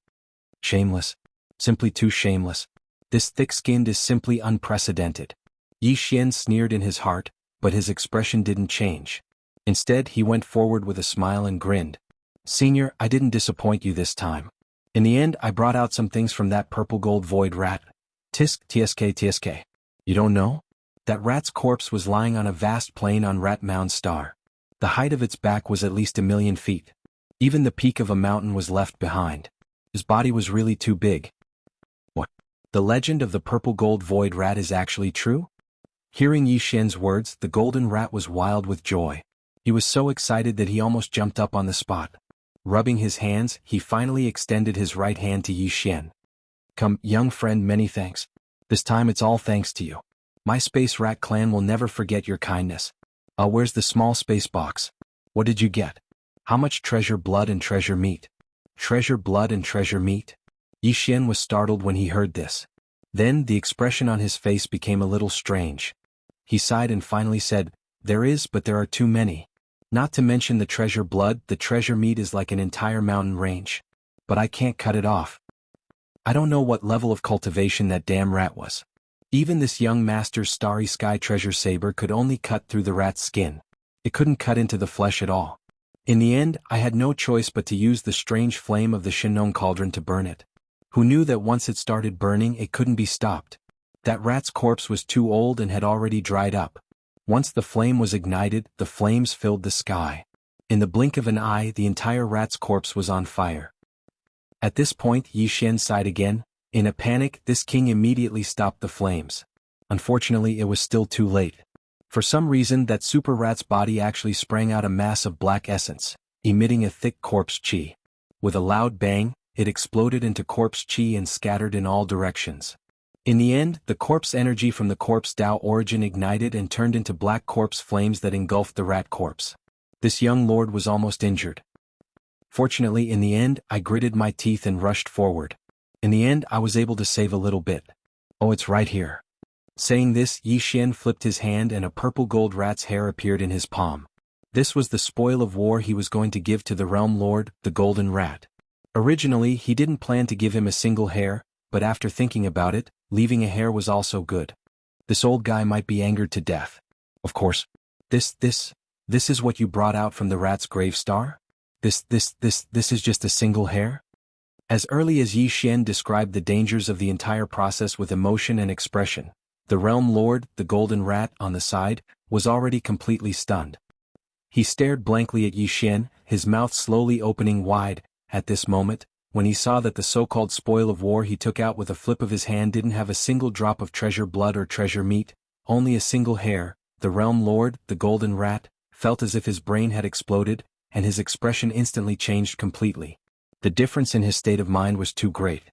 Shameless. Simply too shameless. This thick-skinned is simply unprecedented. Yi Xian sneered in his heart, but his expression didn't change. Instead, he went forward with a smile and grinned. Senior, I didn't disappoint you this time. In the end, I brought out some things from that purple gold void rat. Tsk. You don't know? That rat's corpse was lying on a vast plain on Rat Mound Star. The height of its back was at least 1,000,000 feet. Even the peak of a mountain was left behind. His body was really too big. What? The legend of the purple gold void rat is actually true? Hearing Yi Xian's words, the golden rat was wild with joy. He was so excited that he almost jumped up on the spot. Rubbing his hands, he finally extended his right hand to Yi Xian. Come, young friend, many thanks. This time it's all thanks to you. My Space Rat clan will never forget your kindness. Where's the small space box? What did you get? How much treasure blood and treasure meat? Treasure blood and treasure meat? Yi Xian was startled when he heard this. Then the expression on his face became a little strange. He sighed and finally said, There is, but there are too many. Not to mention the treasure blood, the treasure meat is like an entire mountain range. But I can't cut it off. I don't know what level of cultivation that damn rat was. Even this young master's starry sky treasure saber could only cut through the rat's skin. It couldn't cut into the flesh at all. In the end, I had no choice but to use the strange flame of the Shinnon cauldron to burn it. Who knew that once it started burning, it couldn't be stopped? That rat's corpse was too old and had already dried up. Once the flame was ignited, the flames filled the sky. In the blink of an eye, the entire rat's corpse was on fire. At this point, Yi Xian sighed again. In a panic, this king immediately stopped the flames. Unfortunately, it was still too late. For some reason, that super rat's body actually sprang out a mass of black essence, emitting a thick corpse chi. With a loud bang, it exploded into corpse chi and scattered in all directions. In the end, the corpse energy from the corpse Tao origin ignited and turned into black corpse flames that engulfed the rat corpse. This young lord was almost injured. Fortunately, in the end, I gritted my teeth and rushed forward. In the end, I was able to save a little bit. Oh, it's right here. Saying this, Yi Xian flipped his hand and a purple gold rat's hair appeared in his palm. This was the spoil of war he was going to give to the Realm Lord, the Golden Rat. Originally he didn't plan to give him a single hair, but after thinking about it, leaving a hair was also good. This old guy might be angered to death. Of course. This is what you brought out from the rat's grave star? This is just a single hair? As early as Yi Xian described the dangers of the entire process with emotion and expression, the Realm Lord, the Golden Rat, on the side, was already completely stunned. He stared blankly at Yi Xian, his mouth slowly opening wide. At this moment, when he saw that the so-called spoil of war he took out with a flip of his hand didn't have a single drop of treasure blood or treasure meat, only a single hair, the Realm Lord, the Golden Rat, felt as if his brain had exploded, and his expression instantly changed completely. The difference in his state of mind was too great.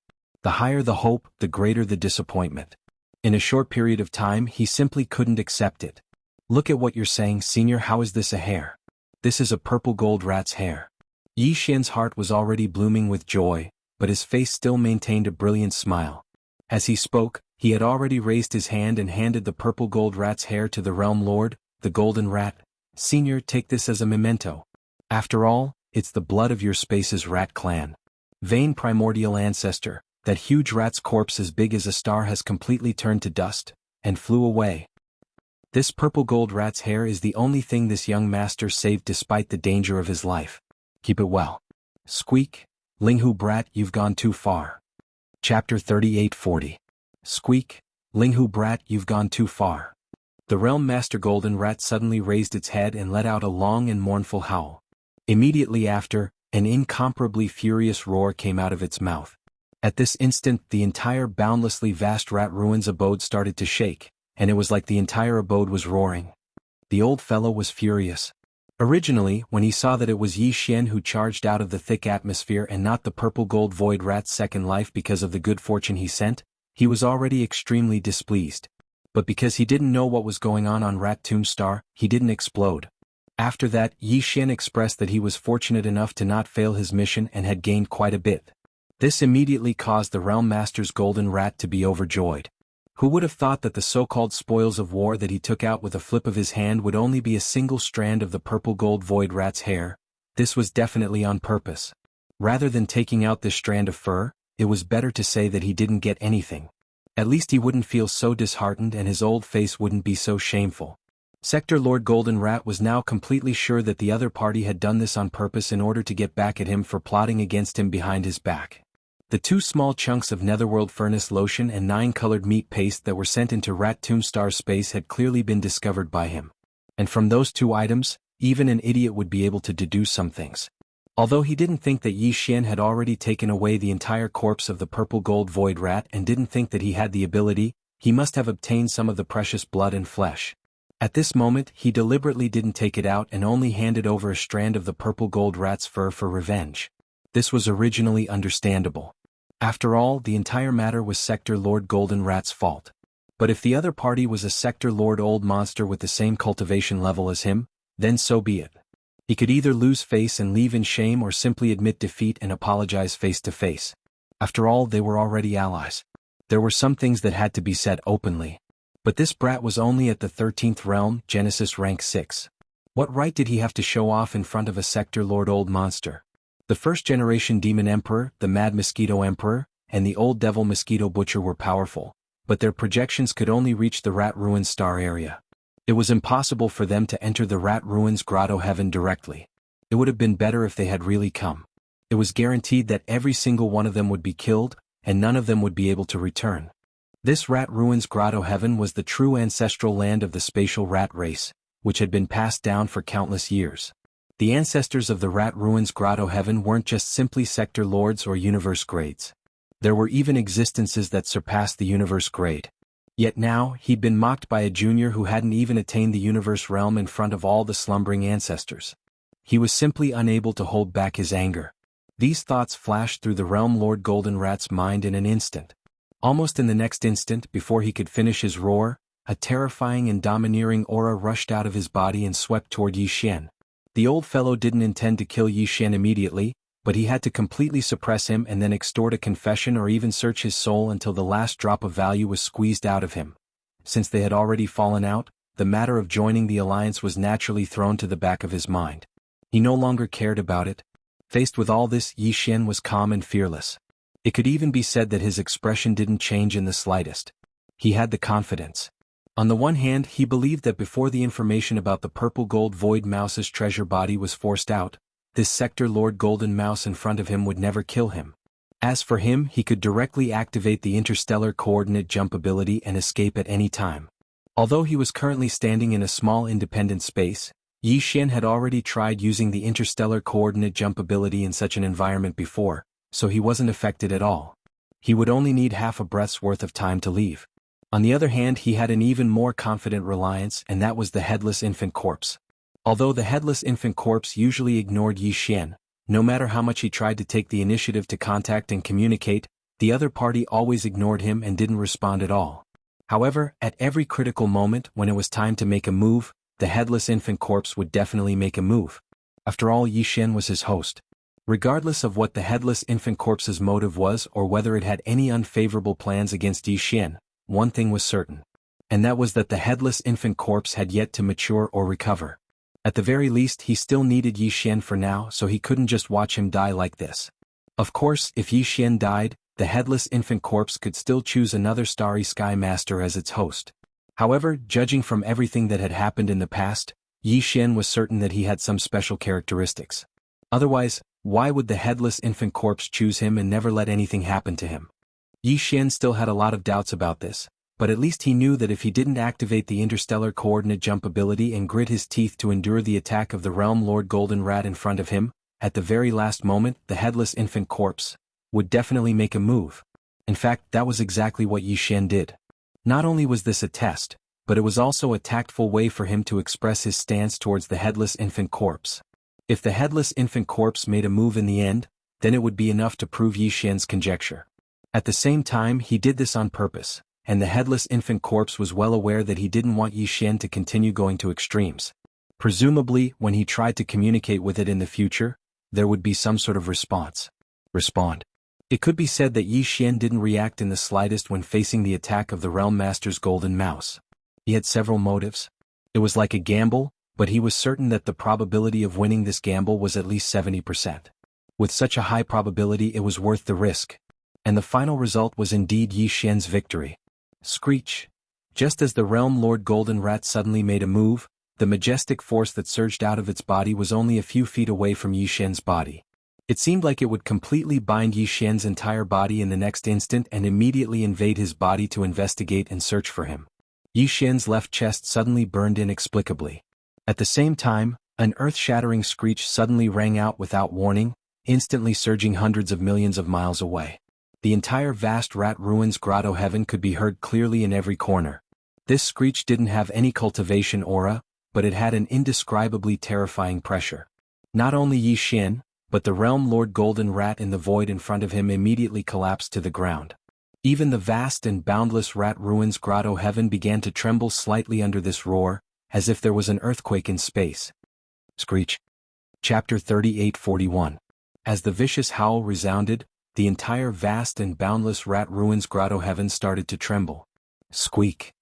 The higher the hope, the greater the disappointment. In a short period of time he simply couldn't accept it. Look at what you're saying, Senior. How is this a hair? This is a purple gold rat's hair. Yi Xian's heart was already blooming with joy, but his face still maintained a brilliant smile. As he spoke, he had already raised his hand and handed the purple gold rat's hair to the Realm Lord, the Golden Rat. Senior, take this as a memento. After all, it's the blood of your space's rat clan. Vain primordial ancestor, that huge rat's corpse as big as a star has completely turned to dust, and flew away. This purple gold rat's hair is the only thing this young master saved despite the danger of his life. Keep it well. Squeak, Linghu brat, you've gone too far. Chapter 3840. Squeak, Linghu brat, you've gone too far. The Realm Master Golden Rat suddenly raised its head and let out a long and mournful howl. Immediately after, an incomparably furious roar came out of its mouth. At this instant the entire boundlessly vast rat ruins abode started to shake, and it was like the entire abode was roaring. The old fellow was furious. Originally, when he saw that it was Yi Xian who charged out of the thick atmosphere and not the purple gold void rat's second life because of the good fortune he sent, he was already extremely displeased. But because he didn't know what was going on Rat Tomb Star, he didn't explode. After that, Yi Xian expressed that he was fortunate enough to not fail his mission and had gained quite a bit. This immediately caused the Realm Master's Golden Rat to be overjoyed. Who would have thought that the so-called spoils of war that he took out with a flip of his hand would only be a single strand of the purple gold void rat's hair? This was definitely on purpose. Rather than taking out this strand of fur, it was better to say that he didn't get anything. At least he wouldn't feel so disheartened and his old face wouldn't be so shameful. Sector Lord Golden Rat was now completely sure that the other party had done this on purpose in order to get back at him for plotting against him behind his back. The 2 small chunks of Netherworld Furnace Lotion and 9-colored meat paste that were sent into Rat Tomb Star's space had clearly been discovered by him. And from those 2 items, even an idiot would be able to deduce some things. Although he didn't think that Yi Xian had already taken away the entire corpse of the purple gold void rat and didn't think that he had the ability, he must have obtained some of the precious blood and flesh. At this moment he deliberately didn't take it out and only handed over a strand of the purple gold rat's fur for revenge. This was originally understandable. After all, the entire matter was Sector Lord Golden Rat's fault. But if the other party was a Sector Lord old monster with the same cultivation level as him, then so be it. He could either lose face and leave in shame or simply admit defeat and apologize face to face. After all, they were already allies. There were some things that had to be said openly. But this brat was only at the 13th realm, Genesis rank 6. What right did he have to show off in front of a Sector Lord old monster? The first-generation Demon Emperor, the Mad Mosquito Emperor, and the Old Devil Mosquito Butcher were powerful, but their projections could only reach the Rat Ruins star area. It was impossible for them to enter the Rat Ruins Grotto Heaven directly. It would have been better if they had really come. It was guaranteed that every single one of them would be killed, and none of them would be able to return. This Rat Ruins Grotto Heaven was the true ancestral land of the spatial rat race, which had been passed down for countless years. The ancestors of the Rat Ruins Grotto Heaven weren't just simply sector lords or universe grades. There were even existences that surpassed the universe grade. Yet now, he'd been mocked by a junior who hadn't even attained the universe realm in front of all the slumbering ancestors. He was simply unable to hold back his anger. These thoughts flashed through the Realm Lord Golden Rat's mind in an instant. Almost in the next instant, before he could finish his roar, a terrifying and domineering aura rushed out of his body and swept toward Yi Xian. The old fellow didn't intend to kill Yi Xian immediately, but he had to completely suppress him and then extort a confession or even search his soul until the last drop of value was squeezed out of him. Since they had already fallen out, the matter of joining the alliance was naturally thrown to the back of his mind. He no longer cared about it. Faced with all this, Yi Xian was calm and fearless. It could even be said that his expression didn't change in the slightest. He had the confidence. On the one hand, he believed that before the information about the purple gold void mouse's treasure body was forced out, this sector Lord Golden Mouse in front of him would never kill him. As for him, he could directly activate the interstellar coordinate jump ability and escape at any time. Although he was currently standing in a small independent space, Yi Xian had already tried using the interstellar coordinate jump ability in such an environment before, so he wasn't affected at all. He would only need half a breath's worth of time to leave. On the other hand, he had an even more confident reliance, and that was the headless infant corpse. Although the headless infant corpse usually ignored Yi Xian, no matter how much he tried to take the initiative to contact and communicate, the other party always ignored him and didn't respond at all. However, at every critical moment when it was time to make a move, the headless infant corpse would definitely make a move. After all, Yi Xian was his host. Regardless of what the headless infant corpse's motive was or whether it had any unfavorable plans against Yi Xian, one thing was certain. And that was that the headless infant corpse had yet to mature or recover. At the very least, he still needed Yi Xian for now, so he couldn't just watch him die like this. Of course, if Yi Xian died, the headless infant corpse could still choose another Starry Sky Master as its host. However, judging from everything that had happened in the past, Yi Xian was certain that he had some special characteristics. Otherwise, why would the headless infant corpse choose him and never let anything happen to him? Yi Xian still had a lot of doubts about this, but at least he knew that if he didn't activate the interstellar coordinate jump ability and grit his teeth to endure the attack of the Realm Lord Golden Rat in front of him, at the very last moment, the headless infant corpse would definitely make a move. In fact, that was exactly what Yi Xian did. Not only was this a test, but it was also a tactful way for him to express his stance towards the headless infant corpse. If the headless infant corpse made a move in the end, then it would be enough to prove Yi Xian's conjecture. At the same time, he did this on purpose, and the headless infant corpse was well aware that he didn't want Yi Xian to continue going to extremes. Presumably, when he tried to communicate with it in the future, there would be some sort of response. It could be said that Yi Xian didn't react in the slightest when facing the attack of the Realm Master's Golden Mouse. He had several motives. It was like a gamble, but he was certain that the probability of winning this gamble was at least 70%. With such a high probability, it was worth the risk. And the final result was indeed Yi Xian's victory. Screech! Just as the Realm Lord Golden Rat suddenly made a move, the majestic force that surged out of its body was only a few feet away from Yi Xian's body. It seemed like it would completely bind Yi Xian's entire body in the next instant and immediately invade his body to investigate and search for him. Yi Xian's left chest suddenly burned inexplicably. At the same time, an earth-shattering screech suddenly rang out without warning, instantly surging hundreds of millions of miles away. The entire vast rat ruins grotto heaven could be heard clearly in every corner. This screech didn't have any cultivation aura, but it had an indescribably terrifying pressure. Not only Yi Xian, but the Realm Lord Golden Rat in the void in front of him immediately collapsed to the ground. Even the vast and boundless rat ruins grotto heaven began to tremble slightly under this roar, as if there was an earthquake in space. Screech. Chapter 38-41. As the vicious howl resounded, the entire vast and boundless rat ruins grotto heaven started to tremble. Squeak.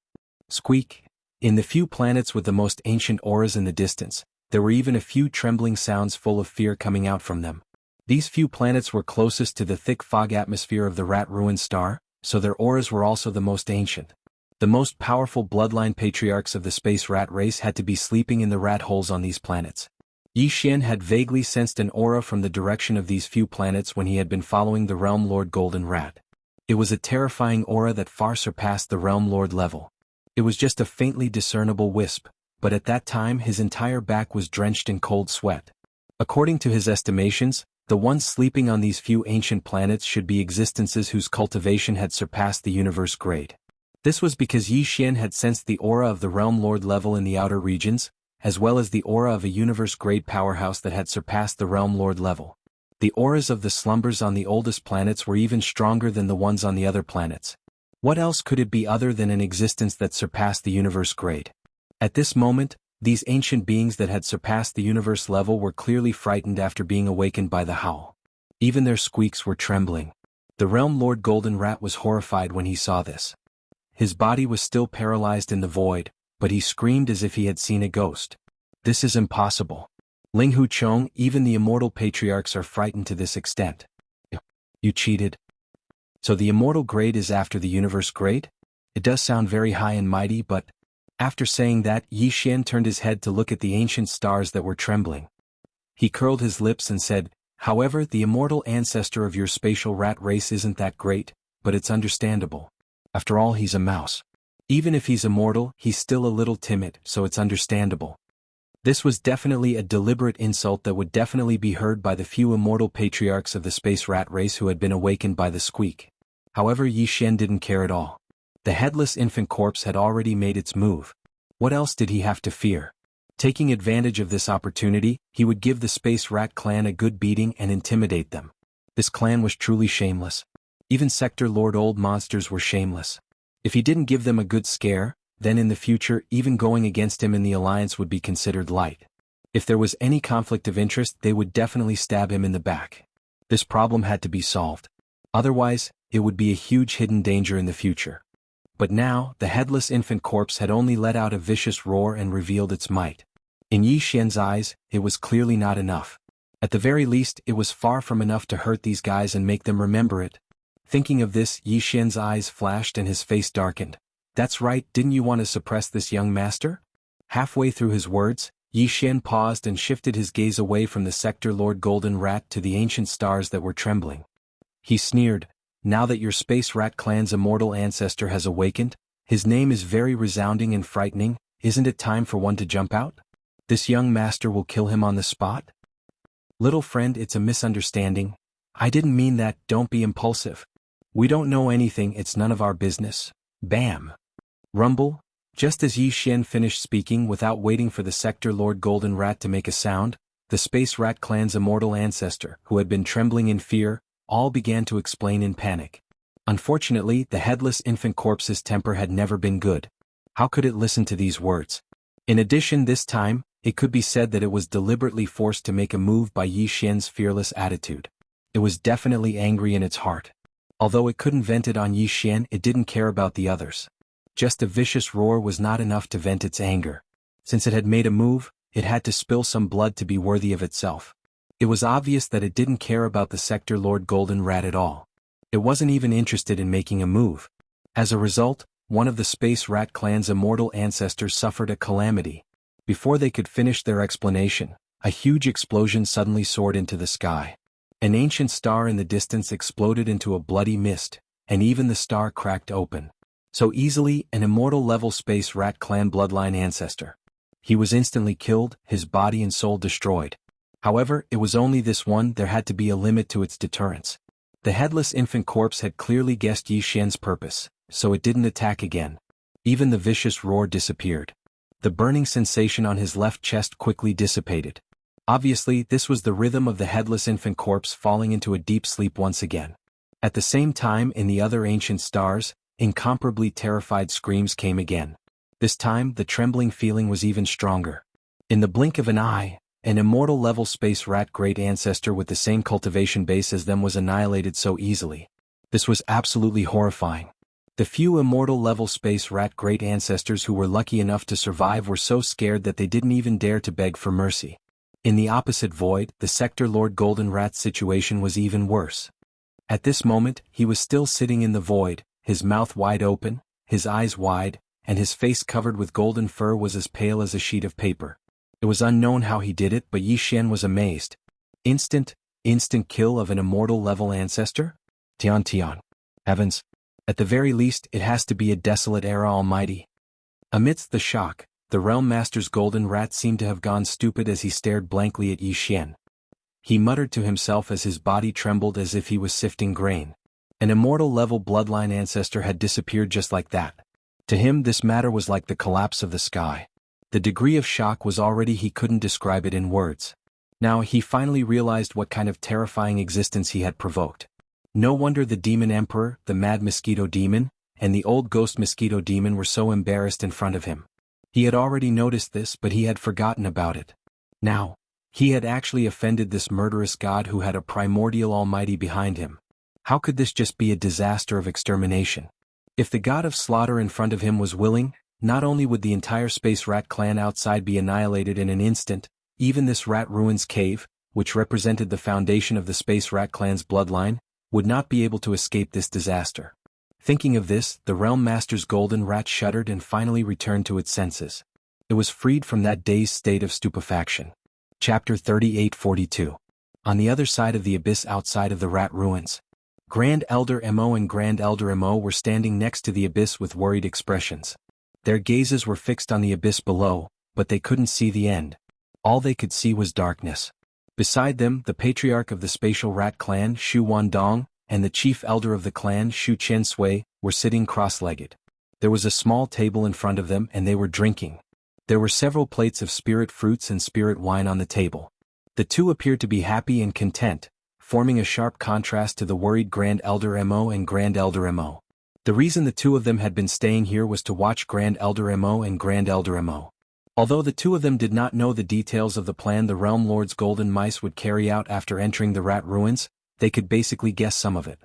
Squeak. In the few planets with the most ancient auras in the distance, there were even a few trembling sounds full of fear coming out from them. These few planets were closest to the thick fog atmosphere of the rat ruin star, so their auras were also the most ancient. The most powerful bloodline patriarchs of the space rat race had to be sleeping in the rat holes on these planets. Yi Xian had vaguely sensed an aura from the direction of these few planets when he had been following the Realm Lord Golden Rat. It was a terrifying aura that far surpassed the Realm Lord level. It was just a faintly discernible wisp, but at that time his entire back was drenched in cold sweat. According to his estimations, the ones sleeping on these few ancient planets should be existences whose cultivation had surpassed the universe grade. This was because Yi Xian had sensed the aura of the Realm Lord level in the outer regions, as well as the aura of a universe-grade powerhouse that had surpassed the Realm Lord level. The auras of the slumbers on the oldest planets were even stronger than the ones on the other planets. What else could it be other than an existence that surpassed the universe grade? At this moment, these ancient beings that had surpassed the universe level were clearly frightened after being awakened by the howl. Even their squeaks were trembling. The Realm Lord Golden Rat was horrified when he saw this. His body was still paralyzed in the void, but he screamed as if he had seen a ghost. This is impossible. Ling Hu Chong, even the immortal patriarchs are frightened to this extent. You cheated. So the immortal grade is after the universe grade? It does sound very high and mighty, but... After saying that, Yi Xian turned his head to look at the ancient stars that were trembling. He curled his lips and said, however, the immortal ancestor of your spatial rat race isn't that great, but it's understandable. After all, he's a mouse. Even if he's immortal, he's still a little timid, so it's understandable. This was definitely a deliberate insult that would definitely be heard by the few immortal patriarchs of the space rat race who had been awakened by the squeak. However, Yi Xian didn't care at all. The headless infant corpse had already made its move. What else did he have to fear? Taking advantage of this opportunity, he would give the Space Rat clan a good beating and intimidate them. This clan was truly shameless. Even Sector Lord Old Monsters were shameless. If he didn't give them a good scare, then in the future even going against him in the alliance would be considered light. If there was any conflict of interest, they would definitely stab him in the back. This problem had to be solved. Otherwise, it would be a huge hidden danger in the future. But now, the headless infant corpse had only let out a vicious roar and revealed its might. In Yi Xian's eyes, it was clearly not enough. At the very least, it was far from enough to hurt these guys and make them remember it. Thinking of this, Yi Xian's eyes flashed and his face darkened. That's right, didn't you want to suppress this young master? Halfway through his words, Yi Xian paused and shifted his gaze away from the Sector Lord Golden Rat to the ancient stars that were trembling. He sneered, now that your Space Rat clan's immortal ancestor has awakened, his name is very resounding and frightening, isn't it time for one to jump out? This young master will kill him on the spot? Little friend, it's a misunderstanding. I didn't mean that, don't be impulsive. We don't know anything, it's none of our business. Bam! Rumble. Just as Yi Xian finished speaking without waiting for the Sector Lord Golden Rat to make a sound, the Space Rat clan's immortal ancestor, who had been trembling in fear, all began to explain in panic. Unfortunately, the headless infant corpse's temper had never been good. How could it listen to these words? In addition, this time, it could be said that it was deliberately forced to make a move by Yi Xian's fearless attitude. It was definitely angry in its heart. Although it couldn't vent it on Yi Xian, it didn't care about the others. Just a vicious roar was not enough to vent its anger. Since it had made a move, it had to spill some blood to be worthy of itself. It was obvious that it didn't care about the Sector Lord Golden Rat at all. It wasn't even interested in making a move. As a result, one of the Space Rat clan's immortal ancestors suffered a calamity. Before they could finish their explanation, a huge explosion suddenly soared into the sky. An ancient star in the distance exploded into a bloody mist, and even the star cracked open. So easily, an immortal-level Space Rat clan bloodline ancestor. He was instantly killed, his body and soul destroyed. However, it was only this one, there had to be a limit to its deterrence. The headless infant corpse had clearly guessed Yi Xian's purpose, so it didn't attack again. Even the vicious roar disappeared. The burning sensation on his left chest quickly dissipated. Obviously, this was the rhythm of the headless infant corpse falling into a deep sleep once again. At the same time, in the other ancient stars, incomparably terrified screams came again. This time, the trembling feeling was even stronger. In the blink of an eye, an immortal-level Space Rat great ancestor with the same cultivation base as them was annihilated so easily. This was absolutely horrifying. The few immortal-level Space Rat great ancestors who were lucky enough to survive were so scared that they didn't even dare to beg for mercy. In the opposite void, the Sector Lord Golden Rat's situation was even worse. At this moment, he was still sitting in the void, his mouth wide open, his eyes wide, and his face covered with golden fur was as pale as a sheet of paper. It was unknown how he did it, but Yi Xian was amazed. Instant kill of an immortal-level ancestor? Tian. Heavens. At the very least, it has to be a desolate era almighty. Amidst the shock, the Realm Master's Golden Rat seemed to have gone stupid as he stared blankly at Yi Xian. He muttered to himself as his body trembled as if he was sifting grain. An immortal-level bloodline ancestor had disappeared just like that. To him, this matter was like the collapse of the sky. The degree of shock was already he couldn't describe it in words. Now he finally realized what kind of terrifying existence he had provoked. No wonder the Demon Emperor, the Mad Mosquito Demon, and the Old Ghost Mosquito Demon were so embarrassed in front of him. He had already noticed this, but he had forgotten about it. Now, he had actually offended this murderous god who had a primordial almighty behind him. How could this just be a disaster of extermination? If the god of slaughter in front of him was willing, not only would the entire space rat clan outside be annihilated in an instant, even this rat ruins cave, which represented the foundation of the space rat clan's bloodline, would not be able to escape this disaster. Thinking of this, the Realm Master's golden rat shuddered and finally returned to its senses. It was freed from that dazed state of stupefaction. Chapter 3842. On the other side of the abyss outside of the rat ruins, Grand Elder Mo and Grand Elder Mo were standing next to the abyss with worried expressions. Their gazes were fixed on the abyss below, but they couldn't see the end. All they could see was darkness. Beside them, the patriarch of the spatial rat clan, Shu Wandong, and the chief elder of the clan, Shu Chen Sui, were sitting cross-legged. There was a small table in front of them and they were drinking. There were several plates of spirit fruits and spirit wine on the table. The two appeared to be happy and content, forming a sharp contrast to the worried Grand Elder Mo and Grand Elder Mo. The reason the two of them had been staying here was to watch Grand Elder Mo and Grand Elder Mo. Although the two of them did not know the details of the plan the Realm Lord's golden mice would carry out after entering the rat ruins, they could basically guess some of it.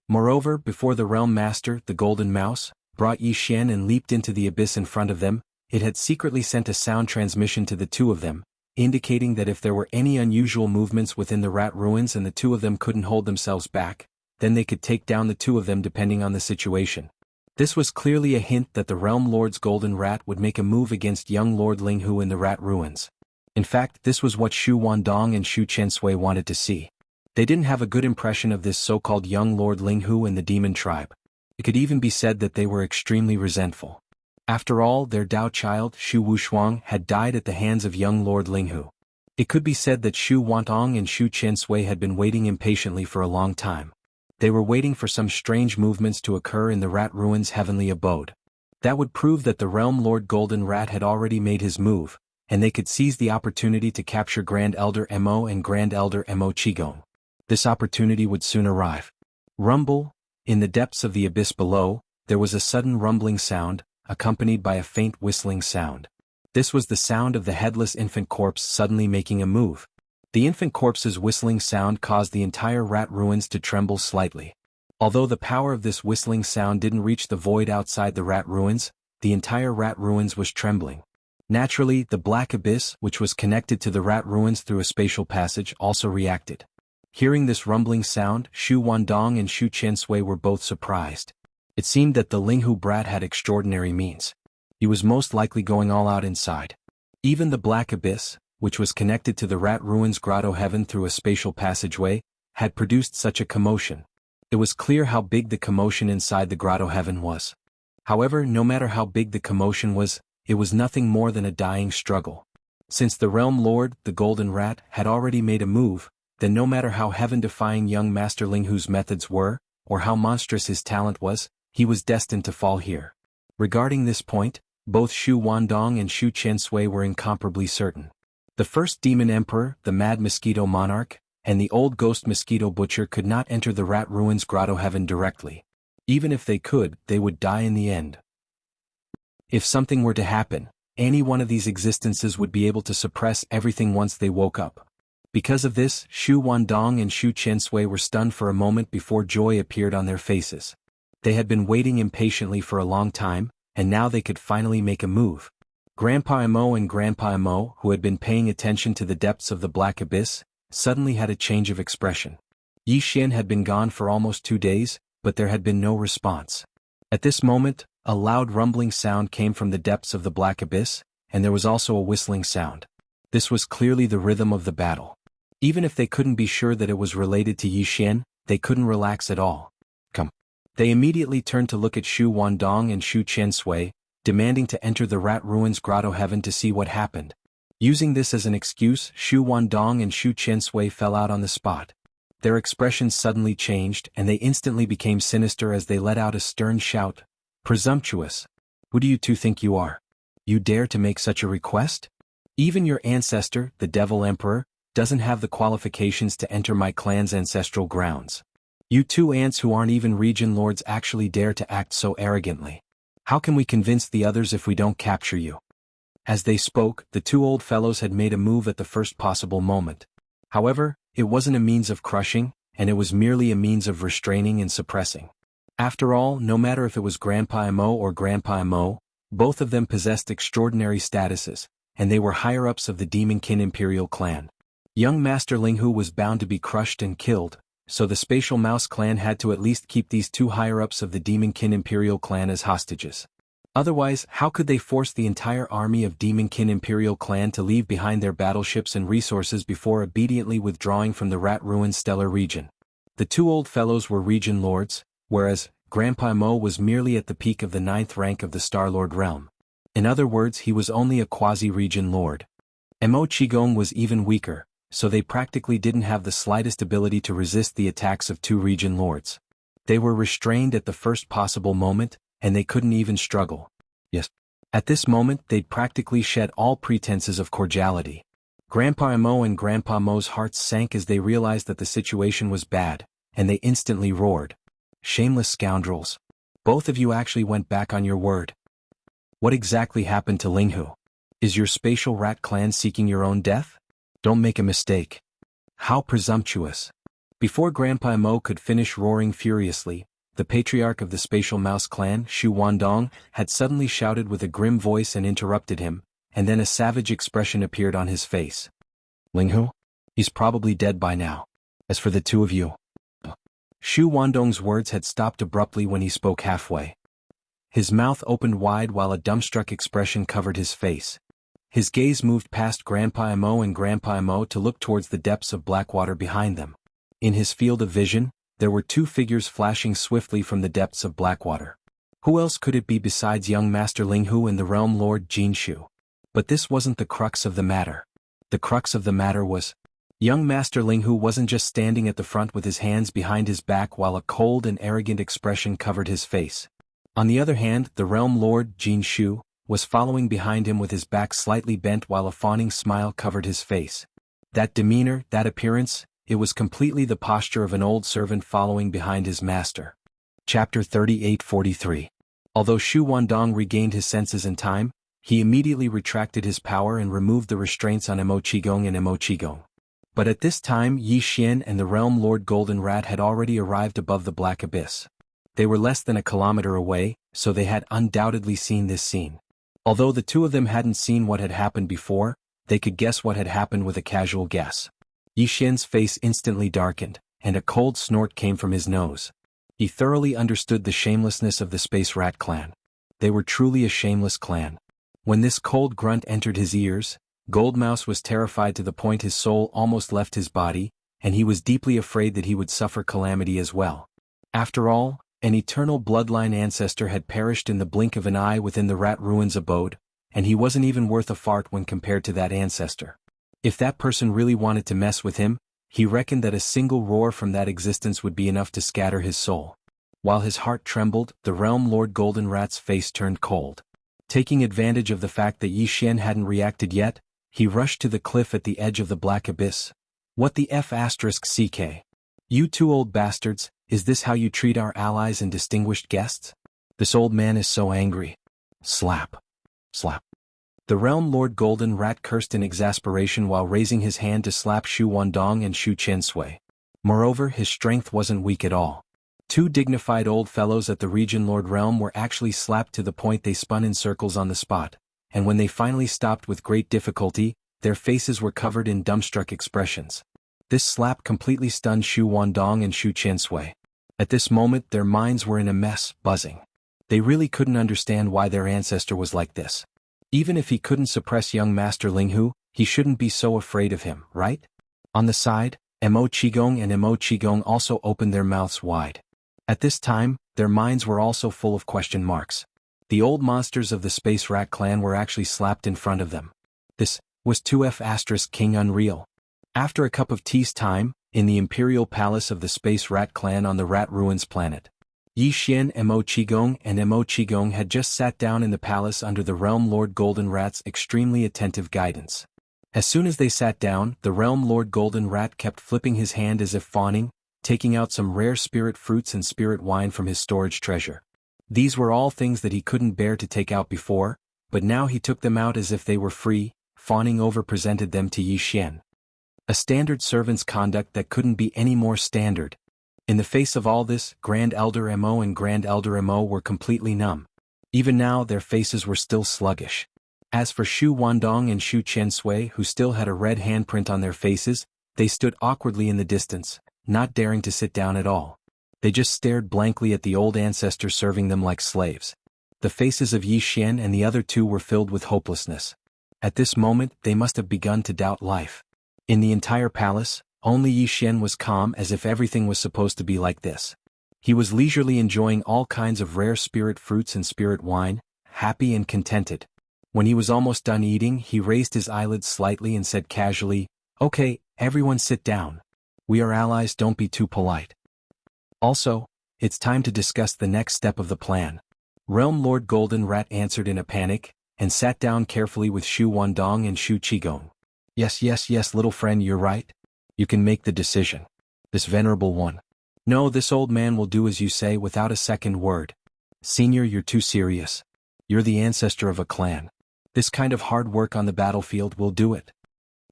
Moreover, before the Realm Master, the Golden Mouse, brought Yi Xian and leaped into the abyss in front of them, it had secretly sent a sound transmission to the two of them, indicating that if there were any unusual movements within the rat ruins and the two of them couldn't hold themselves back, then they could take down the two of them depending on the situation. This was clearly a hint that the Realm Lord's golden rat would make a move against young Lord Linghu in the rat ruins. In fact, this was what Shu Wandong and Shu Chen Sui wanted to see. They didn't have a good impression of this so-called young Lord Linghu and the demon tribe. It could even be said that they were extremely resentful. After all, their Dao child, Shu Wushuang, had died at the hands of young Lord Linghu. It could be said that Shu Wantong and Shu Chen Sui had been waiting impatiently for a long time. They were waiting for some strange movements to occur in the rat ruins' heavenly abode. That would prove that the Realm Lord Golden Rat had already made his move, and they could seize the opportunity to capture Grand Elder Mo and Grand Elder Mo Qigong. This opportunity would soon arrive. Rumble. In the depths of the abyss below, there was a sudden rumbling sound, accompanied by a faint whistling sound. This was the sound of the headless infant corpse suddenly making a move. The infant corpse's whistling sound caused the entire rat ruins to tremble slightly. Although the power of this whistling sound didn't reach the void outside the rat ruins, the entire rat ruins was trembling. Naturally, the black abyss, which was connected to the rat ruins through a spatial passage, also reacted. Hearing this rumbling sound, Shu Wandong and Shu Chen Sui were both surprised. It seemed that the Linghu brat had extraordinary means. He was most likely going all out inside. Even the black abyss, which was connected to the rat ruins grotto heaven through a spatial passageway, had produced such a commotion. It was clear how big the commotion inside the grotto heaven was. However, no matter how big the commotion was, it was nothing more than a dying struggle. Since the Realm Lord, the Golden Rat, had already made a move, then no matter how heaven-defying young Master Linghu's methods were, or how monstrous his talent was, he was destined to fall here. Regarding this point, both Shu Wandong and Shu Chen Sui were incomparably certain. The first demon emperor, the mad mosquito monarch, and the old ghost mosquito butcher could not enter the rat ruins grotto heaven directly. Even if they could, they would die in the end. If something were to happen, any one of these existences would be able to suppress everything once they woke up. Because of this, Shu Wandong and Shu Chen Sui were stunned for a moment before joy appeared on their faces. They had been waiting impatiently for a long time, and now they could finally make a move. Grandpa Mo and Grandpa Mo, who had been paying attention to the depths of the black abyss, suddenly had a change of expression. Yi Xian had been gone for almost 2 days, but there had been no response. At this moment, a loud rumbling sound came from the depths of the black abyss, and there was also a whistling sound. This was clearly the rhythm of the battle. Even if they couldn't be sure that it was related to Yi Xian, they couldn't relax at all. Come. They immediately turned to look at Shu Wandong and Shu Chen Sui, demanding to enter the rat ruins grotto heaven to see what happened. Using this as an excuse, Shu Wandong and Shu Chen Sui fell out on the spot. Their expressions suddenly changed and they instantly became sinister as they let out a stern shout. Presumptuous! Who do you two think you are? You dare to make such a request? Even your ancestor, the Devil Emperor, doesn't have the qualifications to enter my clan's ancestral grounds. You two ants who aren't even region lords actually dare to act so arrogantly. How can we convince the others if we don't capture you? As they spoke, the two old fellows had made a move at the first possible moment. However, it wasn't a means of crushing, and it was merely a means of restraining and suppressing. After all, no matter if it was Grandpa Mo or Grandpa Mo, Both of them possessed extraordinary statuses, and they were higher-ups of the Demonkin Imperial clan. Young Master Linghu was bound to be crushed and killed, so the Spatial Mouse clan had to at least keep these two higher-ups of the Demonkin Imperial clan as hostages. Otherwise, how could they force the entire army of Demonkin Imperial clan to leave behind their battleships and resources before obediently withdrawing from the Rat Ruin Stellar region? The two old fellows were region lords, whereas Grandpa Mo was merely at the peak of the 9th rank of the Star-Lord realm. In other words, he was only a quasi-region lord. Mo Qigong was even weaker, so they practically didn't have the slightest ability to resist the attacks of two region lords. They were restrained at the first possible moment, and they couldn't even struggle. Yes. At this moment they'd practically shed all pretenses of cordiality. Grandpa Mo and Grandpa Mo's hearts sank as they realized that the situation was bad, and they instantly roared. Shameless scoundrels. Both of you actually went back on your word. What exactly happened to Linghu? Is your spatial rat clan seeking your own death? Don't make a mistake. How presumptuous. Before Grandpa Mo could finish roaring furiously, the patriarch of the Spatial Mouse clan, Shu Wandong, had suddenly shouted with a grim voice and interrupted him, and then a savage expression appeared on his face. Linghu? He's probably dead by now. As for the two of you. Shu Wandong's words had stopped abruptly when he spoke halfway. His mouth opened wide while a dumbstruck expression covered his face. His gaze moved past Grandpa Mo and Grandpa Mo to look towards the depths of Blackwater behind them. In his field of vision, there were two figures flashing swiftly from the depths of Blackwater. Who else could it be besides young Master Linghu and the Realm Lord Jinshu? But this wasn't the crux of the matter. The crux of the matter was, young Master Linghu wasn't just standing at the front with his hands behind his back while a cold and arrogant expression covered his face. On the other hand, the Realm Lord Jinshu was following behind him with his back slightly bent while a fawning smile covered his face. That demeanor, that appearance, it was completely the posture of an old servant following behind his master. Chapter 38-43. Although Shu Wandong regained his senses in time, he immediately retracted his power and removed the restraints on Mo Qigong and Mo Qigong. But at this time Yi Xian and the Realm Lord Golden Rat had already arrived above the Black Abyss. They were less than a kilometer away, so they had undoubtedly seen this scene. Although the two of them hadn't seen what had happened before, they could guess what had happened with a casual guess. Yi Xian's face instantly darkened, and a cold snort came from his nose. He thoroughly understood the shamelessness of the Space Rat clan. They were truly a shameless clan. When this cold grunt entered his ears, Goldmouse was terrified to the point his soul almost left his body, and he was deeply afraid that he would suffer calamity as well. After all, an eternal bloodline ancestor had perished in the blink of an eye within the Rat Ruins abode, and he wasn't even worth a fart when compared to that ancestor. If that person really wanted to mess with him, he reckoned that a single roar from that existence would be enough to scatter his soul. While his heart trembled, the Realm Lord Golden Rat's face turned cold. Taking advantage of the fact that Yi Xian hadn't reacted yet, he rushed to the cliff at the edge of the Black Abyss. What the F***CK? You two old bastards, is this how you treat our allies and distinguished guests? This old man is so angry. Slap. Slap. The Realm Lord Golden Rat cursed in exasperation while raising his hand to slap Shu Wandong and Shu Qinsui. Moreover, his strength wasn't weak at all. Two dignified old fellows at the Region Lord realm were actually slapped to the point they spun in circles on the spot, and when they finally stopped with great difficulty, their faces were covered in dumbstruck expressions. This slap completely stunned Shu Wandong and Shu Qinsui. At this moment their minds were in a mess, buzzing. They really couldn't understand why their ancestor was like this. Even if he couldn't suppress young Master Linghu, he shouldn't be so afraid of him, right? On the side, Mo Qigong and Mo Qigong also opened their mouths wide. At this time, their minds were also full of question marks. The old monsters of the Space Rat clan were actually slapped in front of them. This was 2F** King Unreal. After a cup of tea's time, in the Imperial Palace of the Space Rat clan on the Rat Ruins planet, Yi Xian, Mo Qigong and Mo Qigong had just sat down in the palace under the Realm Lord Golden Rat's extremely attentive guidance. As soon as they sat down, the Realm Lord Golden Rat kept flipping his hand as if fawning, taking out some rare spirit fruits and spirit wine from his storage treasure. These were all things that he couldn't bear to take out before, but now he took them out as if they were free, fawning over presented them to Yi Xian. A standard servant's conduct that couldn't be any more standard. In the face of all this, Grand Elder Mo and Grand Elder Mo were completely numb. Even now their faces were still sluggish. As for Shu Wandong and Shu Qiansui, who still had a red handprint on their faces, they stood awkwardly in the distance, not daring to sit down at all. They just stared blankly at the old ancestor serving them like slaves. The faces of Yi Xian and the other two were filled with hopelessness. At this moment they must have begun to doubt life. In the entire palace, only Yi Xian was calm, as if everything was supposed to be like this. He was leisurely enjoying all kinds of rare spirit fruits and spirit wine, happy and contented. When he was almost done eating, he raised his eyelids slightly and said casually, "Okay, everyone sit down. We are allies, don't be too polite. Also, it's time to discuss the next step of the plan." Realm Lord Golden Rat answered in a panic, and sat down carefully with Shu Wandong and Shu Qigong. Yes, little friend, you're right. You can make the decision. This venerable one. No, this old man will do as you say without a second word. Senior, you're too serious. You're the ancestor of a clan. This kind of hard work on the battlefield will do it.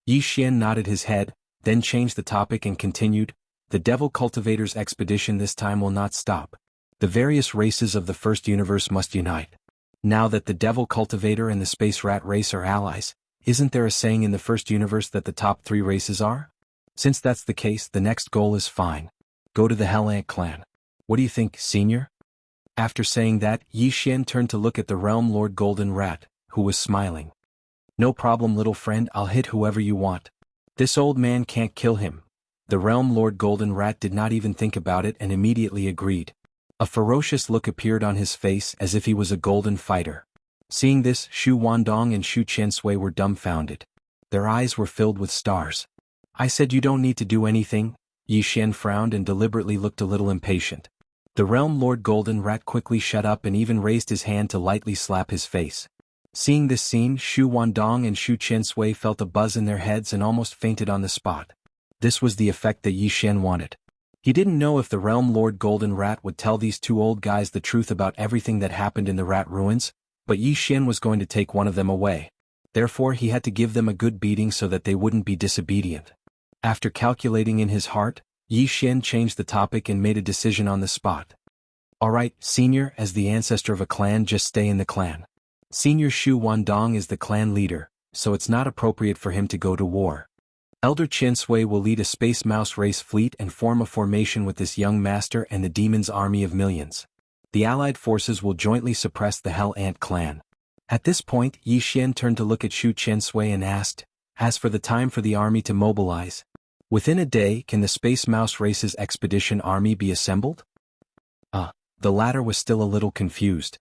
Yi Xian nodded his head, then changed the topic and continued, "The Devil Cultivators expedition this time will not stop. The various races of the First Universe must unite. Now that the Devil Cultivator and the Space Rat race are allies, isn't there a saying in the First Universe that the top 3 races are? Since that's the case, the next goal is fine. Go to the Hell Ant clan. What do you think, Senior?" After saying that, Yi Xian turned to look at the Realm Lord Golden Rat, who was smiling. "No problem, little friend, I'll hit whoever you want. This old man can't kill him." The Realm Lord Golden Rat did not even think about it and immediately agreed. A ferocious look appeared on his face as if he was a golden fighter. Seeing this, Shu Wandong and Shu Qiansui were dumbfounded. Their eyes were filled with stars. "I said you don't need to do anything." Yi Xian frowned and deliberately looked a little impatient. The Realm Lord Golden Rat quickly shut up and even raised his hand to lightly slap his face. Seeing this scene, Shu Wandong and Shu Qiansui felt a buzz in their heads and almost fainted on the spot. This was the effect that Yi Xian wanted. He didn't know if the Realm Lord Golden Rat would tell these two old guys the truth about everything that happened in the rat ruins, but Yi Xian was going to take one of them away. Therefore he had to give them a good beating so that they wouldn't be disobedient. After calculating in his heart, Yi Xian changed the topic and made a decision on the spot. "Alright, Senior, as the ancestor of a clan, just stay in the clan. Senior Shu Wandong is the clan leader, so it's not appropriate for him to go to war. Elder Qiansui will lead a Space Mouse race fleet and form a formation with this young master and the demon's army of millions. The allied forces will jointly suppress the Hell Ant clan." At this point, Yi Xian turned to look at Shu Qiansui and asked, "As for the time for the army to mobilize, within a day can the Space Mouse race's expedition army be assembled?" The latter was still a little confused.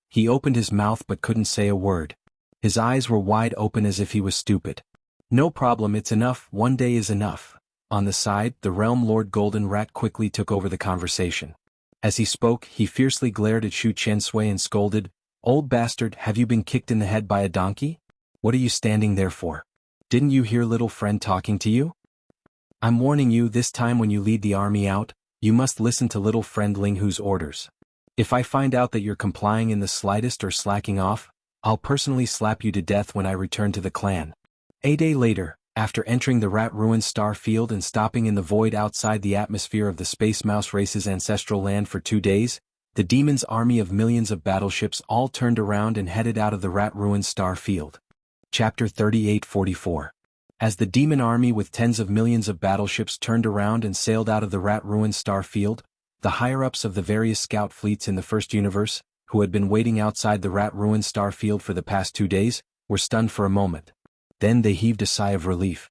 He opened his mouth but couldn't say a word. His eyes were wide open as if he was stupid. "No problem, it's enough, one day is enough." On the side, the Realm Lord Golden Rat quickly took over the conversation. As he spoke, he fiercely glared at Shu Qiansui and scolded, "Old bastard, have you been kicked in the head by a donkey? What are you standing there for? Didn't you hear little friend talking to you? I'm warning you, this time when you lead the army out, you must listen to little friend Ling Hu's orders. If I find out that you're complying in the slightest or slacking off, I'll personally slap you to death when I return to the clan." A day later, after entering the Rat Ruined Star Field and stopping in the void outside the atmosphere of the Space Mouse race's ancestral land for 2 days, the demon's army of millions of battleships all turned around and headed out of the Rat Ruined Star Field. Chapter 3844. As the demon army with tens of millions of battleships turned around and sailed out of the Rat Ruined Star Field, the higher-ups of the various scout fleets in the First Universe, who had been waiting outside the Rat Ruined Star Field for the past 2 days, were stunned for a moment. Then they heaved a sigh of relief.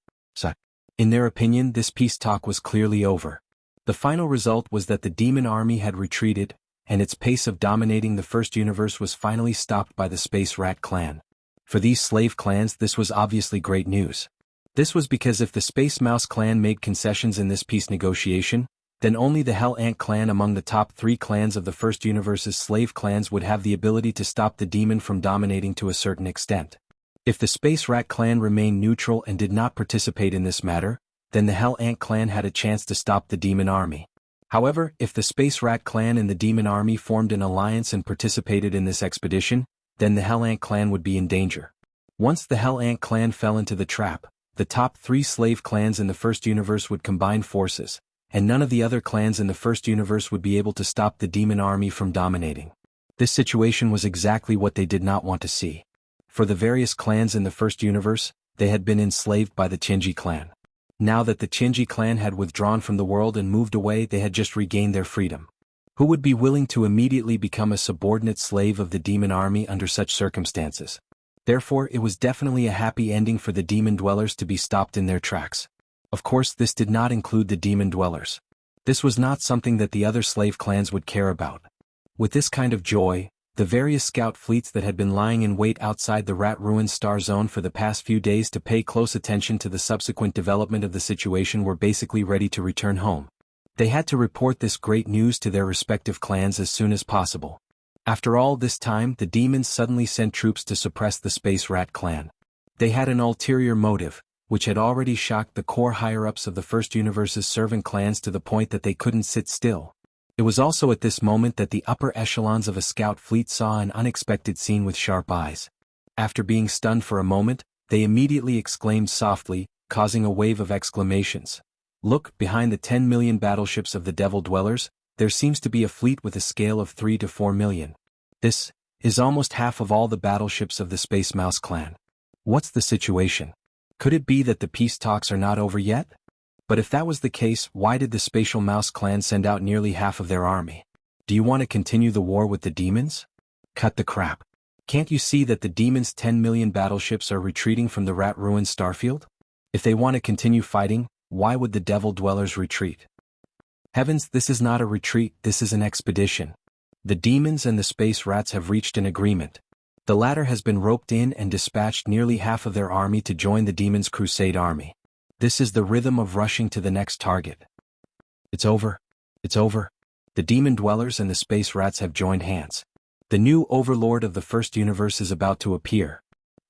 In their opinion, this peace talk was clearly over. The final result was that the demon army had retreated, and its pace of dominating the First Universe was finally stopped by the Space Rat clan. For these slave clans, this was obviously great news. This was because if the Space Mouse clan made concessions in this peace negotiation, then only the Hell Ant clan among the top 3 clans of the First Universe's slave clans would have the ability to stop the demon from dominating to a certain extent. If the Space Rat clan remained neutral and did not participate in this matter, then the Hell Ant clan had a chance to stop the demon army. However, if the Space Rat clan and the demon army formed an alliance and participated in this expedition, then the Hell Ant clan would be in danger. Once the Hell Ant clan fell into the trap, the top 3 slave clans in the First Universe would combine forces, and none of the other clans in the First Universe would be able to stop the demon army from dominating. This situation was exactly what they did not want to see. For the various clans in the first universe, they had been enslaved by the Qinji clan. Now that the Qinji clan had withdrawn from the world and moved away, they had just regained their freedom. Who would be willing to immediately become a subordinate slave of the demon army under such circumstances? Therefore, it was definitely a happy ending for the demon dwellers to be stopped in their tracks. Of course, this did not include the demon dwellers. This was not something that the other slave clans would care about. With this kind of joy, the various scout fleets that had been lying in wait outside the Rat Ruin Star Zone for the past few days to pay close attention to the subsequent development of the situation were basically ready to return home. They had to report this great news to their respective clans as soon as possible. After all this time, the demons suddenly sent troops to suppress the Space Rat clan. They had an ulterior motive, which had already shocked the core higher-ups of the First Universe's servant clans to the point that they couldn't sit still. It was also at this moment that the upper echelons of a scout fleet saw an unexpected scene with sharp eyes. After being stunned for a moment, they immediately exclaimed softly, causing a wave of exclamations. Look, behind the 10 million battleships of the Devil Dwellers, there seems to be a fleet with a scale of 3 to 4 million. This is almost half of all the battleships of the Space Mouse clan. What's the situation? Could it be that the peace talks are not over yet? But if that was the case, why did the Spatial Mouse clan send out nearly half of their army? Do you want to continue the war with the demons? Cut the crap. Can't you see that the demons' 10 million battleships are retreating from the Rat Ruin Starfield? If they want to continue fighting, why would the Devil Dwellers retreat? Heavens, this is not a retreat, this is an expedition. The demons and the space rats have reached an agreement. The latter has been roped in and dispatched nearly half of their army to join the demons' crusade army. This is the rhythm of rushing to the next target. It's over. It's over. The demon dwellers and the space rats have joined hands. The new overlord of the first universe is about to appear.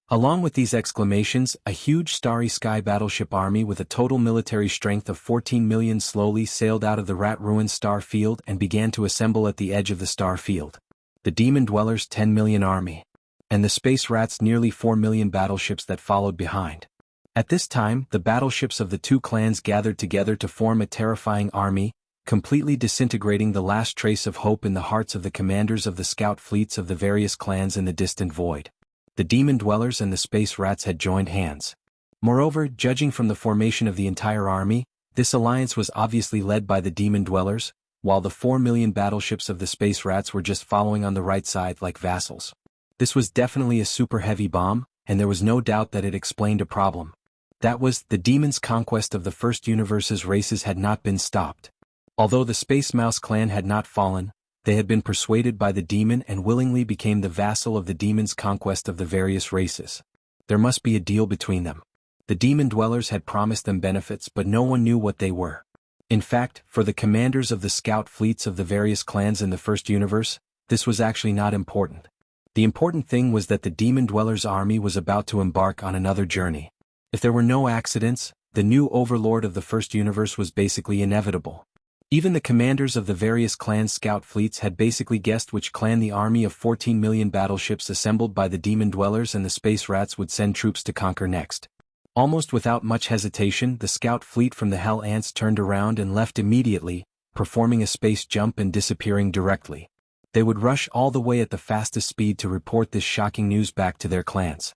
Along with these exclamations, a huge starry sky battleship army with a total military strength of 14 million slowly sailed out of the Rat Ruin star field and began to assemble at the edge of the star field. The demon dwellers' 10 million army. And the space rats' nearly 4 million battleships that followed behind. At this time, the battleships of the two clans gathered together to form a terrifying army, completely disintegrating the last trace of hope in the hearts of the commanders of the scout fleets of the various clans in the distant void. The demon dwellers and the space rats had joined hands. Moreover, judging from the formation of the entire army, this alliance was obviously led by the demon dwellers, while the 4 million battleships of the space rats were just following on the right side like vassals. This was definitely a super heavy bomb, and there was no doubt that it explained a problem. That was, the demons' conquest of the first universe's races had not been stopped. Although the Space Mouse clan had not fallen, they had been persuaded by the demon and willingly became the vassal of the demon's conquest of the various races. There must be a deal between them. The demon dwellers had promised them benefits, but no one knew what they were. In fact, for the commanders of the scout fleets of the various clans in the first universe, this was actually not important. The important thing was that the demon dwellers' army was about to embark on another journey. If there were no accidents, the new overlord of the first universe was basically inevitable. Even the commanders of the various clan scout fleets had basically guessed which clan the army of 14 million battleships assembled by the demon dwellers and the space rats would send troops to conquer next. Almost without much hesitation, the scout fleet from the Hell Ants turned around and left immediately, performing a space jump and disappearing directly. They would rush all the way at the fastest speed to report this shocking news back to their clans.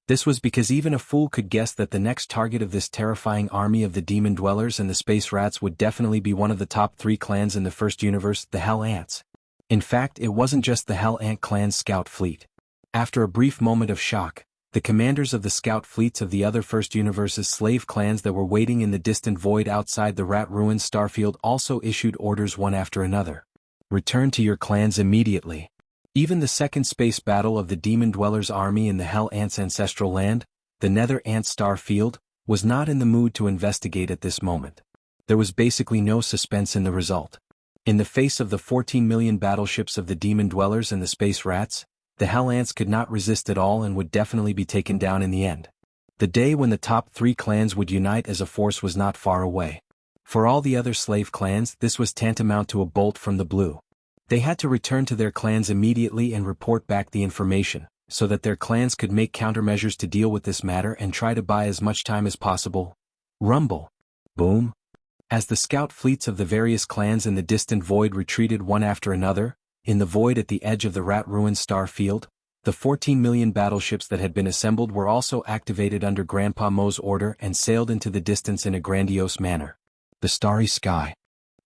This was because even a fool could guess that the next target of this terrifying army of the demon dwellers and the space rats would definitely be one of the top 3 clans in the first universe, the Hell Ants. In fact, it wasn't just the Hell Ant clan's scout fleet. After a brief moment of shock, the commanders of the scout fleets of the other first universe's slave clans that were waiting in the distant void outside the Rat Ruin starfield also issued orders one after another. Return to your clans immediately. Even the second space battle of the demon dwellers' army in the Hell Ants' ancestral land, the Nether Ant star field, was not in the mood to investigate at this moment. There was basically no suspense in the result. In the face of the 14 million battleships of the demon dwellers and the space rats, the Hell Ants could not resist at all and would definitely be taken down in the end. The day when the top 3 clans would unite as a force was not far away. For all the other slave clans, this was tantamount to a bolt from the blue. They had to return to their clans immediately and report back the information, so that their clans could make countermeasures to deal with this matter and try to buy as much time as possible. Rumble. Boom. As the scout fleets of the various clans in the distant void retreated one after another, in the void at the edge of the rat-ruined star field, the 14 million battleships that had been assembled were also activated under Grandpa Mo's order and sailed into the distance in a grandiose manner. The Starry Sky.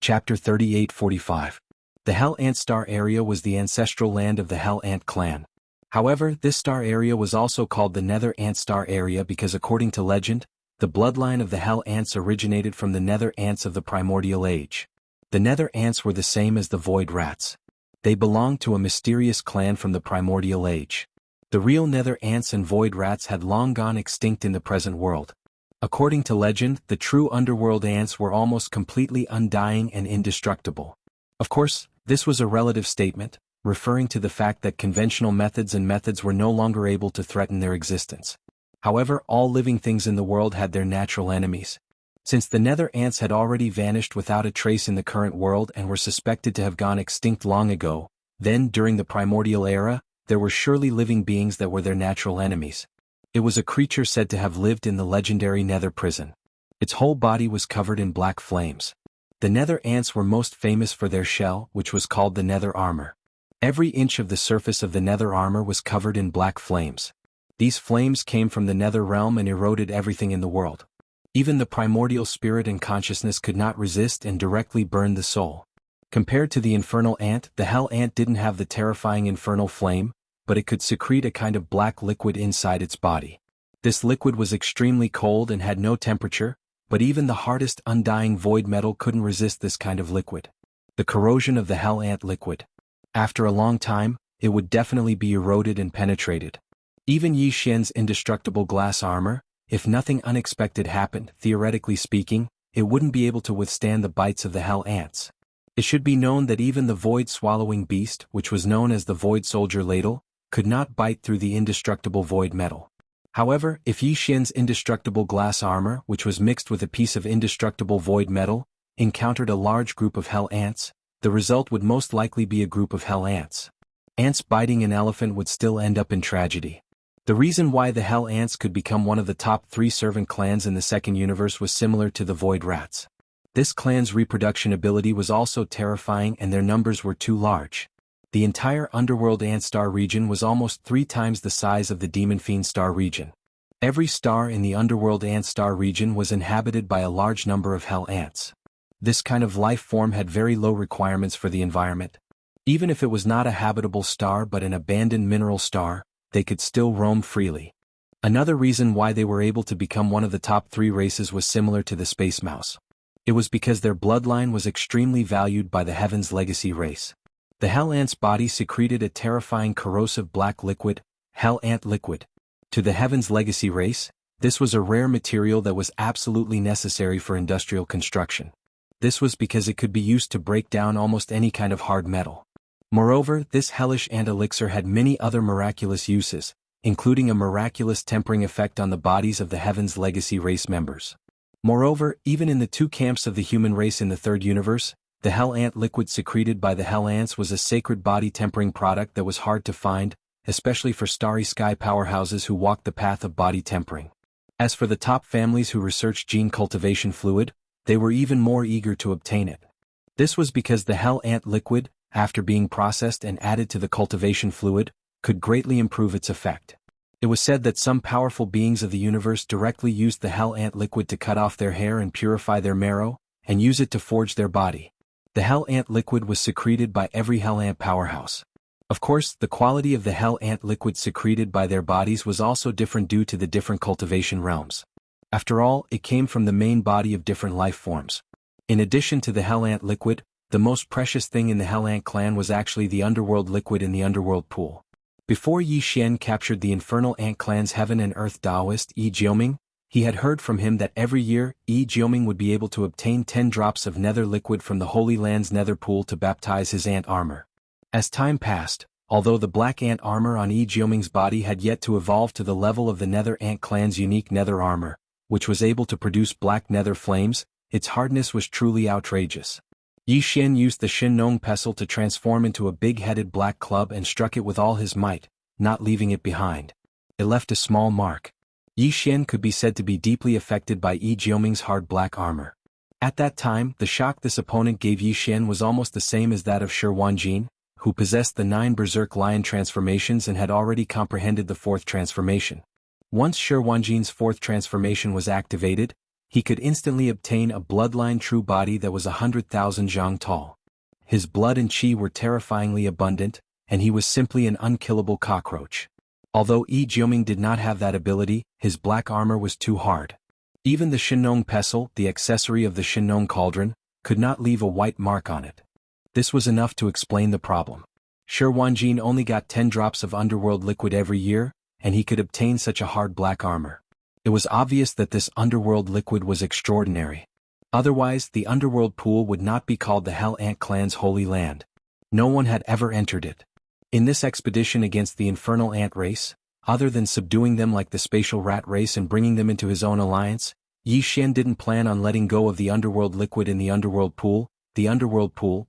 Chapter 3845. The Hell Ant Star Area was the ancestral land of the Hell Ant clan. However, this star area was also called the Nether Ant Star Area because according to legend, the bloodline of the Hell Ants originated from the Nether Ants of the Primordial Age. The Nether Ants were the same as the Void Rats. They belonged to a mysterious clan from the Primordial Age. The real Nether Ants and Void Rats had long gone extinct in the present world. According to legend, the true underworld ants were almost completely undying and indestructible. Of course, this was a relative statement, referring to the fact that conventional methods were no longer able to threaten their existence. However, all living things in the world had their natural enemies. Since the Nether Ants had already vanished without a trace in the current world and were suspected to have gone extinct long ago, then during the Primordial Era, there were surely living beings that were their natural enemies. It was a creature said to have lived in the legendary Nether Prison. Its whole body was covered in black flames. The Nether Ants were most famous for their shell, which was called the Nether Armor. Every inch of the surface of the Nether Armor was covered in black flames. These flames came from the Nether Realm and eroded everything in the world. Even the primordial spirit and consciousness could not resist and directly burned the soul. Compared to the infernal ant, the hell ant didn't have the terrifying infernal flame, but it could secrete a kind of black liquid inside its body. This liquid was extremely cold and had no temperature, but even the hardest undying void metal couldn't resist this kind of liquid. The corrosion of the hell ant liquid. After a long time, it would definitely be eroded and penetrated. Even Yi Xian's indestructible glass armor, if nothing unexpected happened, theoretically speaking, it wouldn't be able to withstand the bites of the hell ants. It should be known that even the void-swallowing beast, which was known as the Void Soldier Ladle, could not bite through the indestructible void metal. However, if Yi Xian's indestructible glass armor, which was mixed with a piece of indestructible void metal, encountered a large group of hell ants, the result would most likely be a group of hell ants. Ants biting an elephant would still end up in tragedy. The reason why the Hell Ants could become one of the top 3 servant clans in the second universe was similar to the Void Rats. This clan's reproduction ability was also terrifying and their numbers were too large. The entire Underworld Ant Star region was almost 3 times the size of the Demon Fiend Star region. Every star in the Underworld Ant Star region was inhabited by a large number of Hell Ants. This kind of life form had very low requirements for the environment. Even if it was not a habitable star but an abandoned mineral star, they could still roam freely. Another reason why they were able to become one of the top 3 races was similar to the Space Mouse. It was because their bloodline was extremely valued by the Heaven's Legacy race. The Hell Ant's body secreted a terrifying corrosive black liquid, Hell Ant liquid. To the Heaven's Legacy race, this was a rare material that was absolutely necessary for industrial construction. This was because it could be used to break down almost any kind of hard metal. Moreover, this hellish ant elixir had many other miraculous uses, including a miraculous tempering effect on the bodies of the Heaven's Legacy race members. Moreover, even in the 2 camps of the human race in the third universe, the Hell Ant liquid secreted by the Hell Ants was a sacred body tempering product that was hard to find, especially for starry sky powerhouses who walked the path of body tempering. As for the top families who researched gene cultivation fluid, they were even more eager to obtain it. This was because the Hell Ant liquid, after being processed and added to the cultivation fluid, could greatly improve its effect. It was said that some powerful beings of the universe directly used the Hell Ant liquid to cut off their hair and purify their marrow, and use it to forge their body. The Hell Ant liquid was secreted by every Hell Ant powerhouse. Of course, the quality of the Hell Ant liquid secreted by their bodies was also different due to the different cultivation realms. After all, it came from the main body of different life forms. In addition to the Hell Ant liquid, the most precious thing in the Hell Ant clan was actually the underworld liquid in the underworld pool. Before Yi Xian captured the infernal ant clan's heaven and earth Taoist Yi Jioming, he had heard from him that every year Yi Jioming would be able to obtain 10 drops of nether liquid from the Holy Land's nether pool to baptize his ant armor. As time passed, although the black ant armor on Yi Jioming's body had yet to evolve to the level of the Nether Ant clan's unique nether armor, which was able to produce black nether flames, its hardness was truly outrageous. Yi Xian used the Shin-Nong pestle to transform into a big-headed black club and struck it with all his might, not leaving it behind. It left a small mark. Yi Xian could be said to be deeply affected by Yi Jioming's hard black armor. At that time, the shock this opponent gave Yi Xian was almost the same as that of Shi Wanjin, who possessed the 9 Berserk Lion transformations and had already comprehended the 4th transformation. Once Shi Wanjin's 4th transformation was activated, he could instantly obtain a bloodline true body that was 100,000 zhang tall. His blood and qi were terrifyingly abundant, and he was simply an unkillable cockroach. Although Yi Jiuming did not have that ability, his black armor was too hard. Even the Shinong pestle, the accessory of the Shinong cauldron, could not leave a white mark on it. This was enough to explain the problem. Shi Wanjin only got 10 drops of underworld liquid every year, and he could obtain such a hard black armor. It was obvious that this underworld liquid was extraordinary. Otherwise, the underworld pool would not be called the Hell Ant Clan's holy land. No one had ever entered it. In this expedition against the infernal ant race, other than subduing them like the spatial rat race and bringing them into his own alliance, Yi Xian didn't plan on letting go of the underworld liquid in the underworld pool,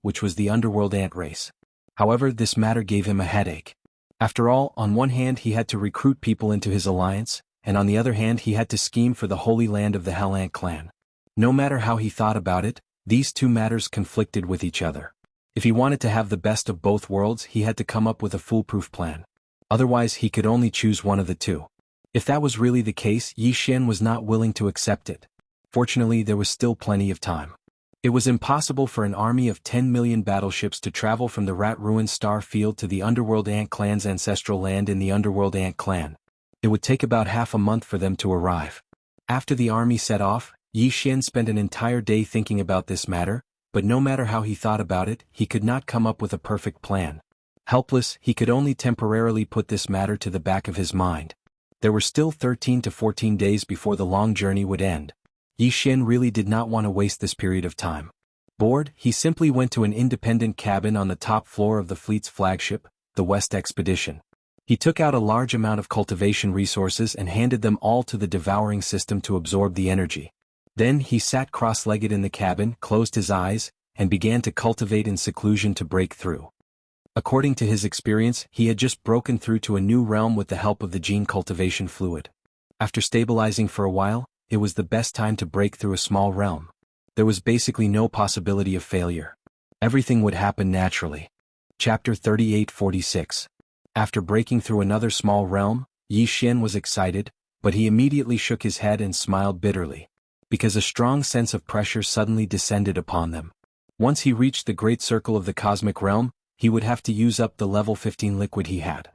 which was the underworld ant race. However, this matter gave him a headache. After all, on one hand he had to recruit people into his alliance, and on the other hand he had to scheme for the holy land of the Hell Ant Clan. No matter how he thought about it, these two matters conflicted with each other. If he wanted to have the best of both worlds, he had to come up with a foolproof plan. Otherwise he could only choose one of the two. If that was really the case, Yi Xian was not willing to accept it. Fortunately, there was still plenty of time. It was impossible for an army of 10 million battleships to travel from the Rat Ruin Star Field to the Underworld Ant Clan's ancestral land in the Underworld Ant Clan. It would take about half a month for them to arrive. After the army set off, Yi Xian spent an entire day thinking about this matter, but no matter how he thought about it, he could not come up with a perfect plan. Helpless, he could only temporarily put this matter to the back of his mind. There were still 13 to 14 days before the long journey would end. Yi Xian really did not want to waste this period of time. Bored, he simply went to an independent cabin on the top floor of the fleet's flagship, the West Expedition. He took out a large amount of cultivation resources and handed them all to the devouring system to absorb the energy. Then he sat cross-legged in the cabin, closed his eyes, and began to cultivate in seclusion to break through. According to his experience, he had just broken through to a new realm with the help of the gene cultivation fluid. After stabilizing for a while, it was the best time to break through a small realm. There was basically no possibility of failure. Everything would happen naturally. Chapter 38-46. After breaking through another small realm, Yi Xian was excited, but he immediately shook his head and smiled bitterly, because a strong sense of pressure suddenly descended upon them. Once he reached the great circle of the cosmic realm, he would have to use up the level 15 liquid he had.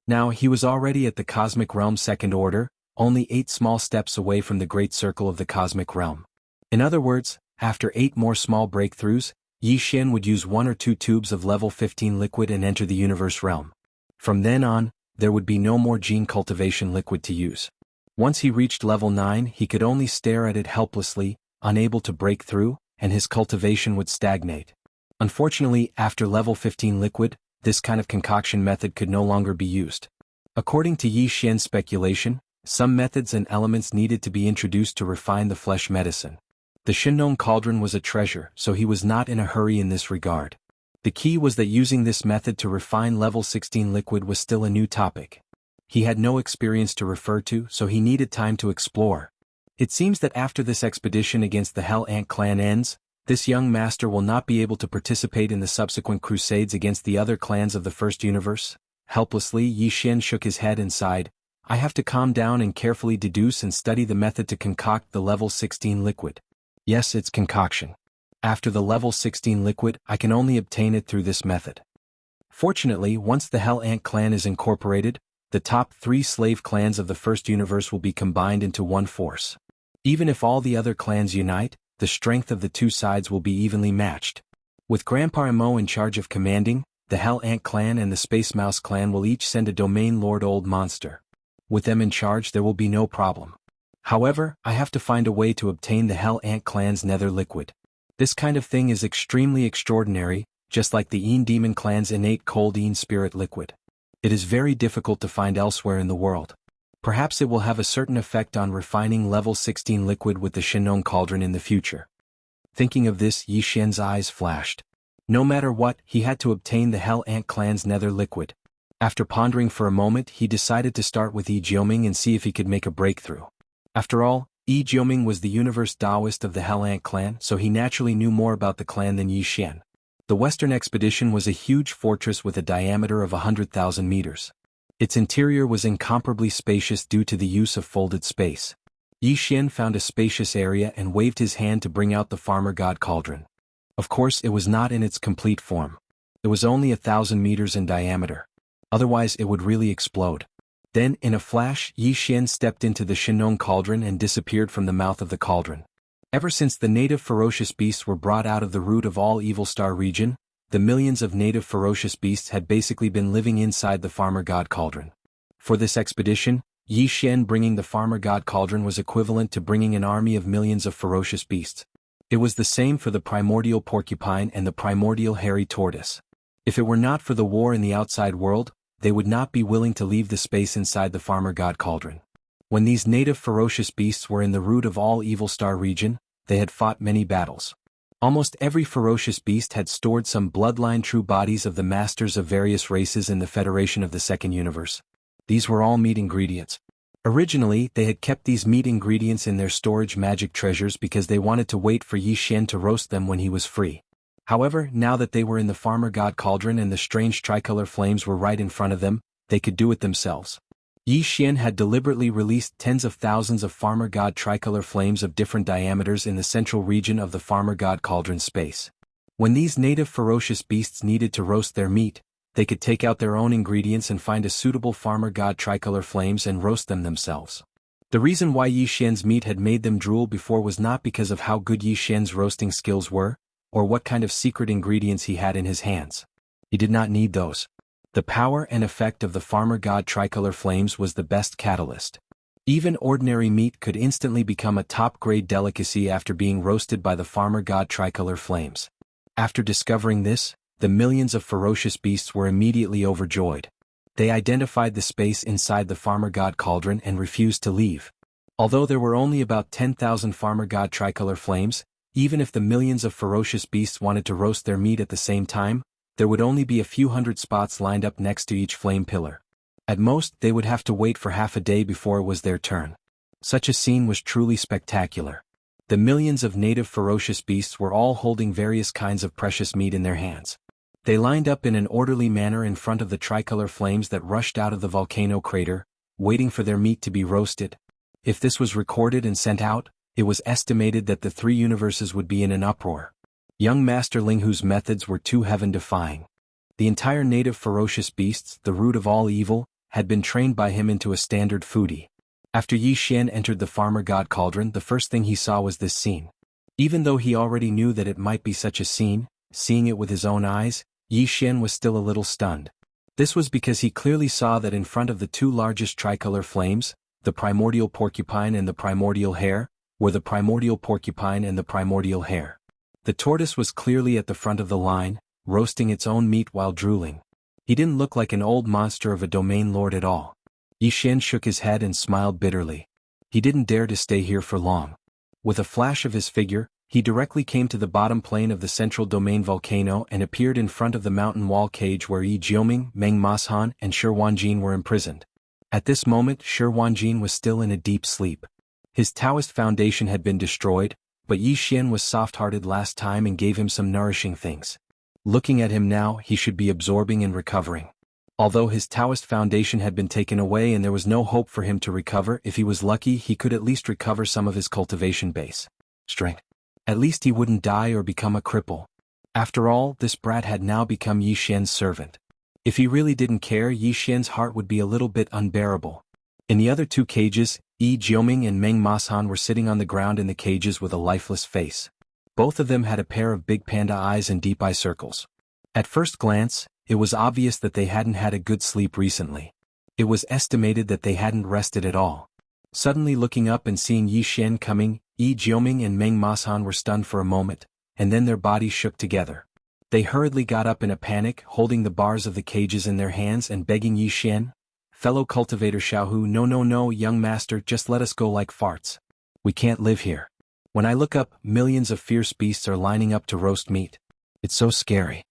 Now he was already at the cosmic realm's second order, only 8 small steps away from the great circle of the cosmic realm. In other words, after 8 more small breakthroughs, Yi Xian would use 1 or 2 tubes of level 15 liquid and enter the universe realm. From then on, there would be no more gene cultivation liquid to use. Once he reached level 9, he could only stare at it helplessly, unable to break through, and his cultivation would stagnate. Unfortunately, after level 15 liquid, this kind of concoction method could no longer be used. According to Yi Xian's speculation, some methods and elements needed to be introduced to refine the flesh medicine. The Shinong cauldron was a treasure, so he was not in a hurry in this regard. The key was that using this method to refine level 16 liquid was still a new topic. He had no experience to refer to, so he needed time to explore. It seems that after this expedition against the Hell Ant Clan ends, this young master will not be able to participate in the subsequent crusades against the other clans of the First Universe. Helplessly, Yi Xian shook his head and sighed. I have to calm down and carefully deduce and study the method to concoct the level 16 liquid. Yes, it's concoction. After the level 16 liquid, I can only obtain it through this method. Fortunately, once the Hell Ant Clan is incorporated, the top 3 slave clans of the First Universe will be combined into one force. Even if all the other clans unite, the strength of the two sides will be evenly matched. With Grandpa Emo in charge of commanding, the Hell Ant Clan and the Space Mouse Clan will each send a Domain Lord Old Monster. With them in charge, there will be no problem. However, I have to find a way to obtain the Hell Ant Clan's nether liquid. This kind of thing is extremely extraordinary, just like the Een Demon Clan's innate cold Een Spirit liquid. It is very difficult to find elsewhere in the world. Perhaps it will have a certain effect on refining level 16 liquid with the Shinong cauldron in the future. Thinking of this, Yi Xian's eyes flashed. No matter what, he had to obtain the Hell Ant Clan's nether liquid. After pondering for a moment, he decided to start with Yi Jiuming and see if he could make a breakthrough. After all, Yi Jiuming was the universe Taoist of the Hell Ant Clan, so he naturally knew more about the clan than Yi Xian. The Western expedition was a huge fortress with a diameter of 100,000 meters. Its interior was incomparably spacious due to the use of folded space. Yi Xian found a spacious area and waved his hand to bring out the farmer god cauldron. Of course, it was not in its complete form. It was only 1,000 meters in diameter. Otherwise it would really explode. Then, in a flash, Yi Xian stepped into the Shenong cauldron and disappeared from the mouth of the cauldron. Ever since the native ferocious beasts were brought out of the root of all Evil Star region, the millions of native ferocious beasts had basically been living inside the farmer god cauldron. For this expedition, Yi Xian bringing the farmer god cauldron was equivalent to bringing an army of millions of ferocious beasts. It was the same for the primordial porcupine and the primordial hairy tortoise. If it were not for the war in the outside world, they would not be willing to leave the space inside the farmer god cauldron. When these native ferocious beasts were in the root of all Evil Star region, they had fought many battles. Almost every ferocious beast had stored some bloodline true bodies of the masters of various races in the Federation of the Second Universe. These were all meat ingredients. Originally, they had kept these meat ingredients in their storage magic treasures because they wanted to wait for Yi Xian to roast them when he was free. However, now that they were in the farmer god cauldron and the strange tricolor flames were right in front of them, they could do it themselves. Yi Xian had deliberately released tens of thousands of farmer god tricolor flames of different diameters in the central region of the farmer god cauldron space. When these native ferocious beasts needed to roast their meat, they could take out their own ingredients and find a suitable farmer god tricolor flames and roast them themselves. The reason why Yi Xian's meat had made them drool before was not because of how good Yi Xian's roasting skills were, or what kind of secret ingredients he had in his hands. He did not need those. The power and effect of the farmer god tricolor flames was the best catalyst. Even ordinary meat could instantly become a top-grade delicacy after being roasted by the farmer god tricolor flames. After discovering this, the millions of ferocious beasts were immediately overjoyed. They identified the space inside the farmer god cauldron and refused to leave. Although there were only about 10,000 farmer god tricolor flames, even if the millions of ferocious beasts wanted to roast their meat at the same time, there would only be a few hundred spots lined up next to each flame pillar. At most, they would have to wait for half a day before it was their turn. Such a scene was truly spectacular. The millions of native ferocious beasts were all holding various kinds of precious meat in their hands. They lined up in an orderly manner in front of the tricolor flames that rushed out of the volcano crater, waiting for their meat to be roasted. If this was recorded and sent out, it was estimated that the three universes would be in an uproar. Young Master Linghu's methods were too heaven-defying. The entire native ferocious beasts, the root of all evil, had been trained by him into a standard foodie. After Yi Xian entered the farmer god cauldron, the first thing he saw was this scene. Even though he already knew that it might be such a scene, seeing it with his own eyes, Yi Xian was still a little stunned. This was because he clearly saw that in front of the two largest tricolor flames, the primordial porcupine and the primordial hare, were the primordial porcupine and the primordial hare. The tortoise was clearly at the front of the line, roasting its own meat while drooling. He didn't look like an old monster of a domain lord at all. Yi Xian shook his head and smiled bitterly. He didn't dare to stay here for long. With a flash of his figure, he directly came to the bottom plane of the central domain volcano and appeared in front of the mountain wall cage where Yi Jiuming, Meng Mashan, and Shi Wanjin were imprisoned. At this moment, Shi Wanjin was still in a deep sleep. His Taoist foundation had been destroyed, but Yi Xian was soft-hearted last time and gave him some nourishing things. Looking at him now, he should be absorbing and recovering. Although his Taoist foundation had been taken away and there was no hope for him to recover, if he was lucky he could at least recover some of his cultivation base. Strength. At least he wouldn't die or become a cripple. After all, this brat had now become Yi Xian's servant. If he really didn't care, Yi Xian's heart would be a little bit unbearable. In the other two cages, Yi Jiuming and Meng Mashan were sitting on the ground in the cages with a lifeless face. Both of them had a pair of big panda eyes and deep eye circles. At first glance, it was obvious that they hadn't had a good sleep recently. It was estimated that they hadn't rested at all. Suddenly looking up and seeing Yi Xian coming, Yi Jiuming and Meng Mashan were stunned for a moment, and then their bodies shook together. They hurriedly got up in a panic, holding the bars of the cages in their hands and begging Yi Xian, "Fellow cultivator Xiaohu, no, young master, just let us go like farts. We can't live here. When I look up, millions of fierce beasts are lining up to roast meat. It's so scary."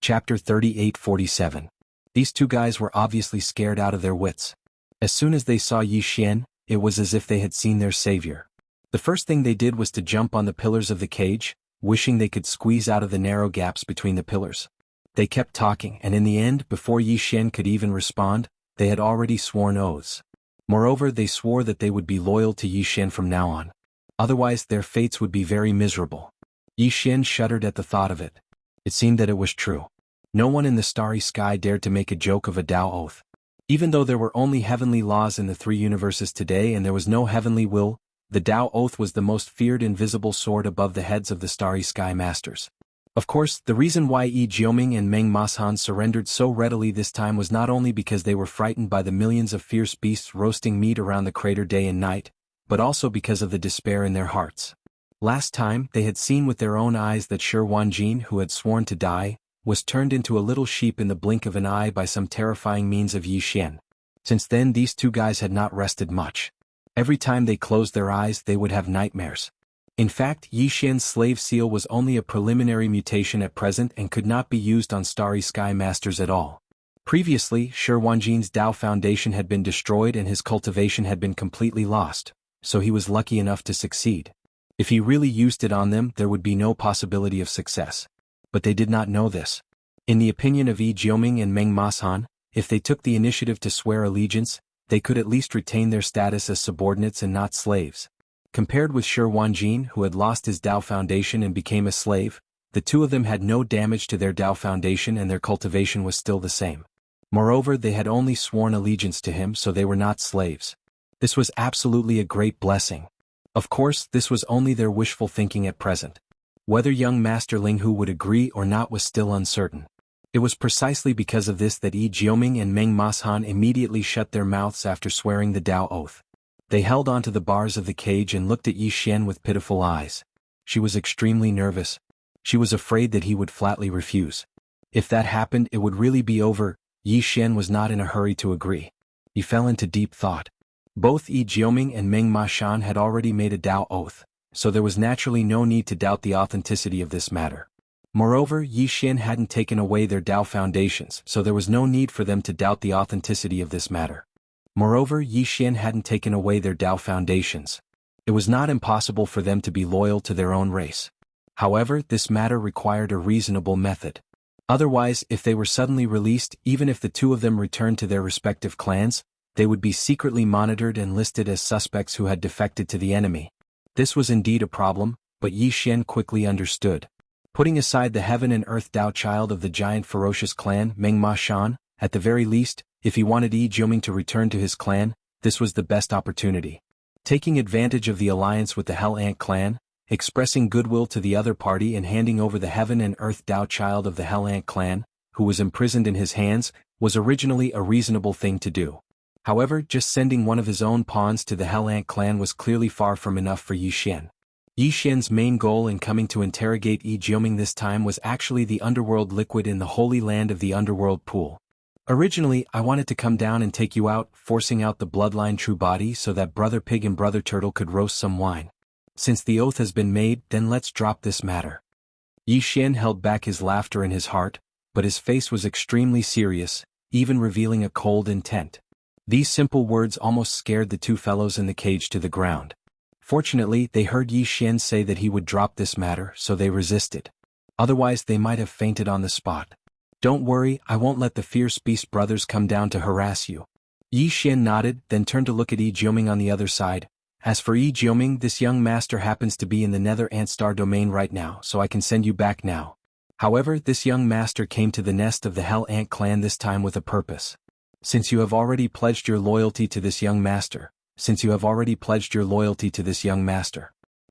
Chapter 38-47. These two guys were obviously scared out of their wits. As soon as they saw Yi Xian, it was as if they had seen their savior. The first thing they did was to jump on the pillars of the cage, wishing they could squeeze out of the narrow gaps between the pillars. They kept talking, and in the end, before Yi Xian could even respond, they had already sworn oaths. Moreover, they swore that they would be loyal to Yi Xian from now on. Otherwise, their fates would be very miserable. Yi Xian shuddered at the thought of it. It seemed that it was true. No one in the starry sky dared to make a joke of a Tao oath. Even though there were only heavenly laws in the three universes today and there was no heavenly will, the Tao oath was the most feared invisible sword above the heads of the starry sky masters. Of course, the reason why Yi Jioming and Meng Mashan surrendered so readily this time was not only because they were frightened by the millions of fierce beasts roasting meat around the crater day and night, but also because of the despair in their hearts. Last time, they had seen with their own eyes that Shi Wanjin, who had sworn to die, was turned into a little sheep in the blink of an eye by some terrifying means of Yi Xian. Since then, these two guys had not rested much. Every time they closed their eyes, they would have nightmares. In fact, Yi Xian's slave seal was only a preliminary mutation at present and could not be used on starry sky masters at all. Previously, Shi Wanjin's Tao foundation had been destroyed and his cultivation had been completely lost, so he was lucky enough to succeed. If he really used it on them, there would be no possibility of success. But they did not know this. In the opinion of Yi Jioming and Meng Mashan, if they took the initiative to swear allegiance, they could at least retain their status as subordinates and not slaves. Compared with Shi Wanjin, who had lost his Tao foundation and became a slave, the two of them had no damage to their Tao foundation and their cultivation was still the same. Moreover, they had only sworn allegiance to him, so they were not slaves. This was absolutely a great blessing. Of course, this was only their wishful thinking at present. Whether young Master Ling Hu would agree or not was still uncertain. It was precisely because of this that Yi Jioming and Meng Mashan immediately shut their mouths after swearing the Tao oath. They held onto the bars of the cage and looked at Yi Xian with pitiful eyes. She was extremely nervous. She was afraid that he would flatly refuse. If that happened, it would really be over. Yi Xian was not in a hurry to agree. He fell into deep thought. Both Yi Jioming and Meng Mashan had already made a Tao oath, so there was naturally no need to doubt the authenticity of this matter. Moreover, Yi Xian hadn't taken away their Tao foundations, so there was no need for them to doubt the authenticity of this matter. Moreover, Yi Xian hadn't taken away their Tao foundations. It was not impossible for them to be loyal to their own race. However, this matter required a reasonable method. Otherwise, if they were suddenly released, even if the two of them returned to their respective clans, they would be secretly monitored and listed as suspects who had defected to the enemy. This was indeed a problem, but Yi Xian quickly understood. Putting aside the heaven and earth Tao child of the giant ferocious clan, Meng Mashan, at the very least, if he wanted Yi Jioming to return to his clan, this was the best opportunity. Taking advantage of the alliance with the Hell Ant clan, expressing goodwill to the other party and handing over the heaven and earth Tao child of the Hell Ant clan, who was imprisoned in his hands, was originally a reasonable thing to do. However, just sending one of his own pawns to the Hell Ant clan was clearly far from enough for Yi Xian. Yi Xian's main goal in coming to interrogate Yi Jioming this time was actually the underworld liquid in the holy land of the underworld pool. Originally, I wanted to come down and take you out, forcing out the bloodline true body so that Brother Pig and Brother Turtle could roast some wine. Since the oath has been made, then let's drop this matter. Yi Xian held back his laughter in his heart, but his face was extremely serious, even revealing a cold intent. These simple words almost scared the two fellows in the cage to the ground. Fortunately, they heard Yi Xian say that he would drop this matter, so they resisted. Otherwise, they might have fainted on the spot. Don't worry, I won't let the fierce beast brothers come down to harass you. Yi Xian nodded, then turned to look at Yi Jioming on the other side. As for Yi Jioming, this young master happens to be in the Nether Ant Star domain right now, so I can send you back now. However, this young master came to the nest of the Hell Ant clan this time with a purpose. Since you have already pledged your loyalty to this young master,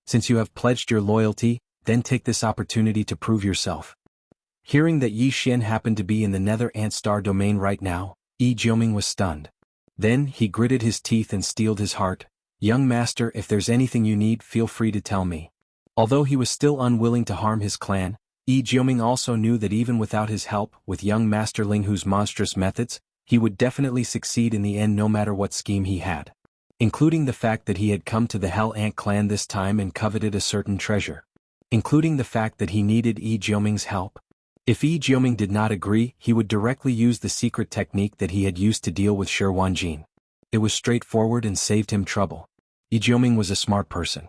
Since you have pledged your loyalty, then take this opportunity to prove yourself. Hearing that Yi Xian happened to be in the Nether Ant Star domain right now, Yi Jioming was stunned. Then, he gritted his teeth and steeled his heart. Young master, if there's anything you need, feel free to tell me. Although he was still unwilling to harm his clan, Yi Jioming also knew that even without his help, with young Master Ling Hu's monstrous methods, he would definitely succeed in the end no matter what scheme he had. Including the fact that he had come to the Hell Ant clan this time and coveted a certain treasure. Including the fact that he needed Yi Jioming's help. If Yi Jioming did not agree, he would directly use the secret technique that he had used to deal with Shi Wanjin. It was straightforward and saved him trouble. Yi Jioming was a smart person.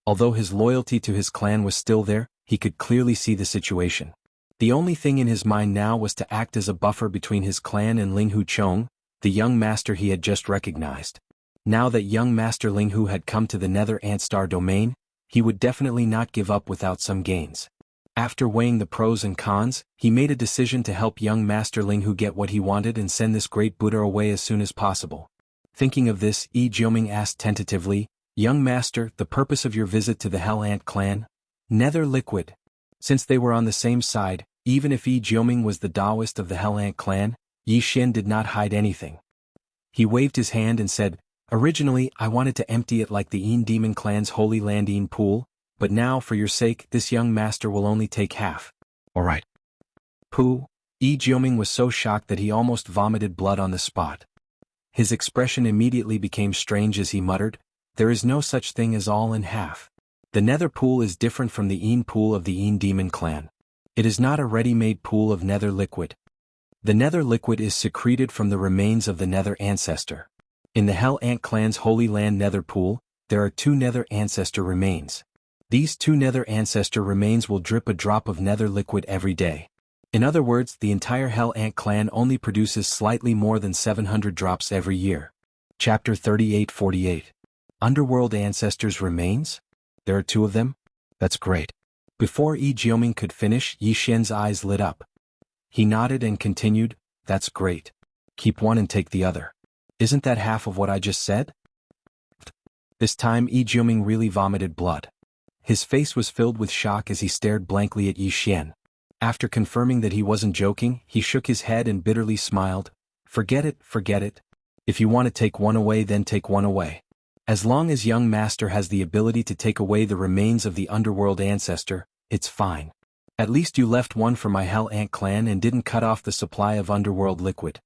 Although his loyalty to his clan was still there, he could clearly see the situation. The only thing in his mind now was to act as a buffer between his clan and Ling Hu Chong, the young master he had just recognized. Now that young master Ling Hu had come to the Nether Ant Star domain, he would definitely not give up without some gains. After weighing the pros and cons, he made a decision to help young master Ling Hu get what he wanted and send this great Buddha away as soon as possible. Thinking of this, Yi Jioming asked tentatively, "Young master, the purpose of your visit to the Hell Ant clan?" "Nether liquid." Since they were on the same side, even if Yi Jioming was the Taoist of the Hell Ant clan, Yi Xian did not hide anything. He waved his hand and said, "Originally, I wanted to empty it like the Yin Demon clan's Holy Land Yin pool, but now, for your sake, this young master will only take half." "Alright." "Pooh." Yi Jioming was so shocked that he almost vomited blood on the spot. His expression immediately became strange as he muttered, "There is no such thing as all in half. The Nether pool is different from the Yin pool of the Yin Demon clan. It is not a ready-made pool of Nether liquid. The Nether liquid is secreted from the remains of the Nether ancestor. In the Hell Ant clan's Holy Land Nether pool, there are 2 Nether ancestor remains. These 2 Nether ancestor remains will drip a drop of Nether liquid every day. In other words, the entire Hell Ant clan only produces slightly more than 700 drops every year." Chapter 38-48. Underworld Ancestors Remains? There are 2 of them? That's great. Before Yi Jioming could finish, Yi Xian's eyes lit up. He nodded and continued, "That's great. Keep one and take the other. Isn't that half of what I just said?" This time Yi Jioming really vomited blood. His face was filled with shock as he stared blankly at Yi Xian. After confirming that he wasn't joking, he shook his head and bitterly smiled. Forget it. If you want to take one away, then take one away. As long as young master has the ability to take away the remains of the underworld ancestor, it's fine. At least you left one for my Hell Ant clan and didn't cut off the supply of underworld liquid."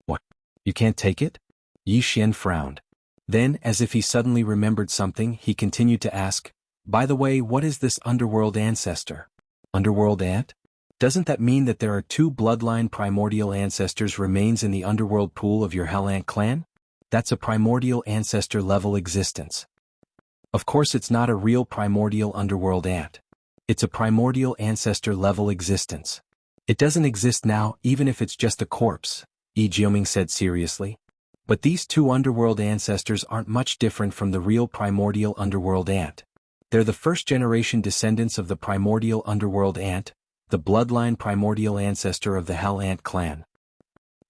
"What? You can't take it?" Yi Xian frowned. Then, as if he suddenly remembered something, he continued to ask, "By the way, what is this underworld ancestor?" "Underworld ant? Doesn't that mean that there are 2 bloodline primordial ancestors remains in the underworld pool of your Hell Ant clan? That's a primordial ancestor level existence. Of course it's not a real primordial underworld ant. It's a primordial ancestor level existence. It doesn't exist now, even if it's just a corpse," Yi Jioming said seriously. "But these 2 underworld ancestors aren't much different from the real primordial underworld ant. They're the first-generation descendants of the primordial underworld ant, the bloodline primordial ancestor of the Hell Ant clan.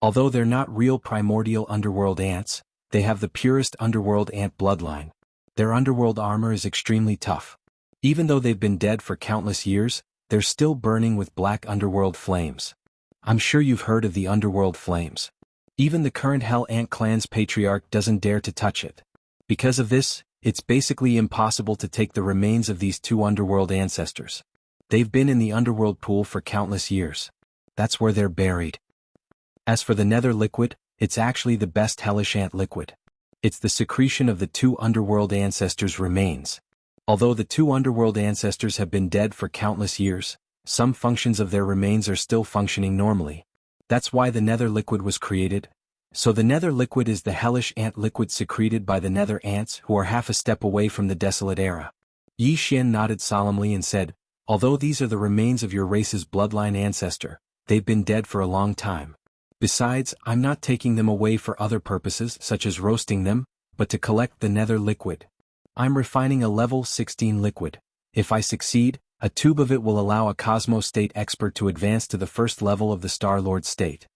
Although they're not real primordial underworld ants, they have the purest underworld ant bloodline. Their underworld armor is extremely tough. Even though they've been dead for countless years, they're still burning with black underworld flames. I'm sure you've heard of the underworld flames. Even the current Hell Ant clan's patriarch doesn't dare to touch it. Because of this, it's basically impossible to take the remains of these 2 underworld ancestors. They've been in the underworld pool for countless years. That's where they're buried. As for the Nether liquid, it's actually the best hellish ant liquid. It's the secretion of the 2 underworld ancestors' remains. Although the 2 underworld ancestors have been dead for countless years, some functions of their remains are still functioning normally. That's why the Nether liquid was created. So the Nether liquid is the hellish ant liquid secreted by the Nether ants who are half a step away from the desolate era. Yi Xian nodded solemnly and said, "Although these are the remains of your race's bloodline ancestor, they've been dead for a long time. Besides, I'm not taking them away for other purposes such as roasting them, but to collect the Nether liquid. I'm refining a level 16 liquid. If I succeed, a tube of it will allow a Cosmo State expert to advance to the first level of the Star-Lord state.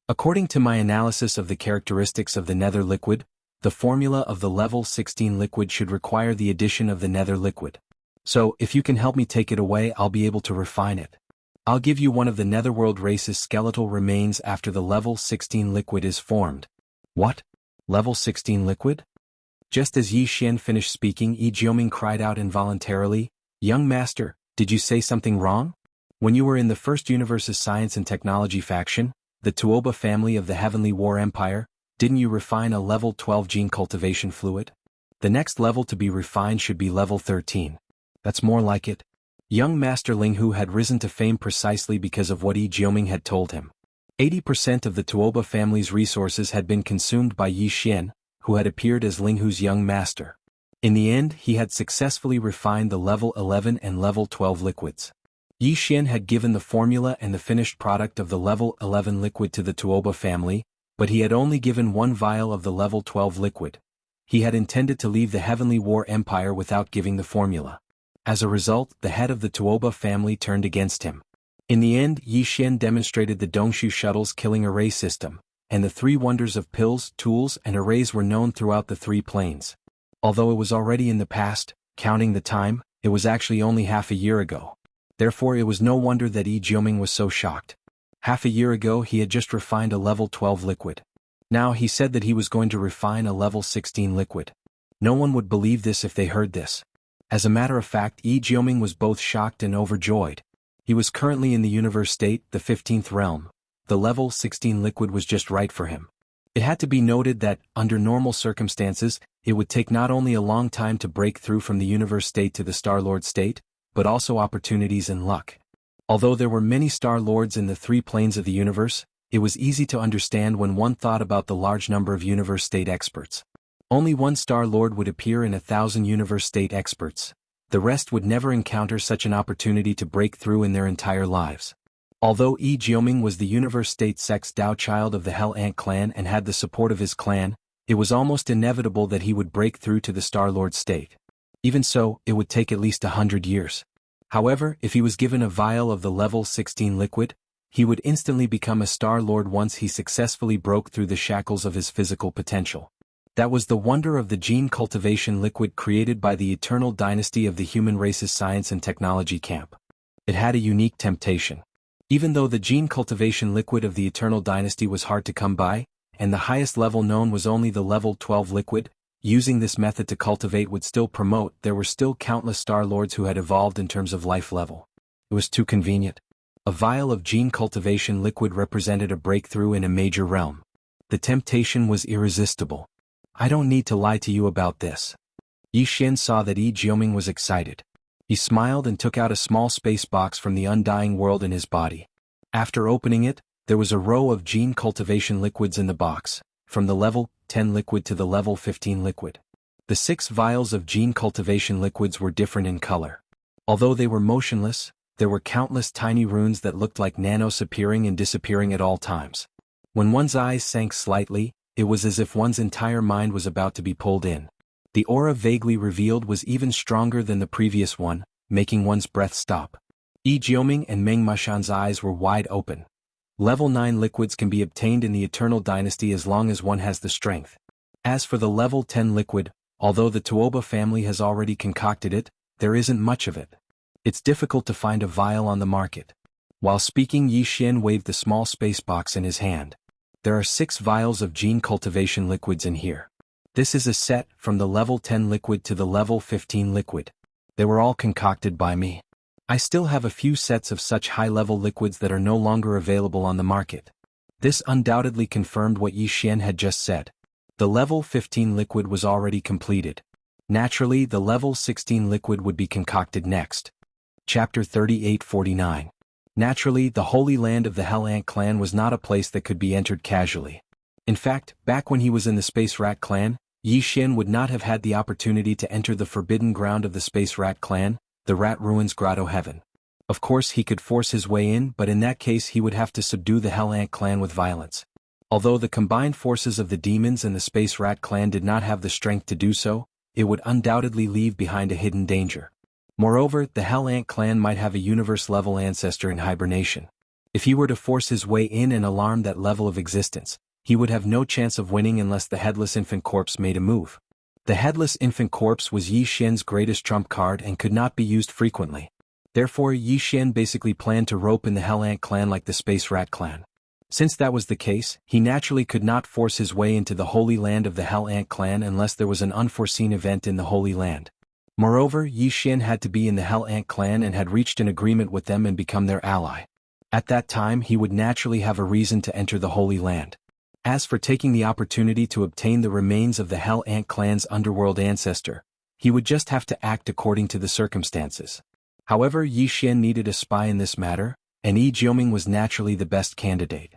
According to my analysis of the characteristics of the Nether liquid, the formula of the level 16 liquid should require the addition of the Nether liquid. So, if you can help me take it away, I'll be able to refine it. I'll give you one of the Netherworld race's skeletal remains after the level 16 liquid is formed." "What? Level 16 liquid?" Just as Yi Xian finished speaking, Yi Jioming cried out involuntarily, "Young master, did you say something wrong? When you were in the First Universe's Science and Technology faction, the Tuoba family of the Heavenly War Empire, didn't you refine a level 12 gene cultivation fluid? The next level to be refined should be level 13. That's more like it." Young Master Ling Hu had risen to fame precisely because of what Yi Jioming had told him. 80% of the Tuoba family's resources had been consumed by Yi Xian, who had appeared as Ling Hu's young master. In the end, he had successfully refined the level 11 and level 12 liquids. Yi Xian had given the formula and the finished product of the level 11 liquid to the Tuoba family, but he had only given one vial of the level 12 liquid. He had intended to leave the Heavenly War Empire without giving the formula. As a result, the head of the Tuoba family turned against him. In the end, Yi Xian demonstrated the Dongshu shuttle's killing array system, and the three wonders of pills, tools, and arrays were known throughout the three planes. Although it was already in the past, counting the time, it was actually only half a year ago. Therefore it was no wonder that Yi Jioming was so shocked. Half a year ago he had just refined a level 12 liquid. Now he said that he was going to refine a level 16 liquid. No one would believe this if they heard this. As a matter of fact, Yi Jioming was both shocked and overjoyed. He was currently in the universe state, the 15th realm. The level 16 liquid was just right for him. It had to be noted that, under normal circumstances, it would take not only a long time to break through from the universe state to the Star-Lord state, but also opportunities and luck. Although there were many Star-Lords in the three planes of the universe, it was easy to understand when one thought about the large number of universe state experts. Only one Star-Lord would appear in 1,000 universe state experts. The rest would never encounter such an opportunity to break through in their entire lives. Although Yi Jioming was the universe state sex Dao child of the Hell Ant clan and had the support of his clan, it was almost inevitable that he would break through to the Star-Lord state. Even so, it would take at least 100 years. However, if he was given a vial of the level 16 liquid, he would instantly become a Star-Lord once he successfully broke through the shackles of his physical potential. That was the wonder of the gene cultivation liquid created by the eternal dynasty of the human race's science and technology camp. It had a unique temptation. Even though the gene cultivation liquid of the eternal dynasty was hard to come by, and the highest level known was only the level 12 liquid, using this method to cultivate would still promote, there were still countless Star-Lords who had evolved in terms of life level. It was too convenient. A vial of gene cultivation liquid represented a breakthrough in a major realm. The temptation was irresistible. I don't need to lie to you about this. Yi Xian saw that Yi Jioming was excited. He smiled and took out a small space box from the undying world in his body. After opening it, there was a row of gene cultivation liquids in the box, from the level 10 liquid to the level 15 liquid. The 6 vials of gene cultivation liquids were different in color. Although they were motionless, there were countless tiny runes that looked like nanos appearing and disappearing at all times. When one's eyes sank slightly, it was as if one's entire mind was about to be pulled in. The aura vaguely revealed was even stronger than the previous one, making one's breath stop. Yi Jioming and Meng Mashan's eyes were wide open. Level 9 liquids can be obtained in the Eternal Dynasty as long as one has the strength. As for the level 10 liquid, although the Tuoba family has already concocted it, there isn't much of it. It's difficult to find a vial on the market. While speaking, Yi Xian waved the small space box in his hand. There are 6 vials of gene cultivation liquids in here. This is a set from the level 10 liquid to the level 15 liquid. They were all concocted by me. I still have a few sets of such high-level liquids that are no longer available on the market. This undoubtedly confirmed what Yi Xian had just said. The level 15 liquid was already completed. Naturally, the level 16 liquid would be concocted next. Chapter 38-49. Naturally, the Holy Land of the Hell Ant clan was not a place that could be entered casually. In fact, back when he was in the Space Rat clan, Yi Xian would not have had the opportunity to enter the forbidden ground of the Space Rat clan, the Rat Ruins Grotto Heaven. Of course he could force his way in, but in that case he would have to subdue the Hell Ant clan with violence. Although the combined forces of the demons and the Space Rat clan did not have the strength to do so, it would undoubtedly leave behind a hidden danger. Moreover, the Hell Ant clan might have a universe-level ancestor in hibernation. If he were to force his way in and alarm that level of existence, he would have no chance of winning unless the Headless Infant Corpse made a move. The Headless Infant Corpse was Yi Xian's greatest trump card and could not be used frequently. Therefore, Yi Xian basically planned to rope in the Hell Ant clan like the Space Rat clan. Since that was the case, he naturally could not force his way into the Holy Land of the Hell Ant clan unless there was an unforeseen event in the Holy Land. Moreover, Yi Xian had to be in the Hell Ant clan and had reached an agreement with them and become their ally. At that time he would naturally have a reason to enter the Holy Land. As for taking the opportunity to obtain the remains of the Hell Ant clan's underworld ancestor, he would just have to act according to the circumstances. However, Yi Xian needed a spy in this matter, and Yi Jioming was naturally the best candidate.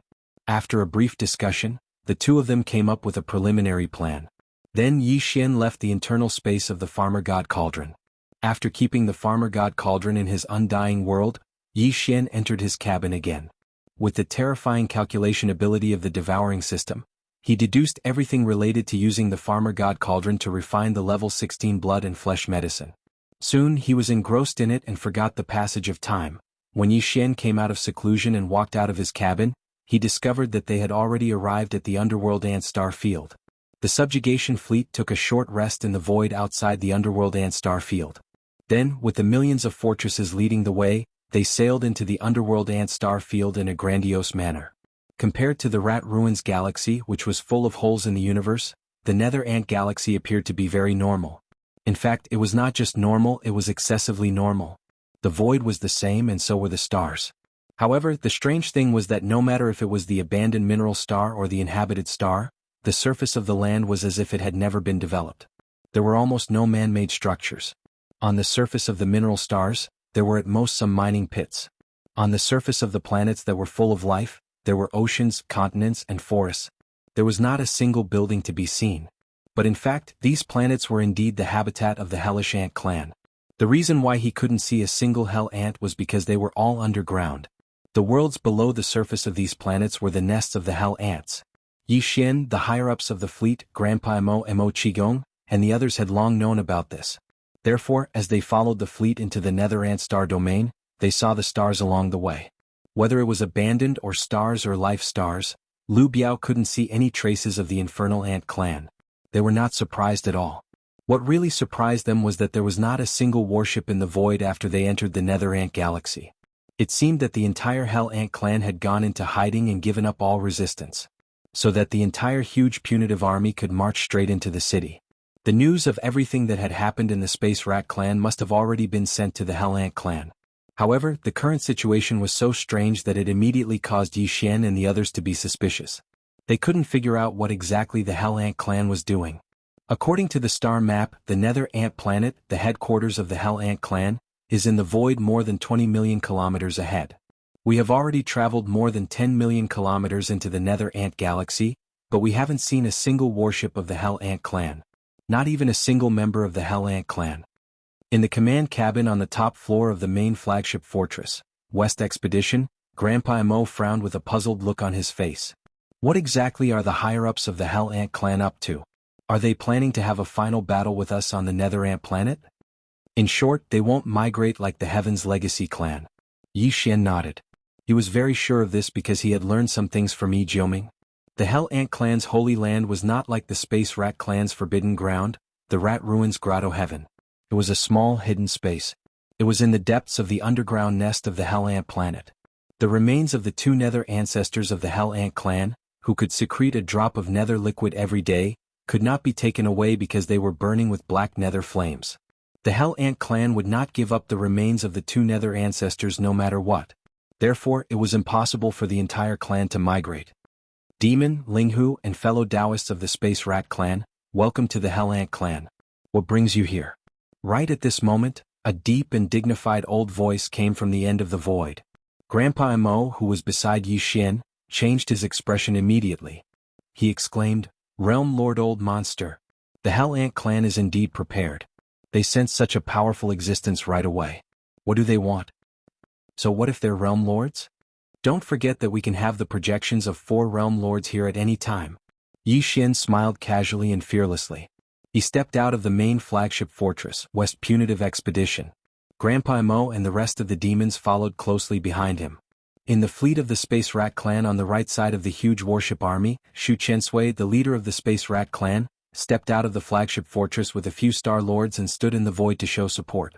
After a brief discussion, the two of them came up with a preliminary plan. Then Yi Xian left the internal space of the farmer god cauldron. After keeping the farmer god cauldron in his undying world, Yi Xian entered his cabin again. With the terrifying calculation ability of the devouring system, he deduced everything related to using the farmer god cauldron to refine the level 16 blood and flesh medicine. Soon he was engrossed in it and forgot the passage of time. When Yi Xian came out of seclusion and walked out of his cabin, he discovered that they had already arrived at the underworld ant star field. The subjugation fleet took a short rest in the void outside the underworld ant star field. Then, with the millions of fortresses leading the way, they sailed into the underworld ant star field in a grandiose manner. Compared to the Rat Ruins galaxy, which was full of holes in the universe, the Nether Ant galaxy appeared to be very normal. In fact, it was not just normal, it was excessively normal. The void was the same and so were the stars. However, the strange thing was that no matter if it was the abandoned mineral star or the inhabited star, the surface of the land was as if it had never been developed. There were almost no man-made structures. On the surface of the mineral stars, there were at most some mining pits. On the surface of the planets that were full of life, there were oceans, continents, and forests. There was not a single building to be seen. But in fact, these planets were indeed the habitat of the hellish ant clan. The reason why he couldn't see a single hell ant was because they were all underground. The worlds below the surface of these planets were the nests of the hell ants. Yi Xian, the higher-ups of the fleet, Grandpa Mo Qigong, and the others had long known about this. Therefore, as they followed the fleet into the Nether Ant star domain, they saw the stars along the way. Whether it was abandoned or stars or life stars, Lu Biao couldn't see any traces of the infernal ant clan. They were not surprised at all. What really surprised them was that there was not a single warship in the void after they entered the Nether Ant galaxy. It seemed that the entire Hell Ant clan had gone into hiding and given up all resistance, so that the entire huge punitive army could march straight into the city. The news of everything that had happened in the Space Rat clan must have already been sent to the Hell Ant clan. However, the current situation was so strange that it immediately caused Yi Xian and the others to be suspicious. They couldn't figure out what exactly the Hell Ant clan was doing. According to the star map, the Nether Ant planet, the headquarters of the Hell Ant clan, is in the void more than 20 million kilometers ahead. We have already traveled more than 10 million kilometers into the Nether Ant galaxy, but we haven't seen a single warship of the Hell Ant clan. Not even a single member of the Hell Ant clan. In the command cabin on the top floor of the main flagship fortress, West Expedition, Grandpa Mo frowned with a puzzled look on his face. What exactly are the higher-ups of the Hell Ant clan up to? Are they planning to have a final battle with us on the Nether Ant planet? In short, they won't migrate like the Heaven's Legacy clan. Yi Xian nodded. He was very sure of this because he had learned some things from Yi Jiuming. The Hell Ant clan's holy land was not like the Space Rat clan's forbidden ground, the Rat Ruins Grotto Heaven. It was a small, hidden space. It was in the depths of the underground nest of the Hell Ant planet. The remains of the two nether ancestors of the Hell Ant clan, who could secrete a drop of nether liquid every day, could not be taken away because they were burning with black nether flames. The Hell Ant clan would not give up the remains of the two nether ancestors no matter what. Therefore, it was impossible for the entire clan to migrate. Demon, Linghu, and fellow Taoists of the Space Rat clan, welcome to the Hell Ant clan. What brings you here? Right at this moment, a deep and dignified old voice came from the end of the void. Grandpa Mo, who was beside Yi Xian, changed his expression immediately. He exclaimed, "Realm Lord Old Monster. The Hell Ant clan is indeed prepared. They sense such a powerful existence right away. What do they want? So what if they're Realm Lords? Don't forget that we can have the projections of 4 Realm Lords here at any time." Yi Xian smiled casually and fearlessly. He stepped out of the main flagship fortress, West Punitive Expedition. Grandpa Mo and the rest of the demons followed closely behind him. In the fleet of the Space Rat clan on the right side of the huge warship army, Shu Chensui, the leader of the Space Rat clan, stepped out of the flagship fortress with a few Star Lords and stood in the void to show support.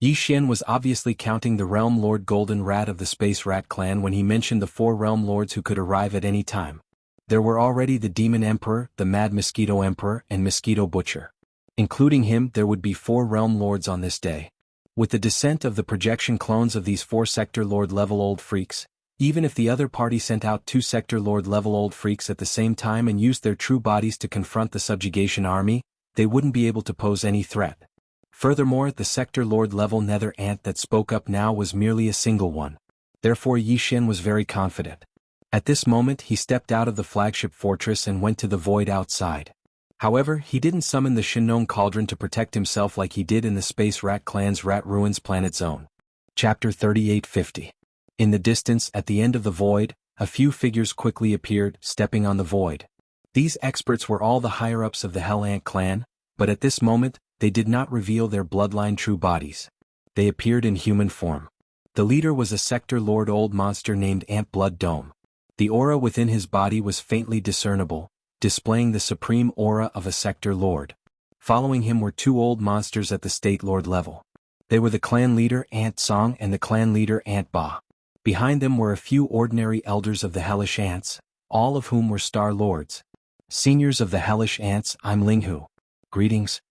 Yi Xian was obviously counting the Realm Lord Golden Rat of the Space Rat clan when he mentioned the 4 Realm Lords who could arrive at any time. There were already the Demon Emperor, the Mad Mosquito Emperor, and Mosquito Butcher. Including him, there would be 4 Realm Lords on this day. With the descent of the projection clones of these 4 Sector Lord level old freaks, even if the other party sent out 2 Sector Lord level old freaks at the same time and used their true bodies to confront the subjugation army, they wouldn't be able to pose any threat. Furthermore, the Sector Lord level Nether Ant that spoke up now was merely a single one. Therefore Yi Xian was very confident. At this moment he stepped out of the flagship fortress and went to the void outside. However, he didn't summon the Shinnong Cauldron to protect himself like he did in the Space Rat Clan's Rat Ruins Planet Zone. Chapter 3850. In the distance, at the end of the void, a few figures quickly appeared, stepping on the void. These experts were all the higher-ups of the Hell Ant clan, but at this moment, they did not reveal their bloodline true bodies. They appeared in human form. The leader was a Sector Lord old monster named Ant Blood Dome. The aura within his body was faintly discernible, displaying the supreme aura of a Sector Lord. Following him were two old monsters at the State Lord level. They were the clan leader Ant Song and the clan leader Ant Ba. Behind them were a few ordinary elders of the Hellish Ants, all of whom were Star Lords. Seniors of the Hellish Ants, I'm Linghu. Greetings.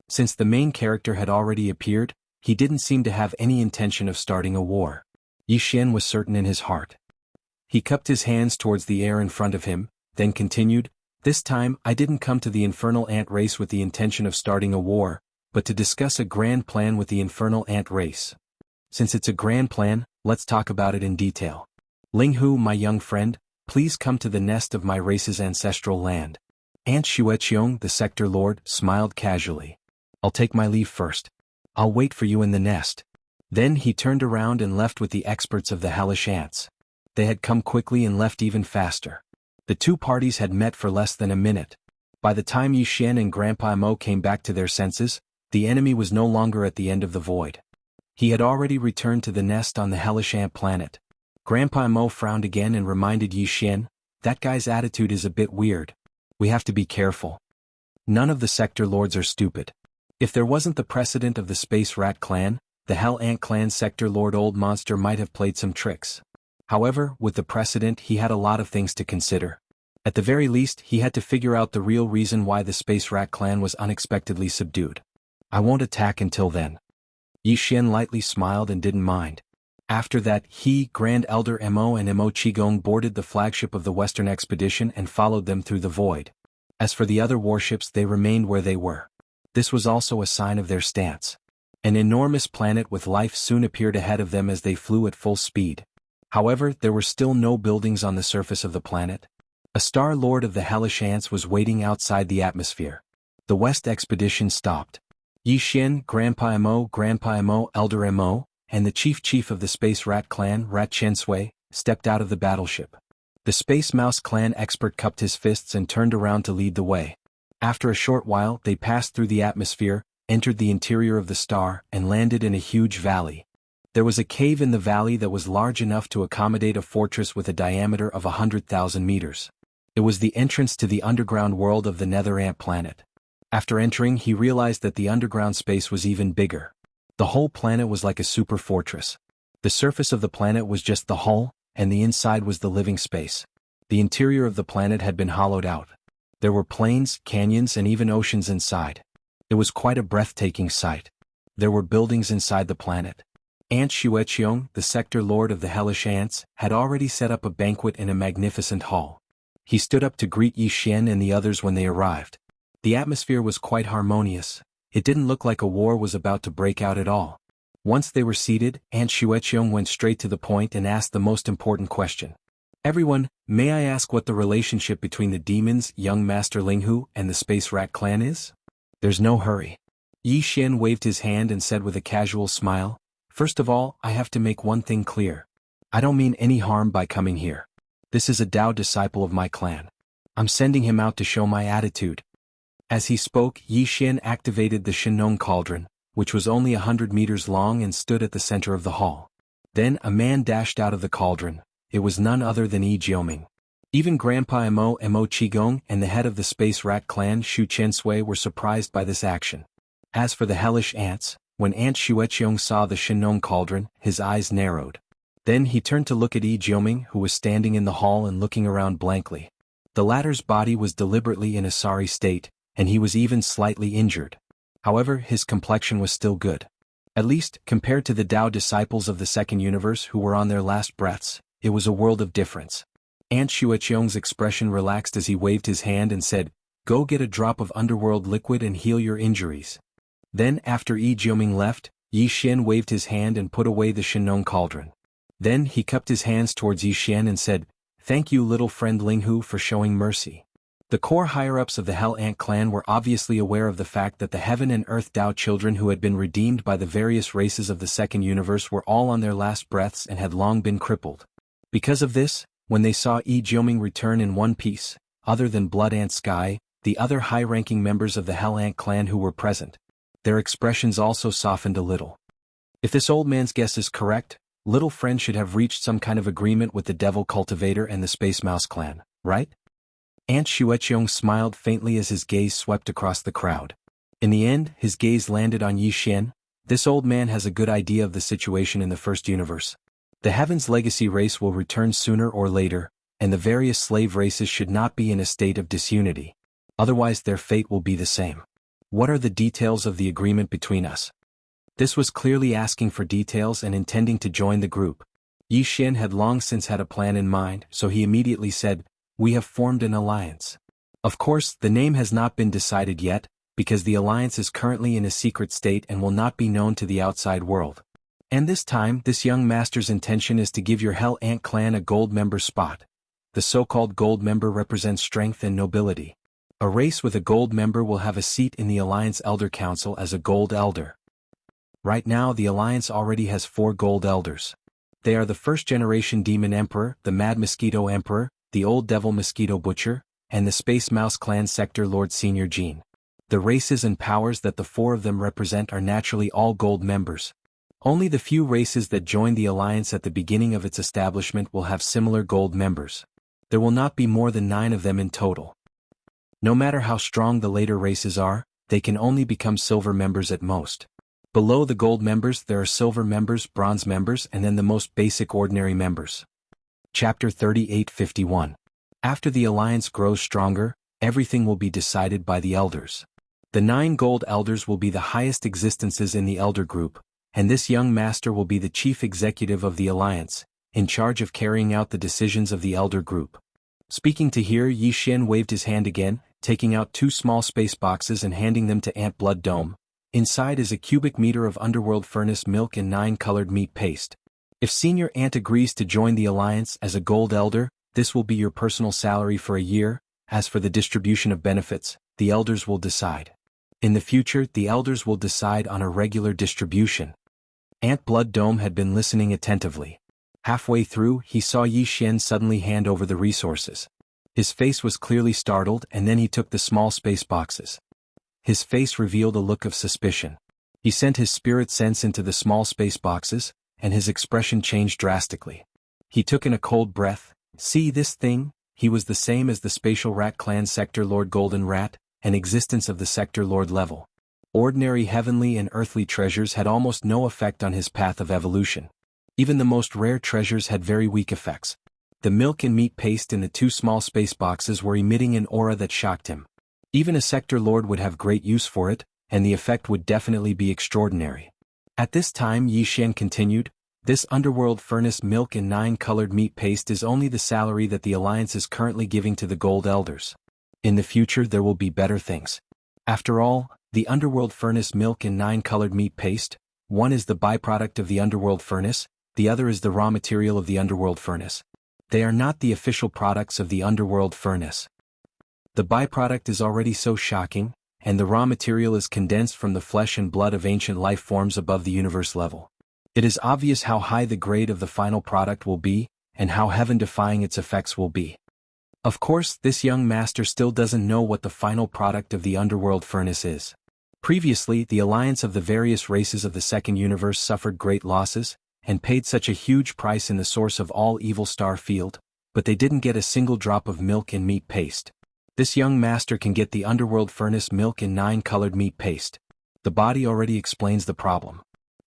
Since the main character had already appeared, he didn't seem to have any intention of starting a war. Yi Xian was certain in his heart. He cupped his hands towards the air in front of him, then continued, "This time I didn't come to the Infernal Ant race with the intention of starting a war, but to discuss a grand plan with the Infernal Ant race. Since it's a grand plan, let's talk about it in detail. Linghu, my young friend, please come to the nest of my race's ancestral land." Ant Xueqiong, the Sector Lord, smiled casually. "I'll take my leave first. I'll wait for you in the nest." Then he turned around and left with the experts of the Hellish Ants. They had come quickly and left even faster. The two parties had met for less than a minute. By the time Yi Xian and Grandpa Mo came back to their senses, the enemy was no longer at the end of the void. He had already returned to the nest on the Hellish Ant planet. Grandpa Mo frowned again and reminded Yi Xian, "That guy's attitude is a bit weird. We have to be careful. None of the Sector Lords are stupid. If there wasn't the precedent of the Space Rat clan, the Hell Ant clan Sector Lord old monster might have played some tricks. However, with the precedent he had a lot of things to consider. At the very least, he had to figure out the real reason why the Space Rat clan was unexpectedly subdued. I won't attack until then." Yi Xian lightly smiled and didn't mind. After that, he, Grand Elder Mo and Mo Qigong boarded the flagship of the Western expedition and followed them through the void. As for the other warships, they remained where they were. This was also a sign of their stance. An enormous planet with life soon appeared ahead of them as they flew at full speed. However, there were still no buildings on the surface of the planet. A Star Lord of the Hellish Ants was waiting outside the atmosphere. The West expedition stopped. Yi Xian, Grandpa Mo, Elder Mo, and the Chief of the Space Rat clan, Rat Chensui, stepped out of the battleship. The Space Mouse clan expert cupped his fists and turned around to lead the way. After a short while, they passed through the atmosphere, entered the interior of the star, and landed in a huge valley. There was a cave in the valley that was large enough to accommodate a fortress with a diameter of 100,000 meters. It was the entrance to the underground world of the Nether Ant planet. After entering, he realized that the underground space was even bigger. The whole planet was like a super fortress. The surface of the planet was just the hull, and the inside was the living space. The interior of the planet had been hollowed out. There were plains, canyons, and even oceans inside. It was quite a breathtaking sight. There were buildings inside the planet. Ant Xueqiong, the Sector Lord of the Hellish Ants, had already set up a banquet in a magnificent hall. He stood up to greet Yi Xian and the others when they arrived. The atmosphere was quite harmonious. It didn't look like a war was about to break out at all. Once they were seated, Ant Xueqiong went straight to the point and asked the most important question. "Everyone, may I ask what the relationship between the demons, young Master Linghu, and the Space Rat clan is?" "There's no hurry." Yi Xian waved his hand and said with a casual smile, "First of all, I have to make one thing clear. I don't mean any harm by coming here. This is a Dao disciple of my clan. I'm sending him out to show my attitude." As he spoke, Yi Xian activated the Shinnong Cauldron, which was only 100 meters long and stood at the center of the hall. Then a man dashed out of the cauldron. It was none other than Yi Jioming. Even Grandpa Mo Qigong and the head of the Space Rat clan Shu Chensui were surprised by this action. As for the Hellish Ants, when Ant Xueqiong saw the Shinnong Cauldron, his eyes narrowed. Then he turned to look at Yi Jioming, who was standing in the hall and looking around blankly. The latter's body was deliberately in a sorry state, and he was even slightly injured. However, his complexion was still good. At least, compared to the Dao disciples of the Second Universe who were on their last breaths, it was a world of difference. Ant Xueqiong's expression relaxed as he waved his hand and said, "Go get a drop of underworld liquid and heal your injuries." Then, after Yi Jioming left, Yi Xian waved his hand and put away the Shinnong Cauldron. Then he cupped his hands towards Yi Xian and said, "Thank you, little friend Linghu, for showing mercy. The core higher-ups of the Hell Ant clan were obviously aware of the fact that the Heaven and Earth Tao children who had been redeemed by the various races of the second universe were all on their last breaths and had long been crippled. Because of this, when they saw Yi Jioming return in one piece, other than Blood Ant Sky, the other high-ranking members of the Hell Ant clan who were present, their expressions also softened a little. If this old man's guess is correct, Little Friend should have reached some kind of agreement with the Devil Cultivator and the Space Mouse clan, right? Aunt Xueqiong smiled faintly as his gaze swept across the crowd. In the end, his gaze landed on Yi Xian. This old man has a good idea of the situation in the first universe. The Heaven's legacy race will return sooner or later, and the various slave races should not be in a state of disunity. Otherwise their fate will be the same. What are the details of the agreement between us? This was clearly asking for details and intending to join the group. Yi Xian had long since had a plan in mind, so he immediately said, "We have formed an alliance." Of course, the name has not been decided yet, because the alliance is currently in a secret state and will not be known to the outside world. And this time, this young master's intention is to give your Hell Ant clan a gold member spot. The so-called gold member represents strength and nobility. A race with a gold member will have a seat in the Alliance Elder Council as a gold elder. Right now the Alliance already has 4 gold elders. They are the first-generation Demon Emperor, the Mad Mosquito Emperor, the Old Devil Mosquito Butcher, and the Space Mouse Clan Sector Lord Senior Jean. The races and powers that the 4 of them represent are naturally all gold members. Only the few races that joined the Alliance at the beginning of its establishment will have similar gold members. There will not be more than 9 of them in total. No matter how strong the later races are, they can only become silver members at most. Below the gold members there are silver members, bronze members, and then the most basic ordinary members. Chapter 38:51. After the alliance grows stronger, everything will be decided by the elders. The 9 gold elders will be the highest existences in the elder group, and this young master will be the chief executive of the alliance, in charge of carrying out the decisions of the elder group. Speaking to here, Yi Xian waved his hand again, taking out 2 small space boxes and handing them to Ant Blood Dome. Inside is a cubic meter of underworld furnace milk and 9 colored meat paste. If Senior Ant agrees to join the alliance as a gold elder, this will be your personal salary for a year. As for the distribution of benefits, the elders will decide. In the future, the elders will decide on a regular distribution. Ant Blood Dome had been listening attentively. Halfway through, he saw Yi Xian suddenly hand over the resources. His face was clearly startled, and then he took the small space boxes. His face revealed a look of suspicion. He sent his spirit sense into the small space boxes, and his expression changed drastically. He took in a cold breath. See this thing? He was the same as the Spatial Rat Clan Sector Lord Golden Rat, an existence of the Sector Lord level. Ordinary heavenly and earthly treasures had almost no effect on his path of evolution. Even the most rare treasures had very weak effects. The milk and meat paste in the 2 small space boxes were emitting an aura that shocked him. Even a Sector Lord would have great use for it, and the effect would definitely be extraordinary. At this time Yi Xian continued, this underworld furnace milk and 9 colored meat paste is only the salary that the Alliance is currently giving to the gold elders. In the future there will be better things. After all, the underworld furnace milk and 9 colored meat paste, one is the byproduct of the underworld furnace, the other is the raw material of the underworld furnace. They are not the official products of the underworld furnace. The byproduct is already so shocking, and the raw material is condensed from the flesh and blood of ancient life forms above the universe level. It is obvious how high the grade of the final product will be, and how heaven-defying its effects will be. Of course, this young master still doesn't know what the final product of the underworld furnace is. Previously, the alliance of the various races of the second universe suffered great losses, and paid such a huge price in the source of all evil star field, but they didn't get a single drop of milk and meat paste. This young master can get the underworld furnace milk and 9 colored meat paste. The body already explains the problem.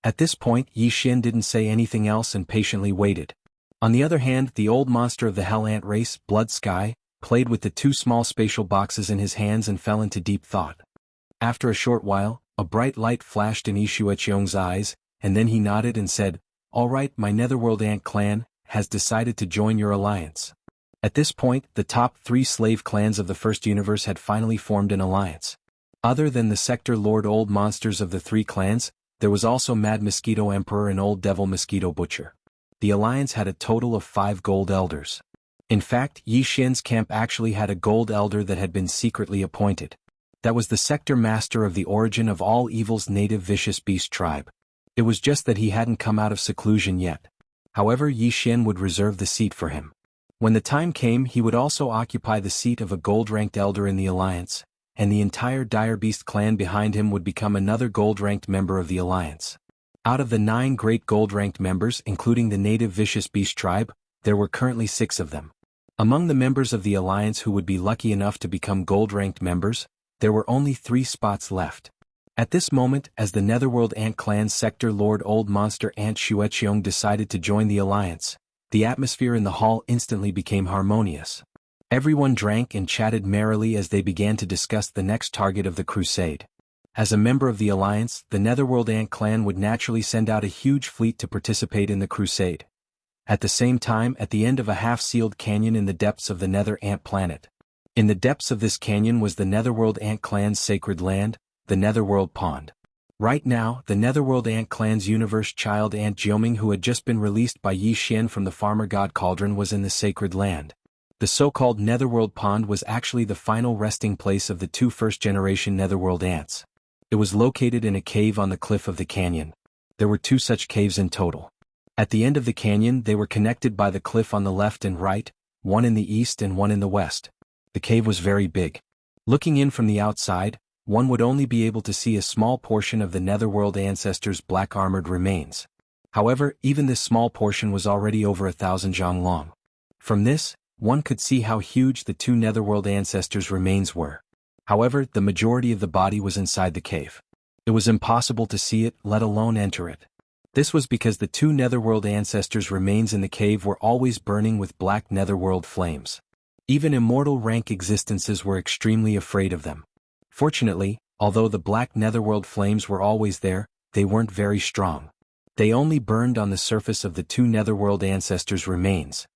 At this point, Yi Xian didn't say anything else and patiently waited. On the other hand, the old monster of the Hell Ant race, Blood Sky, played with the 2 small spatial boxes in his hands and fell into deep thought. After a short while, a bright light flashed in Yi Xueqiong's eyes, and then he nodded and said, "All right, my Netherworld Ant clan has decided to join your alliance." At this point, the top 3 slave clans of the first universe had finally formed an alliance. Other than the Sector Lord old monsters of the 3 clans, there was also Mad Mosquito Emperor and Old Devil Mosquito Butcher. The alliance had a total of 5 gold elders. In fact, Yi Xian's camp actually had a gold elder that had been secretly appointed. That was the sector master of the origin of all evil's native vicious beast tribe. It was just that he hadn't come out of seclusion yet. However, Yi Xian would reserve the seat for him. When the time came, he would also occupy the seat of a gold-ranked elder in the alliance, and the entire Dire Beast clan behind him would become another gold-ranked member of the alliance. Out of the 9 great gold-ranked members, including the native vicious beast tribe, there were currently 6 of them. Among the members of the alliance who would be lucky enough to become gold-ranked members, there were only 3 spots left. At this moment, as the Netherworld Ant Clan's sector lord Old Monster Ant Xueqiong decided to join the alliance, the atmosphere in the hall instantly became harmonious. Everyone drank and chatted merrily as they began to discuss the next target of the crusade. As a member of the alliance, the Netherworld Ant Clan would naturally send out a huge fleet to participate in the crusade. At the same time, at the end of a half-sealed canyon in the depths of the Nether Ant Planet. In the depths of this canyon was the Netherworld Ant Clan's sacred land, the Netherworld Pond. Right now, the Netherworld Ant Clan's universe child Ant Jioming, who had just been released by Yi Xian from the Farmer God Cauldron, was in the sacred land. The so-called Netherworld Pond was actually the final resting place of the 2 first-generation Netherworld ants. It was located in a cave on the cliff of the canyon. There were 2 such caves in total. At the end of the canyon, they were connected by the cliff on the left and right, one in the east and one in the west. The cave was very big. Looking in from the outside, one would only be able to see a small portion of the Netherworld ancestors' black-armored remains. However, even this small portion was already over 1,000 zhang long. From this, one could see how huge the 2 Netherworld ancestors' remains were. However, the majority of the body was inside the cave. It was impossible to see it, let alone enter it. This was because the 2 Netherworld ancestors' remains in the cave were always burning with black Netherworld flames. Even immortal rank existences were extremely afraid of them. Fortunately, although the black Netherworld flames were always there, they weren't very strong. They only burned on the surface of the 2 Netherworld ancestors' remains.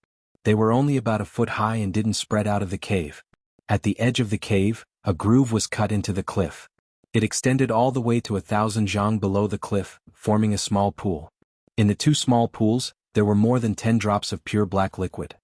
They were only about a foot high and didn't spread out of the cave. At the edge of the cave, a groove was cut into the cliff. It extended all the way to 1,000 zhang below the cliff, forming a small pool. In the 2 small pools, there were more than 10 drops of pure black liquid.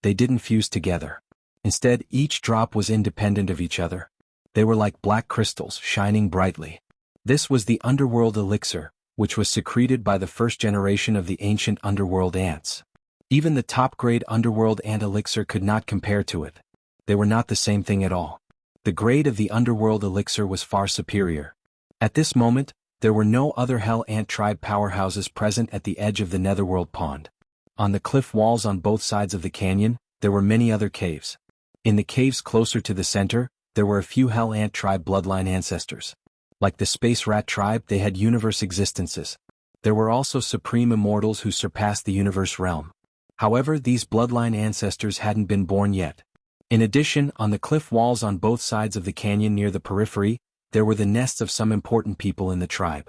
They didn't fuse together. Instead, each drop was independent of each other. They were like black crystals, shining brightly. This was the underworld elixir, which was secreted by the first generation of the ancient underworld ants. Even the top-grade underworld ant elixir could not compare to it. They were not the same thing at all. The grade of the underworld elixir was far superior. At this moment, there were no other Hell Ant tribe powerhouses present at the edge of the Netherworld Pond. On the cliff walls on both sides of the canyon, there were many other caves. In the caves closer to the center, there were a few Hell Ant tribe bloodline ancestors. Like the Space Rat tribe, they had universe existences. There were also supreme immortals who surpassed the universe realm. However, these bloodline ancestors hadn't been born yet. In addition, on the cliff walls on both sides of the canyon near the periphery, there were the nests of some important people in the tribe.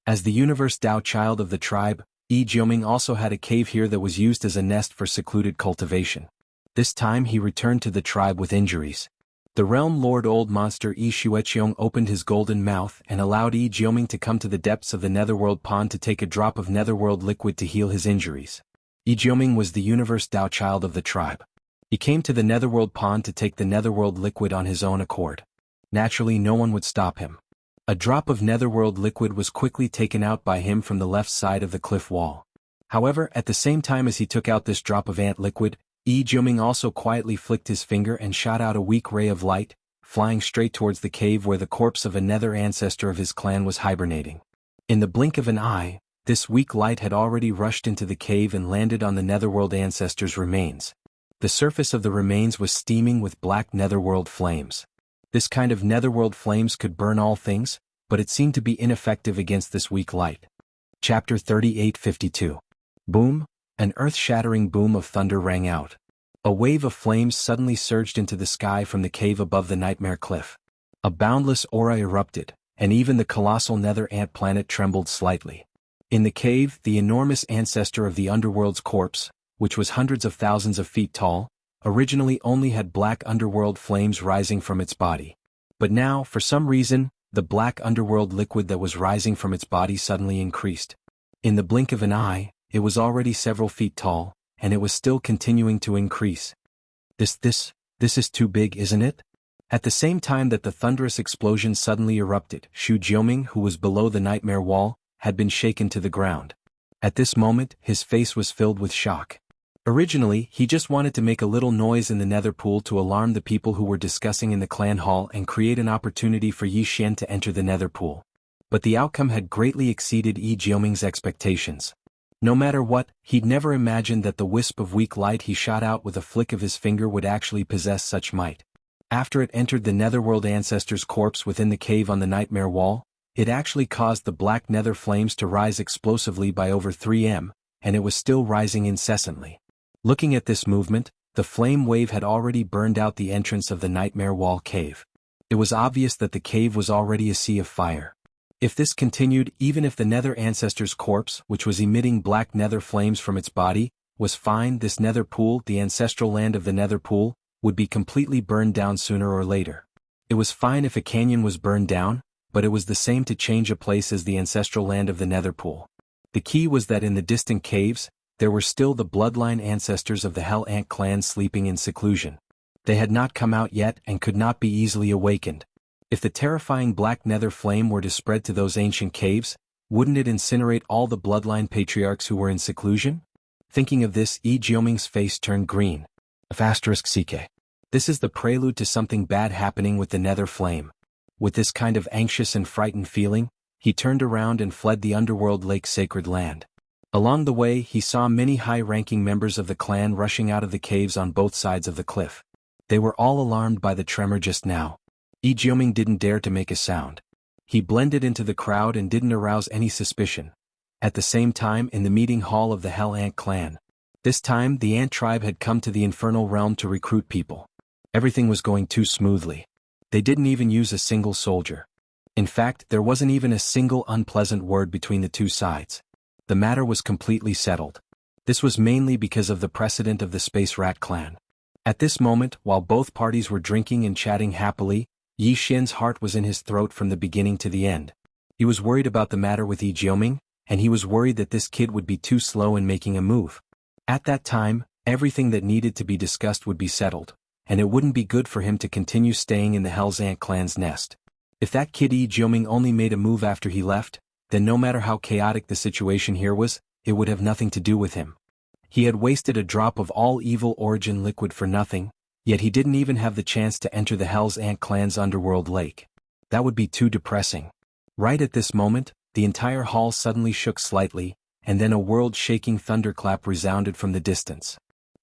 As the universe Tao child of the tribe, Yi Jioming also had a cave here that was used as a nest for secluded cultivation. This time he returned to the tribe with injuries. The realm lord Old Monster Yi Xueqiong opened his golden mouth and allowed Yi Jioming to come to the depths of the Netherworld Pond to take a drop of Netherworld liquid to heal his injuries. Yi Jioming was the universe Tao child of the tribe. He came to the Netherworld Pond to take the Netherworld liquid on his own accord. Naturally, no one would stop him. A drop of Netherworld liquid was quickly taken out by him from the left side of the cliff wall. However, at the same time as he took out this drop of ant liquid, Yi Jioming also quietly flicked his finger and shot out a weak ray of light, flying straight towards the cave where the corpse of a nether ancestor of his clan was hibernating. In the blink of an eye, this weak light had already rushed into the cave and landed on the Netherworld ancestor's remains. The surface of the remains was steaming with black Netherworld flames. This kind of Netherworld flames could burn all things, but it seemed to be ineffective against this weak light. Chapter 3852. Boom! An earth-shattering boom of thunder rang out. A wave of flames suddenly surged into the sky from the cave above the Nightmare Cliff. A boundless aura erupted, and even the colossal Nether Ant planet trembled slightly. In the cave, the enormous ancestor of the underworld's corpse, which was hundreds of thousands of feet tall, originally only had black underworld flames rising from its body. But now, for some reason, the black underworld liquid that was rising from its body suddenly increased. In the blink of an eye, it was already several feet tall, and it was still continuing to increase. This is too big, isn't it? At the same time that the thunderous explosion suddenly erupted, Xu Jiuming, who was below the nightmare wall, had been shaken to the ground. At this moment, his face was filled with shock. Originally, he just wanted to make a little noise in the nether pool to alarm the people who were discussing in the clan hall and create an opportunity for Yi Xian to enter the nether pool. But the outcome had greatly exceeded Yi Jiuming's expectations. No matter what, he'd never imagined that the wisp of weak light he shot out with a flick of his finger would actually possess such might. After it entered the netherworld ancestor's corpse within the cave on the nightmare wall, it actually caused the black nether flames to rise explosively by over 3 m, and it was still rising incessantly. Looking at this movement, the flame wave had already burned out the entrance of the nightmare wall cave. It was obvious that the cave was already a sea of fire. If this continued, even if the nether ancestor's corpse, which was emitting black nether flames from its body, was fine, this nether pool, the ancestral land of the nether pool, would be completely burned down sooner or later. It was fine if a canyon was burned down, but it was the same to change a place as the ancestral land of the nether pool. The key was that in the distant caves, there were still the bloodline ancestors of the Hell Ant clan sleeping in seclusion. They had not come out yet and could not be easily awakened. If the terrifying black nether flame were to spread to those ancient caves, wouldn't it incinerate all the bloodline patriarchs who were in seclusion? Thinking of this, Yi Jiuming's face turned green. *CK. This is the prelude to something bad happening with the nether flame. With this kind of anxious and frightened feeling, he turned around and fled the underworld lake sacred land. Along the way, he saw many high-ranking members of the clan rushing out of the caves on both sides of the cliff. They were all alarmed by the tremor just now. Yi Jiuming didn't dare to make a sound. He blended into the crowd and didn't arouse any suspicion. At the same time, in the meeting hall of the Hell Ant clan. This time, the Ant tribe had come to the infernal realm to recruit people. Everything was going too smoothly. They didn't even use a single soldier. In fact, there wasn't even a single unpleasant word between the two sides. The matter was completely settled. This was mainly because of the precedent of the Space Rat clan. At this moment, while both parties were drinking and chatting happily, Yi Xian's heart was in his throat from the beginning to the end. He was worried about the matter with Yi Jiuming, and he was worried that this kid would be too slow in making a move. At that time, everything that needed to be discussed would be settled, and it wouldn't be good for him to continue staying in the Hell's Ant clan's nest. If that kid Yi Jiuming only made a move after he left, then no matter how chaotic the situation here was, it would have nothing to do with him. He had wasted a drop of all evil origin liquid for nothing, yet he didn't even have the chance to enter the Hell's Ant clan's underworld lake. That would be too depressing. Right at this moment, the entire hall suddenly shook slightly, and then a world-shaking thunderclap resounded from the distance.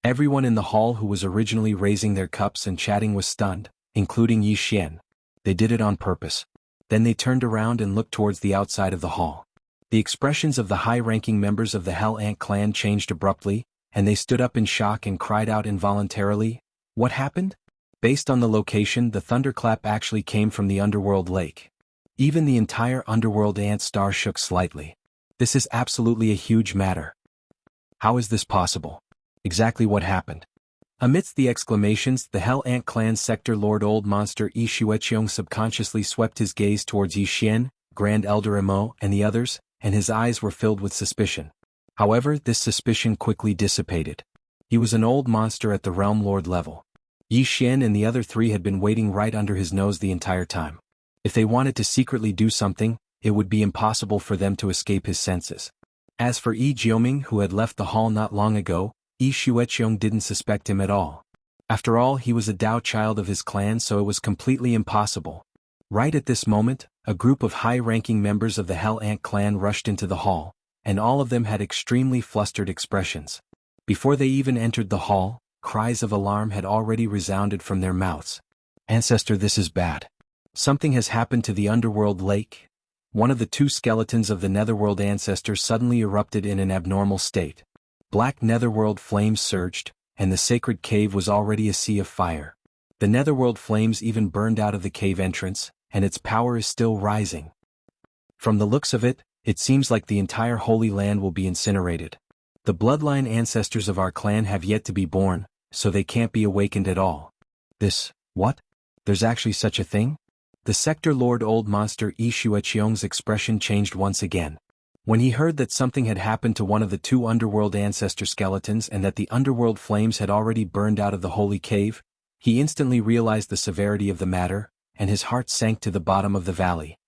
Everyone in the hall who was originally raising their cups and chatting was stunned, including Yi Xian. They did it on purpose. Then they turned around and looked towards the outside of the hall. The expressions of the high-ranking members of the Hell Ant clan changed abruptly, and they stood up in shock and cried out involuntarily, "What happened?" Based on the location, the thunderclap actually came from the underworld lake. Even the entire underworld ant star shook slightly. This is absolutely a huge matter. How is this possible? Exactly what happened? Amidst the exclamations, the Hell Ant clan sector lord old monster Yi Shueqiong subconsciously swept his gaze towards Yi Xian, Grand Elder Emo, and the others, and his eyes were filled with suspicion. However, this suspicion quickly dissipated. He was an old monster at the Realm Lord level. Yi Xian and the other three had been waiting right under his nose the entire time. If they wanted to secretly do something, it would be impossible for them to escape his senses. As for Yi Jiuming, who had left the hall not long ago, Yi Shueqiong didn't suspect him at all. After all, he was a Dao child of his clan, so it was completely impossible. Right at this moment, a group of high-ranking members of the Hell Ant clan rushed into the hall, and all of them had extremely flustered expressions. Before they even entered the hall, cries of alarm had already resounded from their mouths. "Ancestor, this is bad. Something has happened to the underworld lake." One of the two skeletons of the netherworld ancestor suddenly erupted in an abnormal state. Black netherworld flames surged, and the sacred cave was already a sea of fire. The netherworld flames even burned out of the cave entrance, and its power is still rising. From the looks of it, it seems like the entire Holy Land will be incinerated. The bloodline ancestors of our clan have yet to be born, so they can't be awakened at all. What? There's actually such a thing? The sector lord old monster Yi Shueqiong's expression changed once again. When he heard that something had happened to one of the two underworld ancestor skeletons and that the underworld flames had already burned out of the holy cave, he instantly realized the severity of the matter, and his heart sank to the bottom of the valley.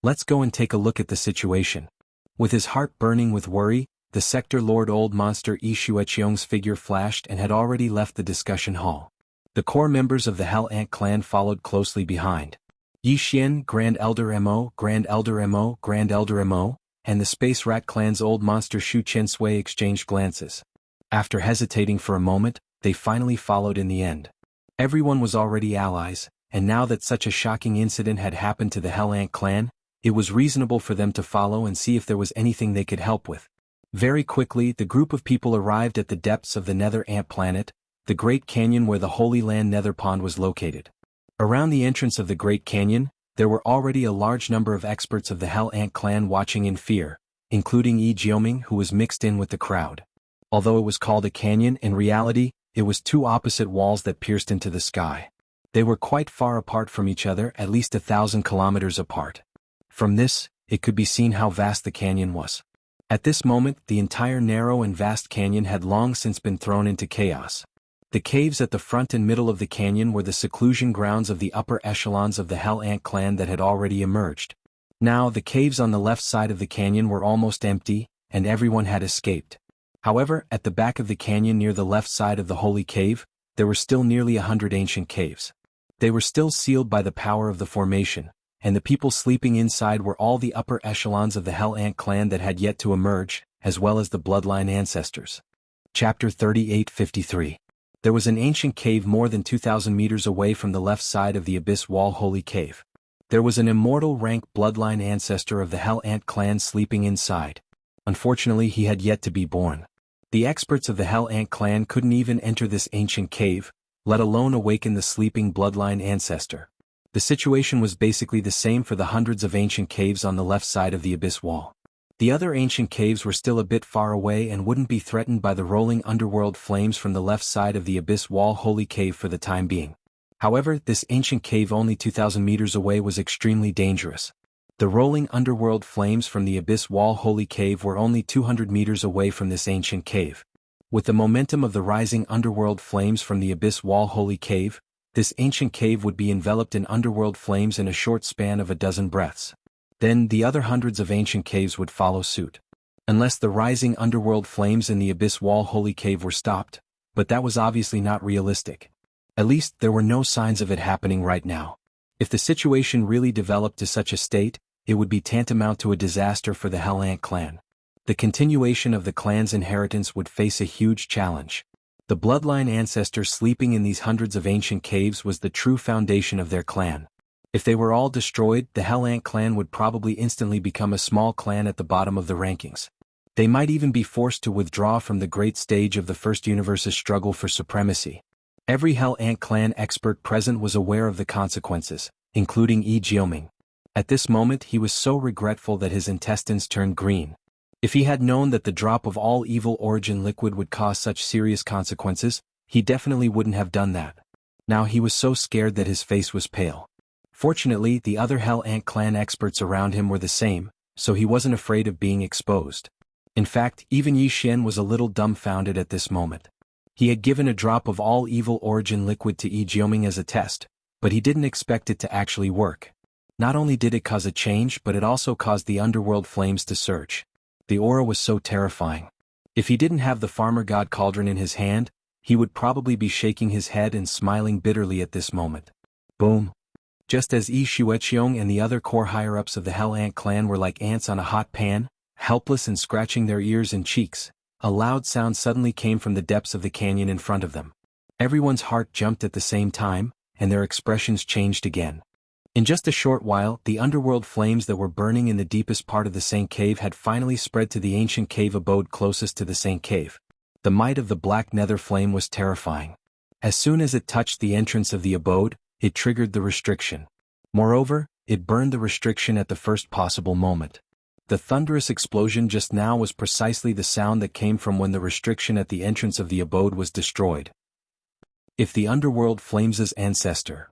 Let's go and take a look at the situation. With his heart burning with worry, the Sector Lord Old Monster Yi Xueqiong's figure flashed and had already left the discussion hall. The core members of the Hell Ant clan followed closely behind. Yi Xian, Grand Elder Mo, Grand Elder Mo, Grand Elder Mo, and the Space Rat clan's Old Monster Shu Qiansui exchanged glances. After hesitating for a moment, they finally followed in the end. Everyone was already allies, and now that such a shocking incident had happened to the Hell Ant clan, it was reasonable for them to follow and see if there was anything they could help with. Very quickly, the group of people arrived at the depths of the Nether Ant planet, the Great Canyon where the Holy Land Nether Pond was located. Around the entrance of the Great Canyon, there were already a large number of experts of the Hell Ant clan watching in fear, including Yi Jioming, who was mixed in with the crowd. Although it was called a canyon, in reality, it was two opposite walls that pierced into the sky. They were quite far apart from each other, at least 1,000 kilometers apart. From this, it could be seen how vast the canyon was. At this moment, the entire narrow and vast canyon had long since been thrown into chaos. The caves at the front and middle of the canyon were the seclusion grounds of the upper echelons of the Hell Ant clan that had already emerged. Now, the caves on the left side of the canyon were almost empty, and everyone had escaped. However, at the back of the canyon near the left side of the Holy Cave, there were still nearly 100 ancient caves. They were still sealed by the power of the formation, and the people sleeping inside were all the upper echelons of the Hell Ant clan that had yet to emerge, as well as the bloodline ancestors. Chapter 38:53. There was an ancient cave more than 2,000 meters away from the left side of the Abyss Wall Holy Cave. There was an immortal rank bloodline ancestor of the Hell Ant clan sleeping inside. Unfortunately, he had yet to be born. The experts of the Hell Ant clan couldn't even enter this ancient cave, let alone awaken the sleeping bloodline ancestor. The situation was basically the same for the hundreds of ancient caves on the left side of the Abyss Wall. The other ancient caves were still a bit far away and wouldn't be threatened by the rolling underworld flames from the left side of the Abyss Wall Holy Cave for the time being. However, this ancient cave only 2,000 meters away was extremely dangerous. The rolling underworld flames from the Abyss Wall Holy Cave were only 200 meters away from this ancient cave. With the momentum of the rising underworld flames from the Abyss Wall Holy Cave, this ancient cave would be enveloped in underworld flames in a short span of a dozen breaths. Then the other hundreds of ancient caves would follow suit. Unless the rising underworld flames in the Abyss Wall Holy Cave were stopped, but that was obviously not realistic. At least there were no signs of it happening right now. If the situation really developed to such a state, it would be tantamount to a disaster for the Hell Ant clan. The continuation of the clan's inheritance would face a huge challenge. The bloodline ancestor sleeping in these hundreds of ancient caves was the true foundation of their clan. If they were all destroyed, the Hell Ant clan would probably instantly become a small clan at the bottom of the rankings. They might even be forced to withdraw from the great stage of the First Universe's struggle for supremacy. Every Hell Ant clan expert present was aware of the consequences, including Yi Jioming. At this moment he was so regretful that his intestines turned green. If he had known that the drop of all evil origin liquid would cause such serious consequences, he definitely wouldn't have done that. Now he was so scared that his face was pale. Fortunately, the other Hell Ant clan experts around him were the same, so he wasn't afraid of being exposed. In fact, even Yi Xian was a little dumbfounded at this moment. He had given a drop of all evil origin liquid to Yi Jioming as a test, but he didn't expect it to actually work. Not only did it cause a change, but it also caused the underworld flames to surge. The aura was so terrifying. If he didn't have the Farmer God Cauldron in his hand, he would probably be shaking his head and smiling bitterly at this moment. Boom. Just as Yi Xueqiong and the other core higher-ups of the Hell Ant clan were like ants on a hot pan, helpless and scratching their ears and cheeks, a loud sound suddenly came from the depths of the canyon in front of them. Everyone's heart jumped at the same time, and their expressions changed again. In just a short while, the underworld flames that were burning in the deepest part of the Saint Cave had finally spread to the ancient cave abode closest to the Saint Cave. The might of the black nether flame was terrifying. As soon as it touched the entrance of the abode, it triggered the restriction. Moreover, it burned the restriction at the first possible moment. The thunderous explosion just now was precisely the sound that came from when the restriction at the entrance of the abode was destroyed. If the underworld flames' ancestor.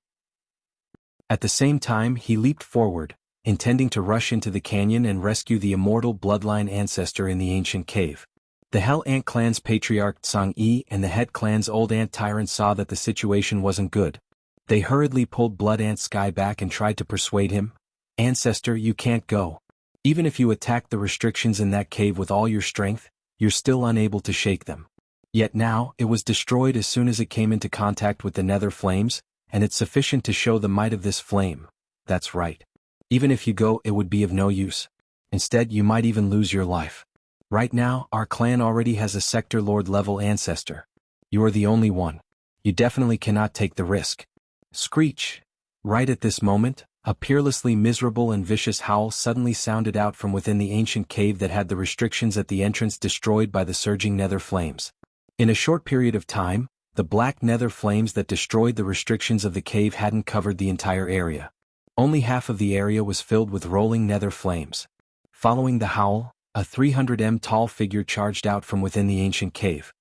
At the same time he leaped forward, intending to rush into the canyon and rescue the immortal bloodline ancestor in the ancient cave. The Hell Ant clan's patriarch Tsang-yi and the Het clan's old ant tyrant saw that the situation wasn't good. They hurriedly pulled Blood Ant Sky back and tried to persuade him, "Ancestor, you can't go. Even if you attack the restrictions in that cave with all your strength, you're still unable to shake them." Yet now, it was destroyed as soon as it came into contact with the nether flames, and it's sufficient to show the might of this flame. That's right. Even if you go, it would be of no use. Instead, you might even lose your life. Right now, our clan already has a Sector Lord level ancestor. You are the only one. You definitely cannot take the risk. Screech! Right at this moment, a peerlessly miserable and vicious howl suddenly sounded out from within the ancient cave that had the restrictions at the entrance destroyed by the surging nether flames. In a short period of time, the black nether flames that destroyed the restrictions of the cave hadn't covered the entire area. Only half of the area was filled with rolling nether flames. Following the howl, a 300 m tall figure charged out from within the ancient cave.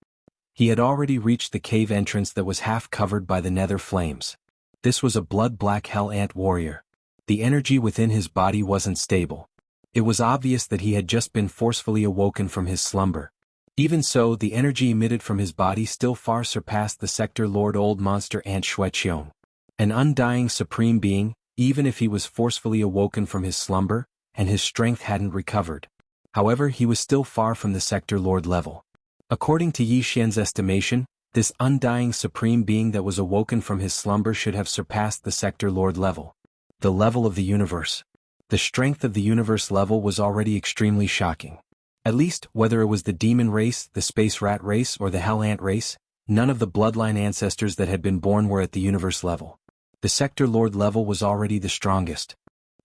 He had already reached the cave entrance that was half covered by the nether flames. This was a blood-black Hell Ant warrior. The energy within his body wasn't stable. It was obvious that he had just been forcefully awoken from his slumber. Even so, the energy emitted from his body still far surpassed the Sector Lord Old Monster Ant Shueqiong. An undying supreme being, even if he was forcefully awoken from his slumber, and his strength hadn't recovered. However, he was still far from the Sector Lord level. According to Yi Xian's estimation, this undying supreme being that was awoken from his slumber should have surpassed the Sector Lord level. The level of the universe. The strength of the universe level was already extremely shocking. At least, whether it was the demon race, the space rat race, or the Hell Ant race, none of the bloodline ancestors that had been born were at the universe level. The Sector Lord level was already the strongest.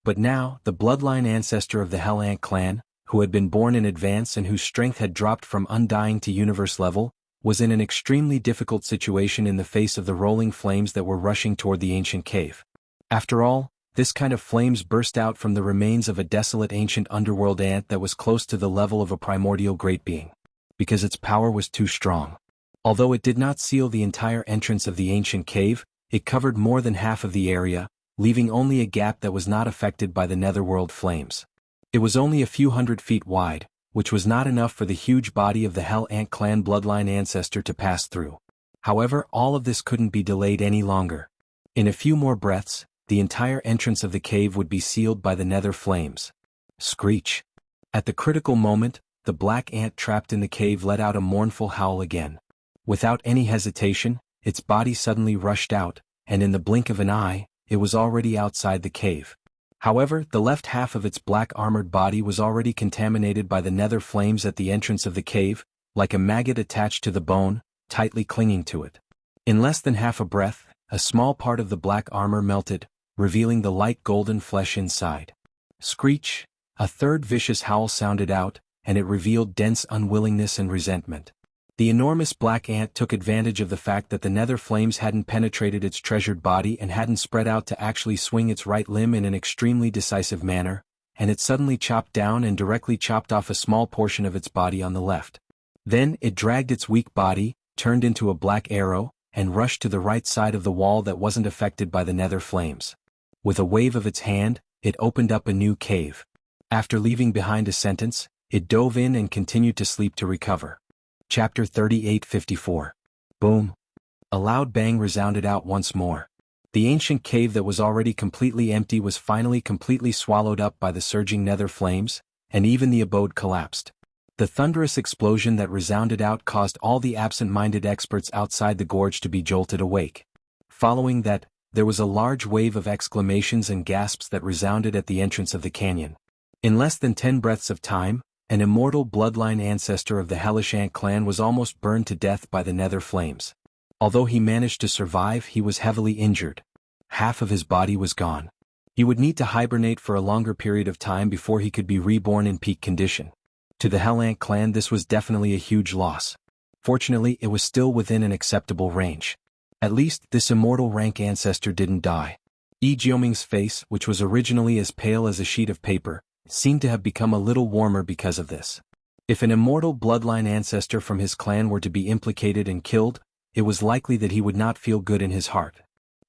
But now, the bloodline ancestor of the Hell Ant clan, who had been born in advance and whose strength had dropped from undying to universe level, was in an extremely difficult situation in the face of the rolling flames that were rushing toward the ancient cave. After all, this kind of flames burst out from the remains of a desolate ancient underworld ant that was close to the level of a primordial great being. Because its power was too strong. Although it did not seal the entire entrance of the ancient cave, it covered more than half of the area, leaving only a gap that was not affected by the netherworld flames. It was only a few hundred feet wide, which was not enough for the huge body of the Hell Ant clan bloodline ancestor to pass through. However, all of this couldn't be delayed any longer. In a few more breaths, the entire entrance of the cave would be sealed by the nether flames. Screech! At the critical moment, the black ant trapped in the cave let out a mournful howl again. Without any hesitation, its body suddenly rushed out, and in the blink of an eye, it was already outside the cave. However, the left half of its black armored body was already contaminated by the nether flames at the entrance of the cave, like a maggot attached to the bone, tightly clinging to it. In less than half a breath, a small part of the black armor melted, revealing the light golden flesh inside. Screech! A third vicious howl sounded out, and it revealed dense unwillingness and resentment. The enormous black ant took advantage of the fact that the nether flames hadn't penetrated its treasured body and hadn't spread out to actually swing its right limb in an extremely decisive manner, and it suddenly chopped down and directly chopped off a small portion of its body on the left. Then it dragged its weak body, turned into a black arrow, and rushed to the right side of the wall that wasn't affected by the nether flames. With a wave of its hand, it opened up a new cave. After leaving behind a sentence, it dove in and continued to sleep to recover. Chapter 3854. Boom! A loud bang resounded out once more. The ancient cave that was already completely empty was finally completely swallowed up by the surging nether flames, and even the abode collapsed. The thunderous explosion that resounded out caused all the absent-minded experts outside the gorge to be jolted awake. Following that, there was a large wave of exclamations and gasps that resounded at the entrance of the canyon. In less than 10 breaths of time, an immortal bloodline ancestor of the Hellish Ant clan was almost burned to death by the nether flames. Although he managed to survive, he was heavily injured. Half of his body was gone. He would need to hibernate for a longer period of time before he could be reborn in peak condition. To the Hell Ant clan, this was definitely a huge loss. Fortunately, it was still within an acceptable range. At least, this immortal rank ancestor didn't die. Yi Jioming's face, which was originally as pale as a sheet of paper, seemed to have become a little warmer because of this. If an immortal bloodline ancestor from his clan were to be implicated and killed, it was likely that he would not feel good in his heart.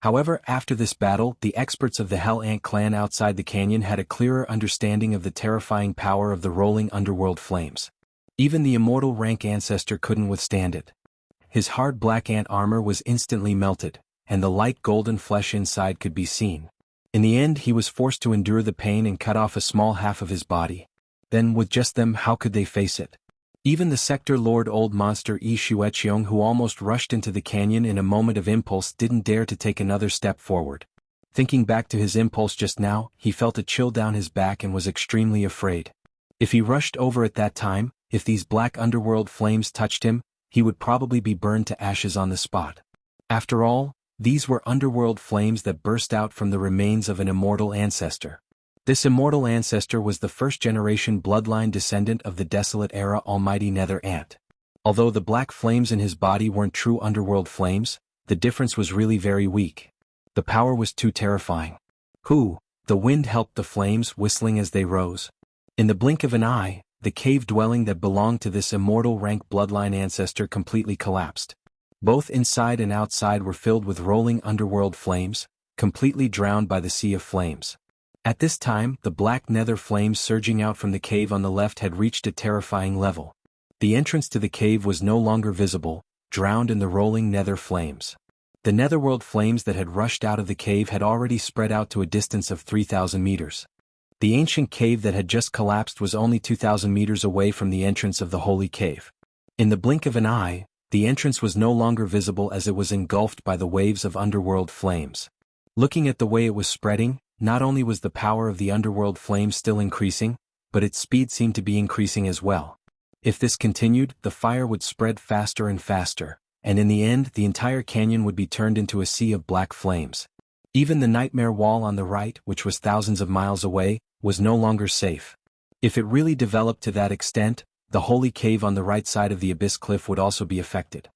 However, after this battle, the experts of the Hell Ant clan outside the canyon had a clearer understanding of the terrifying power of the rolling underworld flames. Even the immortal rank ancestor couldn't withstand it. His hard black ant armor was instantly melted, and the light golden flesh inside could be seen. In the end, he was forced to endure the pain and cut off a small half of his body. Then, with just them, how could they face it? Even the sector lord old monster Yi Shueqiong, who almost rushed into the canyon in a moment of impulse, didn't dare to take another step forward. Thinking back to his impulse just now, he felt a chill down his back and was extremely afraid. If he rushed over at that time, if these black underworld flames touched him, he would probably be burned to ashes on the spot. After all, these were underworld flames that burst out from the remains of an immortal ancestor. This immortal ancestor was the first-generation bloodline descendant of the Desolate-era Almighty Nether Ant. Although the black flames in his body weren't true underworld flames, the difference was really very weak. The power was too terrifying. The wind helped the flames, whistling as they rose. In the blink of an eye, the cave dwelling that belonged to this immortal rank bloodline ancestor completely collapsed. Both inside and outside were filled with rolling underworld flames, completely drowned by the sea of flames. At this time, the black nether flames surging out from the cave on the left had reached a terrifying level. The entrance to the cave was no longer visible, drowned in the rolling nether flames. The netherworld flames that had rushed out of the cave had already spread out to a distance of 3,000 meters. The ancient cave that had just collapsed was only 2,000 meters away from the entrance of the holy cave. In the blink of an eye, the entrance was no longer visible as it was engulfed by the waves of underworld flames. Looking at the way it was spreading, not only was the power of the underworld flames still increasing, but its speed seemed to be increasing as well. If this continued, the fire would spread faster and faster, and in the end, the entire canyon would be turned into a sea of black flames. Even the nightmare wall on the right, which was thousands of miles away, was no longer safe. If it really developed to that extent, the holy cave on the right side of the abyss cliff would also be affected.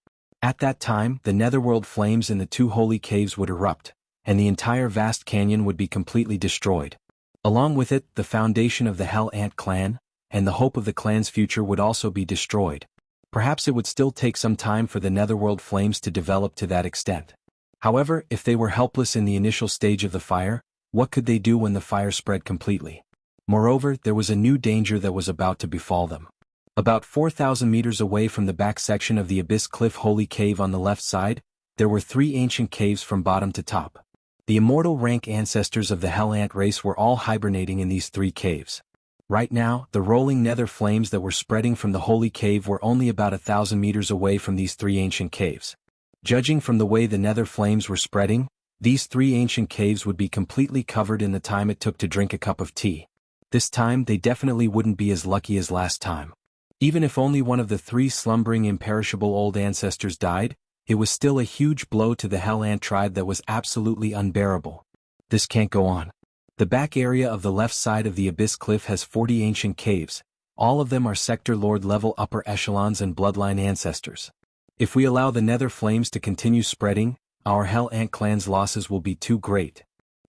At that time, the netherworld flames in the two holy caves would erupt, and the entire vast canyon would be completely destroyed. Along with it, the foundation of the Hell Ant clan, and the hope of the clan's future would also be destroyed. Perhaps it would still take some time for the netherworld flames to develop to that extent. However, if they were helpless in the initial stage of the fire, what could they do when the fire spread completely? Moreover, there was a new danger that was about to befall them. About 4,000 meters away from the back section of the Abyss Cliff Holy Cave on the left side, there were 3 ancient caves from bottom to top. The immortal rank ancestors of the Hell Ant race were all hibernating in these 3 caves. Right now, the rolling nether flames that were spreading from the holy cave were only about 1,000 meters away from these 3 ancient caves. Judging from the way the nether flames were spreading, these 3 ancient caves would be completely covered in the time it took to drink a cup of tea. This time they definitely wouldn't be as lucky as last time. Even if only one of the 3 slumbering imperishable old ancestors died, it was still a huge blow to the Hell Ant tribe that was absolutely unbearable. This can't go on. The back area of the left side of the Abyss Cliff has 40 ancient caves. All of them are Sector Lord level upper echelons and bloodline ancestors. If we allow the nether flames to continue spreading, our Hell Ant clan's losses will be too great.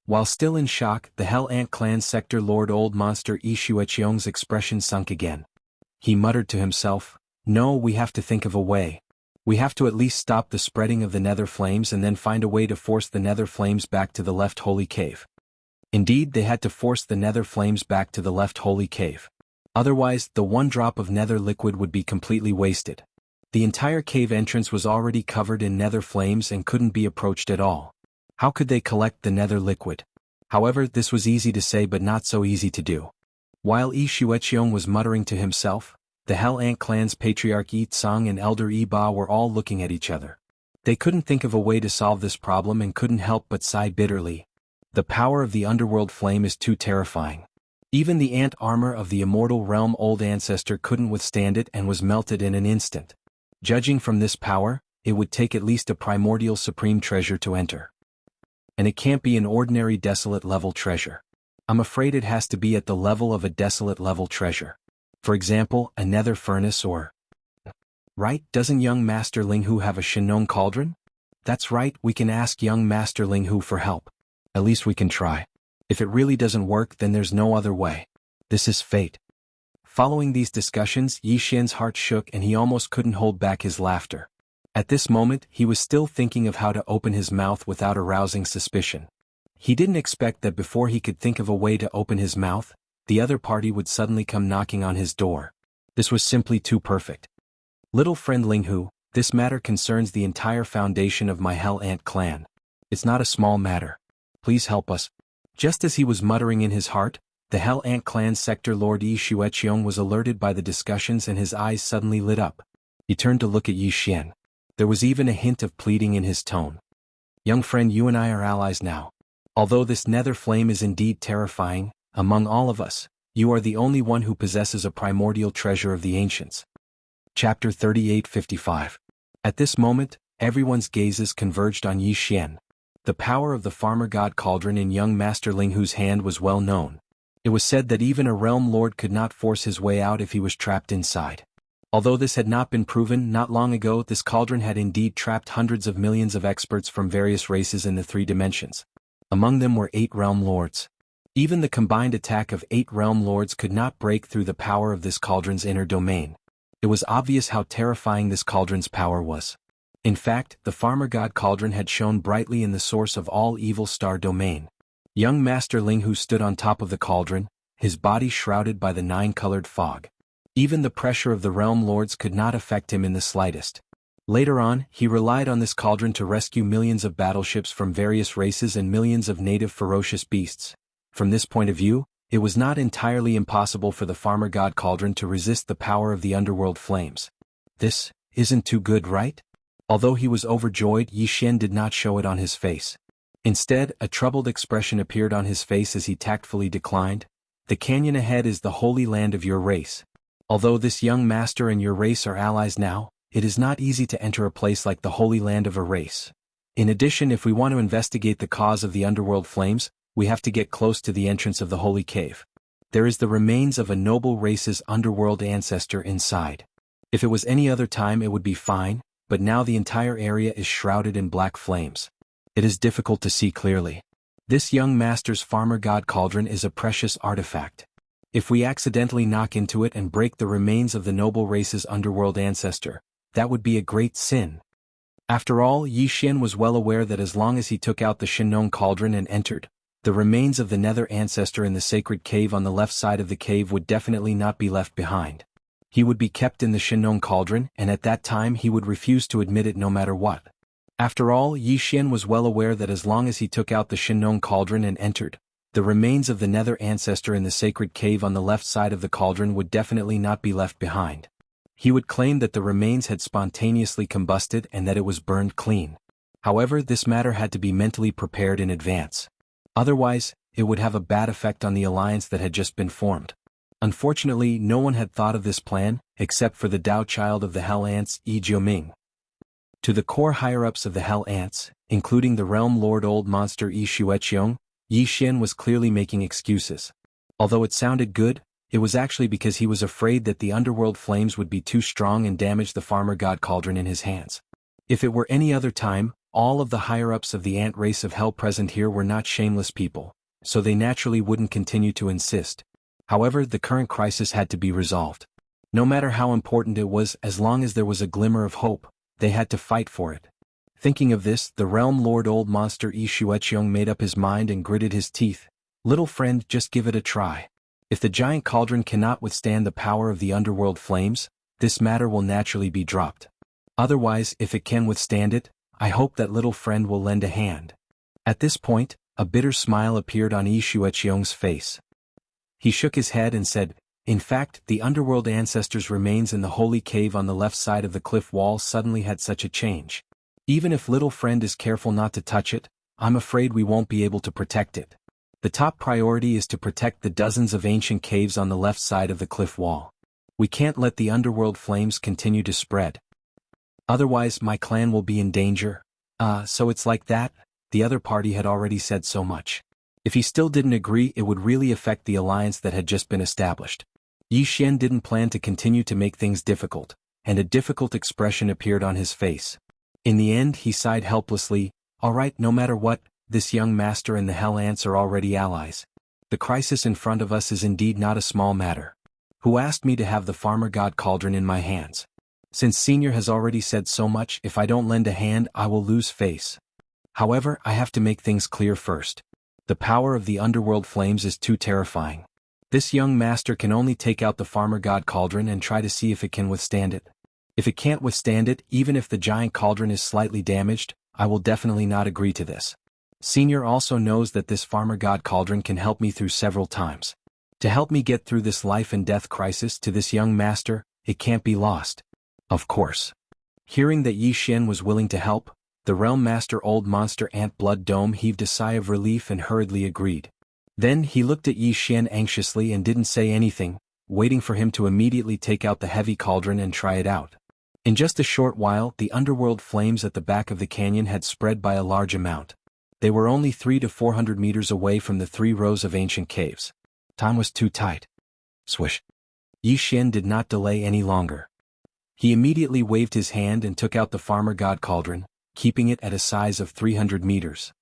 While still in shock, the Hell Ant clan's Sector Lord old monster Yi Shueqiong's expression sunk again. He muttered to himself, "No, we have to think of a way. We have to at least stop the spreading of the nether flames and then find a way to force the nether flames back to the left holy cave." Indeed, they had to force the nether flames back to the left holy cave. Otherwise, the one drop of nether liquid would be completely wasted. The entire cave entrance was already covered in nether flames and couldn't be approached at all. How could they collect the nether liquid? However, this was easy to say but not so easy to do. While Yi Shueqiong was muttering to himself, the Hell Ant clan's patriarch Yi Tsang and elder Yi Ba were all looking at each other. They couldn't think of a way to solve this problem and couldn't help but sigh bitterly. The power of the underworld flame is too terrifying. Even the ant armor of the immortal realm old ancestor couldn't withstand it and was melted in an instant. Judging from this power, it would take at least a primordial supreme treasure to enter. And it can't be an ordinary desolate level treasure. I'm afraid it has to be at the level of a desolate level treasure. For example, a nether furnace or... Right, doesn't young Master Ling Hu have a Shinong cauldron? That's right, we can ask young Master Ling Hu for help. At least we can try. If it really doesn't work, then there's no other way. This is fate. Following these discussions, Yi Xian's heart shook and he almost couldn't hold back his laughter. At this moment, he was still thinking of how to open his mouth without arousing suspicion. He didn't expect that before he could think of a way to open his mouth, the other party would suddenly come knocking on his door. This was simply too perfect. Little friend Linghu, this matter concerns the entire foundation of my Hell Ant clan. It's not a small matter. Please help us. Just as he was muttering in his heart, the Hell Ant clan sector lord Yi Xueqiong was alerted by the discussions and his eyes suddenly lit up. He turned to look at Yi Xian. There was even a hint of pleading in his tone. Young friend, you and I are allies now. Although this nether flame is indeed terrifying, among all of us, you are the only one who possesses a primordial treasure of the ancients. Chapter 38:55. At this moment, everyone's gazes converged on Yi Xian. The power of the farmer god cauldron in young Master Linghu's hand was well known. It was said that even a realm lord could not force his way out if he was trapped inside. Although this had not been proven not long ago, this cauldron had indeed trapped hundreds of millions of experts from various races in the 3 dimensions. Among them were 8 realm lords. Even the combined attack of 8 realm lords could not break through the power of this cauldron's inner domain. It was obvious how terrifying this cauldron's power was. In fact, the farmer god cauldron had shone brightly in the source of all evil star domain. Young Master Linghu stood on top of the cauldron, his body shrouded by the 9-colored fog. Even the pressure of the realm lords could not affect him in the slightest. Later on, he relied on this cauldron to rescue millions of battleships from various races and millions of native ferocious beasts. From this point of view, it was not entirely impossible for the farmer god cauldron to resist the power of the underworld flames. This isn't too good, right? Although he was overjoyed, Yi Xian did not show it on his face. Instead, a troubled expression appeared on his face as he tactfully declined. The canyon ahead is the holy land of your race. Although this young master and your race are allies now, it is not easy to enter a place like the holy land of a race. In addition, if we want to investigate the cause of the underworld flames, we have to get close to the entrance of the holy cave. There is the remains of a noble race's underworld ancestor inside. If it was any other time it would be fine, but now the entire area is shrouded in black flames. It is difficult to see clearly. This young master's farmer god cauldron is a precious artifact. If we accidentally knock into it and break the remains of the noble race's underworld ancestor, that would be a great sin. After all, Yi Xian was well aware that as long as he took out the Shinong cauldron and entered, the remains of the nether ancestor in the sacred cave on the left side of the cave would definitely not be left behind. He would be kept in the Shinong cauldron, and at that time he would refuse to admit it no matter what. After all, Yi Xian was well aware that as long as he took out the Shinong cauldron and entered, the remains of the nether ancestor in the sacred cave on the left side of the cauldron would definitely not be left behind. He would claim that the remains had spontaneously combusted and that it was burned clean. However, this matter had to be mentally prepared in advance. Otherwise, it would have a bad effect on the alliance that had just been formed. Unfortunately, no one had thought of this plan, except for the Tao child of the Hell Ants, Yi Jiuming. To the core higher-ups of the Hell Ants, including the realm lord old monster Yi Xueqiong, Yi Xian was clearly making excuses. Although it sounded good, it was actually because he was afraid that the underworld flames would be too strong and damage the farmer god cauldron in his hands. If it were any other time, all of the higher-ups of the ant race of hell present here were not shameless people, so they naturally wouldn't continue to insist. However, the current crisis had to be resolved. No matter how important it was, as long as there was a glimmer of hope, they had to fight for it. Thinking of this, the realm lord old monster Yi Xueqiong made up his mind and gritted his teeth. Little friend, just give it a try. If the giant cauldron cannot withstand the power of the underworld flames, this matter will naturally be dropped. Otherwise, if it can withstand it, I hope that little friend will lend a hand. At this point, a bitter smile appeared on Yi Xueqiong's face. He shook his head and said, in fact, the underworld ancestors' remains in the holy cave on the left side of the cliff wall suddenly had such a change. Even if little friend is careful not to touch it, I'm afraid we won't be able to protect it. The top priority is to protect the dozens of ancient caves on the left side of the cliff wall. We can't let the underworld flames continue to spread. Otherwise, my clan will be in danger. So it's like that? The other party had already said so much. If he still didn't agree, it would really affect the alliance that had just been established. Yi Xian didn't plan to continue to make things difficult, and a difficult expression appeared on his face. In the end, he sighed helplessly. All right, no matter what, this young master and the Hell Ants are already allies. The crisis in front of us is indeed not a small matter. Who asked me to have the farmer god cauldron in my hands? Since Senior has already said so much, if I don't lend a hand I will lose face. However, I have to make things clear first. The power of the underworld flames is too terrifying. This young master can only take out the farmer god cauldron and try to see if it can withstand it. If it can't withstand it, even if the giant cauldron is slightly damaged, I will definitely not agree to this. Senior also knows that this farmer god cauldron can help me through several times. To help me get through this life and death crisis to this young master, it can't be lost. Of course. Hearing that Yi Xian was willing to help, the realm master old monster ant blood dome heaved a sigh of relief and hurriedly agreed. Then he looked at Yi Xian anxiously and didn't say anything, waiting for him to immediately take out the heavy cauldron and try it out. In just a short while, the underworld flames at the back of the canyon had spread by a large amount. They were only 300 to 400 meters away from the 3 rows of ancient caves. Time was too tight. Swish. Yi Xian did not delay any longer. He immediately waved his hand and took out the farmer god cauldron, keeping it at a size of 300 meters.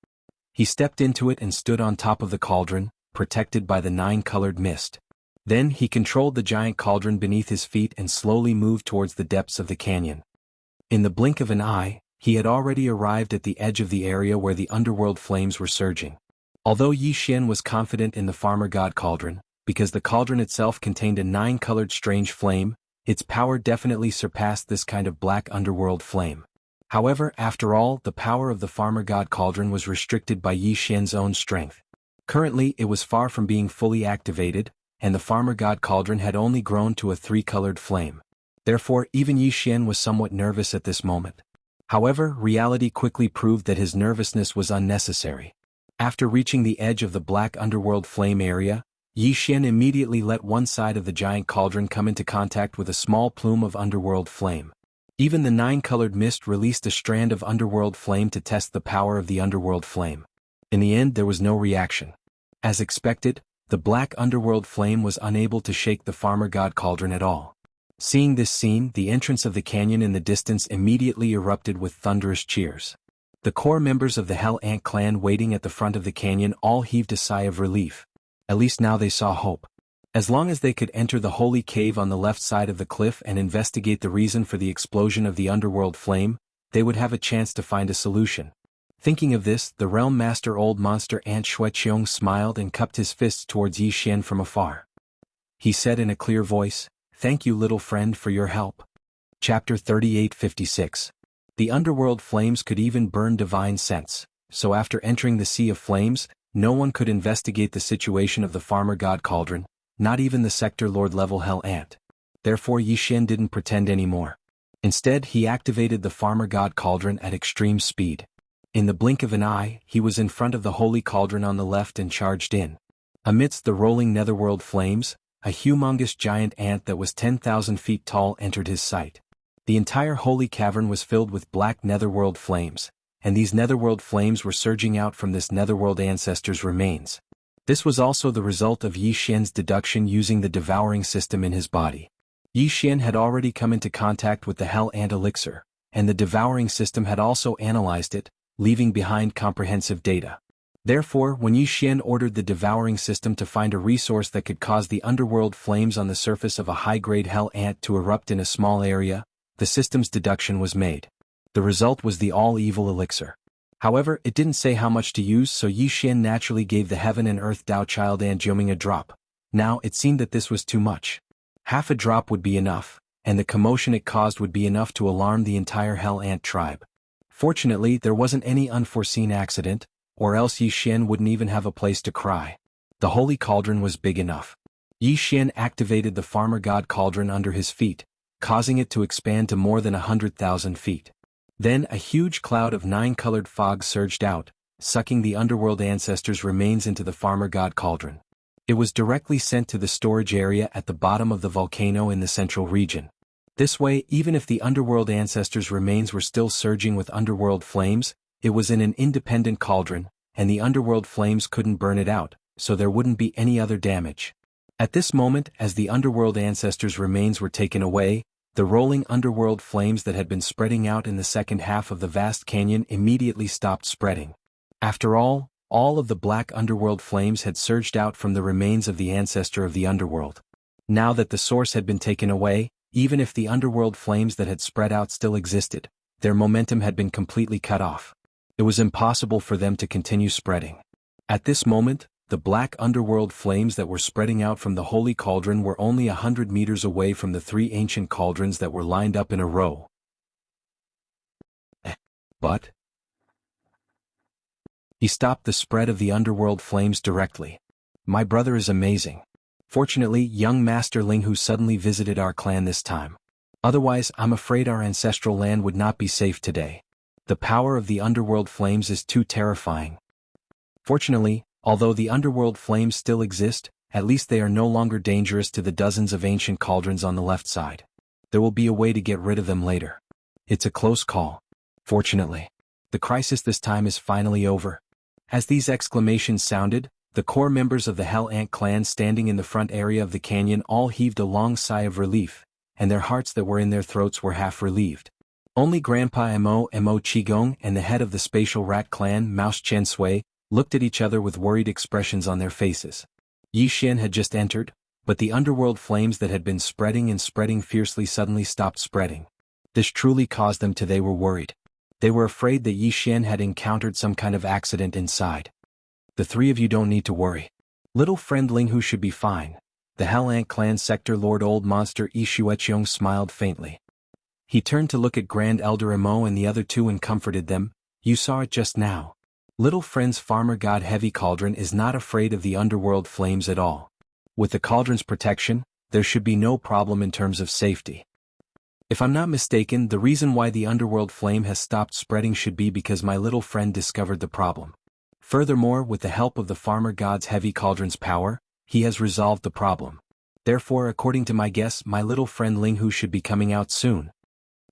He stepped into it and stood on top of the cauldron, protected by the 9-colored mist. Then he controlled the giant cauldron beneath his feet and slowly moved towards the depths of the canyon. In the blink of an eye, he had already arrived at the edge of the area where the underworld flames were surging. Although Yi Xian was confident in the farmer god cauldron, because the cauldron itself contained a 9-colored strange flame, its power definitely surpassed this kind of black underworld flame. However, after all, the power of the farmer god cauldron was restricted by Yi Xian's own strength. Currently, it was far from being fully activated, and the farmer god cauldron had only grown to a 3-colored flame. Therefore, even Yi Xian was somewhat nervous at this moment. However, reality quickly proved that his nervousness was unnecessary. After reaching the edge of the black underworld flame area, Yi Xian immediately let one side of the giant cauldron come into contact with a small plume of underworld flame. Even the 9-colored mist released a strand of underworld flame to test the power of the underworld flame. In the end, there was no reaction. As expected, the black underworld flame was unable to shake the farmer god cauldron at all. Seeing this scene, the entrance of the canyon in the distance immediately erupted with thunderous cheers. The core members of the Hell Ant clan waiting at the front of the canyon all heaved a sigh of relief. At least now they saw hope. As long as they could enter the holy cave on the left side of the cliff and investigate the reason for the explosion of the underworld flame, they would have a chance to find a solution. Thinking of this, the realm master old monster Ant Shueqiong smiled and cupped his fists towards Yi Xian from afar. He said in a clear voice, "Thank you, little friend, for your help." Chapter 38:56. The underworld flames could even burn divine sense, so after entering the sea of flames, no one could investigate the situation of the farmer god cauldron, not even the sector lord level Hell Ant. Therefore Yi Xian didn't pretend anymore. Instead, he activated the farmer god cauldron at extreme speed. In the blink of an eye, he was in front of the holy cauldron on the left and charged in. Amidst the rolling netherworld flames, a humongous giant ant that was 10,000 feet tall entered his sight. The entire holy cavern was filled with black netherworld flames, and these netherworld flames were surging out from this netherworld ancestor's remains. This was also the result of Yi Xian's deduction using the devouring system in his body. Yi Xian had already come into contact with the Hell Ant elixir, and the devouring system had also analyzed it, leaving behind comprehensive data. Therefore, when Yi Xian ordered the devouring system to find a resource that could cause the underworld flames on the surface of a high-grade Hell Ant to erupt in a small area, the system's deduction was made. The result was the all-evil elixir. However, it didn't say how much to use, so Yi Xian naturally gave the Heaven and Earth Tao Child Anjioming a drop. Now, it seemed that this was too much. Half a drop would be enough, and the commotion it caused would be enough to alarm the entire Hell Ant tribe. Fortunately, there wasn't any unforeseen accident, or else Yi Xian wouldn't even have a place to cry. The holy cauldron was big enough. Yi Xian activated the farmer god cauldron under his feet, causing it to expand to more than 100,000 feet. Then a huge cloud of 9-colored fog surged out, sucking the underworld ancestors' remains into the farmer god cauldron. It was directly sent to the storage area at the bottom of the volcano in the central region. This way, even if the underworld ancestors' remains were still surging with underworld flames, it was in an independent cauldron, and the underworld flames couldn't burn it out, so there wouldn't be any other damage. At this moment, as the underworld ancestors' remains were taken away, the rolling underworld flames that had been spreading out in the second half of the vast canyon immediately stopped spreading. After all of the black underworld flames had surged out from the remains of the ancestor of the underworld. Now that the source had been taken away, even if the underworld flames that had spread out still existed, their momentum had been completely cut off. It was impossible for them to continue spreading. At this moment, the black underworld flames that were spreading out from the holy cauldron were only 100 meters away from the 3 ancient cauldrons that were lined up in a row. But he stopped the spread of the underworld flames directly. My brother is amazing. Fortunately, young Master Linghu suddenly visited our clan this time. Otherwise, I'm afraid our ancestral land would not be safe today. The power of the underworld flames is too terrifying. Fortunately, although the underworld flames still exist, at least they are no longer dangerous to the dozens of ancient cauldrons on the left side. There will be a way to get rid of them later. It's a close call. Fortunately, the crisis this time is finally over. As these exclamations sounded, the core members of the Hell Ant clan standing in the front area of the canyon all heaved a long sigh of relief, and their hearts that were in their throats were half relieved. Only Grandpa Mo Qigong and the head of the Spatial Rat clan, Mouse Chen Sui, looked at each other with worried expressions on their faces. Yi Xian had just entered, but the underworld flames that had been spreading and spreading fiercely suddenly stopped spreading. This truly caused them to they were worried. They were afraid that Yi Xian had encountered some kind of accident inside. The 3 of you don't need to worry. Little friend Linghu should be fine. The Hell Ant clan sector Lord Old Monster Yi Shueqiong smiled faintly. He turned to look at Grand Elder Mo and the other 2 and comforted them. You saw it just now. Little friend's farmer god Heavy Cauldron is not afraid of the underworld flames at all. With the cauldron's protection, there should be no problem in terms of safety. If I'm not mistaken, the reason why the underworld flame has stopped spreading should be because my little friend discovered the problem. Furthermore, with the help of the farmer god's Heavy Cauldron's power, he has resolved the problem. Therefore, according to my guess, my little friend Linghu should be coming out soon.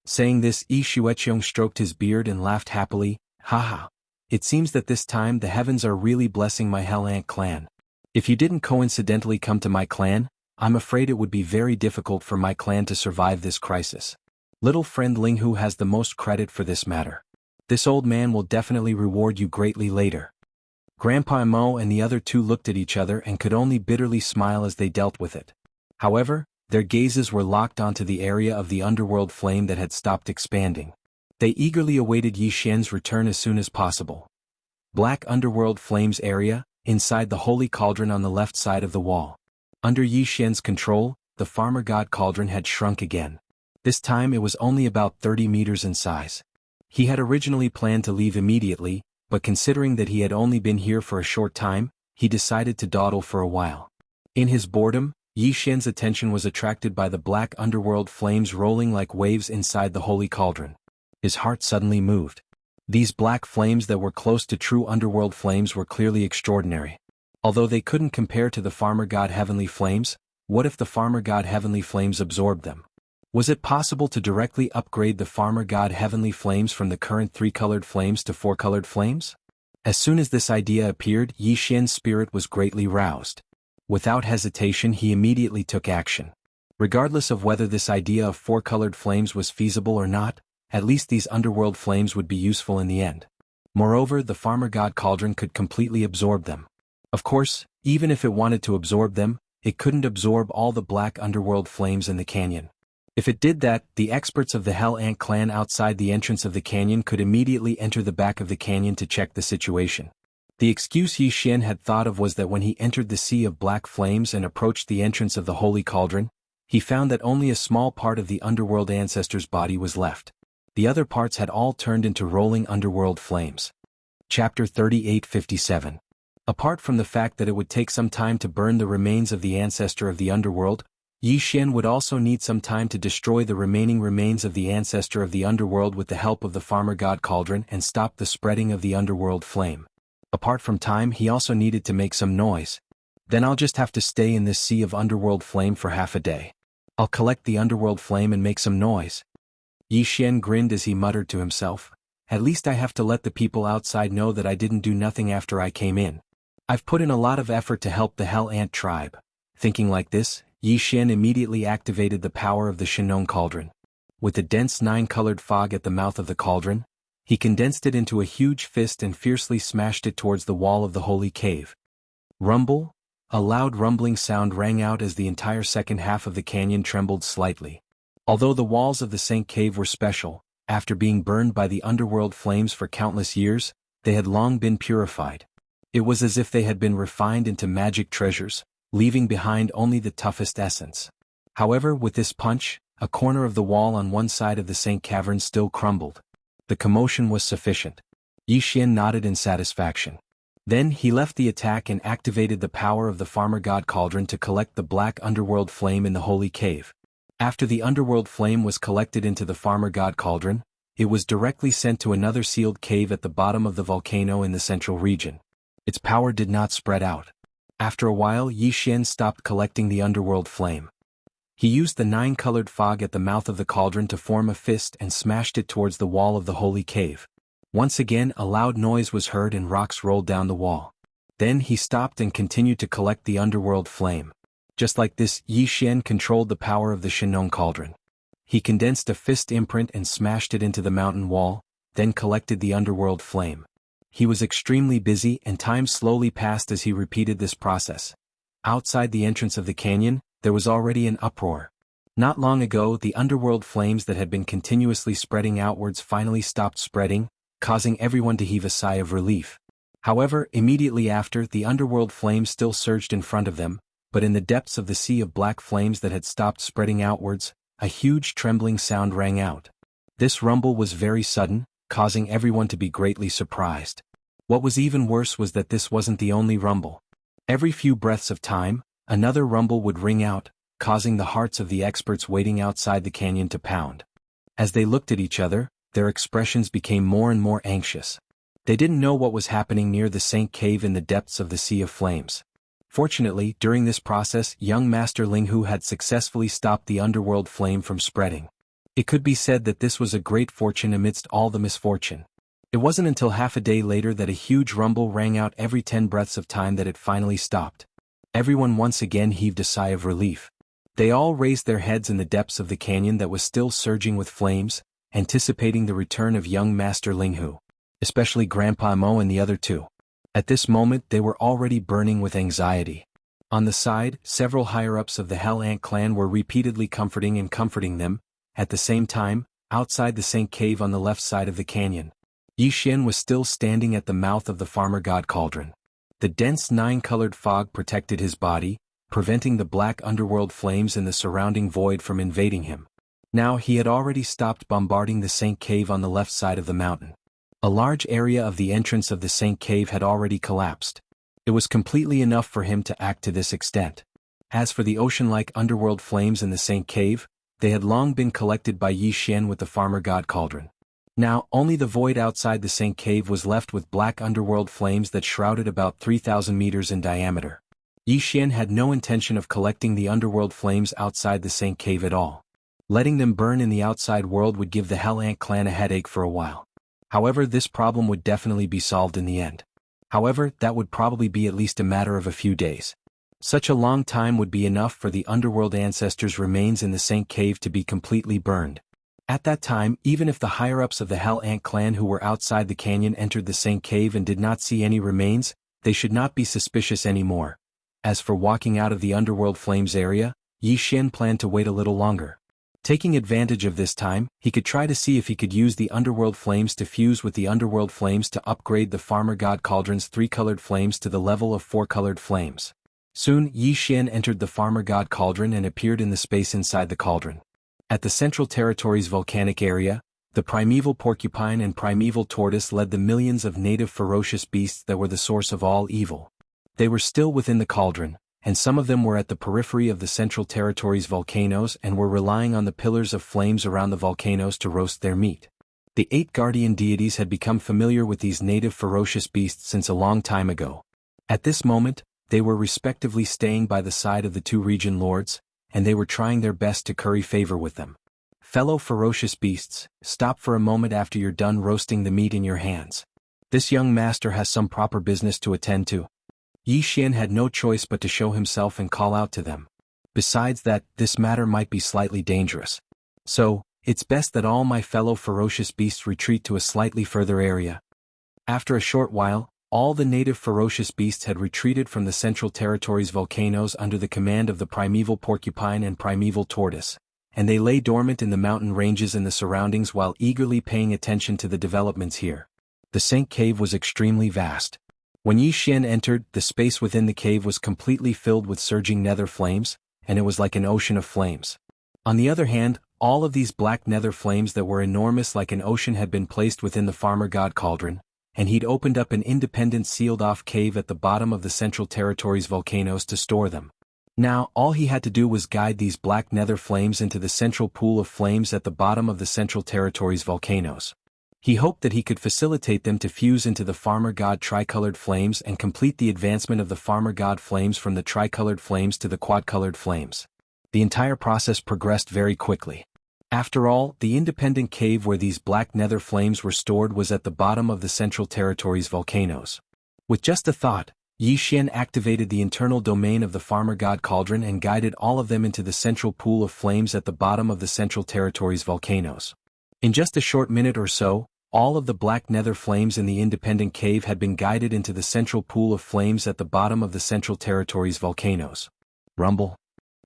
Saying this, Yi Shueqiong stroked his beard and laughed happily. Haha. It seems that this time the heavens are really blessing my Hell Ant clan. If you didn't coincidentally come to my clan, I'm afraid it would be very difficult for my clan to survive this crisis. Little friend Linghu has the most credit for this matter. This old man will definitely reward you greatly later. Grandpa Mo and the other 2 looked at each other and could only bitterly smile as they dealt with it. However, their gazes were locked onto the area of the underworld flame that had stopped expanding. They eagerly awaited Yi Xian's return as soon as possible. Black underworld flames area, inside the holy cauldron on the left side of the wall. Under Yi Xian's control, the farmer god cauldron had shrunk again. This time it was only about 30 meters in size. He had originally planned to leave immediately, but considering that he had only been here for a short time, he decided to dawdle for a while. In his boredom, Yi Xian's attention was attracted by the black underworld flames rolling like waves inside the holy cauldron. His heart suddenly moved. These black flames that were close to true underworld flames were clearly extraordinary. Although they couldn't compare to the farmer god heavenly flames, what if the farmer god heavenly flames absorbed them? Was it possible to directly upgrade the farmer god heavenly flames from the current 3-colored flames to 4-colored flames? As soon as this idea appeared, Yi Xian's spirit was greatly roused. Without hesitation, he immediately took action. Regardless of whether this idea of 4-colored flames was feasible or not, at least these underworld flames would be useful in the end. Moreover, the farmer god cauldron could completely absorb them. Of course, even if it wanted to absorb them, it couldn't absorb all the black underworld flames in the canyon. If it did that, the experts of the Hell Ant clan outside the entrance of the canyon could immediately enter the back of the canyon to check the situation. The excuse Yi Xian had thought of was that when he entered the sea of black flames and approached the entrance of the holy cauldron, he found that only a small part of the underworld ancestor's body was left. The other parts had all turned into rolling underworld flames. Chapter 3857. Apart from the fact that it would take some time to burn the remains of the ancestor of the underworld, Yi Xian would also need some time to destroy the remaining remains of the ancestor of the underworld with the help of the farmer god cauldron and stop the spreading of the underworld flame. Apart from time, he also needed to make some noise. Then I'll just have to stay in this sea of underworld flame for half a day. I'll collect the underworld flame and make some noise. Yi Xian grinned as he muttered to himself, at least I have to let the people outside know that I didn't do nothing after I came in. I've put in a lot of effort to help the Hell Ant tribe. Thinking like this, Yi Xian immediately activated the power of the Shinong cauldron. With the dense 9-colored fog at the mouth of the cauldron, he condensed it into a huge fist and fiercely smashed it towards the wall of the holy cave. Rumble? A loud rumbling sound rang out as the entire second half of the canyon trembled slightly. Although the walls of the Sank Cave were special, after being burned by the underworld flames for countless years, they had long been purified. It was as if they had been refined into magic treasures, leaving behind only the toughest essence. However, with this punch, a corner of the wall on one side of the Sank Cavern still crumbled. The commotion was sufficient. Yi Xian nodded in satisfaction. Then he left the attack and activated the power of the Farmer God Cauldron to collect the black underworld flame in the holy cave. After the underworld flame was collected into the Farmer God Cauldron, it was directly sent to another sealed cave at the bottom of the volcano in the central region. Its power did not spread out. After a while, Yi Xian stopped collecting the underworld flame. He used the 9-colored fog at the mouth of the cauldron to form a fist and smashed it towards the wall of the holy cave. Once again, a loud noise was heard and rocks rolled down the wall. Then he stopped and continued to collect the underworld flame. Just like this, Yi Xian controlled the power of the Shenong cauldron. He condensed a fist imprint and smashed it into the mountain wall, then collected the underworld flame. He was extremely busy and time slowly passed as he repeated this process. Outside the entrance of the canyon, there was already an uproar. Not long ago, the underworld flames that had been continuously spreading outwards finally stopped spreading, causing everyone to heave a sigh of relief. However, immediately after, the underworld flames still surged in front of them, but in the depths of the sea of black flames that had stopped spreading outwards, a huge trembling sound rang out. This rumble was very sudden, causing everyone to be greatly surprised. What was even worse was that this wasn't the only rumble. Every few breaths of time, another rumble would ring out, causing the hearts of the experts waiting outside the canyon to pound. As they looked at each other, their expressions became more and more anxious. They didn't know what was happening near the Sank Cave in the depths of the Sea of Flames. Fortunately, during this process, young Master Linghu had successfully stopped the underworld flame from spreading. It could be said that this was a great fortune amidst all the misfortune. It wasn't until half a day later that a huge rumble rang out every 10 breaths of time that it finally stopped. Everyone once again heaved a sigh of relief. They all raised their heads in the depths of the canyon that was still surging with flames, anticipating the return of young Master Linghu, especially Grandpa Mo and the other two. At this moment they were already burning with anxiety. On the side, several higher-ups of the Hell Ant clan were repeatedly comforting them. At the same time, outside the Sank Cave on the left side of the canyon, Yi Xian was still standing at the mouth of the Farmer God Cauldron. The dense 9-colored fog protected his body, preventing the black underworld flames in the surrounding void from invading him. Now he had already stopped bombarding the Sank Cave on the left side of the mountain. A large area of the entrance of the Sank Cave had already collapsed. It was completely enough for him to act to this extent. As for the ocean-like underworld flames in the Sank Cave, they had long been collected by Yi Xian with the Farmer God Cauldron. Now, only the void outside the Sank Cave was left with black underworld flames that shrouded about 3,000 meters in diameter. Yi Xian had no intention of collecting the underworld flames outside the Sank Cave at all. Letting them burn in the outside world would give the Hell Ant clan a headache for a while. However, this problem would definitely be solved in the end. However, that would probably be at least a matter of a few days. Such a long time would be enough for the underworld ancestors' remains in the Sank Cave to be completely burned. At that time, even if the higher-ups of the Hell Ant clan who were outside the canyon entered the Sank Cave and did not see any remains, they should not be suspicious anymore. As for walking out of the underworld flames area, Yi Xian planned to wait a little longer. Taking advantage of this time, he could try to see if he could use the underworld flames to fuse with the underworld flames to upgrade the Farmer God Cauldron's 3-colored flames to the level of 4-colored flames. Soon, Yi Xian entered the Farmer God Cauldron and appeared in the space inside the cauldron. At the Central Territory's volcanic area, the primeval porcupine and primeval tortoise led the millions of native ferocious beasts that were the source of all evil. They were still within the cauldron, and some of them were at the periphery of the Central Territory's volcanoes and were relying on the pillars of flames around the volcanoes to roast their meat. The 8 guardian deities had become familiar with these native ferocious beasts since a long time ago. At this moment, they were respectively staying by the side of the 2 region lords, and they were trying their best to curry favor with them. Fellow ferocious beasts, stop for a moment after you're done roasting the meat in your hands. This young master has some proper business to attend to. Yi Xian had no choice but to show himself and call out to them. Besides that, this matter might be slightly dangerous. So, it's best that all my fellow ferocious beasts retreat to a slightly further area. After a short while, all the native ferocious beasts had retreated from the Central Territory's volcanoes under the command of the primeval porcupine and primeval tortoise, and they lay dormant in the mountain ranges and the surroundings while eagerly paying attention to the developments here. The Sank Cave was extremely vast. When Yi Xian entered, the space within the cave was completely filled with surging nether flames, and it was like an ocean of flames. On the other hand, all of these black nether flames that were enormous like an ocean had been placed within the farmer god cauldron, and he'd opened up an independent sealed-off cave at the bottom of the Central Territory's volcanoes to store them. Now, all he had to do was guide these black nether flames into the central pool of flames at the bottom of the Central Territory's volcanoes. He hoped that he could facilitate them to fuse into the farmer god tricolored flames and complete the advancement of the farmer god flames from the tricolored flames to the quad-colored flames. The entire process progressed very quickly. After all, the independent cave where these black nether flames were stored was at the bottom of the Central Territory's volcanoes. With just a thought, Yi Xian activated the internal domain of the farmer god cauldron and guided all of them into the central pool of flames at the bottom of the Central Territory's volcanoes. In just a short minute or so, all of the black nether flames in the independent cave had been guided into the central pool of flames at the bottom of the Central Territory's volcanoes. Rumble.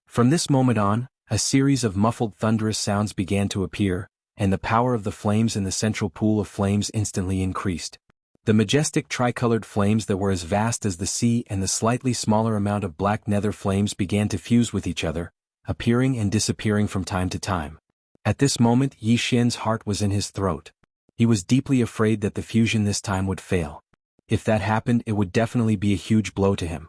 From this moment on, a series of muffled thunderous sounds began to appear, and the power of the flames in the central pool of flames instantly increased. The majestic tricolored flames that were as vast as the sea and the slightly smaller amount of black nether flames began to fuse with each other, appearing and disappearing from time to time. At this moment Yi Xian's heart was in his throat. He was deeply afraid that the fusion this time would fail. If that happened, it would definitely be a huge blow to him.